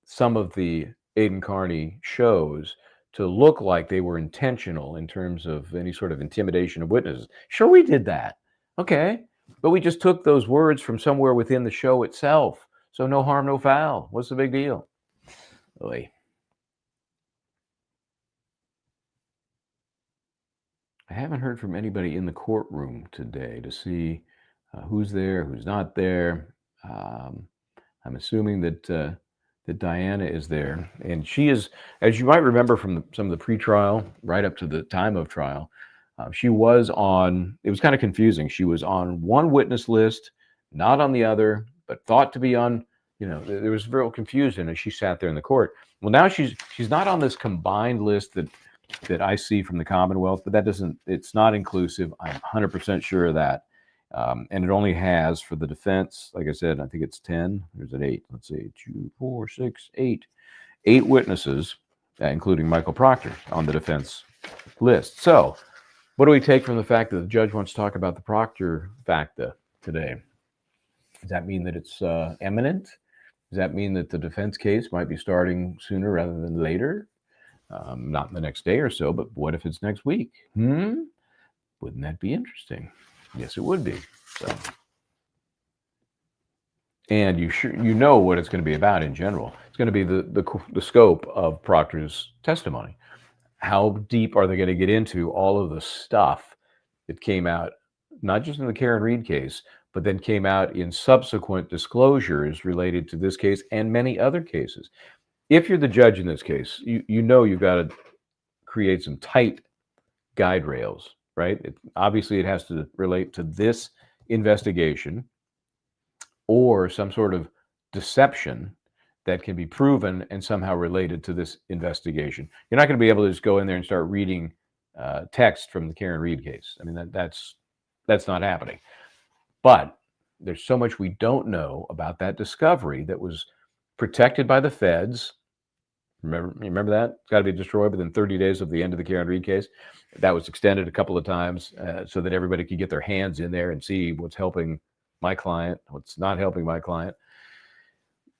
C: some of the Aidan Carney shows to look like they were intentional in terms of any sort of intimidation of witnesses. Sure, we did that. Okay. But we just took those words from somewhere within the show itself. So no harm, no foul. What's the big deal? Oy. I haven't heard from anybody in the courtroom today to see who's there, who's not there. I'm assuming that Diana is there. And she is, as you might remember from some of the pre-trial, right up to the time of trial, she was on, it was kind of confusing. She was on one witness list, not on the other, but thought to be on, you know, there was real confusion as she sat there in the court. Well, now she's not on this combined list that I see from the Commonwealth, but that doesn't, it's not inclusive. I'm 100% sure of that. And it only has for the defense, like I said, I think it's 10. There's an 8. Let's see, 2, 4, 6, 8. 8 witnesses, including Michael Proctor, on the defense list. So, what do we take from the fact that the judge wants to talk about the Proctor facta today? Does that mean that it's eminent? Does that mean that the defense case might be starting sooner rather than later? Not in the next day or so, but what if it's next week? Wouldn't that be interesting? Yes, it would be. So, and you know what it's going to be about in general. It's going to be the scope of Proctor's testimony. How deep are they going to get into all of the stuff that came out, not just in the Karen Reed case, but then came out in subsequent disclosures related to this case and many other cases? If you're the judge in this case, you know you've got to create some tight guide rails, right? Obviously, it has to relate to this investigation or some sort of deception that can be proven and somehow related to this investigation. You're not going to be able to just go in there and start reading text from the Karen Reed case. I mean, that's not happening. But there's so much we don't know about that discovery that was protected by the feds. Remember that? It's got to be destroyed within 30 days of the end of the Karen Reed case. That was extended a couple of times so that everybody could get their hands in there and see what's helping my client, what's not helping my client.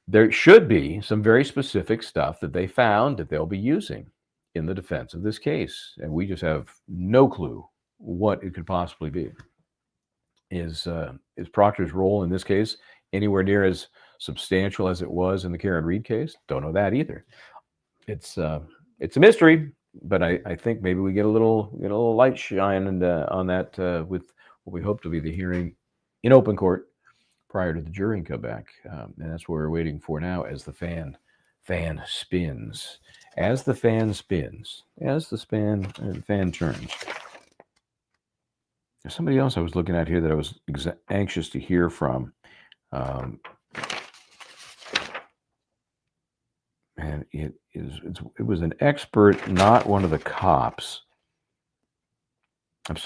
C: There should be some very specific stuff that they found that they'll be using in the defense of this case. And we just have no clue what it could possibly be. Is Proctor's role in this case anywhere near as substantial as it was in the Karen Reed case? Don't know that either. It's a mystery, but I think maybe we get a little light shine on that with what we hope to be the hearing in open court prior to the jury come back, and that's what we're waiting for now as the fan spins, as the fan spins, as the fan turns. There's somebody else I was looking at here that I was anxious to hear from. And it was an expert, not one of the cops. I'm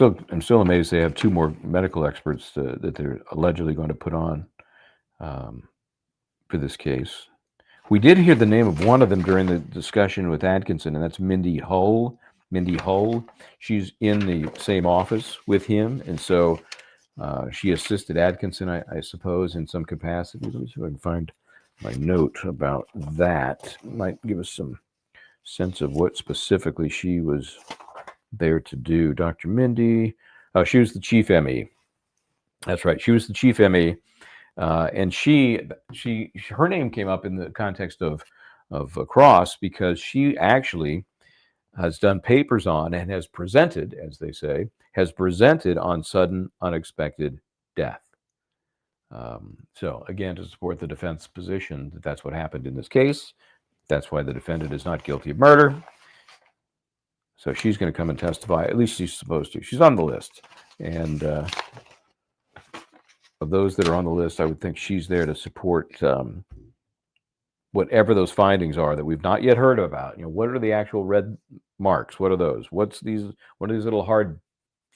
C: still amazed they have two more medical experts that they're allegedly going to put on for this case. We did hear the name of one of them during the discussion with Atkinson, and that's Mindy Hull. Mindy Hull. She's in the same office with him, and so she assisted Atkinson, I suppose, in some capacity. Let me see if I can find my note about that. Might give us some sense of what specifically she was there to do. Dr. Mindy, she was the chief ME. That's right, she was the chief ME, and her name came up in the context of Cross because she actually has done papers on and has presented, as they say, on sudden unexpected death. So again, to support the defense position that that's what happened in this case. That's why the defendant is not guilty of murder. So she's going to come and testify. At least she's supposed to. She's on the list. And of those that are on the list, I would think she's there to support whatever those findings are that we've not yet heard about. You know, what are the actual red marks? What are those? What are these little hard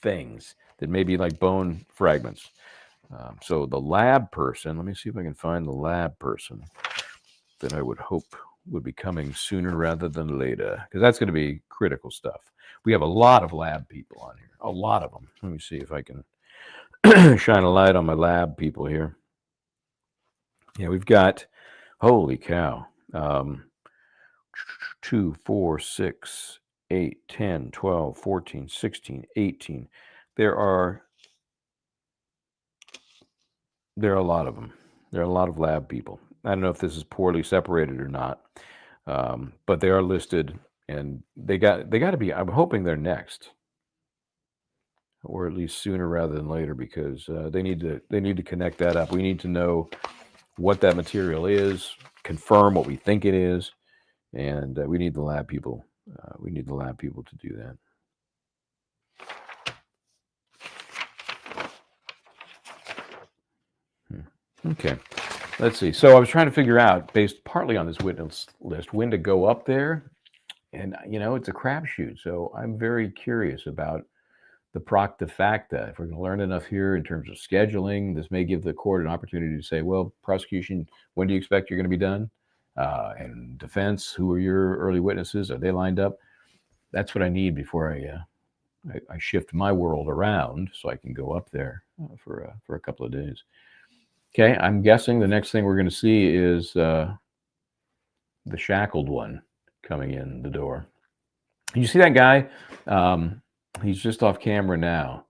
C: things that may be like bone fragments? So the lab person, let me see if I can find the lab person that I would hope would be coming sooner rather than later, because that's going to be critical stuff. We have a lot of lab people on here, a lot of them. Let me see if I can shine a light on my lab people here. Yeah, we've got, holy cow, 2, 4, 6, 8, 10, 12, 14, 16, 18. There are a lot of them. There are a lot of lab people. I don't know if this is poorly separated or not, but they are listed, and they got to be. I'm hoping they're next, or at least sooner rather than later, because they need to connect that up. We need to know what that material is, confirm what we think it is, and we need the lab people. We need the lab people to do that. Okay, let's see. So I was trying to figure out, based partly on this witness list, when to go up there. And, you know, it's a crapshoot. So I'm very curious about the procta facta. If we're going to learn enough here in terms of scheduling, this may give the court an opportunity to say, well, prosecution, when do you expect you're going to be done? And defense, who are your early witnesses? Are they lined up? That's what I need before I shift my world around so I can go up there for a couple of days. Okay, I'm guessing the next thing we're going to see is the shackled one coming in the door. You see that guy? He's just off camera now.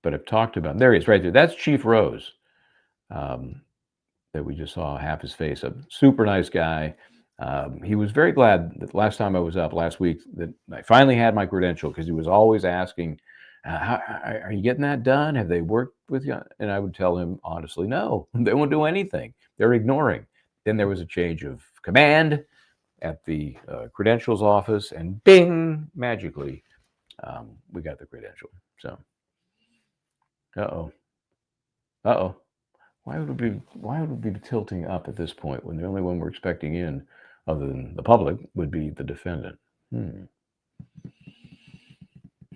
C: But I've talked about him. There he is, right there. That's Chief Rose that we just saw half his face. A super nice guy. He was very glad that last time I was up last week that I finally had my credential, because he was always asking, are you getting that done? Have they worked with you? And I would tell him honestly, no, they won't do anything. They're ignoring. Then there was a change of command at the credentials office, and bing, magically, we got the credential. So, uh-oh. Why would we be tilting up at this point when the only one we're expecting in, other than the public, would be the defendant?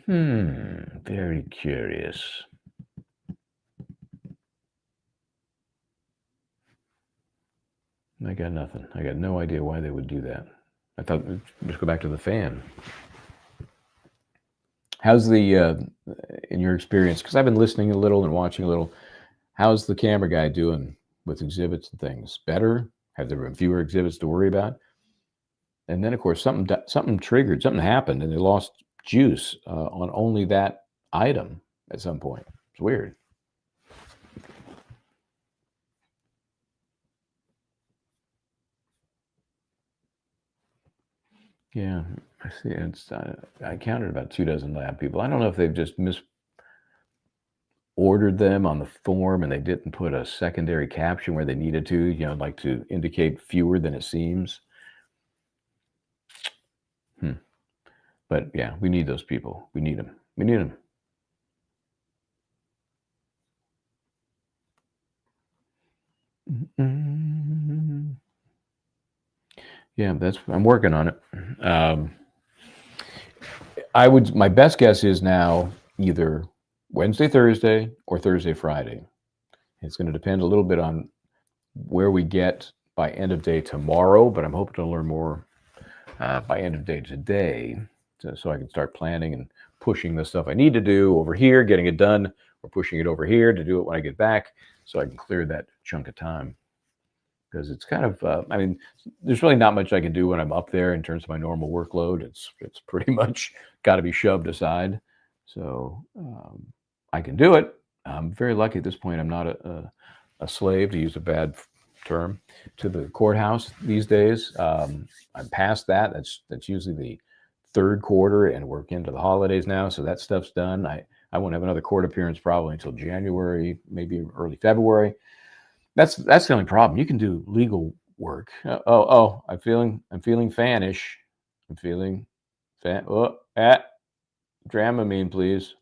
C: Very curious. I got nothing. I got no idea why they would do that. I thought, let's go back to the fan. How's the, in your experience, because I've been listening a little and watching a little, how's the camera guy doing with exhibits and things? Better? Have there been fewer exhibits to worry about? And then, of course, something triggered, something happened, and they lost juice on only that item at some point. It's weird. Yeah, I see. It's I counted about 24 lab people. I don't know if they've just misordered them on the form and they didn't put a secondary caption where they needed to, you know, like to indicate fewer than it seems. But yeah, we need those people. We need them. We need them. Yeah, I'm working on it. My best guess is now either Wednesday, Thursday, or Thursday, Friday. It's going to depend a little bit on where we get by end of day tomorrow, but I'm hoping to learn more by end of day today, so I can start planning and pushing the stuff I need to do over here, getting it done, or pushing it over here to do it when I get back, so I can clear that chunk of time. Because it's kind of, I mean, there's really not much I can do when I'm up there in terms of my normal workload. It's pretty much got to be shoved aside. So I can do it. I'm very lucky at this point. I'm not a slave, to use a bad term, to the courthouse these days. I'm past that. That's usually the third quarter, and we're into the holidays now, so that stuff's done. I won't have another court appearance probably until January, maybe early February. That's the only problem. You can do legal work. I'm feeling fanish. I'm feeling fan. Dramamine, please.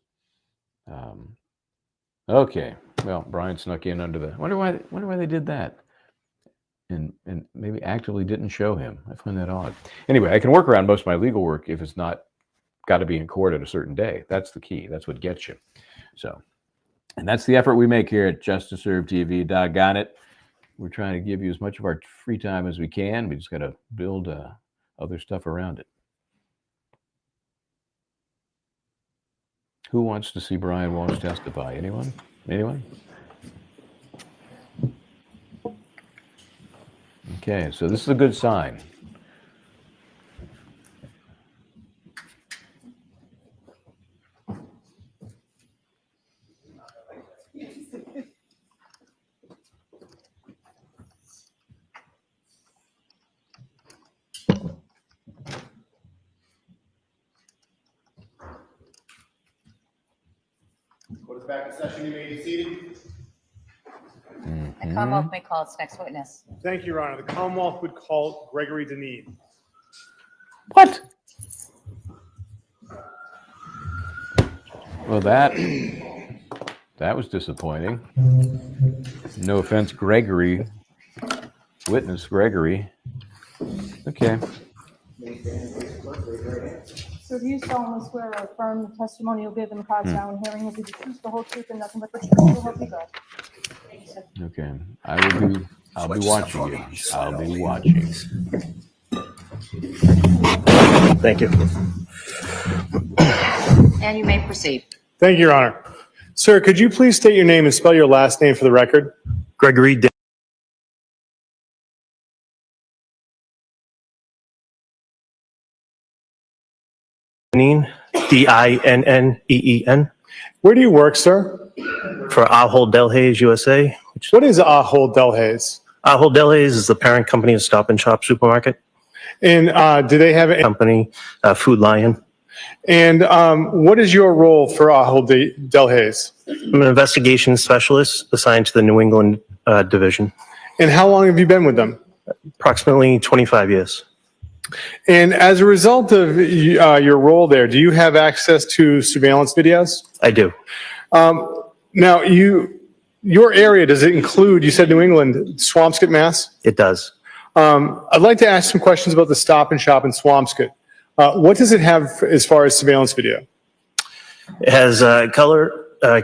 C: Okay. Well, Brian snuck in under the. Wonder why they did that. And maybe actively didn't show him. I find that odd. Anyway, I can work around most of my legal work if it's not got to be in court at a certain day. That's the key. That's what gets you. So. And that's the effort we make here at Just to Serve TV. Doggone it. We're trying to give you as much of our free time as we can. We just got to build other stuff around it. Who wants to see Brian Walshe testify? Anyone? Anyone? Okay, so this is a good sign.
D: Court is back in session. You may be seated.
E: The Commonwealth may call its next witness.
B: Thank you, Your Honor. The Commonwealth would call Gregory Deneen.
C: What? Well, that was disappointing. No offense, Gregory. Witness Gregory. Okay.
H: So do you solemnly swear or affirm the testimony you'll give in the cause now and hearing will be the truth, the whole truth, and nothing but the truth, so help you God?
C: Okay. I'll be watching you. I'll be watching.
D: Thank you.
E: And you may proceed.
B: Thank you, Your Honor. Sir, could you please state your name and spell your last name for the record?
R: Gregory Dineen, Dinneen.
B: Where do you work, sir?
R: For Ahold Delhaize USA.
B: What is Ahold Delhaize?
R: Ahold Delhaize is the parent company of Stop and Shop Supermarket.
B: And do they have a
R: company, Food Lion?
B: And what is your role for Ahold Delhaize?
R: I'm an investigation specialist assigned to the New England division.
B: And how long have you been with them?
R: Approximately 25 years.
B: And as a result of your role there, do you have access to surveillance videos?
R: I do.
B: Now, your area, does it include, you said New England, Swampscott, Mass?
R: It does.
B: I'd like to ask some questions about the Stop and Shop in Swampscott. What does it have as far as surveillance video?
R: It has color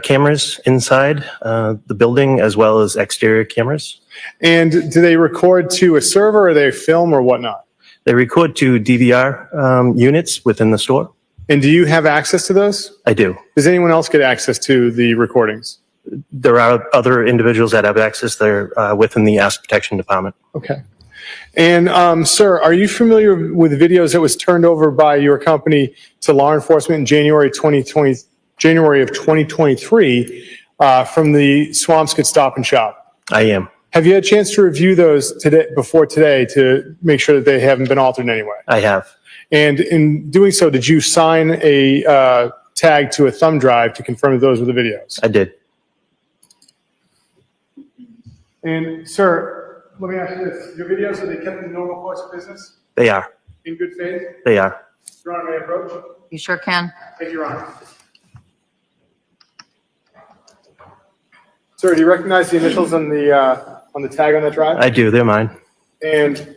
R: cameras inside the building as well as exterior cameras.
B: And do they record to a server or they film or whatnot?
R: They record to DVR units within the store.
B: And do you have access to those?
R: I do.
B: Does anyone else get access to the recordings?
R: There are other individuals that have access there within the asset protection department.
B: Okay. And sir, are you familiar with videos that was turned over by your company to law enforcement in January of 2023 from the Swampscott Stop and Shop?
R: I am.
B: Have you had a chance to review those before today to make sure that they haven't been altered in any way?
R: I have.
B: And in doing so, did you sign a tag to a thumb drive to confirm that those were the videos?
R: I did.
B: And sir, let me ask you this. Your videos, are they kept in the normal course of business?
R: They are.
B: In good faith?
R: They are.
B: Your Honor, may I approach?
E: You sure can.
B: Thank you, Your Honor. Sir, do you recognize the initials on the tag on that drive?
R: I do. They're mine.
B: And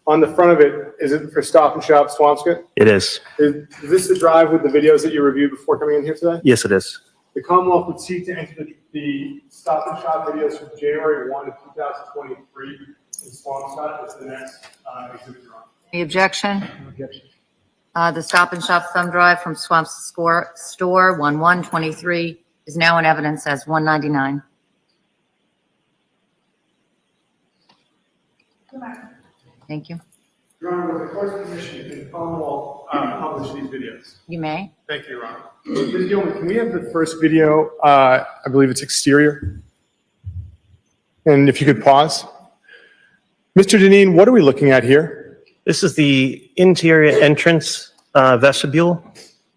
B: on the front of it, is it for Stop and Shop Swampscott?
R: It is.
B: Is this the drive with the videos that you reviewed before coming in here today?
R: Yes, it is.
B: The Commonwealth would seek to enter the Stop and Shop videos from January 1 of 2023 in Swampscott as the next exhibit, Your Honor.
E: Any objection?
B: No objection.
E: The Stop and Shop thumb drive from Swampscott Store 1123 is now in evidence as 199. Thank you.
B: Your Honor, with the court's permission, can the Commonwealth publish these videos?
E: You may.
B: Thank you, Your Honor. Ms. Gilman, can we have the first video? I believe it's exterior. And if you could pause. Mr. Dineen, what are we looking at here?
R: This is the interior entrance vestibule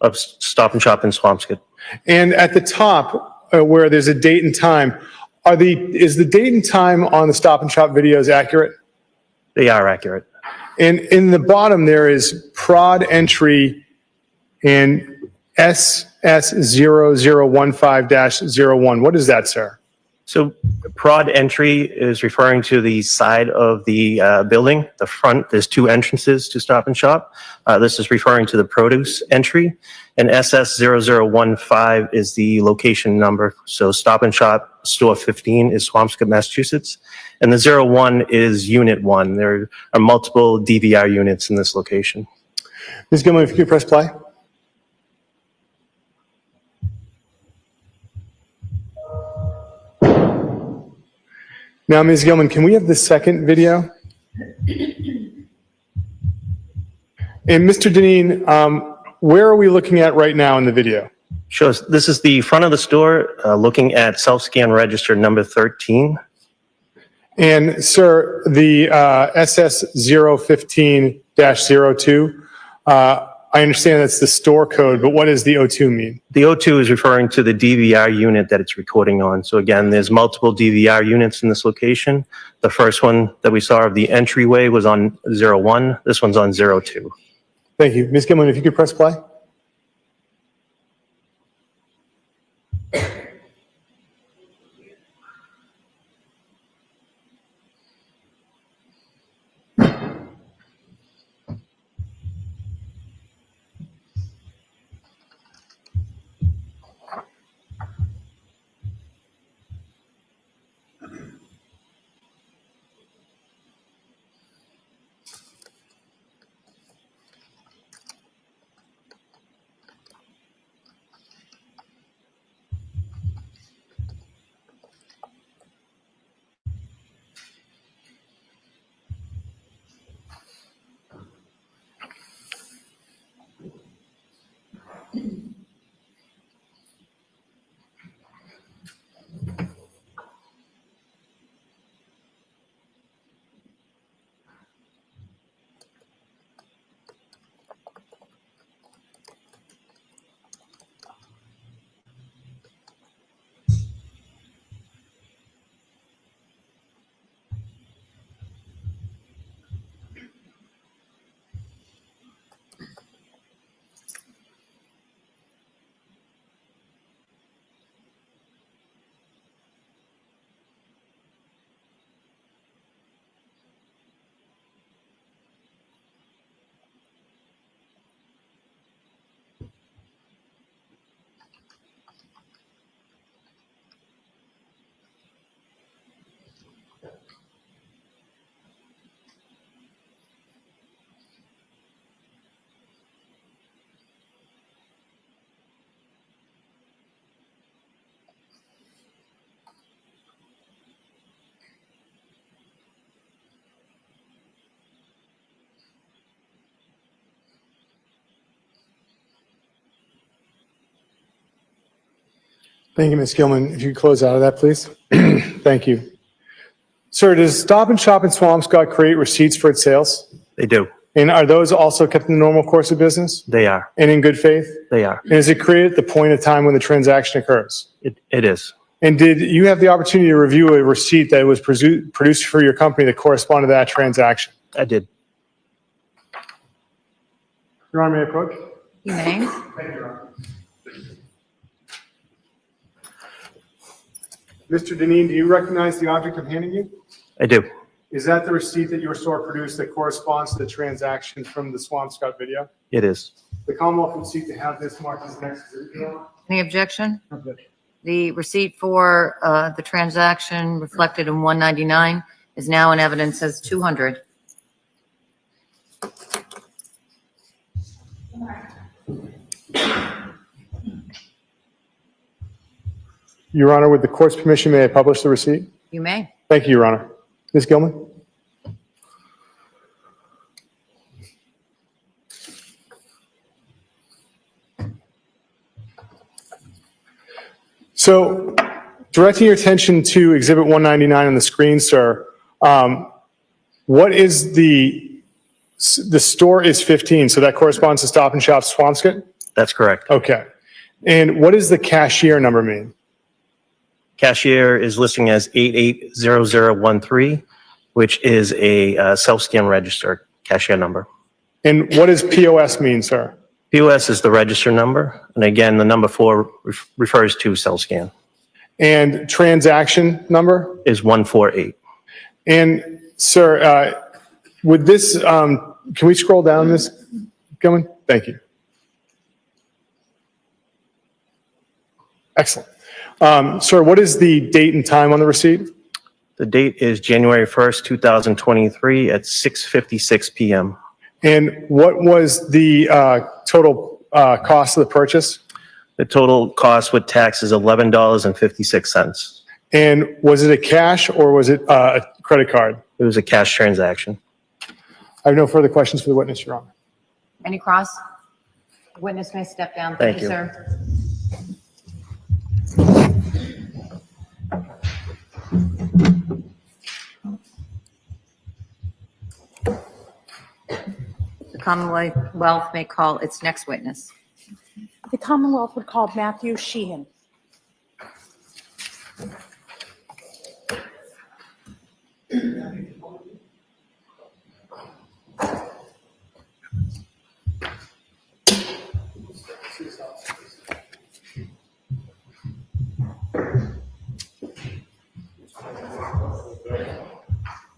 R: of Stop and Shop in Swampscott.
B: And at the top, where there's a date and time, is the date and time on the Stop and Shop videos accurate?
R: They are accurate.
B: And in the bottom, there is prod entry and SS0015-01. What is that, sir?
R: So prod entry is referring to the side of the building. The front, there's two entrances to Stop and Shop. This is referring to the produce entry. And SS0015 is the location number. So Stop and Shop Store 15 is Swampscott, Massachusetts. And the 01 is Unit 1. There are multiple DVR units in this location.
B: Ms. Gilman, if you could press play. Now, Ms. Gilman, can we have the second video? And Mr. Dineen, where are we looking at right now in the video?
R: Sure. This is the front of the store looking at self-scan register number 13.
B: And sir, the SS015-02, I understand that's the store code, but what does the 02 mean?
R: The 02 is referring to the DVR unit that it's recording on. So again, there's multiple DVR units in this location. The first one that we saw of the entryway was on 01. This one's on 02.
B: Thank you. Ms. Gilman, if you could press play. Thank you, Ms. Gilman. If you could close out of that, please. Thank you. Sir, does Stop and Shop in Swampscott create receipts for its sales?
R: They do.
B: And are those also kept in the normal course of business
R: They are.
B: and in good faith?
R: They are.
B: And is it created at the point of time when the transaction occurs?
R: It is.
B: And did you have the opportunity to review a receipt that was produced for your company that corresponded to that transaction?
R: I did.
B: Your Honor, may I approach?
E: You may.
B: Thank you, Your Honor. Mr. Deneen, do you recognize the object I'm handing you?
R: I do.
B: Is that the receipt that your store produced that corresponds to the transaction from the Swampscott video?
R: It is.
B: The Commonwealth would seek to have this marked as next exhibit, Your Honor.
E: Any objection?
B: No objection.
E: The receipt for the transaction reflected in 199 is now in evidence as 200.
B: Your Honor, with the court's permission, may I publish the receipt?
E: You may.
B: Thank you, Your Honor. Ms. Gilman? So, directing your attention to Exhibit 199 on the screen, sir, what is the store is 15, so that corresponds to Stop and Shop Swampscott?
R: That's correct.
B: Okay. And what does the cashier number mean?
R: Cashier is listing as 880013, which is a self-scan register cashier number.
B: And what does POS mean, sir?
R: POS is the register number. And again, the number 4 refers to self-scan.
B: And transaction number?
R: Is 148.
B: And sir, with this, can we scroll down, Ms. Gilman? Thank you. Excellent. Sir, what is the date and time on the receipt?
R: The date is January 1st, 2023 at 6:56 p.m.
B: And what was the total cost of the purchase?
R: The total cost with tax is $11.56.
B: And was it a cash or was it a credit card?
R: It was a cash transaction.
B: I have no further questions for the witness, Your Honor.
E: Any cross? The witness may step down.
R: Thank you.
E: Sir. The Commonwealth may call its next witness.
H: The Commonwealth would call Matthew Sheehan.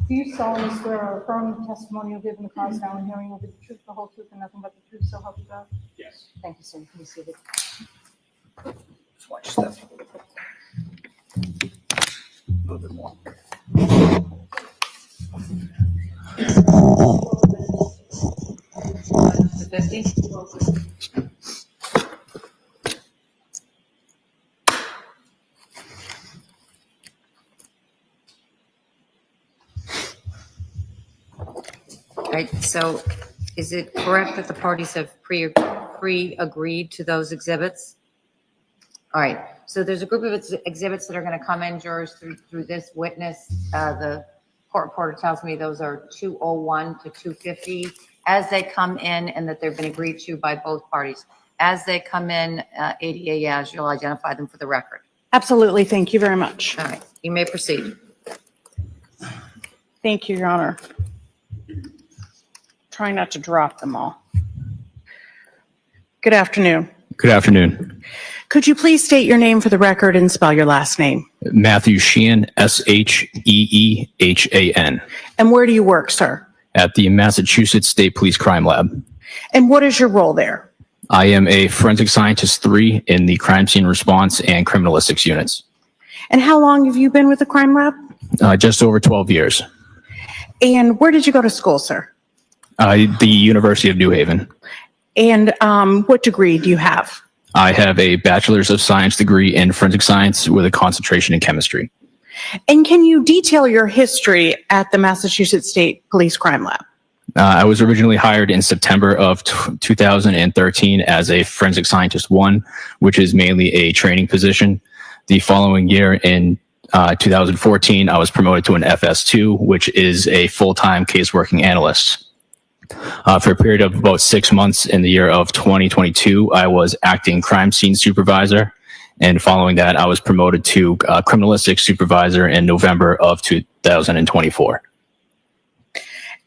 H: Do you solemnly swear or affirm the testimony you'll give in the cause now and hearing will be the truth, the whole truth, and nothing but the truth, so help you God?
D: Yes.
H: Thank you, sir. You can be seated.
D: Just watch stuff. A little bit more.
E: The 50? Right, so is it correct that the parties have pre-agreed to those exhibits? All right, so there's a group of exhibits that are going to come in, jurors, through this witness. The court reporter tells me those are 201 to 250 as they come in and that they've been agreed to by both parties. As they come in, ADA, as you'll identify them for the record.
M: Absolutely. Thank you very much.
E: All right, you may proceed.
M: Thank you, Your Honor. Trying not to drop them all. Good afternoon.
S: Good afternoon.
M: Could you please state your name for the record and spell your last name?
S: Matthew Sheehan, Sheehan.
M: And where do you work, sir?
S: At the Massachusetts State Police Crime Lab.
M: And what is your role there?
S: I am a forensic scientist 3 in the crime scene response and criminalistics units.
M: And how long have you been with the crime lab?
S: Just over 12 years.
M: And where did you go to school, sir?
S: The University of New Haven.
M: And what degree do you have?
S: I have a Bachelor's of Science degree in forensic science with a concentration in chemistry.
M: And can you detail your history at the Massachusetts State Police Crime Lab?
S: I was originally hired in September of 2013 as a forensic scientist 1, which is mainly a training position. The following year in 2014, I was promoted to an FS2, which is a full-time case working analyst. For a period of about 6 months in the year of 2022, I was acting crime scene supervisor. And following that, I was promoted to criminalistic supervisor in November of 2024.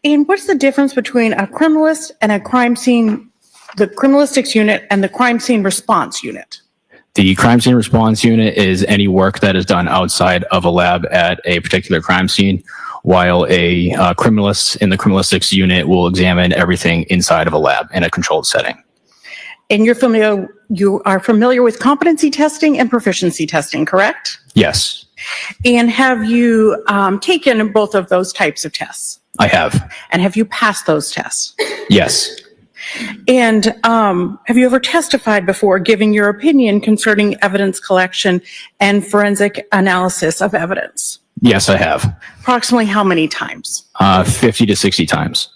M: And what's the difference between a criminalist and a crime scene, the criminalistics unit and the crime scene response unit?
S: The crime scene response unit is any work that is done outside of a lab at a particular crime scene, while a criminalist in the criminalistics unit will examine everything inside of a lab in a controlled setting.
M: And you are familiar with competency testing and proficiency testing, correct?
S: Yes,
M: And have you taken both of those types of tests?
S: I have.
M: And have you passed those tests?
S: Yes.
M: And have you ever testified before giving your opinion concerning evidence collection and forensic analysis of evidence?
S: Yes, I have.
M: Approximately how many times?
S: 50 to 60 times.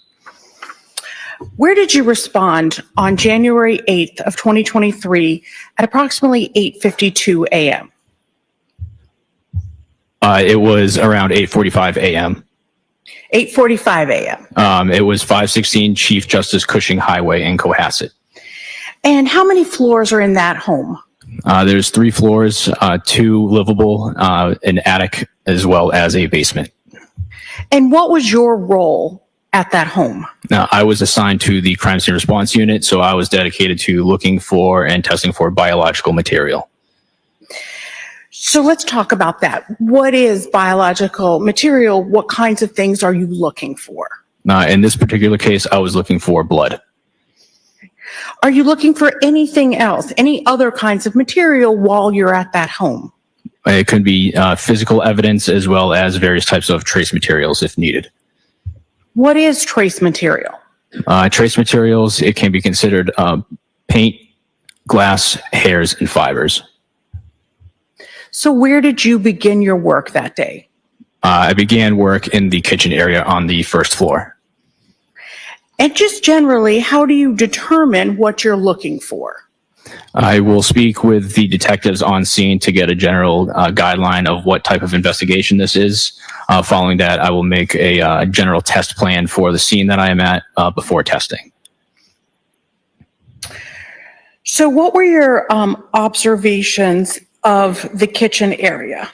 M: Where did you respond on January 8th of 2023 at approximately 8:52 a.m.?
S: It was around 8:45 a.m.
M: 8:45 a.m.
S: It was 516 Chief Justice Cushing Highway in Cohasset.
M: And how many floors are in that home?
S: There's 3 floors, 2 livable, an attic, as well as a basement.
M: And what was your role at that home?
S: Now, I was assigned to the crime scene response unit, so I was dedicated to looking for and testing for biological material.
M: So let's talk about that. What is biological material? What kinds of things are you looking for?
S: In this particular case, I was looking for blood.
M: Are you looking for anything else, any other kinds of material while you're at that home?
S: It could be physical evidence as well as various types of trace materials if needed.
M: What is trace material?
S: Trace materials, it can be considered paint, glass, hairs, and fibers.
M: So where did you begin your work that day?
S: I began work in the kitchen area on the first floor.
M: And just generally, how do you determine what you're looking for?
S: I will speak with the detectives on scene to get a general guideline of what type of investigation this is. Following that, I will make a general test plan for the scene that I am at before testing.
M: So what were your observations of the kitchen area?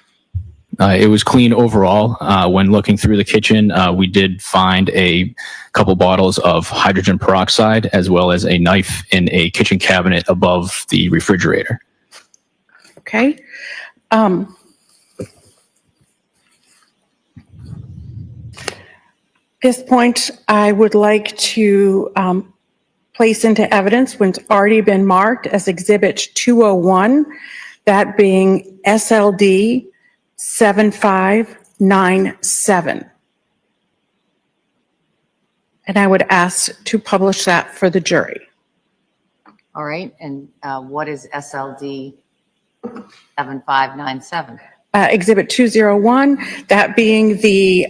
S: It was clean overall. When looking through the kitchen, we did find a couple bottles of hydrogen peroxide as well as a knife in a kitchen cabinet above the refrigerator.
M: Okay. At this point, I would like to place into evidence what's already been marked as Exhibit 201, that being SLD 7597. And I would ask to publish that for the jury.
E: All right, and what is SLD 7597?
M: Exhibit 201, that being the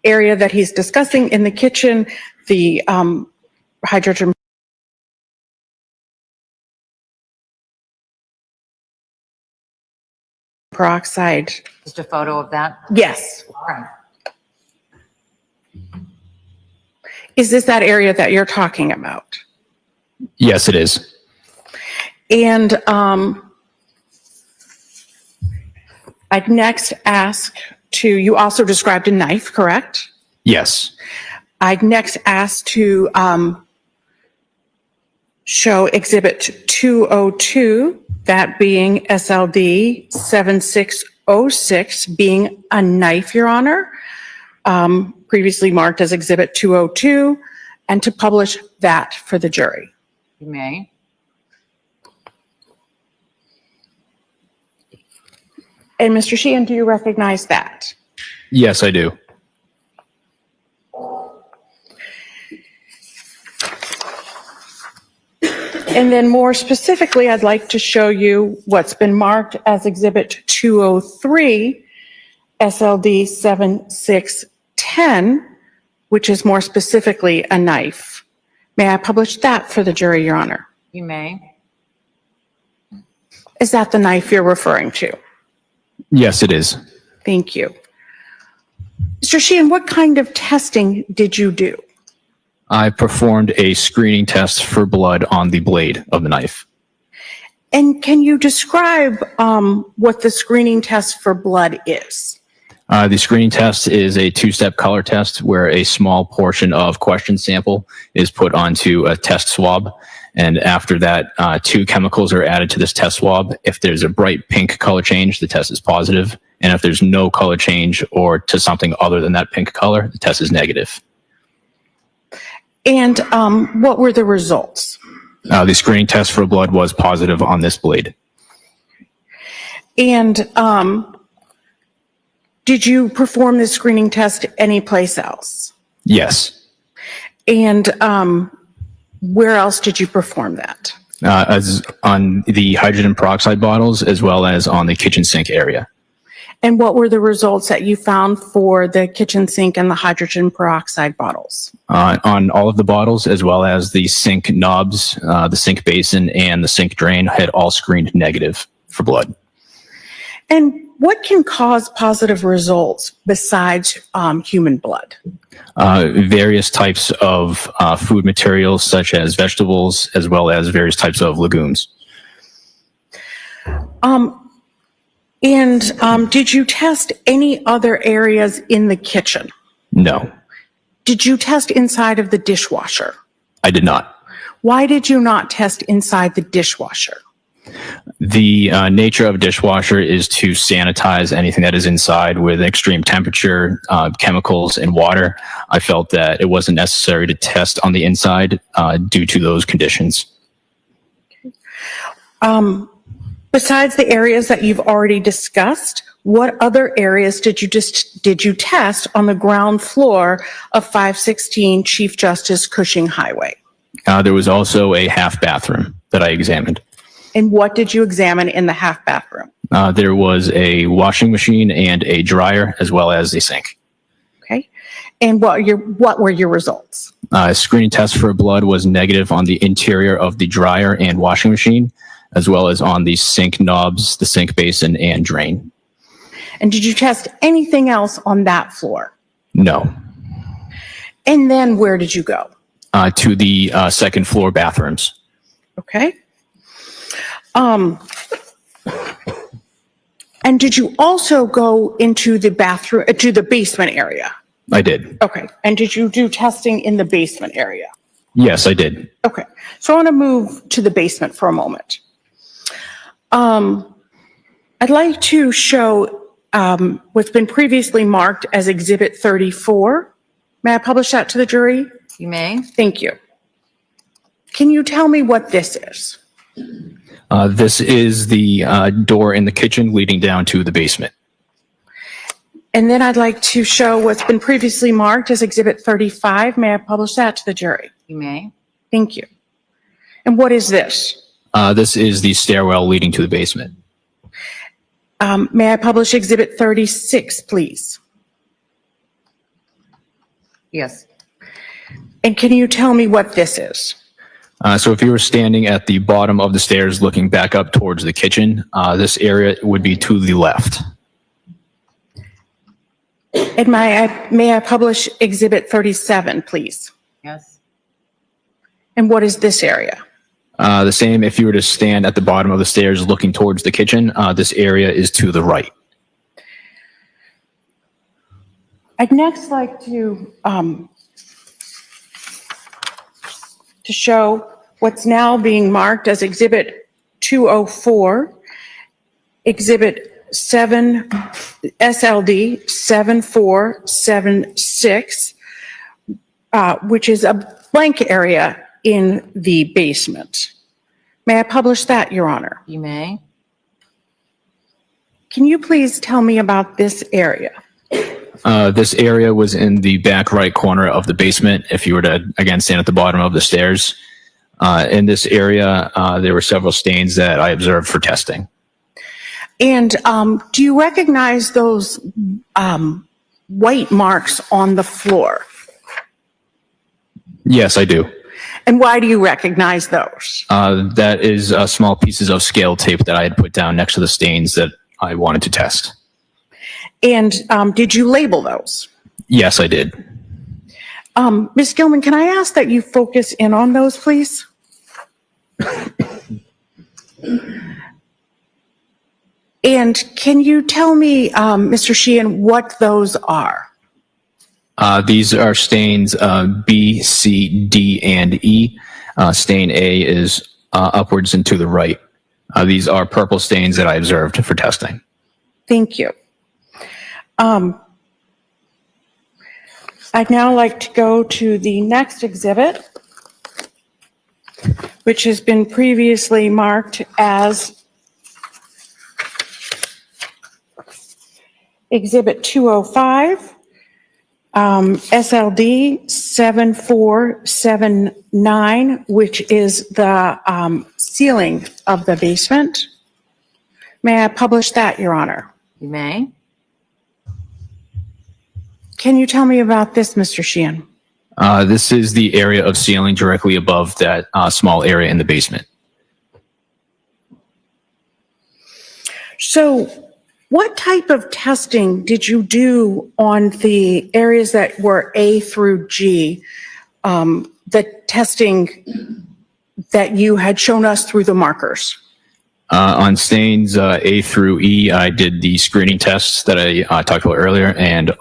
M: area that he's discussing in the kitchen, the hydrogen peroxide.
E: Just a photo of that?
M: Yes.
E: All right.
M: Is this that area that you're talking about?
S: Yes, it is.
M: And I'd next ask you also described a knife, correct?
S: Yes.
M: I'd next ask to show Exhibit 202, that being SLD 7606, being a knife, Your Honor, previously marked as Exhibit 202, and to publish that for the jury.
E: You may.
M: And Mr. Sheehan, do you recognize that?
S: Yes, I do.
M: And then more specifically, I'd like to show you what's been marked as Exhibit 203, SLD 7610, which is more specifically a knife. May I publish that for the jury, Your Honor?
E: You may.
M: Is that the knife you're referring to?
S: Yes, it is.
M: Thank you. Mr. Sheehan, what kind of testing did you do?
S: I performed a screening test for blood on the blade of the knife.
M: And can you describe what the screening test for blood is?
S: The screening test is a two-step color test where a small portion of question sample is put onto a test swab. And after that, 2 chemicals are added to this test swab. If there's a bright pink color change, the test is positive. And if there's no color change or to something other than that pink color, the test is negative.
M: And what were the results?
S: The screening test for blood was positive on this blade.
M: And did you perform the screening test anyplace else?
S: Yes.
M: And where else did you perform that?
S: As on the hydrogen peroxide bottles, as well as on the kitchen sink area.
M: And what were the results that you found for the kitchen sink and the hydrogen peroxide bottles?
S: On all of the bottles, as well as the sink knobs, the sink basin, and the sink drain had all screened negative for blood.
M: And what can cause positive results besides human blood?
S: Various types of food materials, such as vegetables, as well as various types of legumes.
M: Did you test any other areas in the kitchen?
S: No,
M: Did you test inside of the dishwasher?
S: I did not.
M: Why did you not test inside the dishwasher?
S: The nature of a dishwasher is to sanitize anything that is inside with extreme temperature, chemicals, and water. I felt that it wasn't necessary to test on the inside due to those conditions.
M: Besides the areas that you've already discussed, what other areas did you test on the ground floor of 516 Chief Justice Cushing Highway?
S: There was also a half bathroom that I examined.
M: And what did you examine in the half bathroom?
S: There was a washing machine and a dryer, as well as a sink.
M: Okay. And what were your results?
S: Screening test for blood was negative on the interior of the dryer and washing machine, as well as on the sink knobs, the sink basin, and drain.
M: And did you test anything else on that floor?
S: No.
M: And then where did you go?
S: To the second floor bathrooms.
M: Okay. And did you also go into the bathroom, to the basement area?
S: I did.
M: Okay. And did you do testing in the basement area?
S: Yes, I did.
M: Okay. So I want to move to the basement for a moment. I'd like to show what's been previously marked as Exhibit 34. May I publish that to the jury?
E: You may.
M: Thank you. Can you tell me what this is?
S: This is the door in the kitchen leading down to the basement.
M: And then I'd like to show what's been previously marked as Exhibit 35. May I publish that to the jury?
E: You may.
M: Thank you. And what is this?
S: This is the stairwell leading to the basement.
M: May I publish Exhibit 36, please?
E: Yes.
M: And can you tell me what this is?
S: So if you were standing at the bottom of the stairs looking back up towards the kitchen, this area would be to the left.
M: And may I publish Exhibit 37, please?
E: Yes.
M: And what is this area?
S: The same if you were to stand at the bottom of the stairs looking towards the kitchen, this area is to the right.
M: I'd next like to show what's now being marked as Exhibit 204, Exhibit 7, SLD 7476, which is a blank area in the basement. May I publish that, Your Honor?
E: You may.
M: Can you please tell me about this area?
S: This area was in the back right corner of the basement. If you were to, again, stand at the bottom of the stairs. In this area, there were several stains that I observed for testing.
M: And do you recognize those white marks on the floor?
S: Yes, I do.
M: And why do you recognize those?
S: That is small pieces of scale tape that I had put down next to the stains that I wanted to test.
M: And did you label those?
S: Yes, I did.
M: Ms. Gilman, can I ask that you focus in on those, please? And can you tell me, Mr. Sheehan, what those are?
S: These are stains B, C, D, and E. Stain A is upwards and to the right. These are purple stains that I observed for testing.
M: Thank you. I'd now like to go to the next exhibit, which has been previously marked as Exhibit 205, SLD 7479, which is the ceiling of the basement. May I publish that, Your Honor?
E: You may.
M: Can you tell me about this, Mr. Sheehan?
S: This is the area of ceiling directly above that small area in the basement.
M: So what type of testing did you do on the areas that were A through G? The testing that you had shown us through the markers?
S: On stains A through E, I did the screening tests that I talked about earlier, and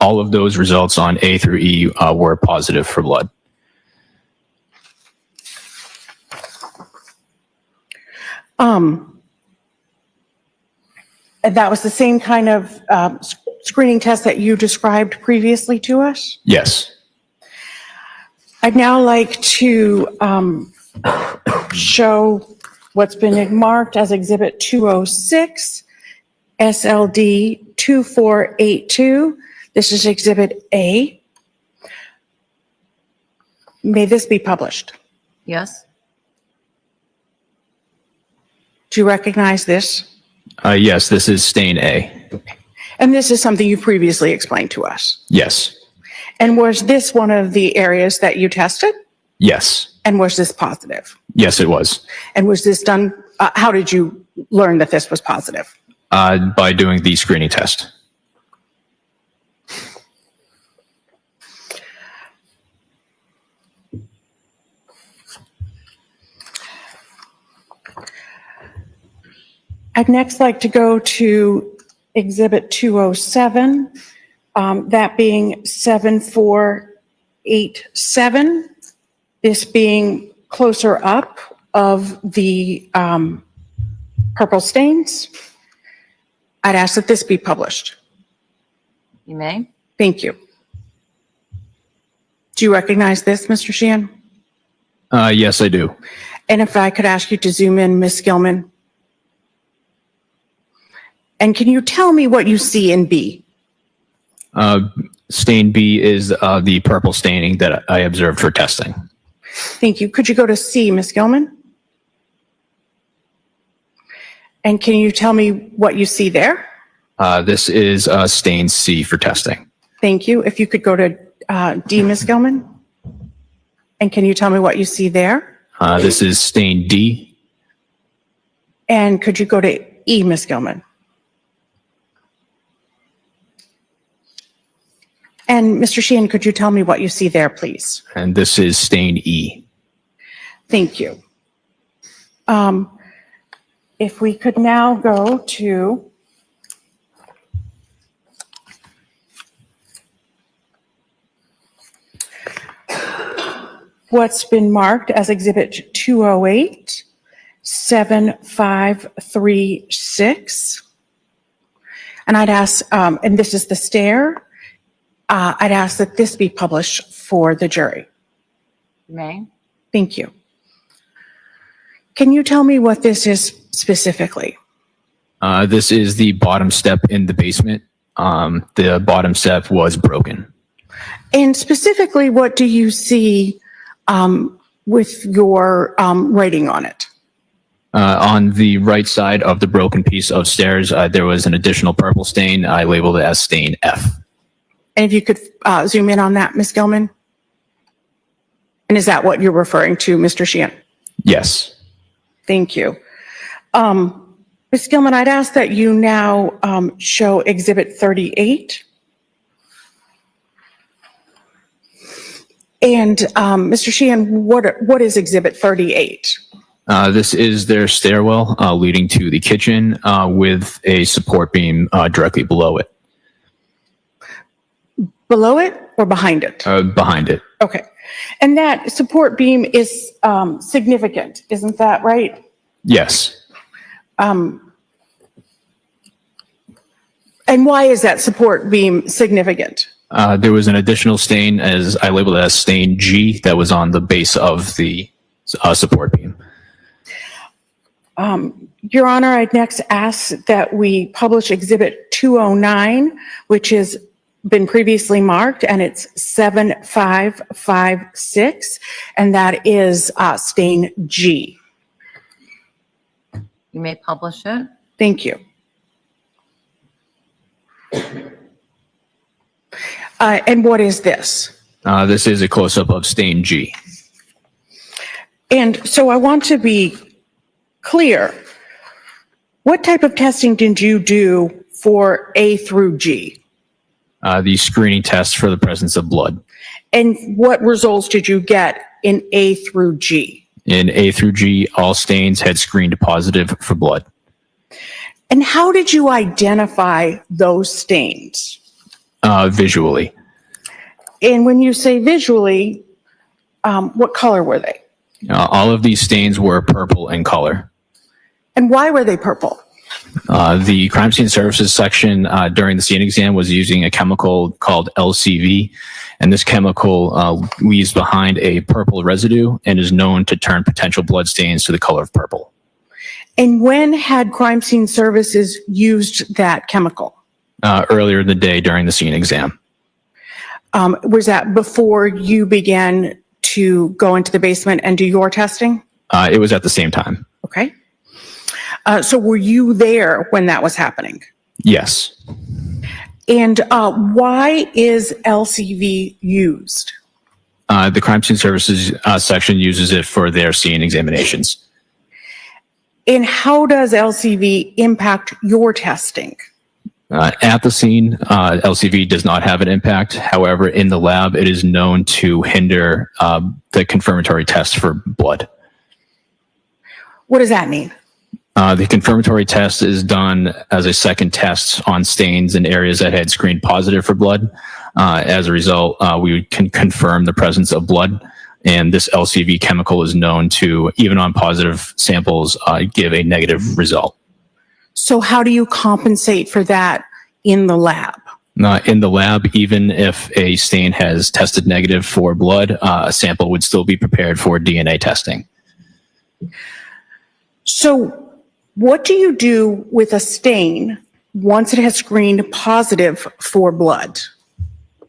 S: all of those results on A through E were positive for blood.
M: And that was the same kind of screening test that you described previously to us?
S: Yes.
M: I'd now like to show what's been marked as Exhibit 206, SLD 2482. This is Exhibit A. May this be published?
E: Yes.
M: Do you recognize this?
S: Yes, this is stain A.
M: And this is something you previously explained to us.
S: Yes.
M: And was this one of the areas that you tested?
S: Yes.
M: And was this positive?
S: Yes, it was.
M: And was this done, how did you learn that this was positive?
S: By doing the screening test.
M: I'd next like to go to Exhibit 207, that being 7487, this being closer up of the purple stains. I'd ask that this be published.
E: You may.
M: Thank you. Do you recognize this, Mr. Sheehan?
S: Yes, I do.
M: And if I could ask you to zoom in, Ms. Gilman. And can you tell me what you see in B?
S: Stain B is the purple staining that I observed for testing.
M: Thank you. Could you go to C, Ms. Gilman? And can you tell me what you see there?
S: This is stain C for testing.
M: Thank you. If you could go to D, Ms. Gilman? And can you tell me what you see there?
S: This is stain D.
M: And could you go to E, Ms. Gilman? And Mr. Sheehan, could you tell me what you see there, please?
S: And this is stain E.
M: Thank you. If we could now go to what's been marked as Exhibit 208, 7536. And I'd ask, and this is the stair, I'd ask that this be published for the jury.
E: You may.
M: Thank you. Can you tell me what this is specifically?
S: This is the bottom step in the basement. The bottom step was broken.
M: And specifically, what do you see with your writing on it?
S: On the right side of the broken piece of stairs, there was an additional purple stain. I labeled it as stain F.
M: And if you could zoom in on that, Ms. Gilman. And is that what you're referring to, Mr. Sheehan?
S: Yes.
M: Thank you. Ms. Gilman, I'd ask that you now show Exhibit 38. And Mr. Sheehan, what is Exhibit 38?
S: This is their stairwell leading to the kitchen with a support beam directly below it.
M: Below it or behind it?
S: Behind it.
M: Okay. And that support beam is significant, isn't that right?
S: Yes.
M: And why is that support beam significant?
S: There was an additional stain, as I labeled it as stain G, that was on the base of the support beam.
M: Your Honor, I'd next ask that we publish Exhibit 209, which has been previously marked, and it's 7556, and that is stain G.
E: You may publish it.
M: Thank you. And what is this?
S: This is a close-up of stain G.
M: And so I want to be clear. What type of testing did you do for A through G?
S: The screening test for the presence of blood.
M: And what results did you get in A through G?
S: In A through G, all stains had screened positive for blood.
M: And how did you identify those stains?
S: Visually.
M: And when you say visually, what color were they?
S: All of these stains were purple in color.
M: And why were they purple?
S: The crime scene services section during the scene exam was using a chemical called LCV, and this chemical leaves behind a purple residue and is known to turn potential blood stains to the color of purple.
M: And when had crime scene services used that chemical?
S: Earlier in the day during the scene exam.
M: Was that before you began to go into the basement and do your testing?
S: It was at the same time.
M: Okay. So were you there when that was happening?
S: Yes.
M: And why is LCV used?
S: The crime scene services section uses it for their scene examinations.
M: And how does LCV impact your testing?
S: At the scene, LCV does not have an impact. However, in the lab, it is known to hinder the confirmatory test for blood.
M: What does that mean?
S: The confirmatory test is done as a second test on stains in areas that had screened positive for blood. As a result, we can confirm the presence of blood, and this LCV chemical is known to, even on positive samples, give a negative result.
M: So how do you compensate for that in the lab?
S: In the lab, even if a stain has tested negative for blood, a sample would still be prepared for DNA testing.
M: So what do you do with a stain once it has screened positive for blood?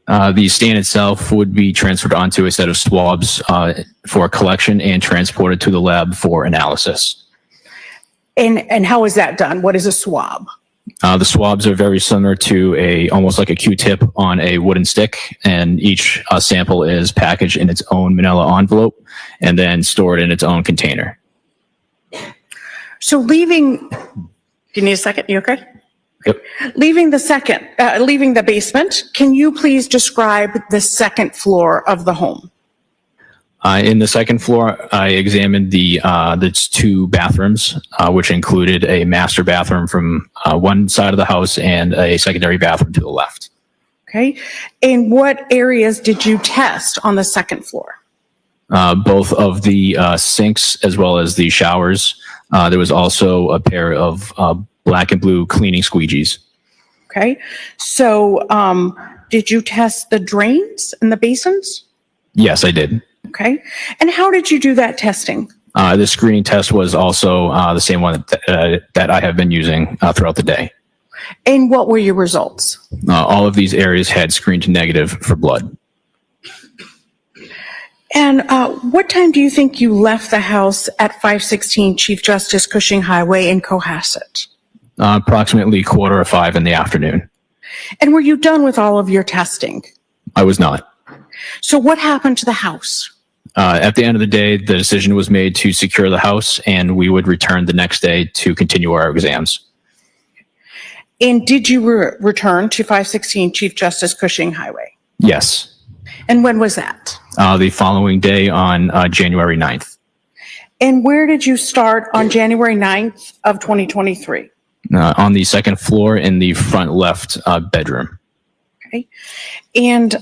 S: The stain itself would be transferred onto a set of swabs for collection and transported to the lab for analysis.
M: And how is that done? What is a swab?
S: The swabs are very similar to almost like a Q-tip on a wooden stick, and each sample is packaged in its own manila envelope and then stored in its own container.
M: So leaving, do you need a second? You okay?
S: Yep.
M: Leaving the basement, can you please describe the second floor of the home?
S: In the second floor, I examined the two bathrooms, which included a master bathroom from one side of the house and a secondary bathroom to the left.
M: Okay. And what areas did you test on the second floor?
S: Both of the sinks as well as the showers. There was also a pair of black and blue cleaning squeegees.
M: Okay. So did you test the drains and the basins?
S: Yes, I did.
M: Okay. And how did you do that testing?
S: The screening test was also the same one that I have been using throughout the day.
M: And what were your results?
S: All of these areas had screened negative for blood.
M: And what time do you think you left the house at 516 Chief Justice Cushing Highway in Cohasset?
S: Approximately 4:45 in the afternoon.
M: And were you done with all of your testing?
S: I was not.
M: So what happened to the house?
S: At the end of the day, the decision was made to secure the house, and we would return the next day to continue our exams.
M: And did you return to 516 Chief Justice Cushing Highway?
S: Yes.
M: And when was that?
S: The following day on January 9th.
M: And where did you start on January 9th of 2023?
S: On the second floor in the front left bedroom.
M: Okay. And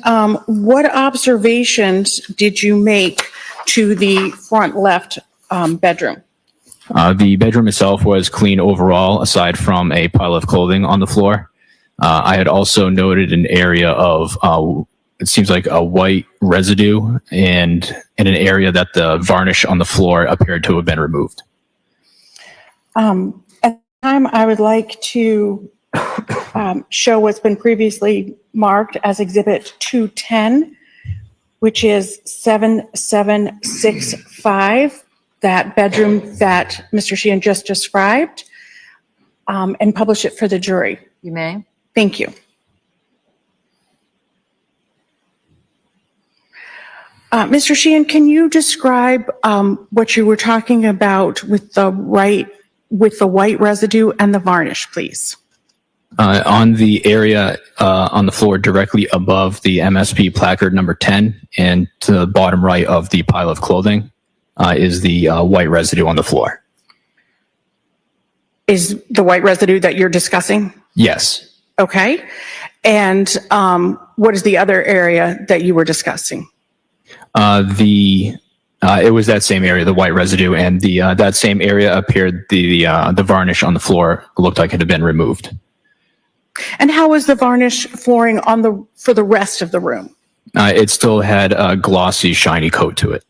M: what observations did you make to the front left bedroom?
S: The bedroom itself was clean overall, aside from a pile of clothing on the floor. I had also noted an area of, it seems like a white residue, and in an area that the varnish on the floor appeared to have been removed.
M: At the time, I would like to show what's been previously marked as Exhibit 210, which is 7765, that bedroom that Mr. Sheehan just described, and publish it for the jury.
E: You may.
M: Thank you. Mr. Sheehan, can you describe what you were talking about with the white residue and the varnish, please?
S: On the area on the floor directly above the MSP placard number 10 and to the bottom right of the pile of clothing is the white residue on the floor.
M: Is the white residue that you're discussing?
S: Yes.
M: Okay. And what is the other area that you were discussing?
S: It was that same area, the white residue, and that same area appeared the varnish on the floor looked like it had been removed.
M: And how was the varnish flooring for the rest of the room?
S: It still had a glossy, shiny coat to it.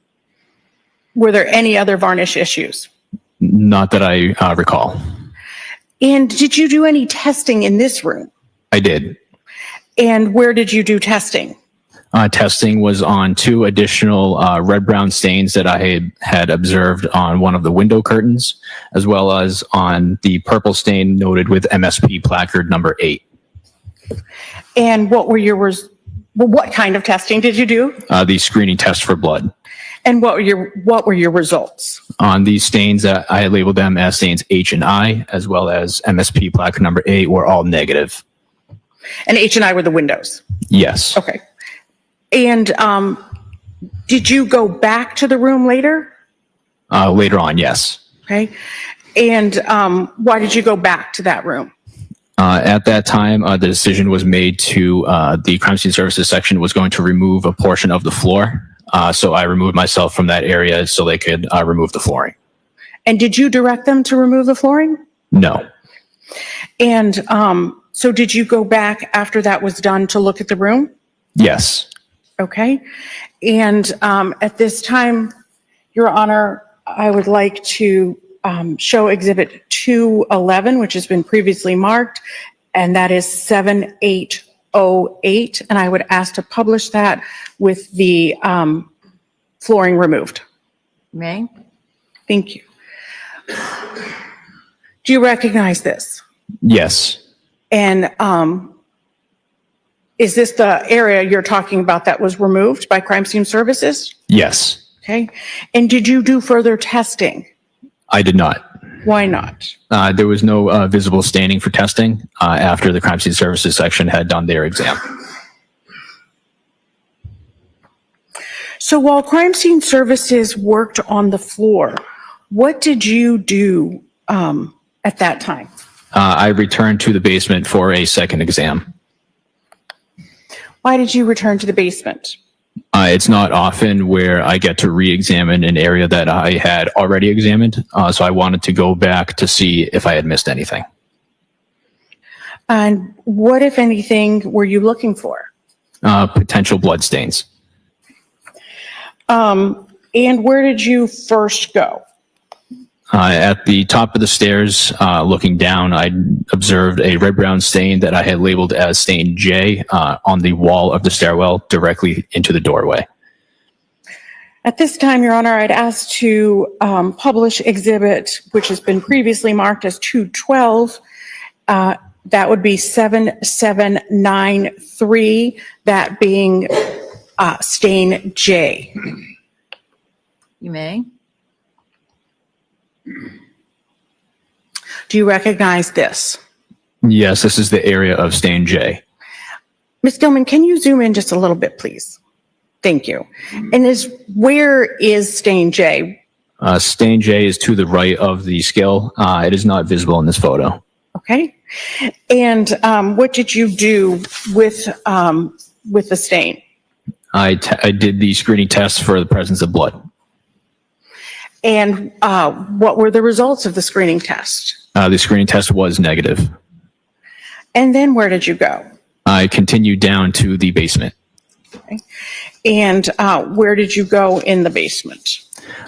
M: Were there any other varnish issues?
S: Not that I recall.
M: And did you do any testing in this room?
S: I did.
M: And where did you do testing?
S: Testing was on 2 additional red-brown stains that I had observed on one of the window curtains, as well as on the purple stain noted with MSP placard number 8.
M: And what kind of testing did you do?
S: The screening test for blood.
M: And what were your results?
S: On these stains, I had labeled them as stains H and I, as well as MSP placard number 8, were all negative.
M: And H and I were the windows?
S: Yes.
M: Okay. And did you go back to the room later?
S: Later on, yes.
M: Okay. And why did you go back to that room?
S: At that time, the decision was made to, the crime scene services section was going to remove a portion of the floor. So I removed myself from that area so they could remove the flooring.
M: And did you direct them to remove the flooring?
S: No.
M: And so did you go back after that was done to look at the room?
S: Yes.
M: Okay. And at this time, Your Honor, I would like to show Exhibit 211, which has been previously marked, and that is 7808. And I would ask to publish that with the flooring removed.
E: May.
M: Thank you. Do you recognize this?
S: Yes.
M: And is this the area you're talking about that was removed by crime scene services?
S: Yes.
M: Okay. And did you do further testing?
S: I did not.
M: Why not?
S: There was no visible staining for testing after the crime scene services section had done their exam.
M: So while crime scene services worked on the floor, what did you do at that time?
S: I returned to the basement for a second exam.
M: Why did you return to the basement?
S: It's not often where I get to re-examine an area that I had already examined, so I wanted to go back to see if I had missed anything.
M: And what, if anything, were you looking for?
S: Potential blood stains.
M: And where did you first go?
S: At the top of the stairs, looking down, I observed a red-brown stain that I had labeled as stain J on the wall of the stairwell directly into the doorway.
M: At this time, Your Honor, I'd ask to publish exhibit, which has been previously marked as 212. That would be 7793, that being stain J.
E: You may.
M: Do you recognize this?
S: Yes, this is the area of stain J.
M: Ms. Gilman, can you zoom in just a little bit, please? Thank you. And where is stain J?
S: Stain J is to the right of the scale. It is not visible in this photo.
M: Okay. And what did you do with the stain?
S: I did the screening test for the presence of blood.
M: And what were the results of the screening test?
S: The screening test was negative.
M: And then where did you go?
S: I continued down to the basement.
M: Okay. And where did you go in the basement?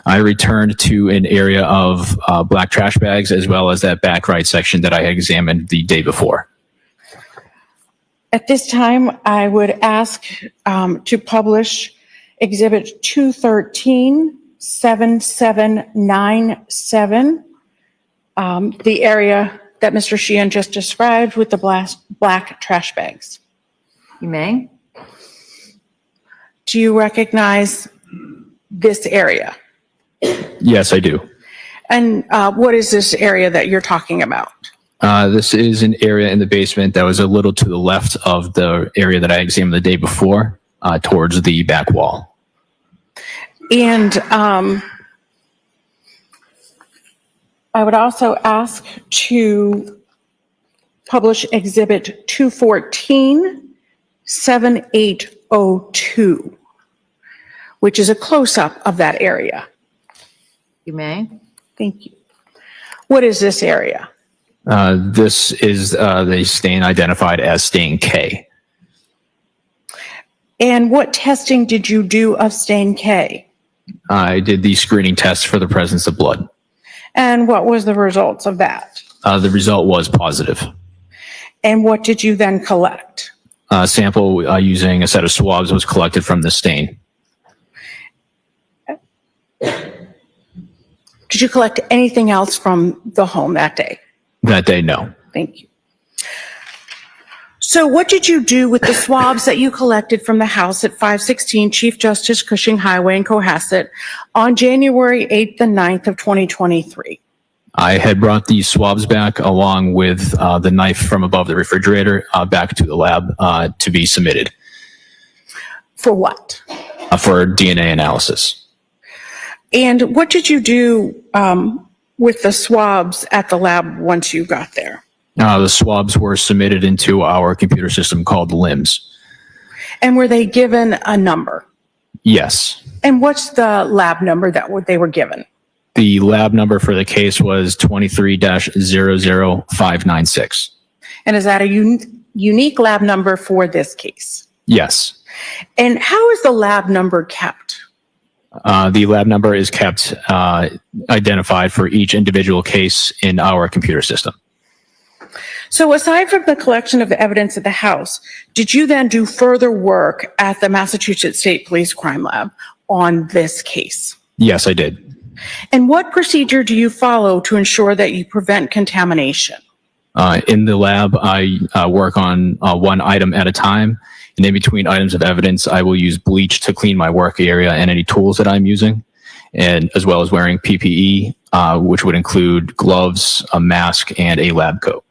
S: I returned to an area of black trash bags as well as that back right section that I had examined the day before.
M: At this time, I would ask to publish Exhibit 213-7797, the area that Mr. Sheehan just described with the black trash bags.
E: You may.
M: Do you recognize this area?
S: Yes, I do.
M: And what is this area that you're talking about?
S: This is an area in the basement that was a little to the left of the area that I examined the day before, towards the back wall.
M: And I would also ask to publish Exhibit 214-7802, which is a close-up of that area.
E: You may.
M: Thank you. What is this area?
S: This is the stain identified as stain K.
M: And what testing did you do of stain K?
S: I did the screening test for the presence of blood.
M: And what was the results of that?
S: The result was positive.
M: And what did you then collect?
S: A sample using a set of swabs was collected from the stain.
M: Did you collect anything else from the home that day?
S: That day, no.
M: Thank you. So what did you do with the swabs that you collected from the house at 516 Chief Justice Cushing Highway in Cohasset on January 8th and 9th of 2023?
S: I had brought these swabs back along with the knife from above the refrigerator back to the lab to be submitted.
M: For what?
S: For DNA analysis.
M: And what did you do with the swabs at the lab once you got there?
S: The swabs were submitted into our computer system called LIMS.
M: And were they given a number?
S: Yes.
M: And what's the lab number that they were given?
S: The lab number for the case was 23-00596.
M: And is that a unique lab number for this case?
S: Yes.
M: And how is the lab number kept?
S: The lab number is kept identified for each individual case in our computer system.
M: So aside from the collection of the evidence at the house, did you then do further work at the Massachusetts State Police Crime Lab on this case?
S: Yes, I did.
M: And what procedure do you follow to ensure that you prevent contamination?
S: In the lab, I work on one item at a time. And in between items of evidence, I will use bleach to clean my work area and any tools that I'm using, and as well as wearing PPE, which would include gloves, a mask, and a lab coat.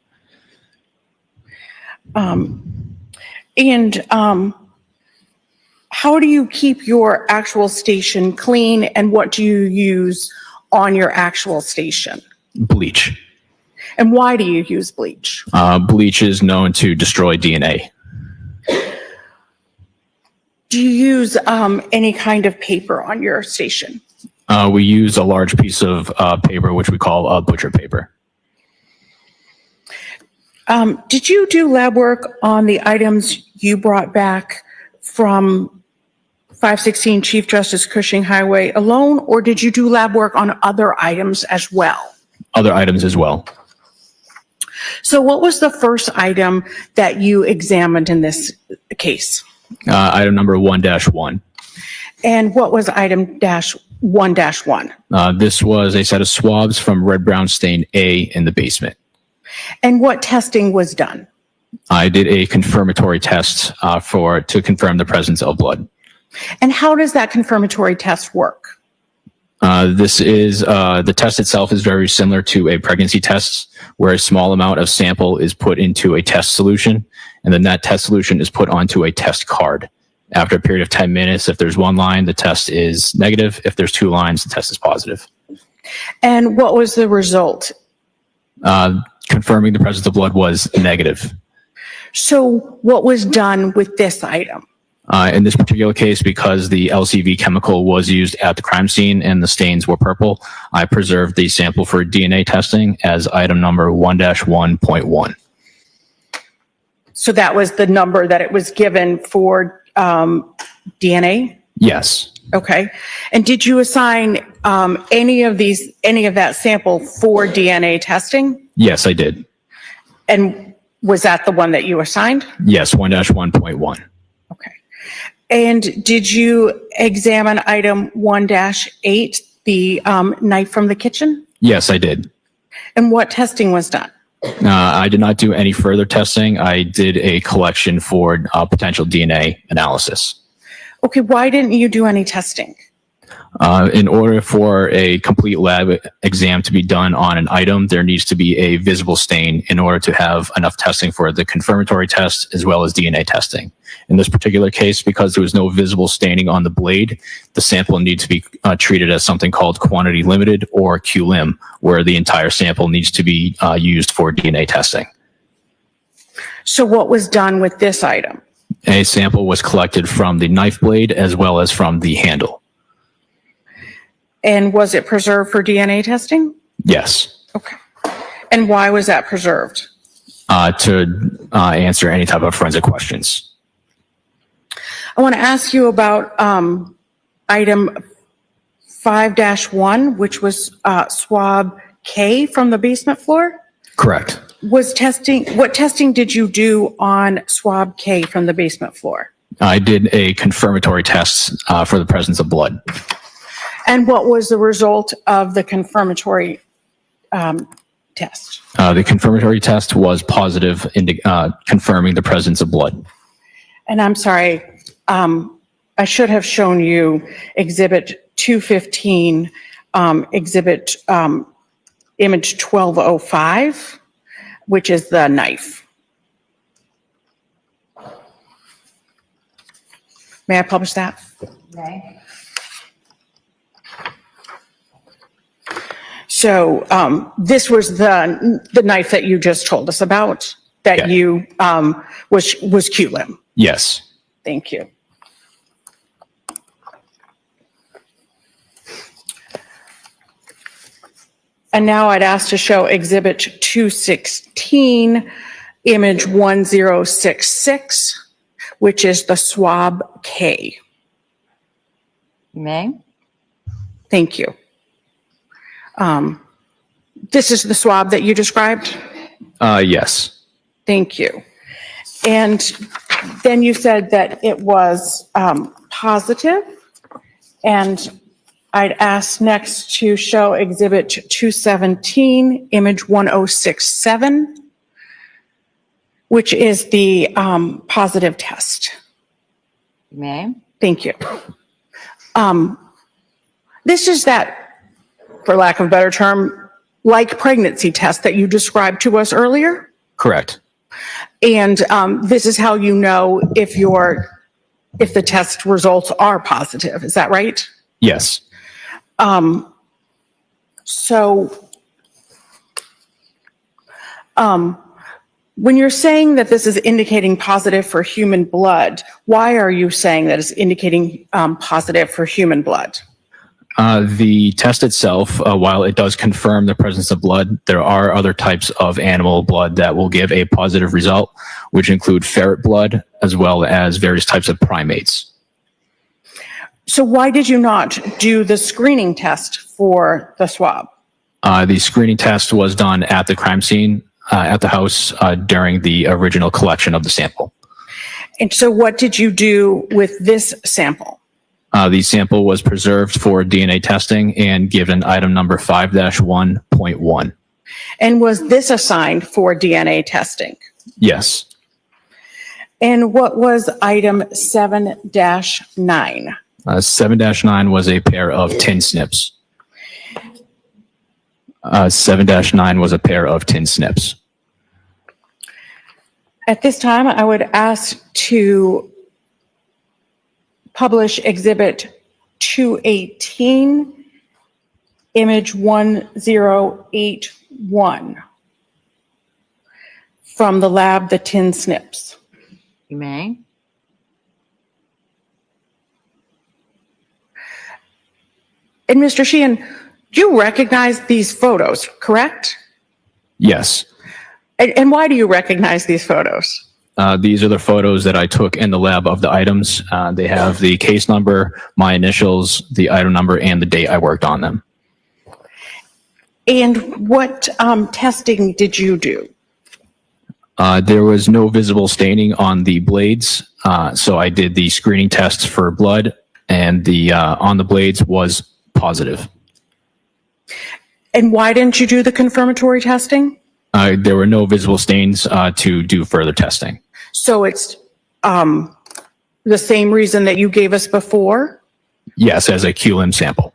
M: How do you keep your actual station clean, and what do you use on your actual station?
S: Bleach.
M: And why do you use bleach?
S: Bleach is known to destroy DNA.
M: Do you use any kind of paper on your station?
S: We use a large piece of paper, which we call butcher paper.
M: Did you do lab work on the items you brought back from 516 Chief Justice Cushing Highway alone, or did you do lab work on other items as well?
S: Other items as well.
M: So what was the first item that you examined in this case?
S: Item number 1-1.
M: And what was item -1-1?
S: This was a set of swabs from red brown stain A in the basement.
M: And what testing was done?
S: I did a confirmatory test to confirm the presence of blood.
M: And how does that confirmatory test work?
S: This is the test itself is very similar to a pregnancy test, where a small amount of sample is put into a test solution, and then that test solution is put onto a test card. After a period of 10 minutes, if there's one line, the test is negative. If there's 2 lines, the test is positive.
M: And what was the result?
S: Confirming the presence of blood was negative.
M: So what was done with this item?
S: In this particular case, because the LCV chemical was used at the crime scene and the stains were purple, I preserved the sample for DNA testing as item number 1-1.1.
M: So that was the number that it was given for DNA?
S: Yes.
M: Okay. And did you assign any of that sample for DNA testing?
S: Yes, I did.
M: And was that the one that you assigned?
S: Yes, 1-1.1.
M: Okay. And did you examine item 1-8, the knife from the kitchen?
S: Yes, I did.
M: And what testing was done?
S: I did not do any further testing. I did a collection for potential DNA analysis.
M: Okay, why didn't you do any testing?
S: In order for a complete lab exam to be done on an item, there needs to be a visible stain in order to have enough testing for the confirmatory test as well as DNA testing. In this particular case, because there was no visible staining on the blade, the sample needs to be treated as something called quantity limited or QLIM, where the entire sample needs to be used for DNA testing.
M: So what was done with this item?
S: A sample was collected from the knife blade as well as from the handle.
M: And was it preserved for DNA testing?
S: Yes.
M: Okay. And why was that preserved?
S: To answer any type of forensic questions.
M: I want to ask you about item 5-1, which was swab K from the basement floor.
S: Correct.
M: What testing did you do on swab K from the basement floor?
S: I did a confirmatory test for the presence of blood.
M: And what was the result of the confirmatory test?
S: The confirmatory test was positive, confirming the presence of blood.
M: And I'm sorry, I should have shown you Exhibit 215, Exhibit Image 1205, which is the knife. May I publish that?
E: May.
M: So this was the knife that you just told us about, that you was QLIM.
S: Yes.
M: Thank you. And now I'd ask to show Exhibit 216, Image 1066, which is the swab K.
E: May.
M: Thank you. This is the swab that you described?
S: Yes.
M: Thank you. And then you said that it was positive, and I'd ask next to show Exhibit 217, Image 1067, which is the positive test.
E: May.
M: Thank you. This is that, for lack of a better term, like pregnancy test that you described to us earlier.
S: Correct.
M: And this is how you know if the test results are positive. Is that right?
S: Yes.
M: When you're saying that this is indicating positive for human blood, why are you saying that it's indicating positive for human blood?
S: The test itself, while it does confirm the presence of blood, there are other types of animal blood that will give a positive result, which include ferret blood as well as various types of primates.
M: So why did you not do the screening test for the swab?
S: The screening test was done at the crime scene, at the house, during the original collection of the sample.
M: And so what did you do with this sample?
S: The sample was preserved for DNA testing and given item number 5-1.1.
M: And was this assigned for DNA testing?
S: Yes.
M: And what was item 7-9?
S: 7-9 was a pair of tin snips. 7-9 was a pair of tin snips.
M: At this time, I would ask to publish Exhibit 218, image 1081, from the lab, the tin snips.
E: You may.
M: And Mr. Sheehan, you recognize these photos, correct?
S: Yes.
M: And why do you recognize these photos?
S: These are the photos that I took in the lab of the items. They have the case number, my initials, the item number, and the date I worked on them.
M: And what testing did you do?
S: There was no visible staining on the blades, so I did the screening tests for blood, and the on the blades was positive.
M: And why didn't you do the confirmatory testing?
S: There were no visible stains to do further testing.
M: So it's the same reason that you gave us before?
S: Yes, as a QLIM sample.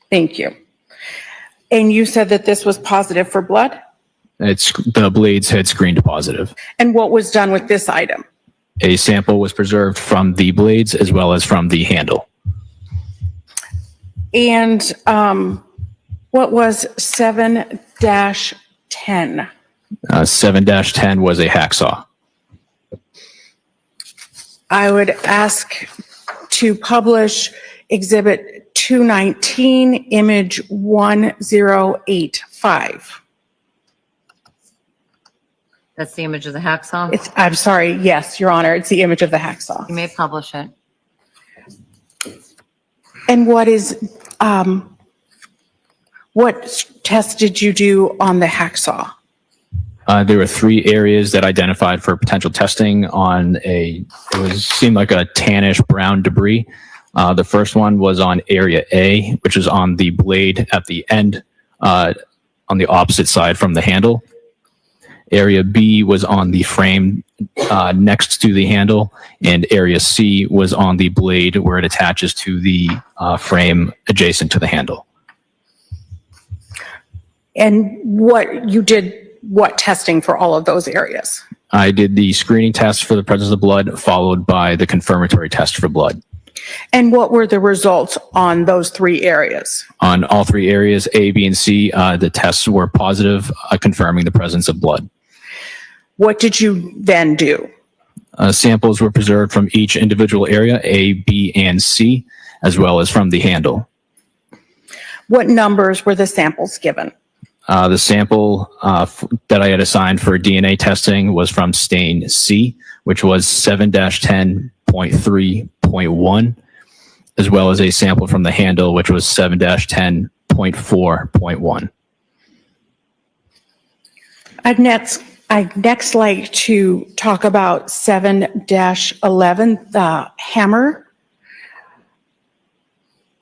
M: Thank you. And you said that this was positive for blood?
S: The blades had screened positive.
M: And what was done with this item?
S: A sample was preserved from the blades as well as from the handle.
M: And what was 7-10?
S: 7-10 was a hacksaw.
M: I would ask to publish Exhibit 219, image 1085.
E: That's the image of the hacksaw?
M: I'm sorry, yes, Your Honor, it's the image of the hacksaw.
E: You may publish it.
M: And what test did you do on the hacksaw?
S: There were 3 areas that identified for potential testing on seemed like a tannish brown debris. The first one was on area A, which is on the blade at the end, on the opposite side from the handle. Area B was on the frame next to the handle, and area C was on the blade where it attaches to the frame adjacent to the handle.
M: And what testing for all of those areas?
S: I did the screening test for the presence of blood, followed by the confirmatory test for blood.
M: And what were the results on those 3 areas?
S: On all 3 areas, A, B, and C, the tests were positive, confirming the presence of blood.
M: What did you then do?
S: Samples were preserved from each individual area, A, B, and C, as well as from the handle.
M: What numbers were the samples given?
S: The sample that I had assigned for DNA testing was from stain C, which was 7-10.3.1, as well as a sample from the handle, which was 7-10.4.1.
M: I'd next like to talk about 7-11, the hammer.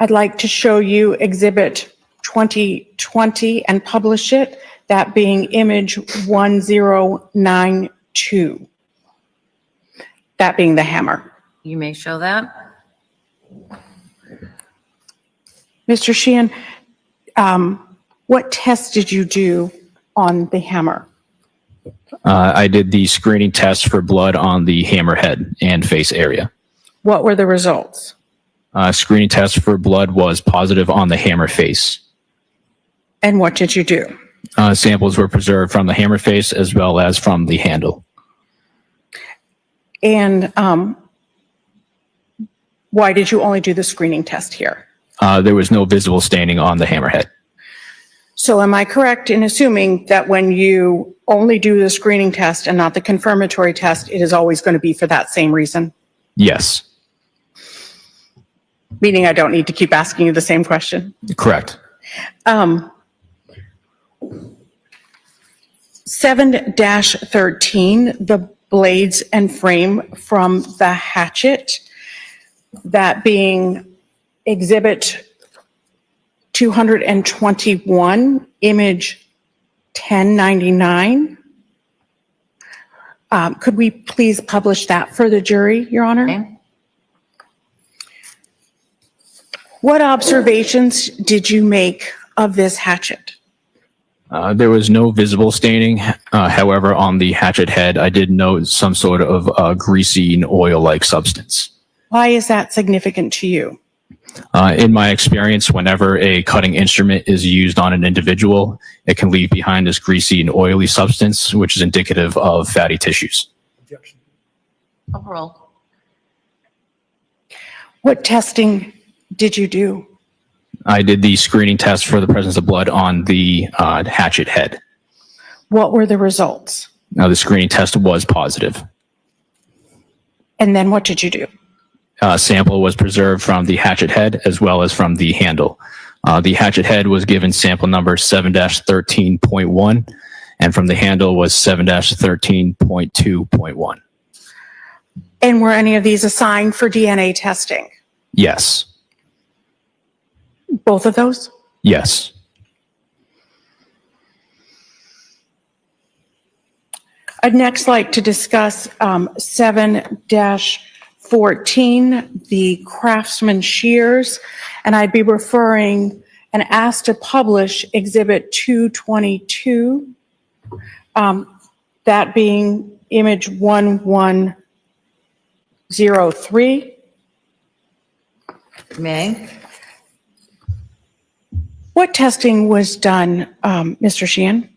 M: I'd like to show you Exhibit 2020 and publish it, that being image 1092. That being the hammer.
E: You may show that.
M: Mr. Sheehan, what test did you do on the hammer?
S: I did the screening test for blood on the hammerhead and face area.
M: What were the results?
S: Screening test for blood was positive on the hammer face.
M: And what did you do?
S: Samples were preserved from the hammer face as well as from the handle.
M: And why did you only do the screening test here?
S: There was no visible staining on the hammerhead.
M: So am I correct in assuming that when you only do the screening test and not the confirmatory test, it is always going to be for that same reason?
S: Yes.
M: Meaning I don't need to keep asking you the same question?
S: Correct.
M: 7-13, the blades and frame from the hatchet, that being Exhibit 221, image 1099. Could we please publish that for the jury, Your Honor?
E: Okay.
M: What observations did you make of this hatchet?
S: There was no visible staining. However, on the hatchet head, I did note some sort of greasy and oil-like substance.
M: Why is that significant to you?
S: In my experience, whenever a cutting instrument is used on an individual, it can leave behind this greasy and oily substance, which is indicative of fatty tissues.
E: Overall.
M: What testing did you do?
S: I did the screening test for the presence of blood on the hatchet head.
M: What were the results?
S: Now, the screening test was positive.
M: And then what did you do?
S: Sample was preserved from the hatchet head as well as from the handle. The hatchet head was given sample number 7-13.1, and from the handle was 7-13.2.1.
M: And were any of these assigned for DNA testing?
S: Yes.
M: Both of those?
S: Yes.
M: I'd next like to discuss 7-14, the Craftsman shears, and I'd be referring and asked to publish Exhibit 222, that being image 1103.
E: May.
M: What testing was done, Mr. Sheehan?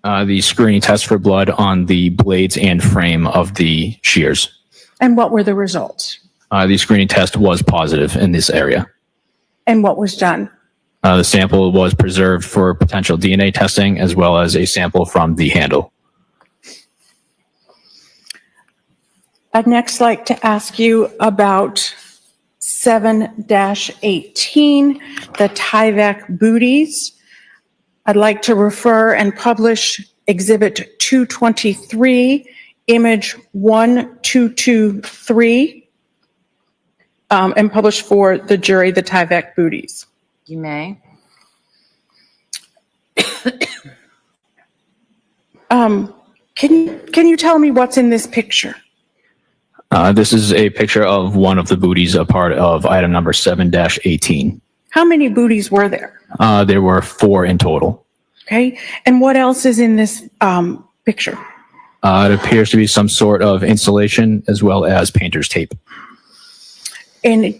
S: The screening test for blood on the blades and frame of the shears.
M: And what were the results?
S: The screening test was positive in this area.
M: And what was done?
S: The sample was preserved for potential DNA testing as well as a sample from the handle.
M: I'd next like to ask you about 7-18, the Tyvek booties. I'd like to refer and publish Exhibit 223, image 1223, and publish for the jury the Tyvek booties.
E: You may.
M: Can you tell me what's in this picture?
S: This is a picture of one of the booties, a part of item number 7-18.
M: How many booties were there?
S: There were 4 in total.
M: Okay. And what else is in this picture?
S: It appears to be some sort of insulation as well as painter's tape.
M: And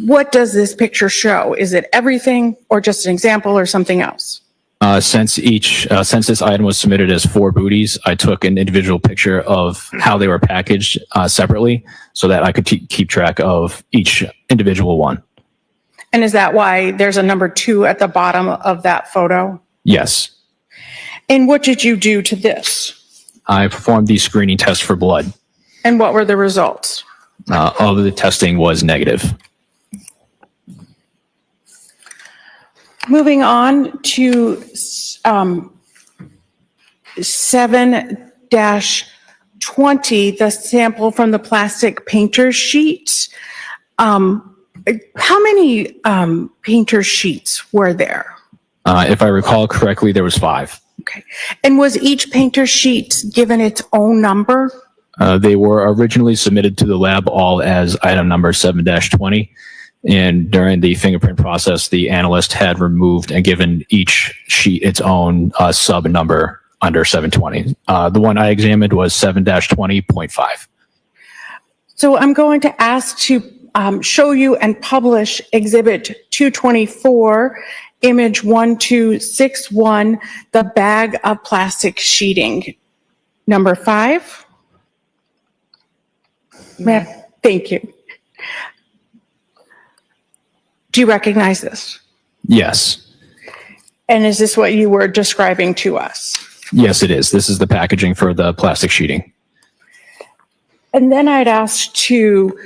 M: what does this picture show? Is it everything or just an example or something else?
S: Since this item was submitted as 4 booties, I took an individual picture of how they were packaged separately so that I could keep track of each individual one.
M: And is that why there's a number 2 at the bottom of that photo?
S: Yes.
M: And what did you do to this?
S: I performed the screening test for blood.
M: And what were the results?
S: All of the testing was negative.
M: Moving on to 7-20, the sample from the plastic painter sheets. How many painter sheets were there?
S: If I recall correctly, there was 5.
M: Okay. And was each painter sheet given its own number?
S: They were originally submitted to the lab all as item number 7-20. And during the fingerprint process, the analyst had removed and given each sheet its own sub number under 720. The one I examined was 7-20.5.
M: So I'm going to ask to show you and publish Exhibit 224, image 1261, the bag of plastic sheeting. Number 5. Thank you. Do you recognize this?
S: Yes.
M: And is this what you were describing to us?
S: Yes, it is. This is the packaging for the plastic sheeting.
M: And then I'd ask to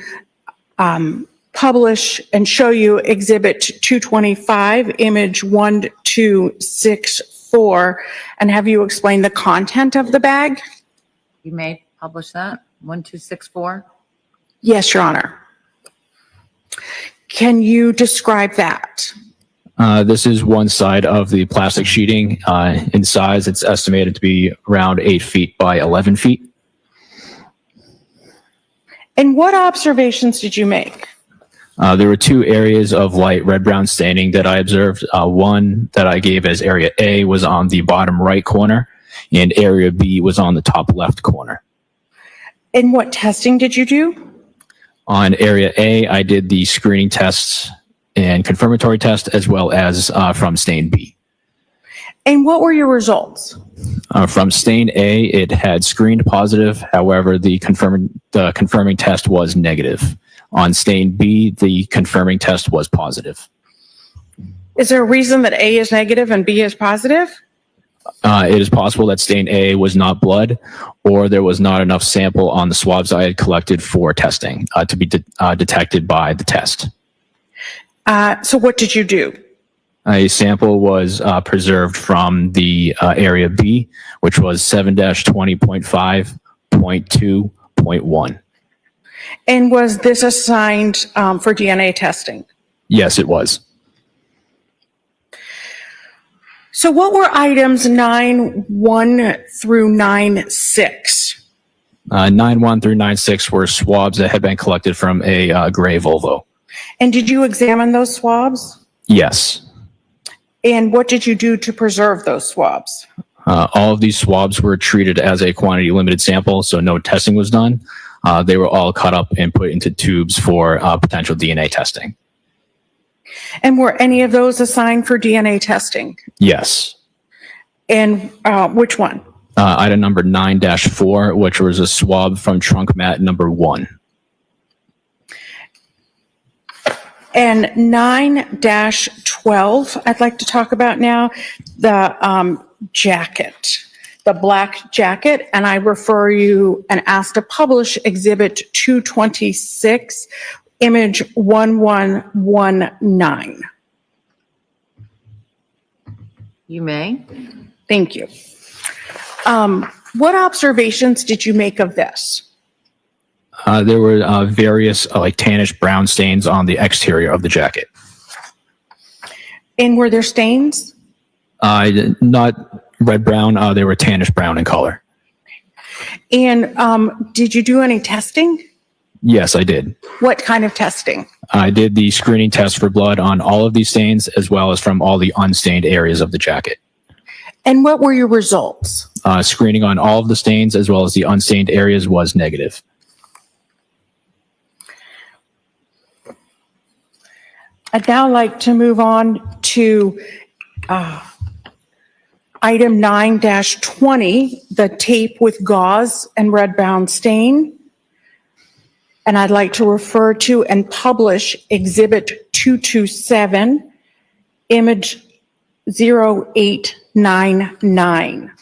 M: publish and show you Exhibit 225, image 1264, and have you explain the content of the bag?
E: You may publish that. 1264.
M: Yes, Your Honor. Can you describe that?
S: This is one side of the plastic sheeting. In size, it's estimated to be around 8 feet by 11 feet.
M: And what observations did you make?
S: There were two areas of light red-brown staining that I observed. One that I gave as area A was on the bottom right corner, and area B was on the top left corner.
M: And what testing did you do?
S: On area A, I did the screening tests and confirmatory test, as well as from stain B.
M: And what were your results?
S: From stain A, it had screened positive. However, the confirming test was negative. On stain B, the confirming test was positive.
M: Is there a reason that A is negative and B is positive?
S: It is possible that stain A was not blood, or there was not enough sample on the swabs I had collected for testing to be detected by the test.
M: So what did you do?
S: A sample was preserved from the area B, which was 7-20.5.2.1.
M: And was this assigned for DNA testing?
S: Yes, it was.
M: So what were items 9-1 through 9-6?
S: 9-1 through 9-6 were swabs that had been collected from a gray Volvo.
M: And did you examine those swabs?
S: Yes.
M: And what did you do to preserve those swabs?
S: All of these swabs were treated as a quantity limited sample, so no testing was done. They were all cut up and put into tubes for potential DNA testing.
M: And were any of those assigned for DNA testing?
S: Yes.
M: And which one?
S: Item number 9-4, which was a swab from trunk mat number 1.
M: And 9-12, I'd like to talk about now, the jacket, the black jacket, and I refer you and ask to publish Exhibit 226, image 1119.
E: You may.
M: Thank you. What observations did you make of this?
S: There were various like tannish brown stains on the exterior of the jacket.
M: And were there stains?
S: Not red-brown. They were tannish brown in color.
M: And did you do any testing?
S: Yes, I did.
M: What kind of testing?
S: I did the screening test for blood on all of these stains, as well as from all the unstained areas of the jacket.
M: And what were your results?
S: Screening on all of the stains, as well as the unstained areas, was negative.
M: I'd now like to move on to item 9-20, the tape with gauze and red-brown stain. And I'd like to refer to and publish Exhibit 227, image 0899.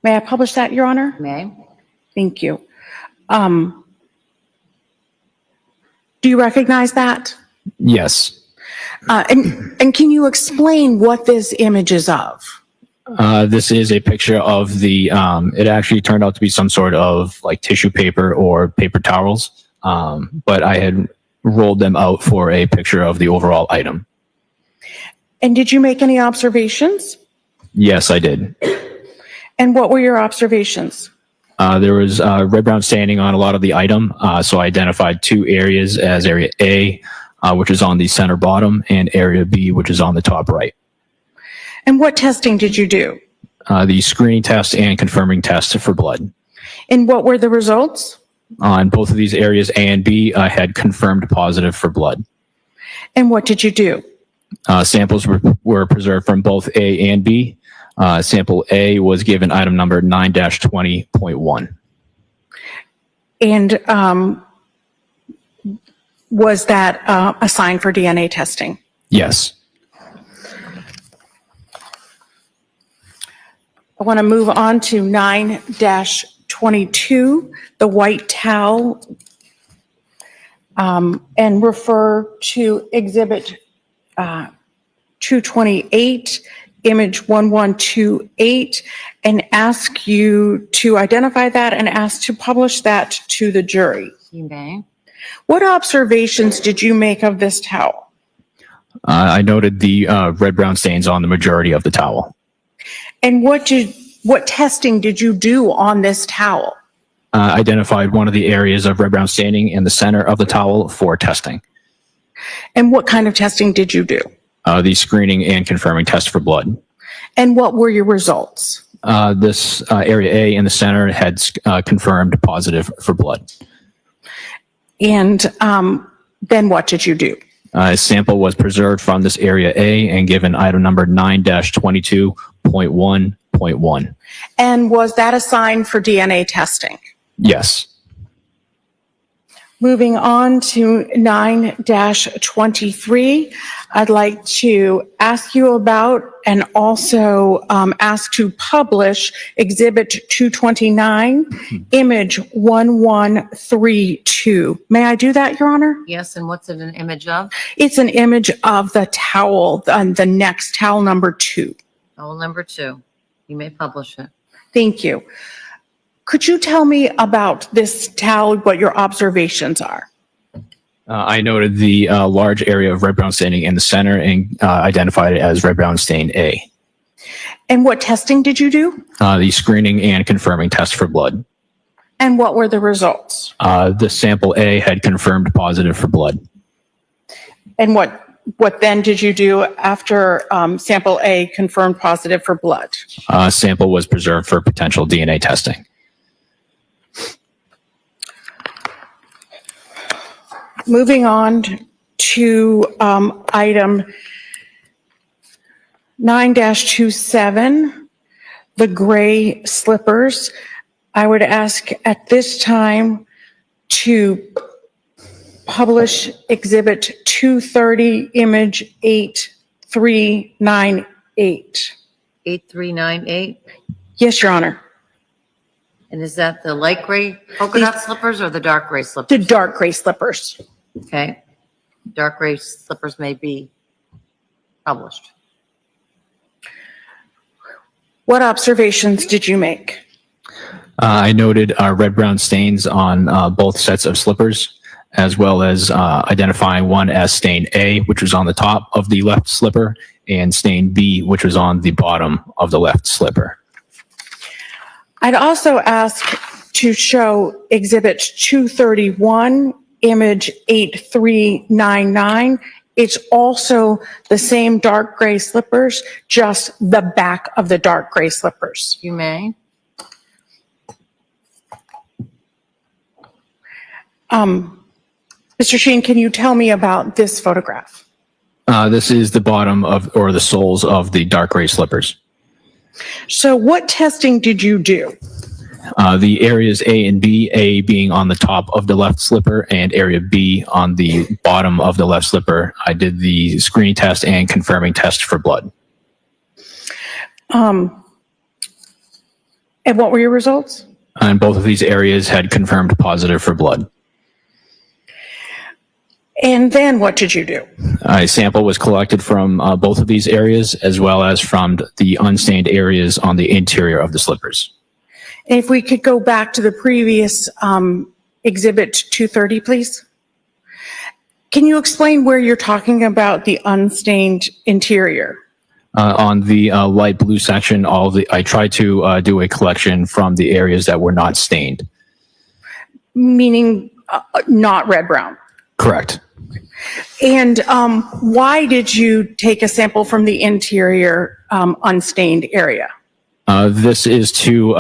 M: May I publish that, Your Honor?
E: May.
M: Thank you. Do you recognize that?
S: Yes.
M: And can you explain what this image is of?
S: This is a picture of the, it actually turned out to be some sort of like tissue paper or paper towels, but I had rolled them out for a picture of the overall item.
M: And did you make any observations?
S: Yes, I did.
M: And what were your observations?
S: There was red-brown staining on a lot of the item, so I identified two areas as area A, which is on the center bottom, and area B, which is on the top right.
M: And what testing did you do?
S: The screening test and confirming test for blood.
M: And what were the results?
S: On both of these areas, A and B, I had confirmed positive for blood.
M: And what did you do?
S: Samples were preserved from both A and B. Sample A was given item number 9-20.1.
M: And was that assigned for DNA testing?
S: Yes.
M: I want to move on to 9-22, the white towel, and refer to Exhibit 228, image 1128, and ask you to identify that and ask to publish that to the jury.
E: You may.
M: What observations did you make of this towel?
S: I noted the red-brown stains on the majority of the towel.
M: And what testing did you do on this towel?
S: identified one of the areas of red brown staining in the center of the towel for testing.
M: And what kind of testing did you do?
S: The screening and confirming test for blood.
M: And what were your results?
S: This area A in the center had confirmed positive for blood.
M: And then what did you do?
S: A sample was preserved from this area A and given item number 9-22.1.1.
M: And was that assigned for DNA testing?
S: Yes.
M: Moving on to 9-23, I'd like to ask you about and also ask to publish Exhibit 229, Image 1132. May I do that, Your Honor?
E: Yes, and what's it an image of?
M: It's an image of the towel, the next towel number 2.
E: Towel number 2. You may publish it.
M: Thank you. Could you tell me about this towel, what your observations are?
S: I noted the large area of red brown staining in the center and identified it as red brown stain A.
M: And what testing did you do?
S: The screening and confirming test for blood.
M: And what were the results?
S: The sample A had confirmed positive for blood.
M: And what then did you do after sample A confirmed positive for blood?
S: Sample was preserved for potential DNA testing.
M: Moving on to item 9-27, the gray slippers. I would ask at this time to publish Exhibit 230, Image 8398.
E: 8398.
M: Yes, Your Honor.
E: And is that the light gray polka dot slippers or the dark gray slippers?
M: The dark gray slippers.
E: Okay. Dark gray slippers may be published.
M: What observations did you make?
S: I noted red-brown stains on both sets of slippers, as well as identifying one as stain A, which was on the top of the left slipper, and stain B, which was on the bottom of the left slipper.
M: I'd also ask to show Exhibit 231, Image 8399. It's also the same dark gray slippers, just the back of the dark gray slippers.
E: You may.
M: Mr. Sheen, can you tell me about this photograph?
S: This is the bottom of, or the soles of the dark gray slippers.
M: So what testing did you do?
S: The areas A and B, A being on the top of the left slipper and area B on the bottom of the left slipper. I did the screening test and confirming test for blood.
M: And what were your results?
S: And both of these areas had confirmed positive for blood.
M: And then what did you do?
S: A sample was collected from both of these areas, as well as from the unstained areas on the interior of the slippers.
M: If we could go back to the previous Exhibit 230, please. Can you explain where you're talking about the unstained interior?
S: On the light blue section, I tried to do a collection from the areas that were not stained.
M: Meaning not red-brown?
S: Correct.
M: And why did you take a sample from the interior unstained area?
S: This is to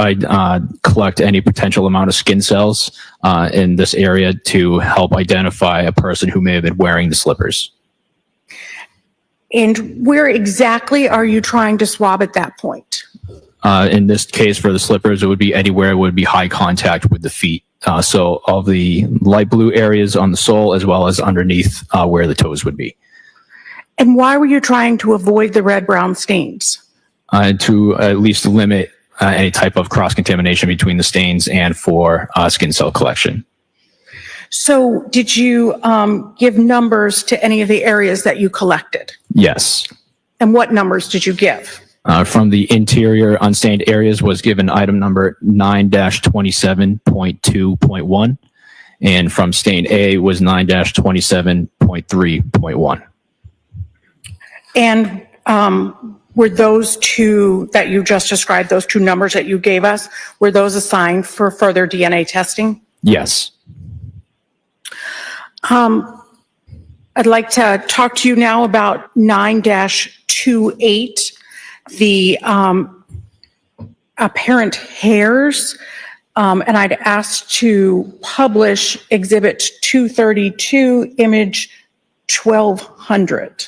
S: collect any potential amount of skin cells in this area to help identify a person who may have been wearing the slippers.
M: And where exactly are you trying to swab at that point?
S: In this case, for the slippers, it would be anywhere it would be high contact with the feet. So all the light blue areas on the sole, as well as underneath where the toes would be.
M: And why were you trying to avoid the red-brown stains?
S: To at least limit any type of cross-contamination between the stains and for skin cell collection.
M: So did you give numbers to any of the areas that you collected?
S: Yes.
M: And what numbers did you give?
S: From the interior unstained areas was given item number 9-27.2.1, and from stain A was 9-27.3.1.
M: And Were those two that you just described, those two numbers that you gave us, were those assigned for further DNA testing?
S: Yes.
M: I'd like to talk to you now about 9-28, the apparent hairs. And I'd ask to publish Exhibit 232, image 1200.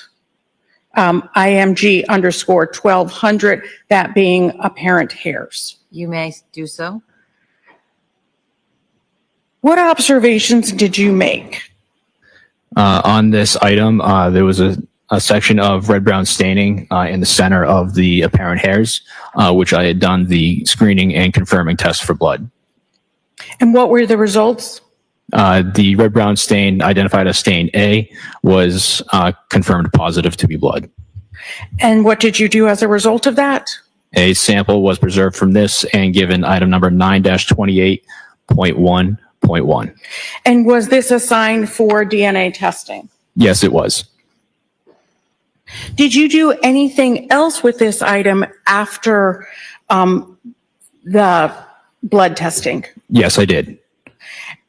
M: IMG _ 1200, that being apparent hairs.
E: You may do so.
M: What observations did you make?
S: On this item, there was a section of red-brown staining in the center of the apparent hairs, which I had done the screening and confirming test for blood.
M: And what were the results?
S: The red-brown stain identified as stain A was confirmed positive to be blood.
M: And what did you do as a result of that?
S: A sample was preserved from this and given item number 9-28.1.1.
M: And was this assigned for DNA testing?
S: Yes, it was.
M: Did you do anything else with this item after the blood testing?
S: Yes, I did.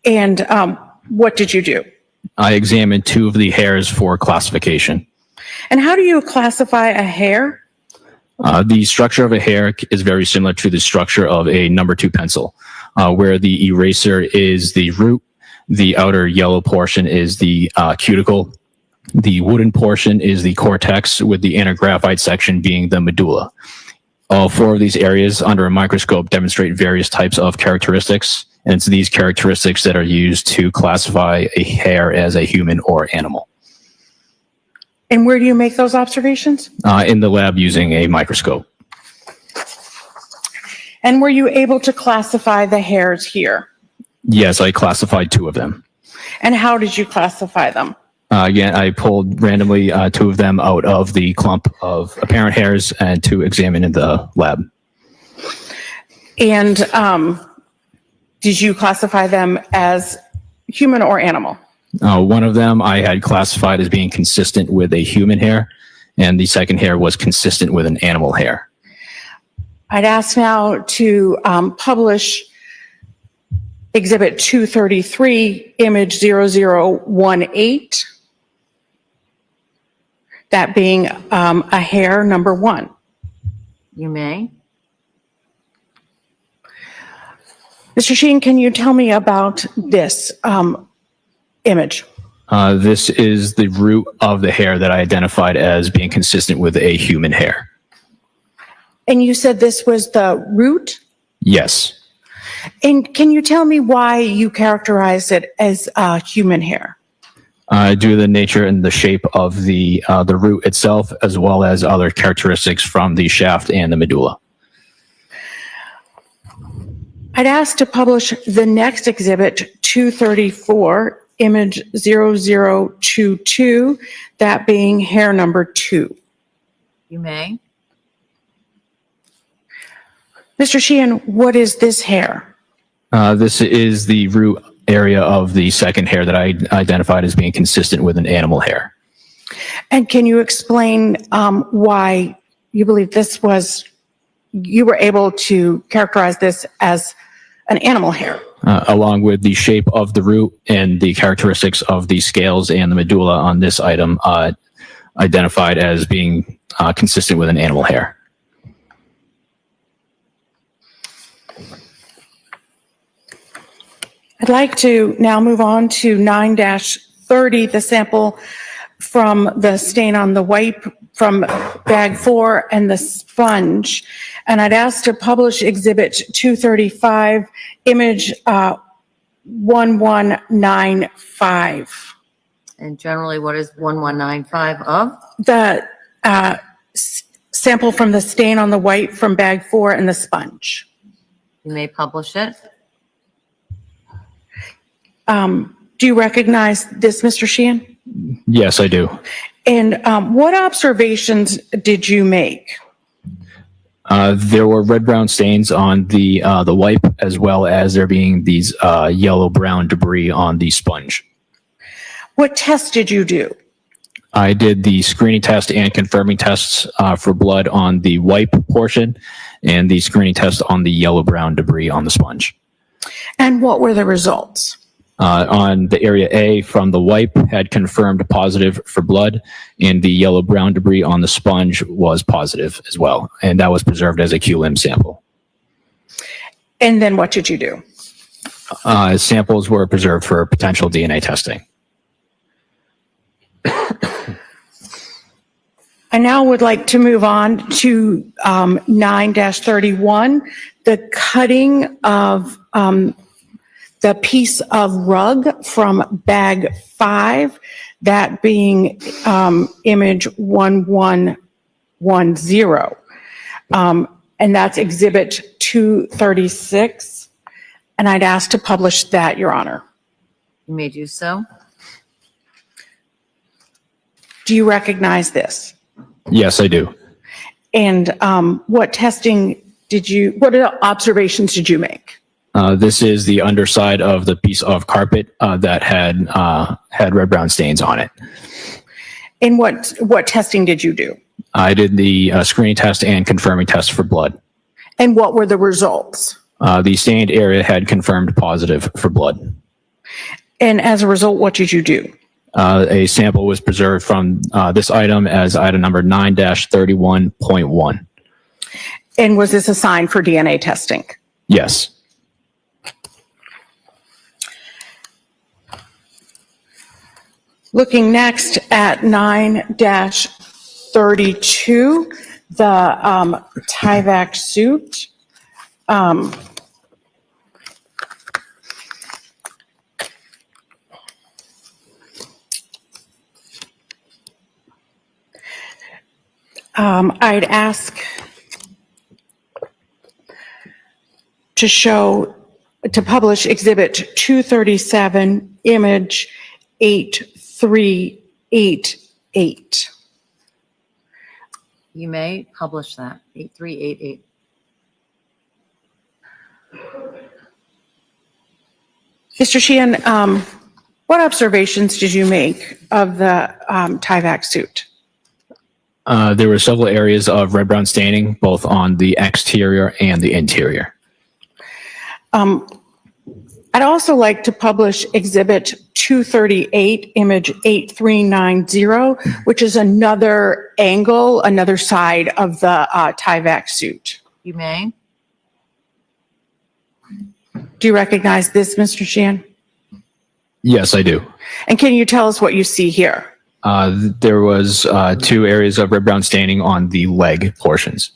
M: And what did you do?
S: I examined 2 of the hairs for classification.
M: And how do you classify a hair?
S: The structure of a hair is very similar to the structure of a number 2 pencil, where the eraser is the root, the outer yellow portion is the cuticle, the wooden portion is the cortex, with the inner graphite section being the medulla. All 4 of these areas under a microscope demonstrate various types of characteristics, and it's these characteristics that are used to classify a hair as a human or animal.
M: And where do you make those observations?
S: In the lab using a microscope.
M: And were you able to classify the hairs here?
S: Yes, I classified 2 of them.
M: And how did you classify them?
S: Again, I pulled randomly 2 of them out of the clump of apparent hairs and to examine in the lab.
M: And did you classify them as human or animal?
S: One of them I had classified as being consistent with a human hair, and the second hair was consistent with an animal hair.
M: I'd ask now to publish Exhibit 233, image 0018. That being a hair number 1.
E: You may.
M: Mr. Sheen, can you tell me about this image?
S: This is the root of the hair that I identified as being consistent with a human hair.
M: And you said this was the root?
S: Yes.
M: And can you tell me why you characterize it as human hair?
S: Due to the nature and the shape of the root itself, as well as other characteristics from the shaft and the medulla.
M: I'd ask to publish the next exhibit, 234, image 0022, that being hair number 2.
E: You may.
M: Mr. Sheehan, what is this hair?
S: This is the root area of the second hair that I identified as being consistent with an animal hair.
M: And can you explain why you believe this was, you were able to characterize this as an animal hair?
S: Along with the shape of the root and the characteristics of the scales and the medulla on this item, identified as being consistent with an animal hair.
M: I'd like to now move on to 9-30, the sample from the stain on the wipe from bag 4 and the sponge. And I'd ask to publish exhibit 235, image 1195.
E: And generally, what is 1195 of?
M: The sample from the stain on the wipe from bag 4 and the sponge.
E: You may publish it.
M: Do you recognize this, Mr. Sheehan?
S: Yes, I do.
M: And what observations did you make?
S: There were red-brown stains on the wipe, as well as there being these yellow-brown debris on the sponge.
M: What test did you do?
S: I did the screening test and confirming tests for blood on the wipe portion and the screening test on the yellow-brown debris on the sponge.
M: And what were the results?
S: On the area A from the wipe had confirmed positive for blood, and the yellow-brown debris on the sponge was positive as well, and that was preserved as a QLIM sample.
M: And then what did you do?
S: Samples were preserved for potential DNA testing.
M: I now would like to move on to 9-31, the cutting of the piece of rug from bag 5, that being image 1110. And that's exhibit 236. And I'd ask to publish that, Your Honor.
E: You may do so.
M: Do you recognize this?
S: Yes, I do.
M: And what observations did you make?
S: This is the underside of the piece of carpet that had red-brown stains on it.
M: And what testing did you do?
S: I did the screening test and confirming test for blood.
M: And what were the results?
S: The stained area had confirmed positive for blood.
M: And as a result, what did you do?
S: A sample was preserved from this item as item number 9-31.1.
M: And was this assigned for DNA testing?
S: Yes.
M: Looking next at 9-32, the Tyvek suit. I'd ask to publish exhibit 237, image 8388.
E: You may publish that, 8388.
M: Mr. Sheehan, what observations did you make of the Tyvek suit?
S: There were several areas of red-brown staining, both on the exterior and the interior.
M: I'd also like to publish exhibit 238, image 8390, which is another angle, another side of the Tyvek suit.
E: You may.
M: Do you recognize this, Mr. Sheehan?
S: Yes, I do.
M: And can you tell us what you see here?
S: There was 2 areas of red-brown staining on the leg portions.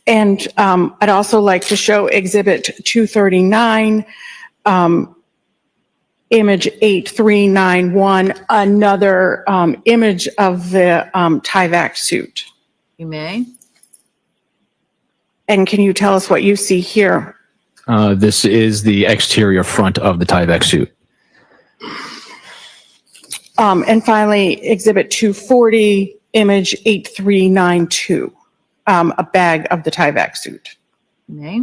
M: And I'd also like to show exhibit 239, image 8391, another image of the Tyvek suit.
E: You may.
M: And can you tell us what you see here?
S: This is the exterior front of the Tyvek suit.
M: And finally, exhibit 240, image 8392, a bag of the Tyvek suit.
E: You may.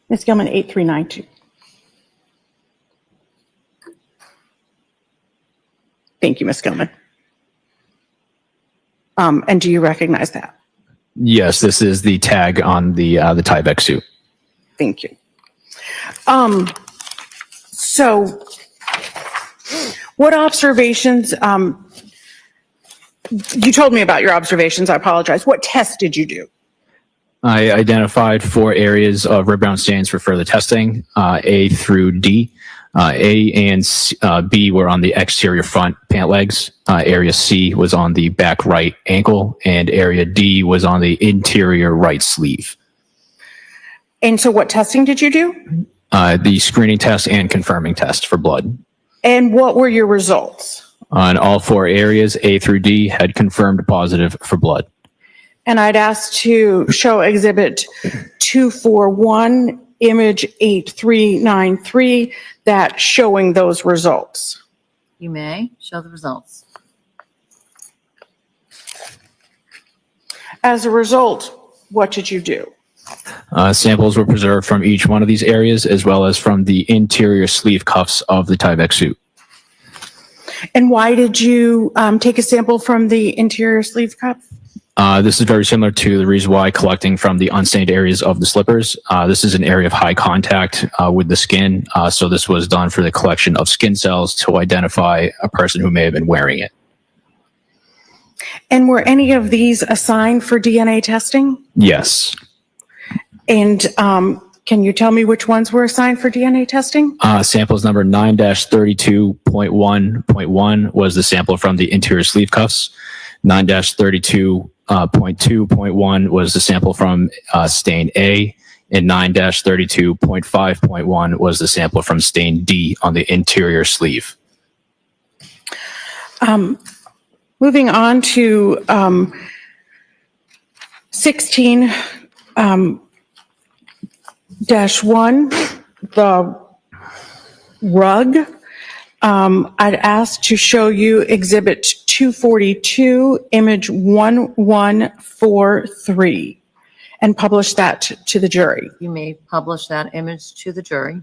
M: Ms. Gilman, 8392. Thank you, Ms. Gilman. And do you recognize that?
S: Yes, this is the tag on the Tyvek suit.
M: Thank you. So what observations, you told me about your observations, I apologize. What tests did you do?
S: I identified 4 areas of red-brown stains for further testing, A through D. A and B were on the exterior front pant legs. Area C was on the back right ankle, and area D was on the interior right sleeve.
M: And so what testing did you do?
S: The screening test and confirming test for blood.
M: And what were your results?
S: On all 4 areas, A through D had confirmed positive for blood.
M: And I'd ask to show exhibit 241, image 8393, that showing those results.
E: You may show the results.
M: As a result, what did you do?
S: Samples were preserved from each one of these areas, as well as from the interior sleeve cuffs of the Tyvek suit.
M: And why did you take a sample from the interior sleeve cuff?
S: This is very similar to the reason why collecting from the unstained areas of the slippers. This is an area of high contact with the skin, so this was done for the collection of skin cells to identify a person who may have been wearing it.
M: And were any of these assigned for DNA testing?
S: Yes.
M: And can you tell me which ones were assigned for DNA testing?
S: Samples number 9-32.1.1 was the sample from the interior sleeve cuffs. 9-32.2.1 was the sample from stain A, and 9-32.5.1 was the sample from stain D on the interior sleeve.
M: Moving on to 16 -1, the rug. I'd ask to show you Exhibit 242, image 1143, and publish that to the jury.
E: You may publish that image to the jury.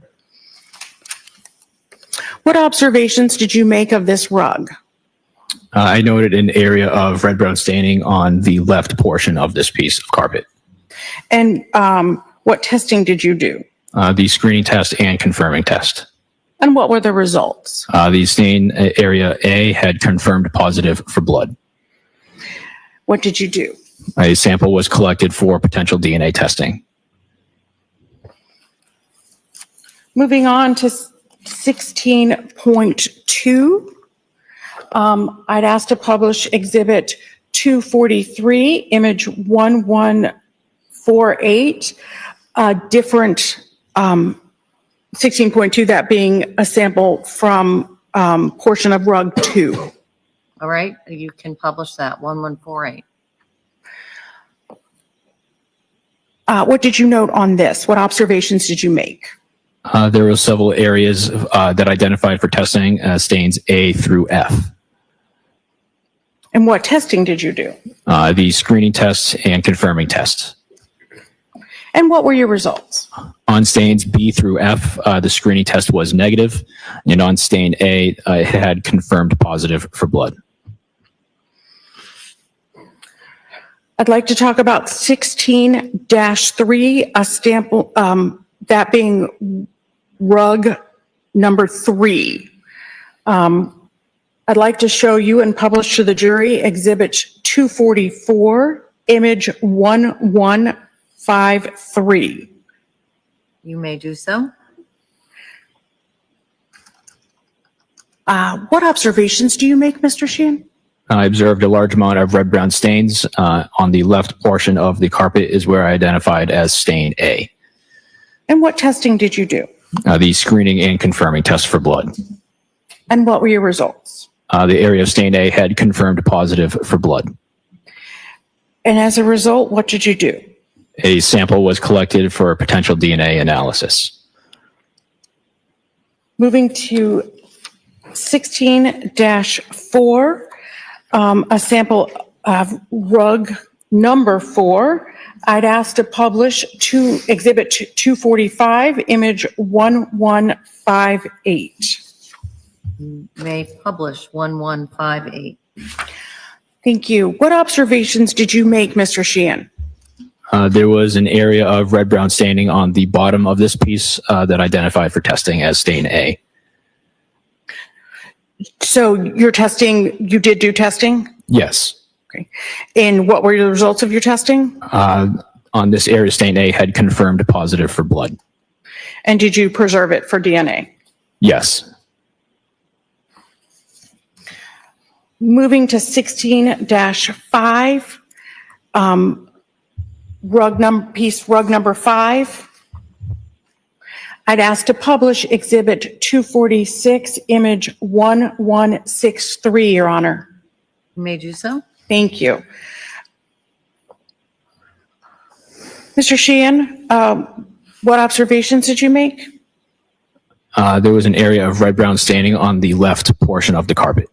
M: What observations did you make of this rug?
S: I noted an area of red-brown staining on the left portion of this piece of carpet.
M: And what testing did you do?
S: The screening test and confirming test.
M: And what were the results?
S: The stain area A had confirmed positive for blood.
M: What did you do?
S: A sample was collected for potential DNA testing.
M: Moving on to 16.2, I'd ask to publish Exhibit 243, image 1148, different 16.2, that being a sample from portion of rug 2.
E: All right, you can publish that, 1148.
M: What did you note on this? What observations did you make?
S: There were several areas that identified for testing stains A through F.
M: And what testing did you do?
S: The screening tests and confirming tests.
M: And what were your results?
S: On stains B through F, the screening test was negative, and on stain A, it had confirmed positive for blood.
M: I'd like to talk about 16-3, a sample, that being rug number 3. I'd like to show you and publish to the jury Exhibit 244, image 1153.
E: You may do so.
M: What observations do you make, Mr. Sheehan?
S: I observed a large amount of red-brown stains. On the left portion of the carpet is where I identified as stain A.
M: And what testing did you do?
S: The screening and confirming test for blood.
M: And what were your results?
S: The area of stain A had confirmed positive for blood.
M: And as a result, what did you do?
S: A sample was collected for potential DNA analysis.
M: Moving to 16-4, a sample of rug number 4. I'd ask to publish to Exhibit 245, image 1158.
E: You may publish 1158.
M: Thank you. What observations did you make, Mr. Sheehan?
S: There was an area of red-brown staining on the bottom of this piece that identified for testing as stain A.
M: So your testing, you did do testing?
S: Yes.
M: Okay. And what were the results of your testing?
S: On this area, stain A had confirmed positive for blood.
M: And did you preserve it for DNA?
S: Yes.
M: Moving to 16-5, rug number 5. I'd ask to publish Exhibit 246, image 1163, Your Honor.
E: You may do so.
M: Thank you. Mr. Sheehan, what observations did you make?
S: There was an area of red-brown staining on the left portion of the carpet.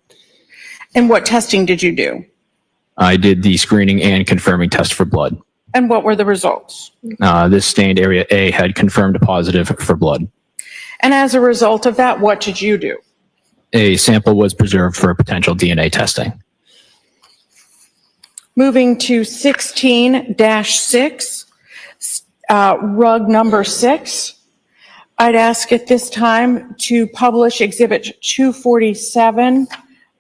M: And what testing did you do?
S: I did the screening and confirming test for blood.
M: And what were the results?
S: This stained area A had confirmed positive for blood.
M: And as a result of that, what did you do?
S: A sample was preserved for potential DNA testing.
M: Moving to 16-6, rug number 6. I'd ask at this time to publish Exhibit 247,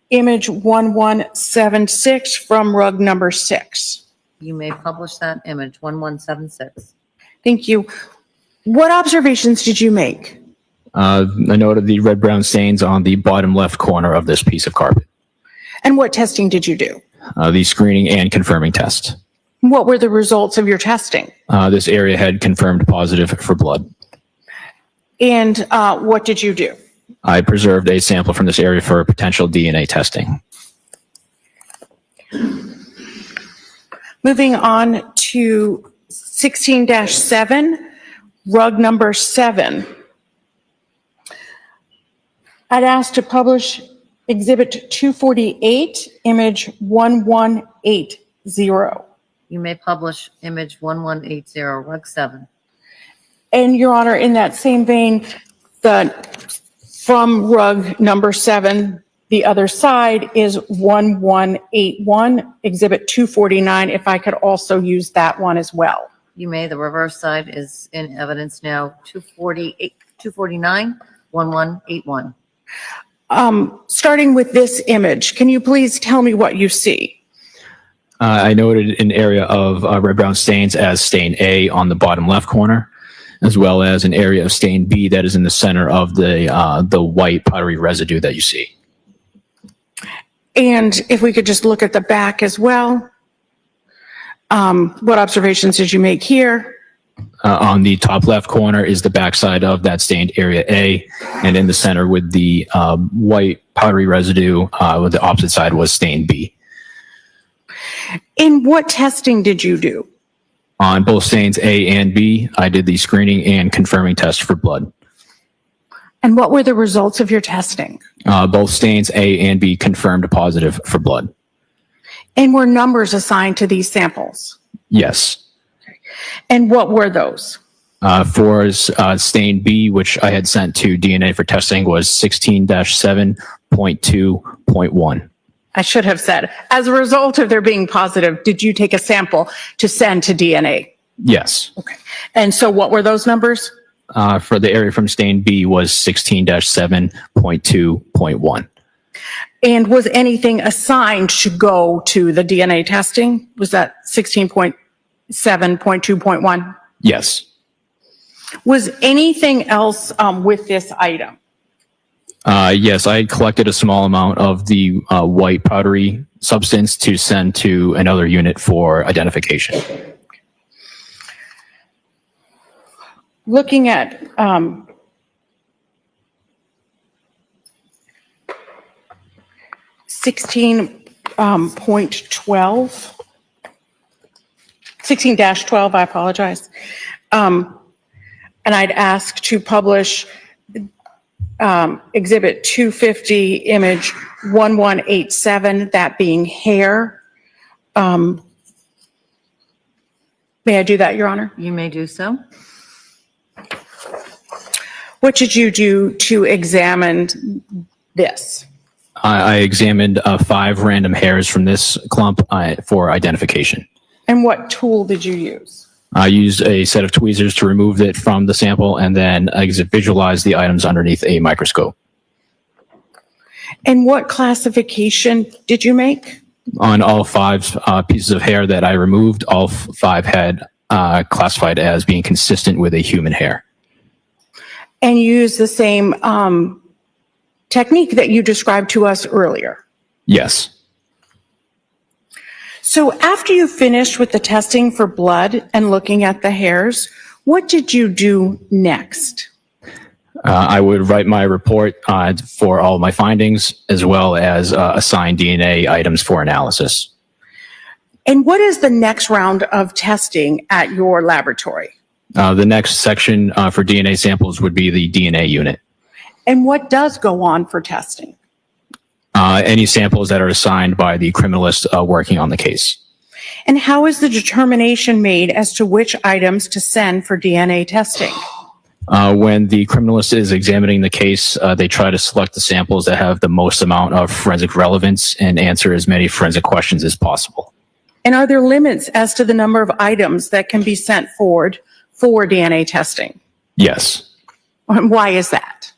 M: image 1176 from rug number 6.
E: You may publish that image, 1176.
M: Thank you. What observations did you make?
S: I noted the red-brown stains on the bottom left corner of this piece of carpet.
M: And what testing did you do?
S: The screening and confirming test.
M: What were the results of your testing?
S: This area had confirmed positive for blood.
M: And what did you do?
S: I preserved a sample from this area for potential DNA testing.
M: Moving on to 16-7, rug number 7. I'd ask to publish Exhibit 248, image 1180.
E: You may publish image 1180, rug 7.
M: And Your Honor, in that same vein, from rug number 7, the other side is 1181, Exhibit 249, if I could also use that one as well.
E: You may. The reverse side is in evidence now, 249, 1181.
M: Starting with this image, can you please tell me what you see?
S: I noted an area of red-brown stains as stain A on the bottom left corner, as well as an area of stain B that is in the center of the white powdery residue that you see.
M: And if we could just look at the back as well. What observations did you make here?
S: On the top left corner is the backside of that stained area A, and in the center with the white powdery residue, with the opposite side was stain B.
M: And what testing did you do?
S: On both stains A and B, I did the screening and confirming test for blood.
M: And what were the results of your testing?
S: Both stains A and B confirmed positive for blood.
M: And were numbers assigned to these samples?
S: Yes.
M: And what were those?
S: For stain B, which I had sent to DNA for testing, was 16-7.2.1.
M: I should have said, as a result of their being positive, did you take a sample to send to DNA?
S: Yes.
M: Okay. And so what were those numbers?
S: For the area from stain B was 16-7.2.1.
M: And was anything assigned to go to the DNA testing? Was that 16.7.2.1?
S: Yes.
M: Was anything else with this item?
S: Yes, I collected a small amount of the white powdery substance to send to another unit for identification.
M: Looking at 16.12, I apologize. And I'd ask to publish Exhibit 250, image 1187, that being hair. May I do that, Your Honor?
E: You may do so.
M: What did you do to examine this?
S: I examined 5 random hairs from this clump for identification.
M: And what tool did you use?
S: I used a set of tweezers to remove it from the sample and then visualize the items underneath a microscope.
M: And what classification did you make?
S: On all 5 pieces of hair that I removed, all 5 had classified as being consistent with a human hair.
M: And you used the same technique that you described to us earlier?
S: Yes.
M: So after you finished with the testing for blood and looking at the hairs, what did you do next?
S: I would write my report for all my findings, as well as assign DNA items for analysis.
M: And what is the next round of testing at your laboratory?
S: The next section for DNA samples would be the DNA unit.
M: And what does go on for testing?
S: Any samples that are assigned by the criminalist working on the case.
M: And how is the determination made as to which items to send for DNA testing?
S: When the criminalist is examining the case, they try to select the samples that have the most amount of forensic relevance and answer as many forensic questions as possible.
M: And are there limits as to the number of items that can be sent forward for DNA testing?
S: Yes.
M: Why is that?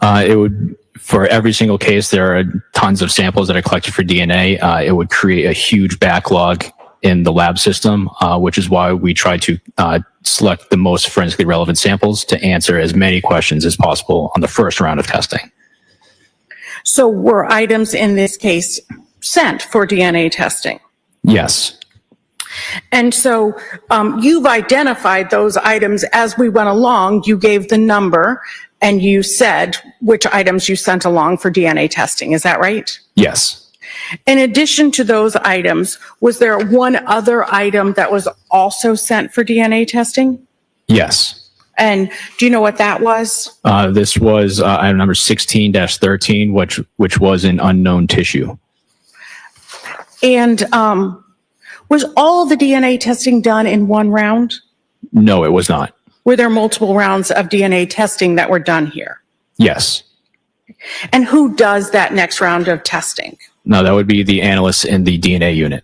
S: It would, for every single case, there are tons of samples that are collected for DNA. It would create a huge backlog in the lab system, which is why we try to select the most forensically relevant samples to answer as many questions as possible on the first round of testing.
M: So were items in this case sent for DNA testing?
S: Yes.
M: And so you've identified those items as we went along. You gave the number and you said which items you sent along for DNA testing. Is that right?
S: Yes.
M: In addition to those items, was there one other item that was also sent for DNA testing?
S: Yes.
M: And do you know what that was?
S: This was item number 16-13, which was an unknown tissue.
M: And was all of the DNA testing done in one round?
S: No, it was not.
M: Were there multiple rounds of DNA testing that were done here?
S: Yes.
M: And who does that next round of testing?
S: No, that would be the analysts in the DNA unit.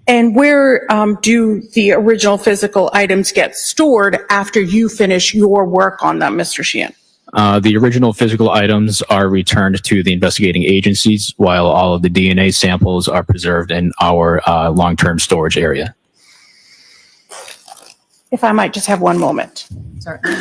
M: And where do the original physical items get stored after you finish your work on them, Mr. Sheehan?
S: The original physical items are returned to the investigating agencies, while all of the DNA samples are preserved in our long-term storage area.
M: If I might just have one moment.
E: Certainly.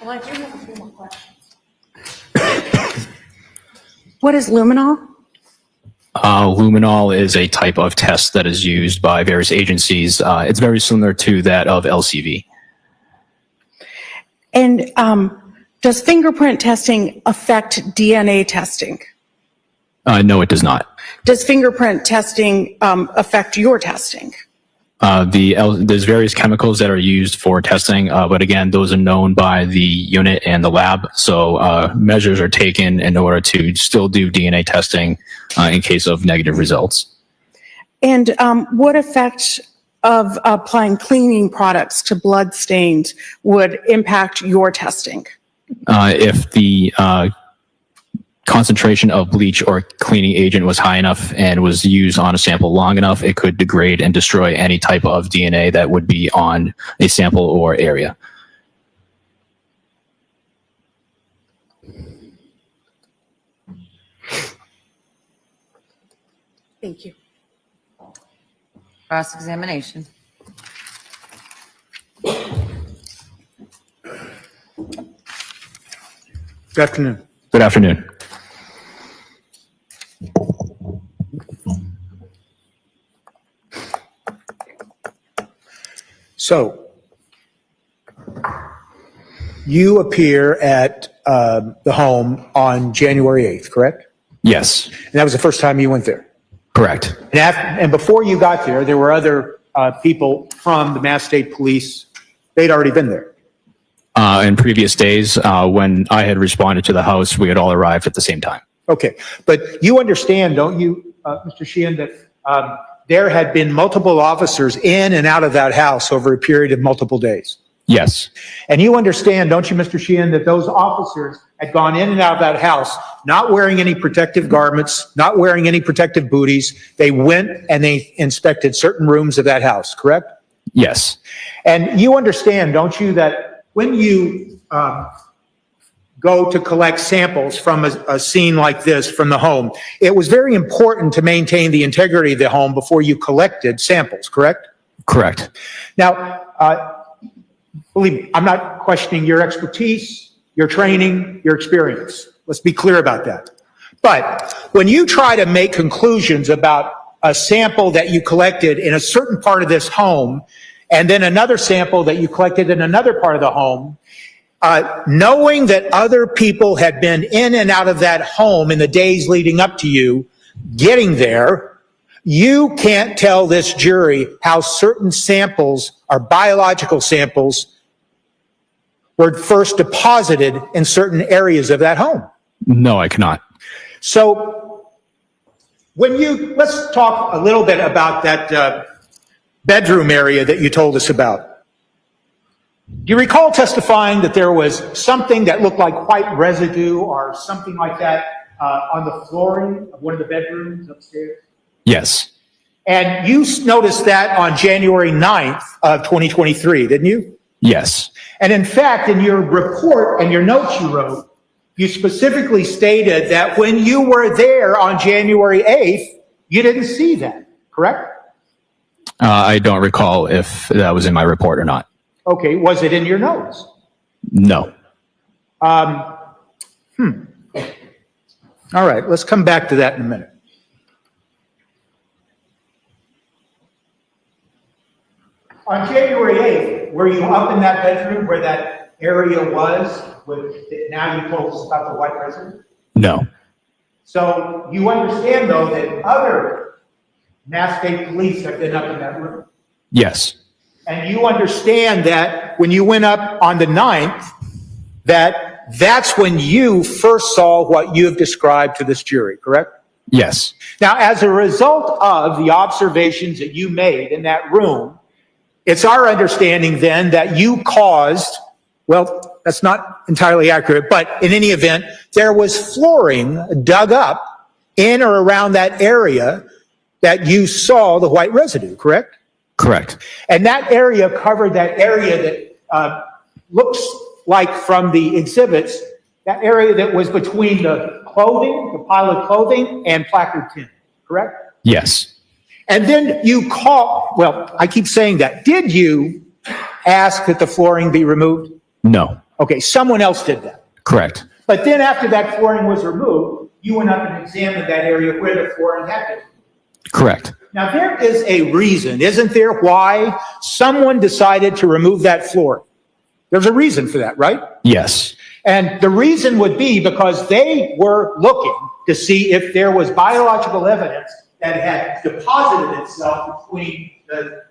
M: Well, I do have a few more questions. What is luminol?
S: Luminol is a type of test that is used by various agencies. It's very similar to that of LCV.
M: And does fingerprint testing affect DNA testing?
S: No, it does not.
M: Does fingerprint testing affect your testing?
S: There's various chemicals that are used for testing, but again, those are known by the unit and the lab. So measures are taken in order to still do DNA testing in case of negative results.
M: And what effect of applying cleaning products to blood stains would impact your testing?
S: If the concentration of bleach or cleaning agent was high enough and was used on a sample long enough, it could degrade and destroy any type of DNA that would be on a sample or area.
M: Thank you.
E: Cross-examination.
F: Good afternoon.
S: Good afternoon.
F: So you appear at the home on January 8th, correct?
S: Yes.
F: And that was the first time you went there?
S: Correct.
F: And before you got there were other people from the Mass State Police. They'd already been there.
S: In previous days, when I had responded to the house, we had all arrived at the same time.
F: Okay. But you understand, don't you, Mr. Sheehan, that there had been multiple officers in and out of that house over a period of multiple days?
S: Yes.
F: And you understand, don't you, Mr. Sheehan, that those officers had gone in and out of that house, not wearing any protective garments, not wearing any protective booties. They went and they inspected certain rooms of that house, correct?
S: Yes.
F: And you understand, don't you, that when you go to collect samples from a scene like this from the home, it was very important to maintain the integrity of the home before you collected samples, correct?
S: Correct.
F: Now, believe me, I'm not questioning your expertise, your training, your experience. Let's be clear about that. But when you try to make conclusions about a sample that you collected in a certain part of this home and then another sample that you collected in another part of the home, knowing that other people had been in and out of that home in the days leading up to you getting there, you can't tell this jury how certain samples or biological samples were first deposited in certain areas of that home.
S: No, I cannot.
F: So let's talk a little bit about that bedroom area that you told us about. Do you recall testifying that there was something that looked like white residue or something like that on the flooring of one of the bedrooms upstairs?
S: Yes.
F: And you noticed that on January 9th of 2023, didn't you?
S: Yes.
F: And in fact, in your report and your notes you wrote, you specifically stated that when you were there on January 8th, you didn't see that, correct?
S: I don't recall if that was in my report or not.
F: Okay, was it in your notes?
S: No.
F: All right, let's come back to that in a minute. On January 8th, were you up in that bedroom where that area was? Now you told us about the white residue?
S: No.
F: So you understand, though, that other Mass State Police have been up in that room?
S: Yes.
F: And you understand that when you went up on the 9th, that's when you first saw what you have described to this jury, correct?
S: Yes.
F: Now, as a result of the observations that you made in that room, it's our understanding then that you caused, well, that's not entirely accurate, but in any event, there was flooring dug up in or around that area that you saw the white residue, correct?
S: Correct.
F: And that area covered that area that looks like from the exhibits, that area that was between the clothing, the pile of clothing, and placard tin, correct?
S: Yes.
F: And then I keep saying that. Did you ask that the flooring be removed?
S: No.
F: Okay, someone else did that.
S: Correct.
F: But then after that flooring was removed, you went up and examined that area where the flooring had been.
S: Correct.
F: Now, there is a reason, isn't there, why someone decided to remove that flooring? There's a reason for that, right?
S: Yes.
F: And the reason would be because they were looking to see if there was biological evidence that had deposited itself between the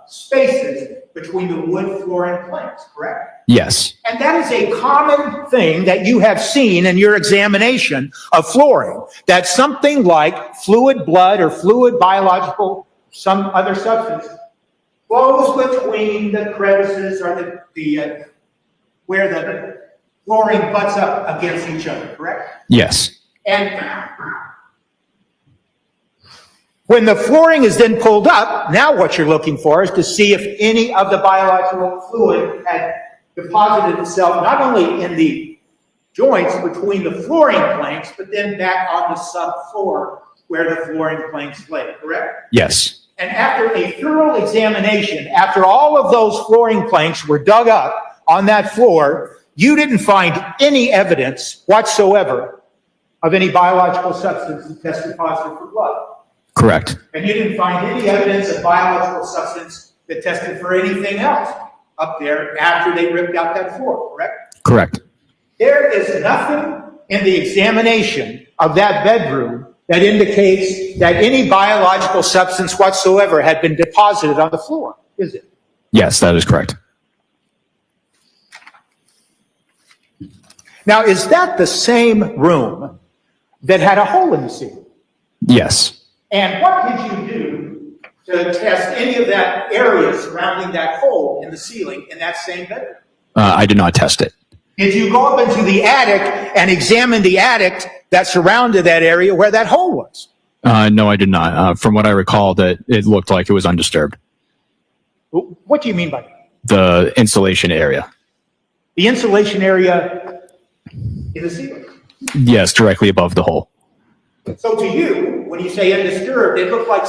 F: spaces between the wood flooring planks, correct?
S: Yes.
F: And that is a common thing that you have seen in your examination of flooring, that something like fluid blood or fluid biological, some other substance, flows between the crevices or the where the flooring butts up against each other, correct?
S: Yes.
F: And when the flooring is then pulled up, now what you're looking for is to see if any of the biological fluid had deposited itself not only in the joints between the flooring planks, but then back on the subfloor where the flooring planks lay, correct?
S: Yes.
F: And after a thorough examination, after all of those flooring planks were dug up on that floor, you didn't find any evidence whatsoever of any biological substance that tested positive for blood.
S: Correct.
F: And you didn't find any evidence of biological substance that tested for anything else up there after they ripped out that floor, correct?
S: Correct.
F: There is nothing in the examination of that bedroom that indicates that any biological substance whatsoever had been deposited on the floor, is it?
S: Yes, that is correct.
F: Now, is that the same room that had a hole in the ceiling?
S: Yes.
F: And what did you do to test any of that area surrounding that hole in the ceiling in that same bedroom?
S: I did not test it.
F: Did you go up into the attic and examine the attic that surrounded that area where that hole was?
S: No, I did not. From what I recall, that it looked like it was undisturbed.
F: What do you mean by that?
S: The insulation area.
F: The insulation area in the ceiling?
S: Yes, directly above the hole.
F: So to you, when you say undisturbed, it looked like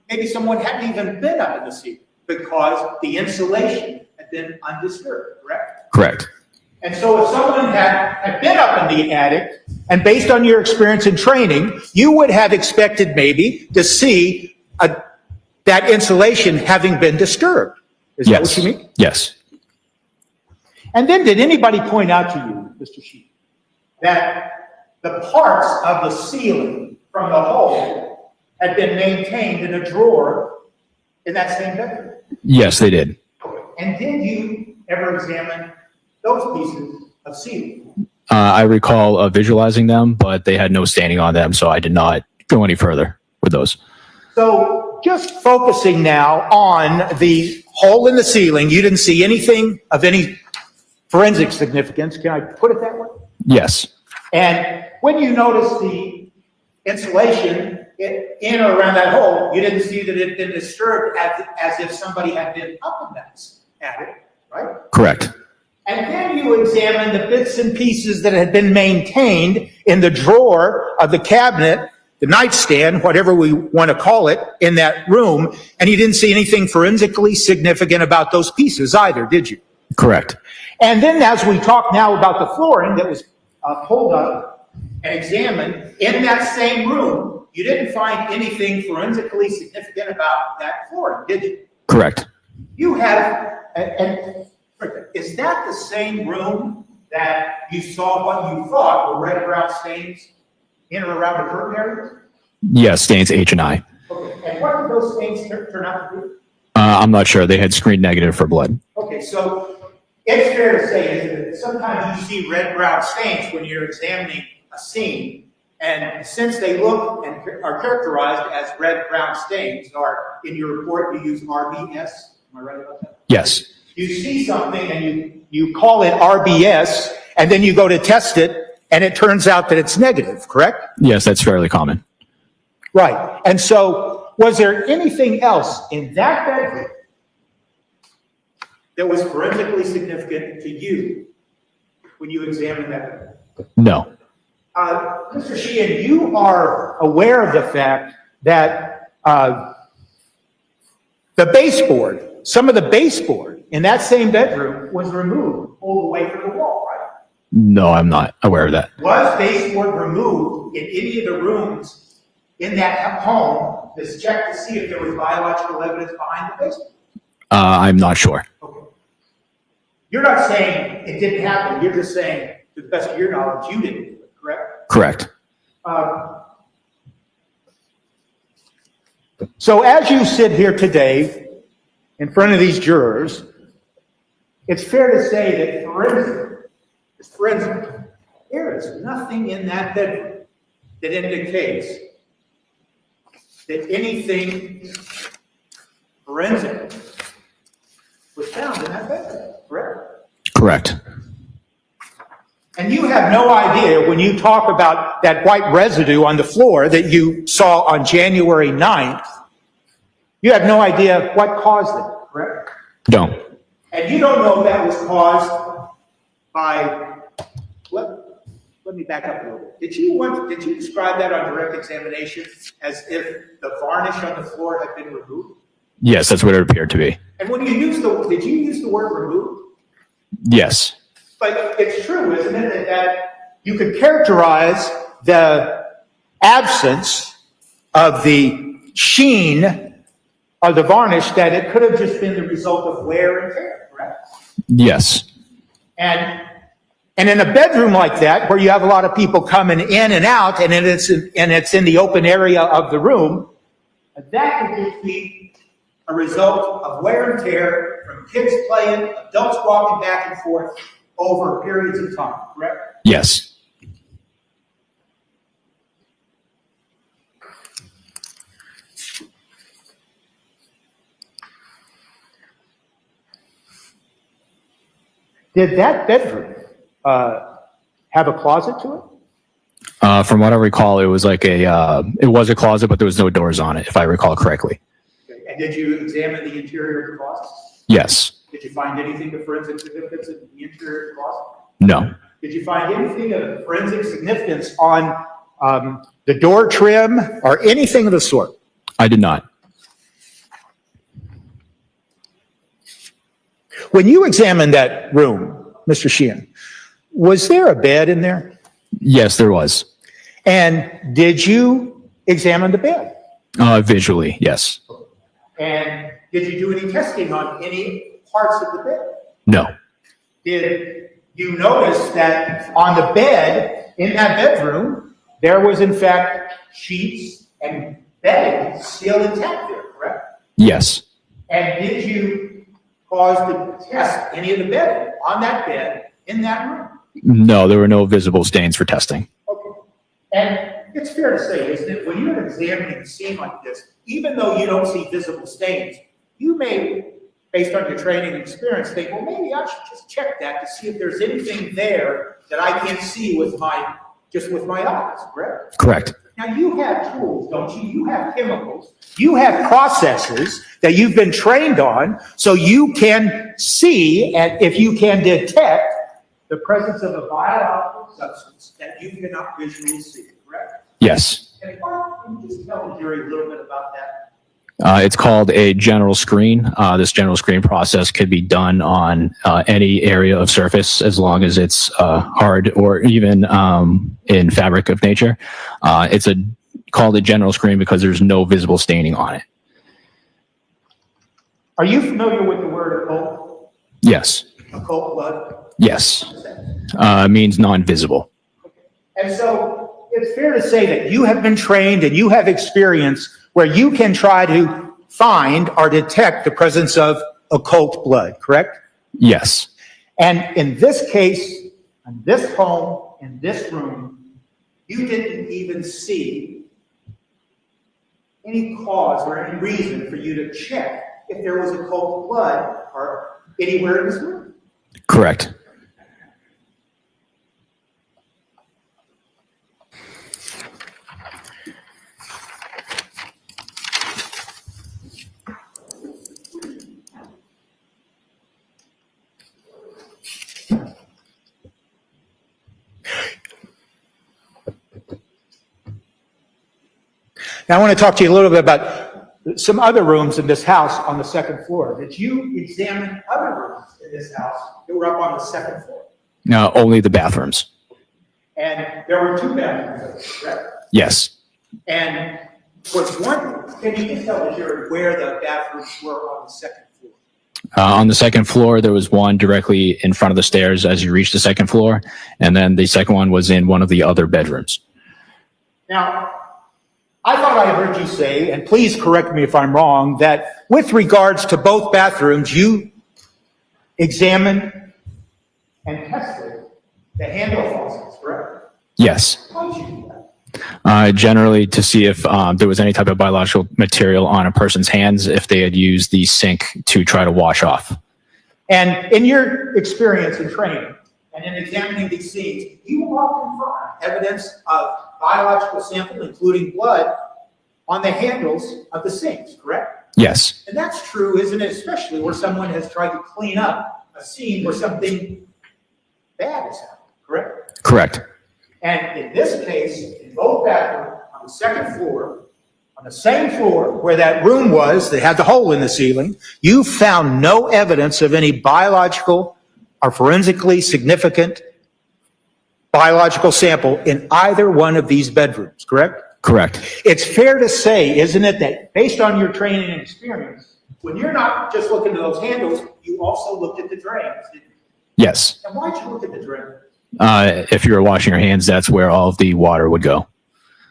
F: maybe someone hadn't even been up in the ceiling because the insulation had been undisturbed, correct?
S: Correct.
F: And so if someone had been up in the attic, and based on your experience and training, you would have expected maybe to see that insulation having been disturbed. Is that what you mean?
S: Yes.
F: And then did anybody point out to you, Mr. Sheehan, that the parts of the ceiling from the hole had been maintained in a drawer in that same bedroom?
S: Yes, they did.
F: And did you ever examine those pieces of ceiling?
S: I recall visualizing them, but they had no staining on them, so I did not go any further with those.
F: So just focusing now on the hole in the ceiling, you didn't see anything of any forensic significance. Can I put it that way?
S: Yes.
F: And when you noticed the insulation in or around that hole, you didn't see that it had been disturbed as if somebody had been up in that attic, right?
S: Correct.
F: And then you examined the bits and pieces that had been maintained in the drawer of the cabinet, the nightstand, whatever we want to call it, in that room, and you didn't see anything forensically significant about those pieces either, did you?
S: Correct.
F: And then as we talk now about the flooring that was pulled up and examined in that same room, you didn't find anything forensically significant about that flooring, did you?
S: Correct.
F: You have, and is that the same room that you saw what you thought were red-brown stains in or around the curtain areas?
S: Yes, stains H and I.
F: Okay, and what did those stains turn out to be?
S: I'm not sure. They had screened negative for blood.
F: Okay, so it's fair to say, isn't it, that sometimes you see red-brown stains when you're examining a scene, and since they look and are characterized as red-brown stains, or in your report you use RBS, am I right about that?
S: Yes.
F: You see something and you call it RBS, and then you go to test it, and it turns out that it's negative, correct?
S: Yes, that's fairly common.
F: Right. And so was there anything else in that bedroom that was forensically significant to you when you examined that bedroom?
S: No.
F: Mr. Sheehan, you are aware of the fact that the baseboard, some of the baseboard in that same bedroom was removed, pulled away from the wall, right?
S: No, I'm not aware of that.
F: Was baseboard removed in any of the rooms in that home? Let's check to see if there was biological evidence behind the baseboard.
S: I'm not sure.
F: You're not saying it didn't happen. You're just saying, to the best of your knowledge, you didn't do it, correct?
S: Correct.
F: So as you sit here today in front of these jurors, it's fair to say that forensic, there is nothing in that bedroom that indicates that anything forensic was found in that bedroom, correct?
S: Correct.
F: And you have no idea when you talk about that white residue on the floor that you saw on January 9th, you have no idea what caused it, correct?
S: Don't.
F: And you don't know if that was caused by, let me back up a little bit. Did you describe that on direct examination as if the varnish on the floor had been removed?
S: Yes, that's what it appeared to be.
F: And when you did you use the word removed?
S: Yes.
F: But it's true, isn't it, that you could characterize the absence of the sheen of the varnish, that it could have just been the result of wear and tear, correct?
S: Yes.
F: And in a bedroom like that, where you have a lot of people coming in and out, and it's in the open area of the room, that could just be a result of wear and tear from kids playing, adults walking back and forth over periods of time, correct?
S: Yes.
F: Did that bedroom have a closet to it?
S: From what I recall, it was like it was a closet, but there was no doors on it, if I recall correctly.
F: Okay. And did you examine the interior of the closet?
S: Yes.
F: Did you find anything of forensic significance in the interior of the closet?
S: No.
F: Did you find anything of forensic significance on the door trim or anything of the sort?
S: I did not.
F: When you examined that room, Mr. Sheehan, was there a bed in there?
S: Yes, there was.
F: And did you examine the bed?
S: Visually, yes.
F: And did you do any testing on any parts of the bed?
S: No.
F: Did you notice that on the bed in that bedroom, there was in fact sheets and bedding still intact there, correct?
S: Yes.
F: And did you cause to test any of the bedding on that bed in that room?
S: No, there were no visible stains for testing.
F: Okay. And it's fair to say, isn't it, when you're examining a scene like this, even though you don't see visible stains, you may, based on your training and experience, think, well, maybe I should just check that to see if there's anything there that I can't see with my eyes, correct?
S: Correct.
F: Now, you have tools, don't you? You have chemicals. You have processes that you've been trained on so you can see and if you can detect the presence of a biological substance that you cannot visually see, correct?
S: Yes.
F: And can you just tell the jury a little bit about that?
S: It's called a general screen. This general screen process could be done on any area of surface as long as it's hard or even in fabric of nature. It's called a general screen because there's no visible staining on it.
F: Are you familiar with the word occult?
S: Yes.
F: Occult blood?
S: Yes. Means non-visible.
F: And so it's fair to say that you have been trained and you have experience where you can try to find or detect the presence of occult blood, correct?
S: Yes.
F: And in this case, in this home, in this room, you didn't even see any cause or any reason for you to check if there was occult blood or anywhere in this room.
S: Correct.
F: Now, I want to talk to you a little bit about some other rooms in this house on the second floor. Did you examine other rooms in this house that were up on the second floor?
S: No, only the bathrooms.
F: And there were 2 bathrooms, correct?
S: Yes.
F: And was one, can you just tell the jury where the bathrooms were on the second floor?
S: On the second floor, there was one directly in front of the stairs as you reach the second floor. And then the second one was in one of the other bedrooms.
F: Now, I thought I heard you say, and please correct me if I'm wrong, that with regards to both bathrooms, you examined and tested the handle faucets, correct?
S: Yes.
F: Why did you do that?
S: Generally to see if there was any type of biological material on a person's hands if they had used the sink to try to wash off.
F: And in your experience and training, and in examining these scenes, you often find evidence of biological sample, including blood, on the handles of the sinks, correct?
S: Yes.
F: And that's true, isn't it? Especially where someone has tried to clean up a scene where something bad has happened, correct?
S: Correct.
F: And in this case, in both bathrooms, on the second floor, on the same floor where that room was that had the hole in the ceiling, you found no evidence of any biological or forensically significant biological sample in either one of these bedrooms, correct?
S: Correct.
F: It's fair to say, isn't it, that based on your training and experience, when you're not just looking at those handles, you also looked at the drains, didn't you?
S: Yes.
F: And why'd you look at the drain?
S: If you were washing your hands, that's where all of the water would go.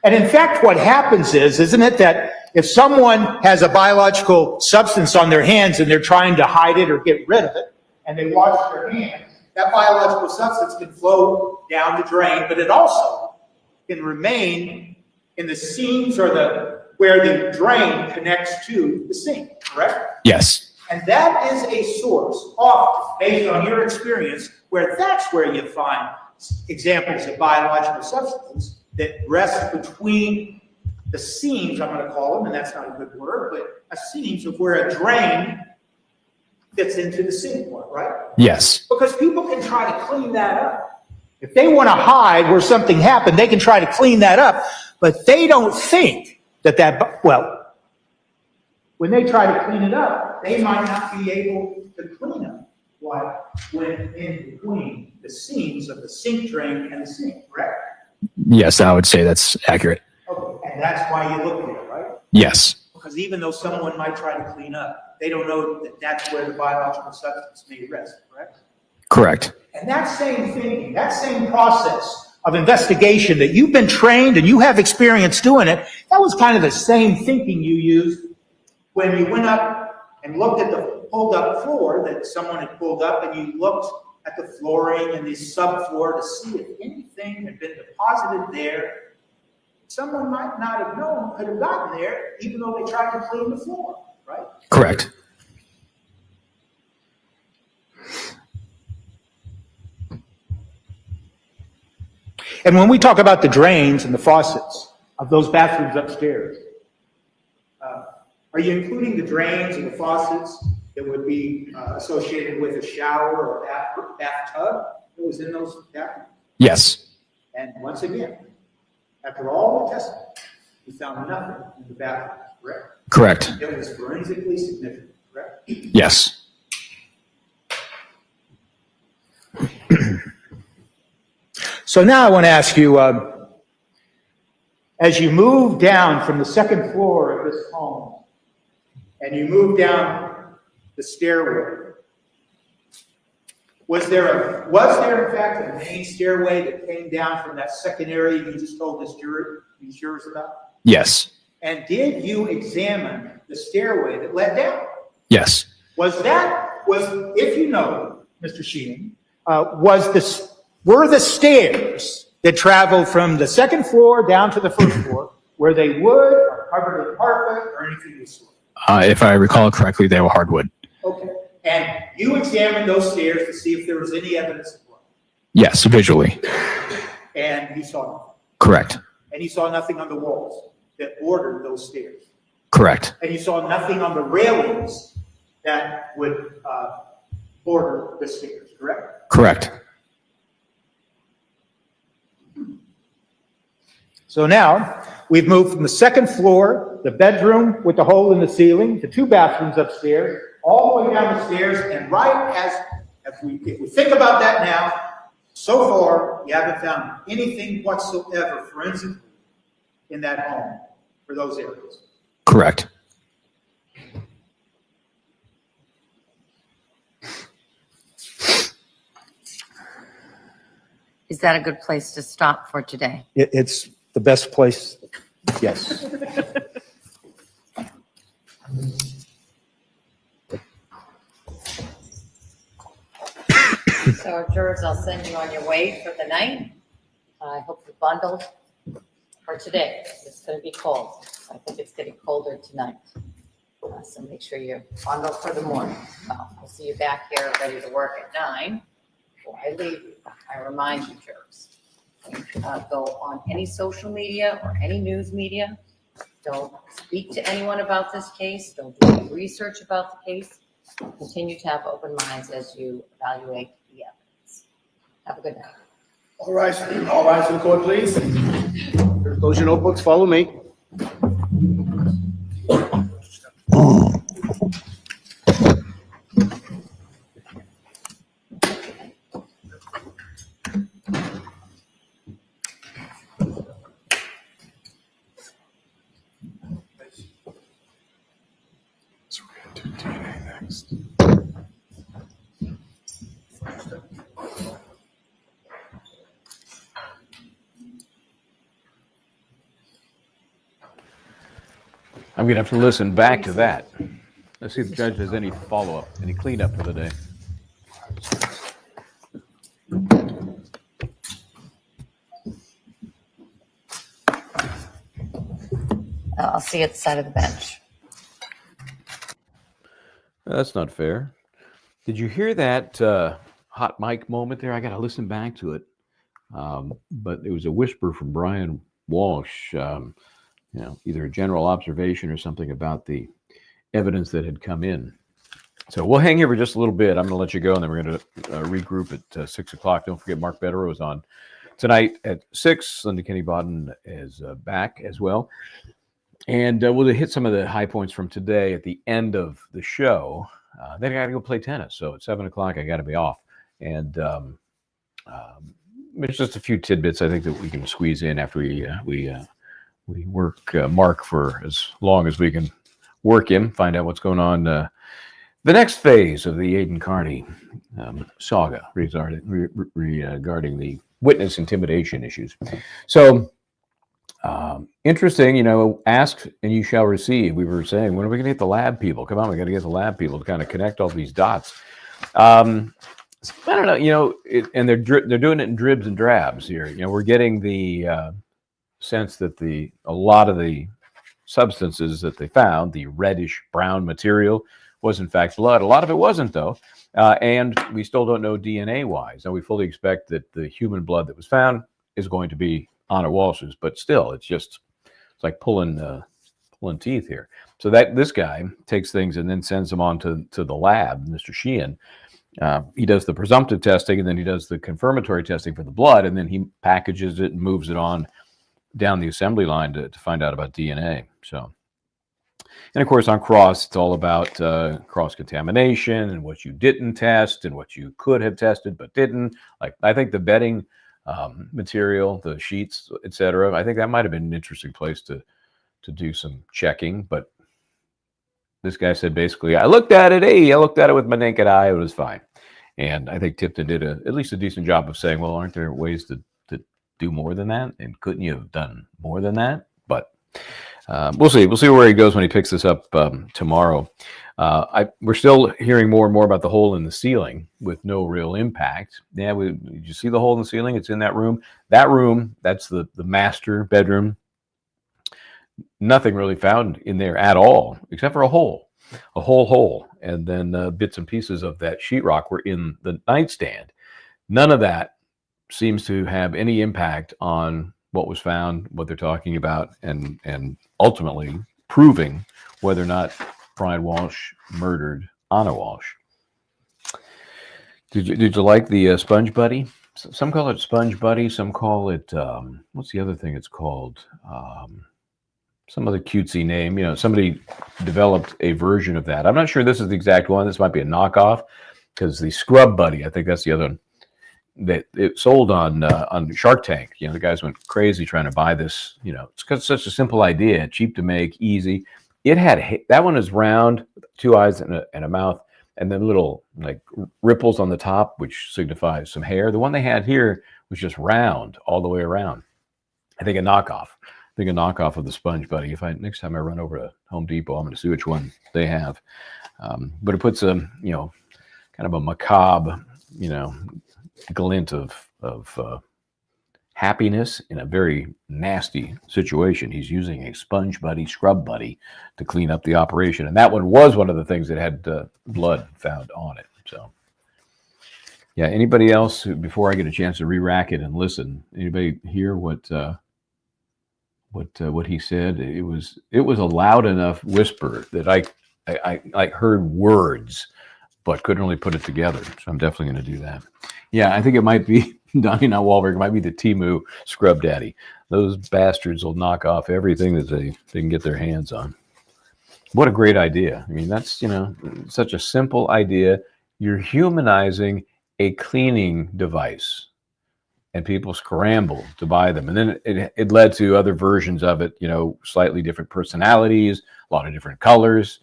F: And in fact, what happens is, isn't it, that if someone has a biological substance on their hands and they're trying to hide it or get rid of it, and they wash their hands, that biological substance can flow down the drain, but it also can remain in the seams or where the drain connects to the sink, correct?
S: Yes.
F: And that is a source, often, based on your experience, where that's where you find examples of biological substances that rest between the seams, I'm going to call them, and that's not a good word, but a seams of where a drain fits into the sink point, right?
S: Yes.
F: Because people can try to clean that up. If they want to hide where something happened, they can try to clean that up, but they don't think well, when they try to clean it up, they might not be able to clean up what went in between the seams of the sink drain and the sink, correct?
S: Yes, I would say that's accurate.
F: Okay, and that's why you look at it, right?
S: Yes.
F: Because Because even though someone might try to clean up, they don't know that that's where the biological substance may rest, correct?
S: Correct.
F: And that same thinking, that same process of investigation that you've been trained and you have experience doing it, that was kind of the same thinking you used when you went up and looked at the pulled up floor that someone had pulled up, and you looked at the flooring and the subfloor to see if anything had been deposited there. Someone might not have known could have gotten there, even though they tried to clean the floor, right?
S: Correct.
F: And when we talk about the drains and the faucets of those bathrooms upstairs, are you including the drains and the faucets that would be associated with a shower or bathtub that was in those bathrooms?
S: Yes.
F: And once again, after all the testing, we found nothing in the bathroom, correct?
S: Correct.
F: It was forensically significant, correct?
S: Yes.
F: So now I want to ask you, as you move down from the second floor of this home, and you move down the stairway, was there in fact a main stairway that came down from that second area you just told these jurors about?
S: Yes.
F: And did you examine the stairway that led down?
S: Yes.
F: If you know, Mr. Sheen, were the stairs that traveled from the second floor down to the first floor, were they wood or covered with carpet or anything of the sort?
S: If I recall correctly, they were hardwood.
F: Okay. And you examined those stairs to see if there was any evidence of blood?
S: Yes, visually.
F: And you saw nothing?
S: Correct.
F: And you saw nothing on the walls that bordered those stairs?
S: Correct.
F: And you saw nothing on the railings that would border the stairs, correct?
S: Correct.
F: So now we've moved from the second floor, the bedroom with the hole in the ceiling, to two bathrooms upstairs, all the way down the stairs, and if we think about that now, so far you haven't found anything whatsoever forensically in that home for those areas.
S: Correct.
E: Is that a good place to stop for today?
F: It's the best place, yes.
E: So jurors, I'll send you on your way for the night. I hope you're bundled for today. It's going to be cold. I think it's getting colder tonight. So make sure you're bundled for the morning. I'll see you back here ready to work at 9. Before I leave, I remind you, jurors, go on any social media or any news media. Don't speak to anyone about this case. Don't do any research about the case. Continue to have open minds as you evaluate the evidence. Have a good night.
D: All rise to the court, please. Close your notebooks, follow me.
C: I'm going to have to listen back to that. Let's see if the judge has any follow-up, any cleanup for the day.
E: I'll see you at the side of the bench.
C: That's not fair. Did you hear that hot mic moment there? I got to listen back to it. But it was a whisper from Brian Walshe, either a general observation or something about the evidence that had come in. So we'll hang here for just a little bit. I'm going to let you go, and then we're going to regroup at 6 o'clock. Don't forget, Mark Betterow is on tonight at 6. Linda Baden is back as well. And we'll hit some of the high points from today at the end of the show. Then I got to go play tennis. So at 7 o'clock, I got to be off. And there's just a few tidbits I think that we can squeeze in after we work Mark for as long as we can work him, find out what's going on. The next phase of the Aiden Carney saga regarding the witness intimidation issues. So interesting, ask and you shall receive. We were saying, when are we going to get the lab people? Come on, we got to get the lab people to kind of connect all these dots. I don't know, and they're doing it in dribs and drabs here. We're getting the sense that a lot of the substances that they found, the reddish brown material, was in fact blood. A lot of it wasn't, though, and we still don't know DNA-wise. Now, we fully expect that the human blood that was found is going to be Anna Walsh's, but still, it's like pulling teeth here. So that this guy takes things and then sends them on to the lab, Mr. Sheehan. He does the presumptive testing, and then he does the confirmatory testing for the blood, and then he packages it and moves it on down the assembly line to find out about DNA. So, and of course on cross, it's all about cross-contamination and what you didn't test and what you could have tested but didn't. Like, I think the bedding material, the sheets, etc., I think that might have been an interesting place to do some checking. But this guy said, basically, I looked at it with my naked eye, it was fine. And I think Tipton did at least a decent job of saying, well, aren't there ways to do more than that? And couldn't you have done more than that? But we'll see where he goes when he picks this up tomorrow. We're still hearing more and more about the hole in the ceiling with no real impact. Yeah, did you see the hole in the ceiling? It's in that room. That's the master bedroom. Nothing really found in there at all, except for a whole hole. And then bits and pieces of that sheetrock were in the nightstand. None of that seems to have any impact on what was found, what they're talking about, and ultimately proving whether or not Brian Walsh murdered Anna Walsh. Did you like the Sponge Buddy? Some call it Sponge Buddy. Some call it what's the other thing it's called? Some other cutesy name. Somebody developed a version of that. I'm not sure this is the exact one. This might be a knockoff, because the Scrub Buddy, I think that's the other one, that it sold on Shark Tank. The guys went crazy trying to buy this. It's because it's such a simple idea, cheap to make, easy. It had that one is round, 2 eyes and a mouth, and then little like ripples on the top, which signifies some hair. The one they had here was just round all the way around. I think a knockoff of the Sponge Buddy. Next time I run over to Home Depot, I'm going to see which one they have. But it puts a kind of a macabre glint of happiness in a very nasty situation. He's using a Sponge Buddy, Scrub Buddy to clean up the operation. And that one was one of the things that had blood found on it. So, yeah, anybody else, before I get a chance to re-rack it and listen, anybody hear what he said? It was a loud enough whisper that I heard words, but couldn't really put it together. So I'm definitely going to do that. Yeah, I think it might be Donnie, not Wahlberg. It might be the Temu Scrub Daddy. Those bastards will knock off everything that they can get their hands on. What a great idea. I mean, that's, such a simple idea. You're humanizing a cleaning device, and people scramble to buy them. And then it led to other versions of it, slightly different personalities, a lot of different colors.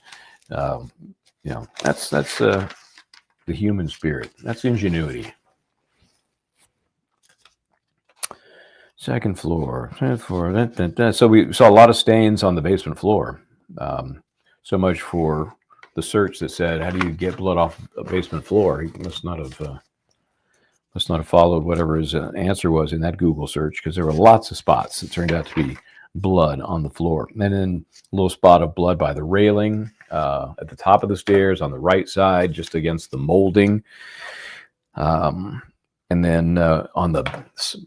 C: That's the human spirit. That's ingenuity. Second floor. So we saw a lot of stains on the basement floor. So much for the search that said, how do you get blood off a basement floor? He must not have followed whatever his answer was in that Google search, because there were lots of spots that turned out to be blood on the floor. And then a little spot of blood by the railing at the top of the stairs on the right side, just against the molding. And then on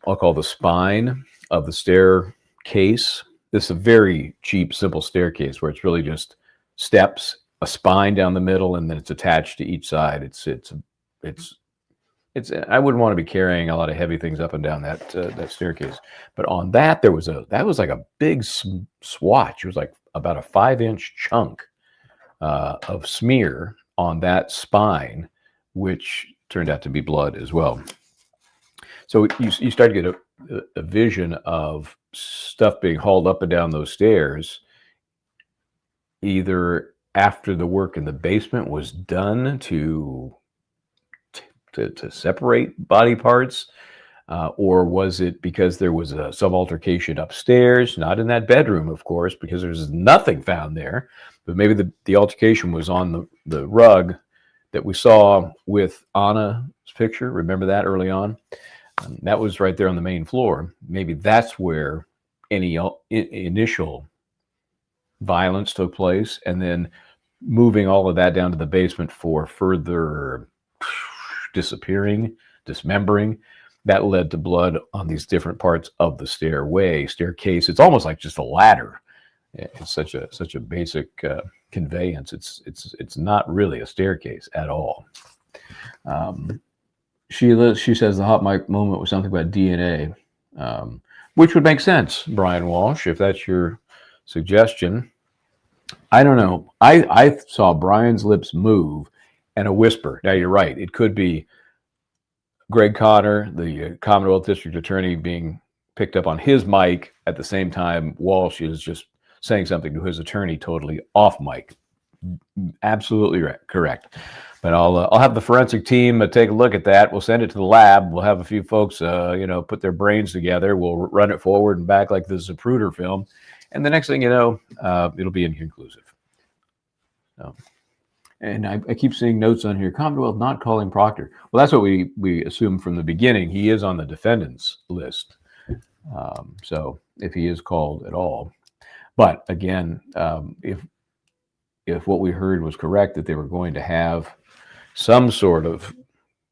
C: I'll call the spine of the staircase. This is a very cheap, simple staircase where it's really just steps, a spine down the middle, and then it's attached to each side. It's I wouldn't want to be carrying a lot of heavy things up and down that staircase. But on that, that was like a big swatch. It was like about a 5-inch chunk of smear on that spine, which turned out to be blood as well. So you start to get a vision of stuff being hauled up and down those stairs either after the work in the basement was done to separate body parts, or was it because there was some altercation upstairs, not in that bedroom, of course, because there's nothing found there, but maybe the altercation was on the rug that we saw with Anna's picture. Remember that early on? That was right there on the main floor. Maybe that's where any initial violence took place, and then moving all of that down to the basement for further dismembering, that led to blood on these different parts of the staircase. It's almost like just a ladder. It's such a basic conveyance. It's not really a staircase at all. She says the hot mic moment was something about DNA, which would make sense, Brian Walsh, if that's your suggestion. I don't know. I saw Brian's lips move and a whisper. Now, you're right. It could be Greg Connor, the Commonwealth District Attorney, being picked up on his mic at the same time Walsh is just saying something to his attorney totally off mic. Absolutely right, correct. But I'll have the forensic team take a look at that. We'll send it to the lab. We'll have a few folks, put their brains together. We'll run it forward and back like the Zapruder film. And the next thing you know, it'll be inconclusive. So, and I keep seeing notes on here, Commonwealth not calling Proctor. Well, that's what we assumed from the beginning. He is on the defendant's list. So if he is called at all. But again, if what we heard was correct, that they were going to have some sort of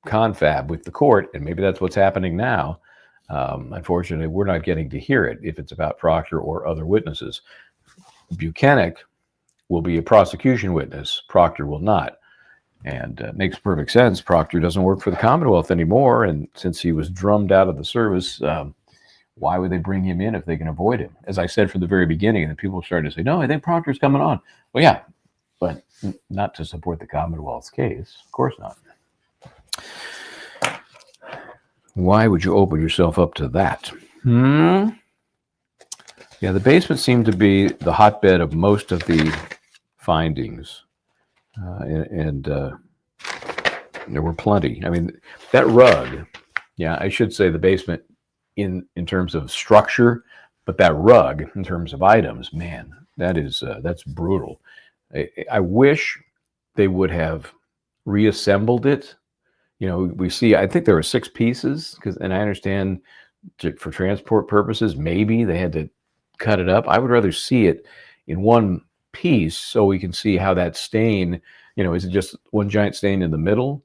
C: confab with the court, and maybe that's what's happening now, unfortunately, we're not getting to hear it if it's about Proctor or other witnesses. Buchanan will be a prosecution witness. Proctor will not. And it makes perfect sense. Proctor doesn't work for the Commonwealth anymore, and since he was drummed out of the service, why would they bring him in if they can avoid him? As I said from the very beginning, and people started to say, no, I think Proctor's coming on. Well, yeah, but not to support the Commonwealth's case. Of course not. Why would you open yourself up to that? Yeah, the basement seemed to be the hotbed of most of the findings. And there were plenty. I mean, that rug, yeah, I should say the basement in terms of structure, but that rug in terms of items, man, that's brutal. I wish they would have reassembled it. You know, we see, I think there were 6 pieces, and I understand for transport purposes, maybe they had to cut it up. I would rather see it in one piece so we can see how that stain, is it just one giant stain in the middle?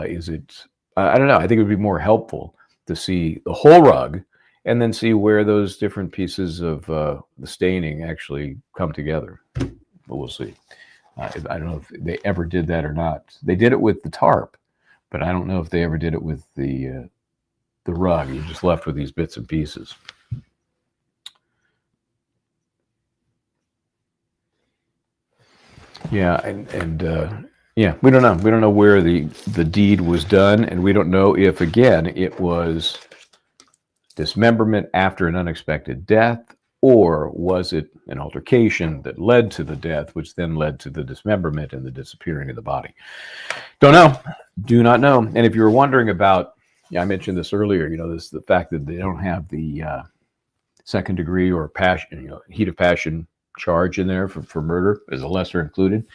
C: Is it, I don't know. I think it would be more helpful to see the whole rug and then see where those different pieces of the staining actually come together. But we'll see. I don't know if they ever did that or not. They did it with the tarp, but I don't know if they ever did it with the rug. You're just left with these bits and pieces. Yeah, yeah, we don't know. We don't know where the deed was done, and we don't know if, again, it was dismemberment after an unexpected death, or was it an altercation that led to the death, which then led to the dismemberment and the disappearing of the body. Don't know. Do not know. And if you were wondering about, I mentioned this earlier, the fact that they don't have the second degree or passion, heat of passion charge in there for murder as a lesser included.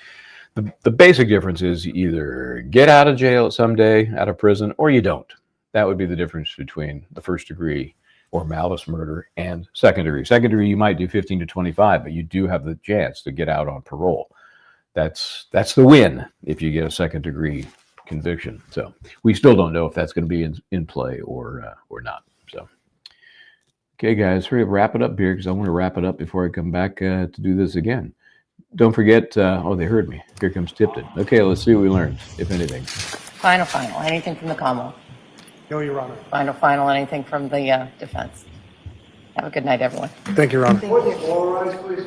C: The basic difference is you either get out of jail someday, out of prison, or you don't. That would be the difference between the first degree or malice murder and second degree. Second degree, you might do 15 to 25, but you do have the chance to get out on parole. That's the win if you get a second degree conviction. So we still don't know if that's going to be in play or not. So, okay, guys, hurry up, wrap it up here, because I want to wrap it up before I come back to do this again. Don't forget, oh, they heard me. Here comes Tipton. Okay, let's see what we learned, if anything.
E: Final, anything from the Commonwealth?
B: No, Your Honor.
E: Final, anything from the defense? Have a good night, everyone.
B: Thank you, Your Honor.
D: All rise, please.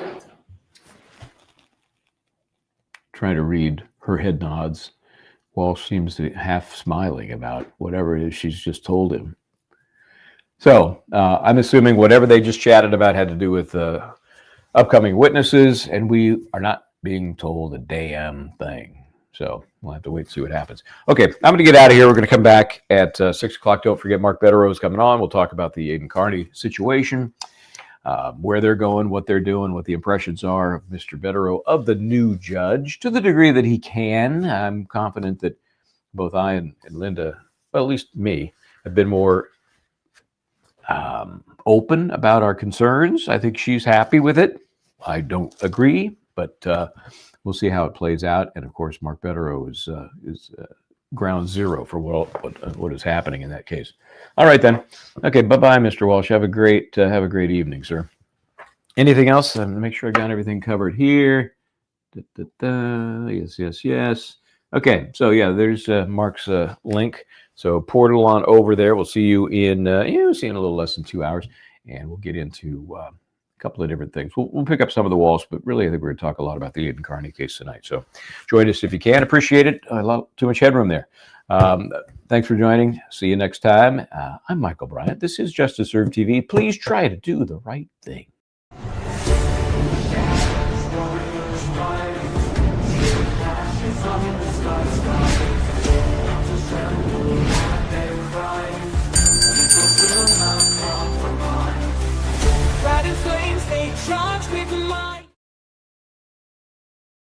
C: Trying to read her head nods. Walsh seems to be half smiling about whatever it is she's just told him. So I'm assuming whatever they just chatted about had to do with upcoming witnesses, and we are not being told a damn thing. So we'll have to wait and see what happens. Okay, I'm going to get out of here. We're going to come back at 6 o'clock. Don't forget Mark Betterow is coming on. We'll talk about the Aiden Carney situation, where they're going, what they're doing, what the impressions are of Mr. Betterow, of the new judge, to the degree that he can. I'm confident that both I and Linda, well, at least me, have been more open about our concerns. I think she's happy with it. I don't agree, but we'll see how it plays out. And of course, Mark Betterow is ground zero for what is happening in that case. All right, then. Okay, bye-bye, Mr. Walsh. Have a great evening, sir. Anything else? Make sure I got everything covered here. Yes. Okay, so yeah, there's Mark's link. So portal on over there. We'll see you in a little less than 2 hours, and we'll get into a couple of different things. We'll pick up some of the Walsh, but really I think we're going to talk a lot about the Aiden Carney case tonight. So join us if you can. Appreciate it. A lot too much headroom there. Thanks for joining. See you next time. I'm Michel Bryant. This is Justice Served TV. Please try to do the right thing.
A: Riding flames, they try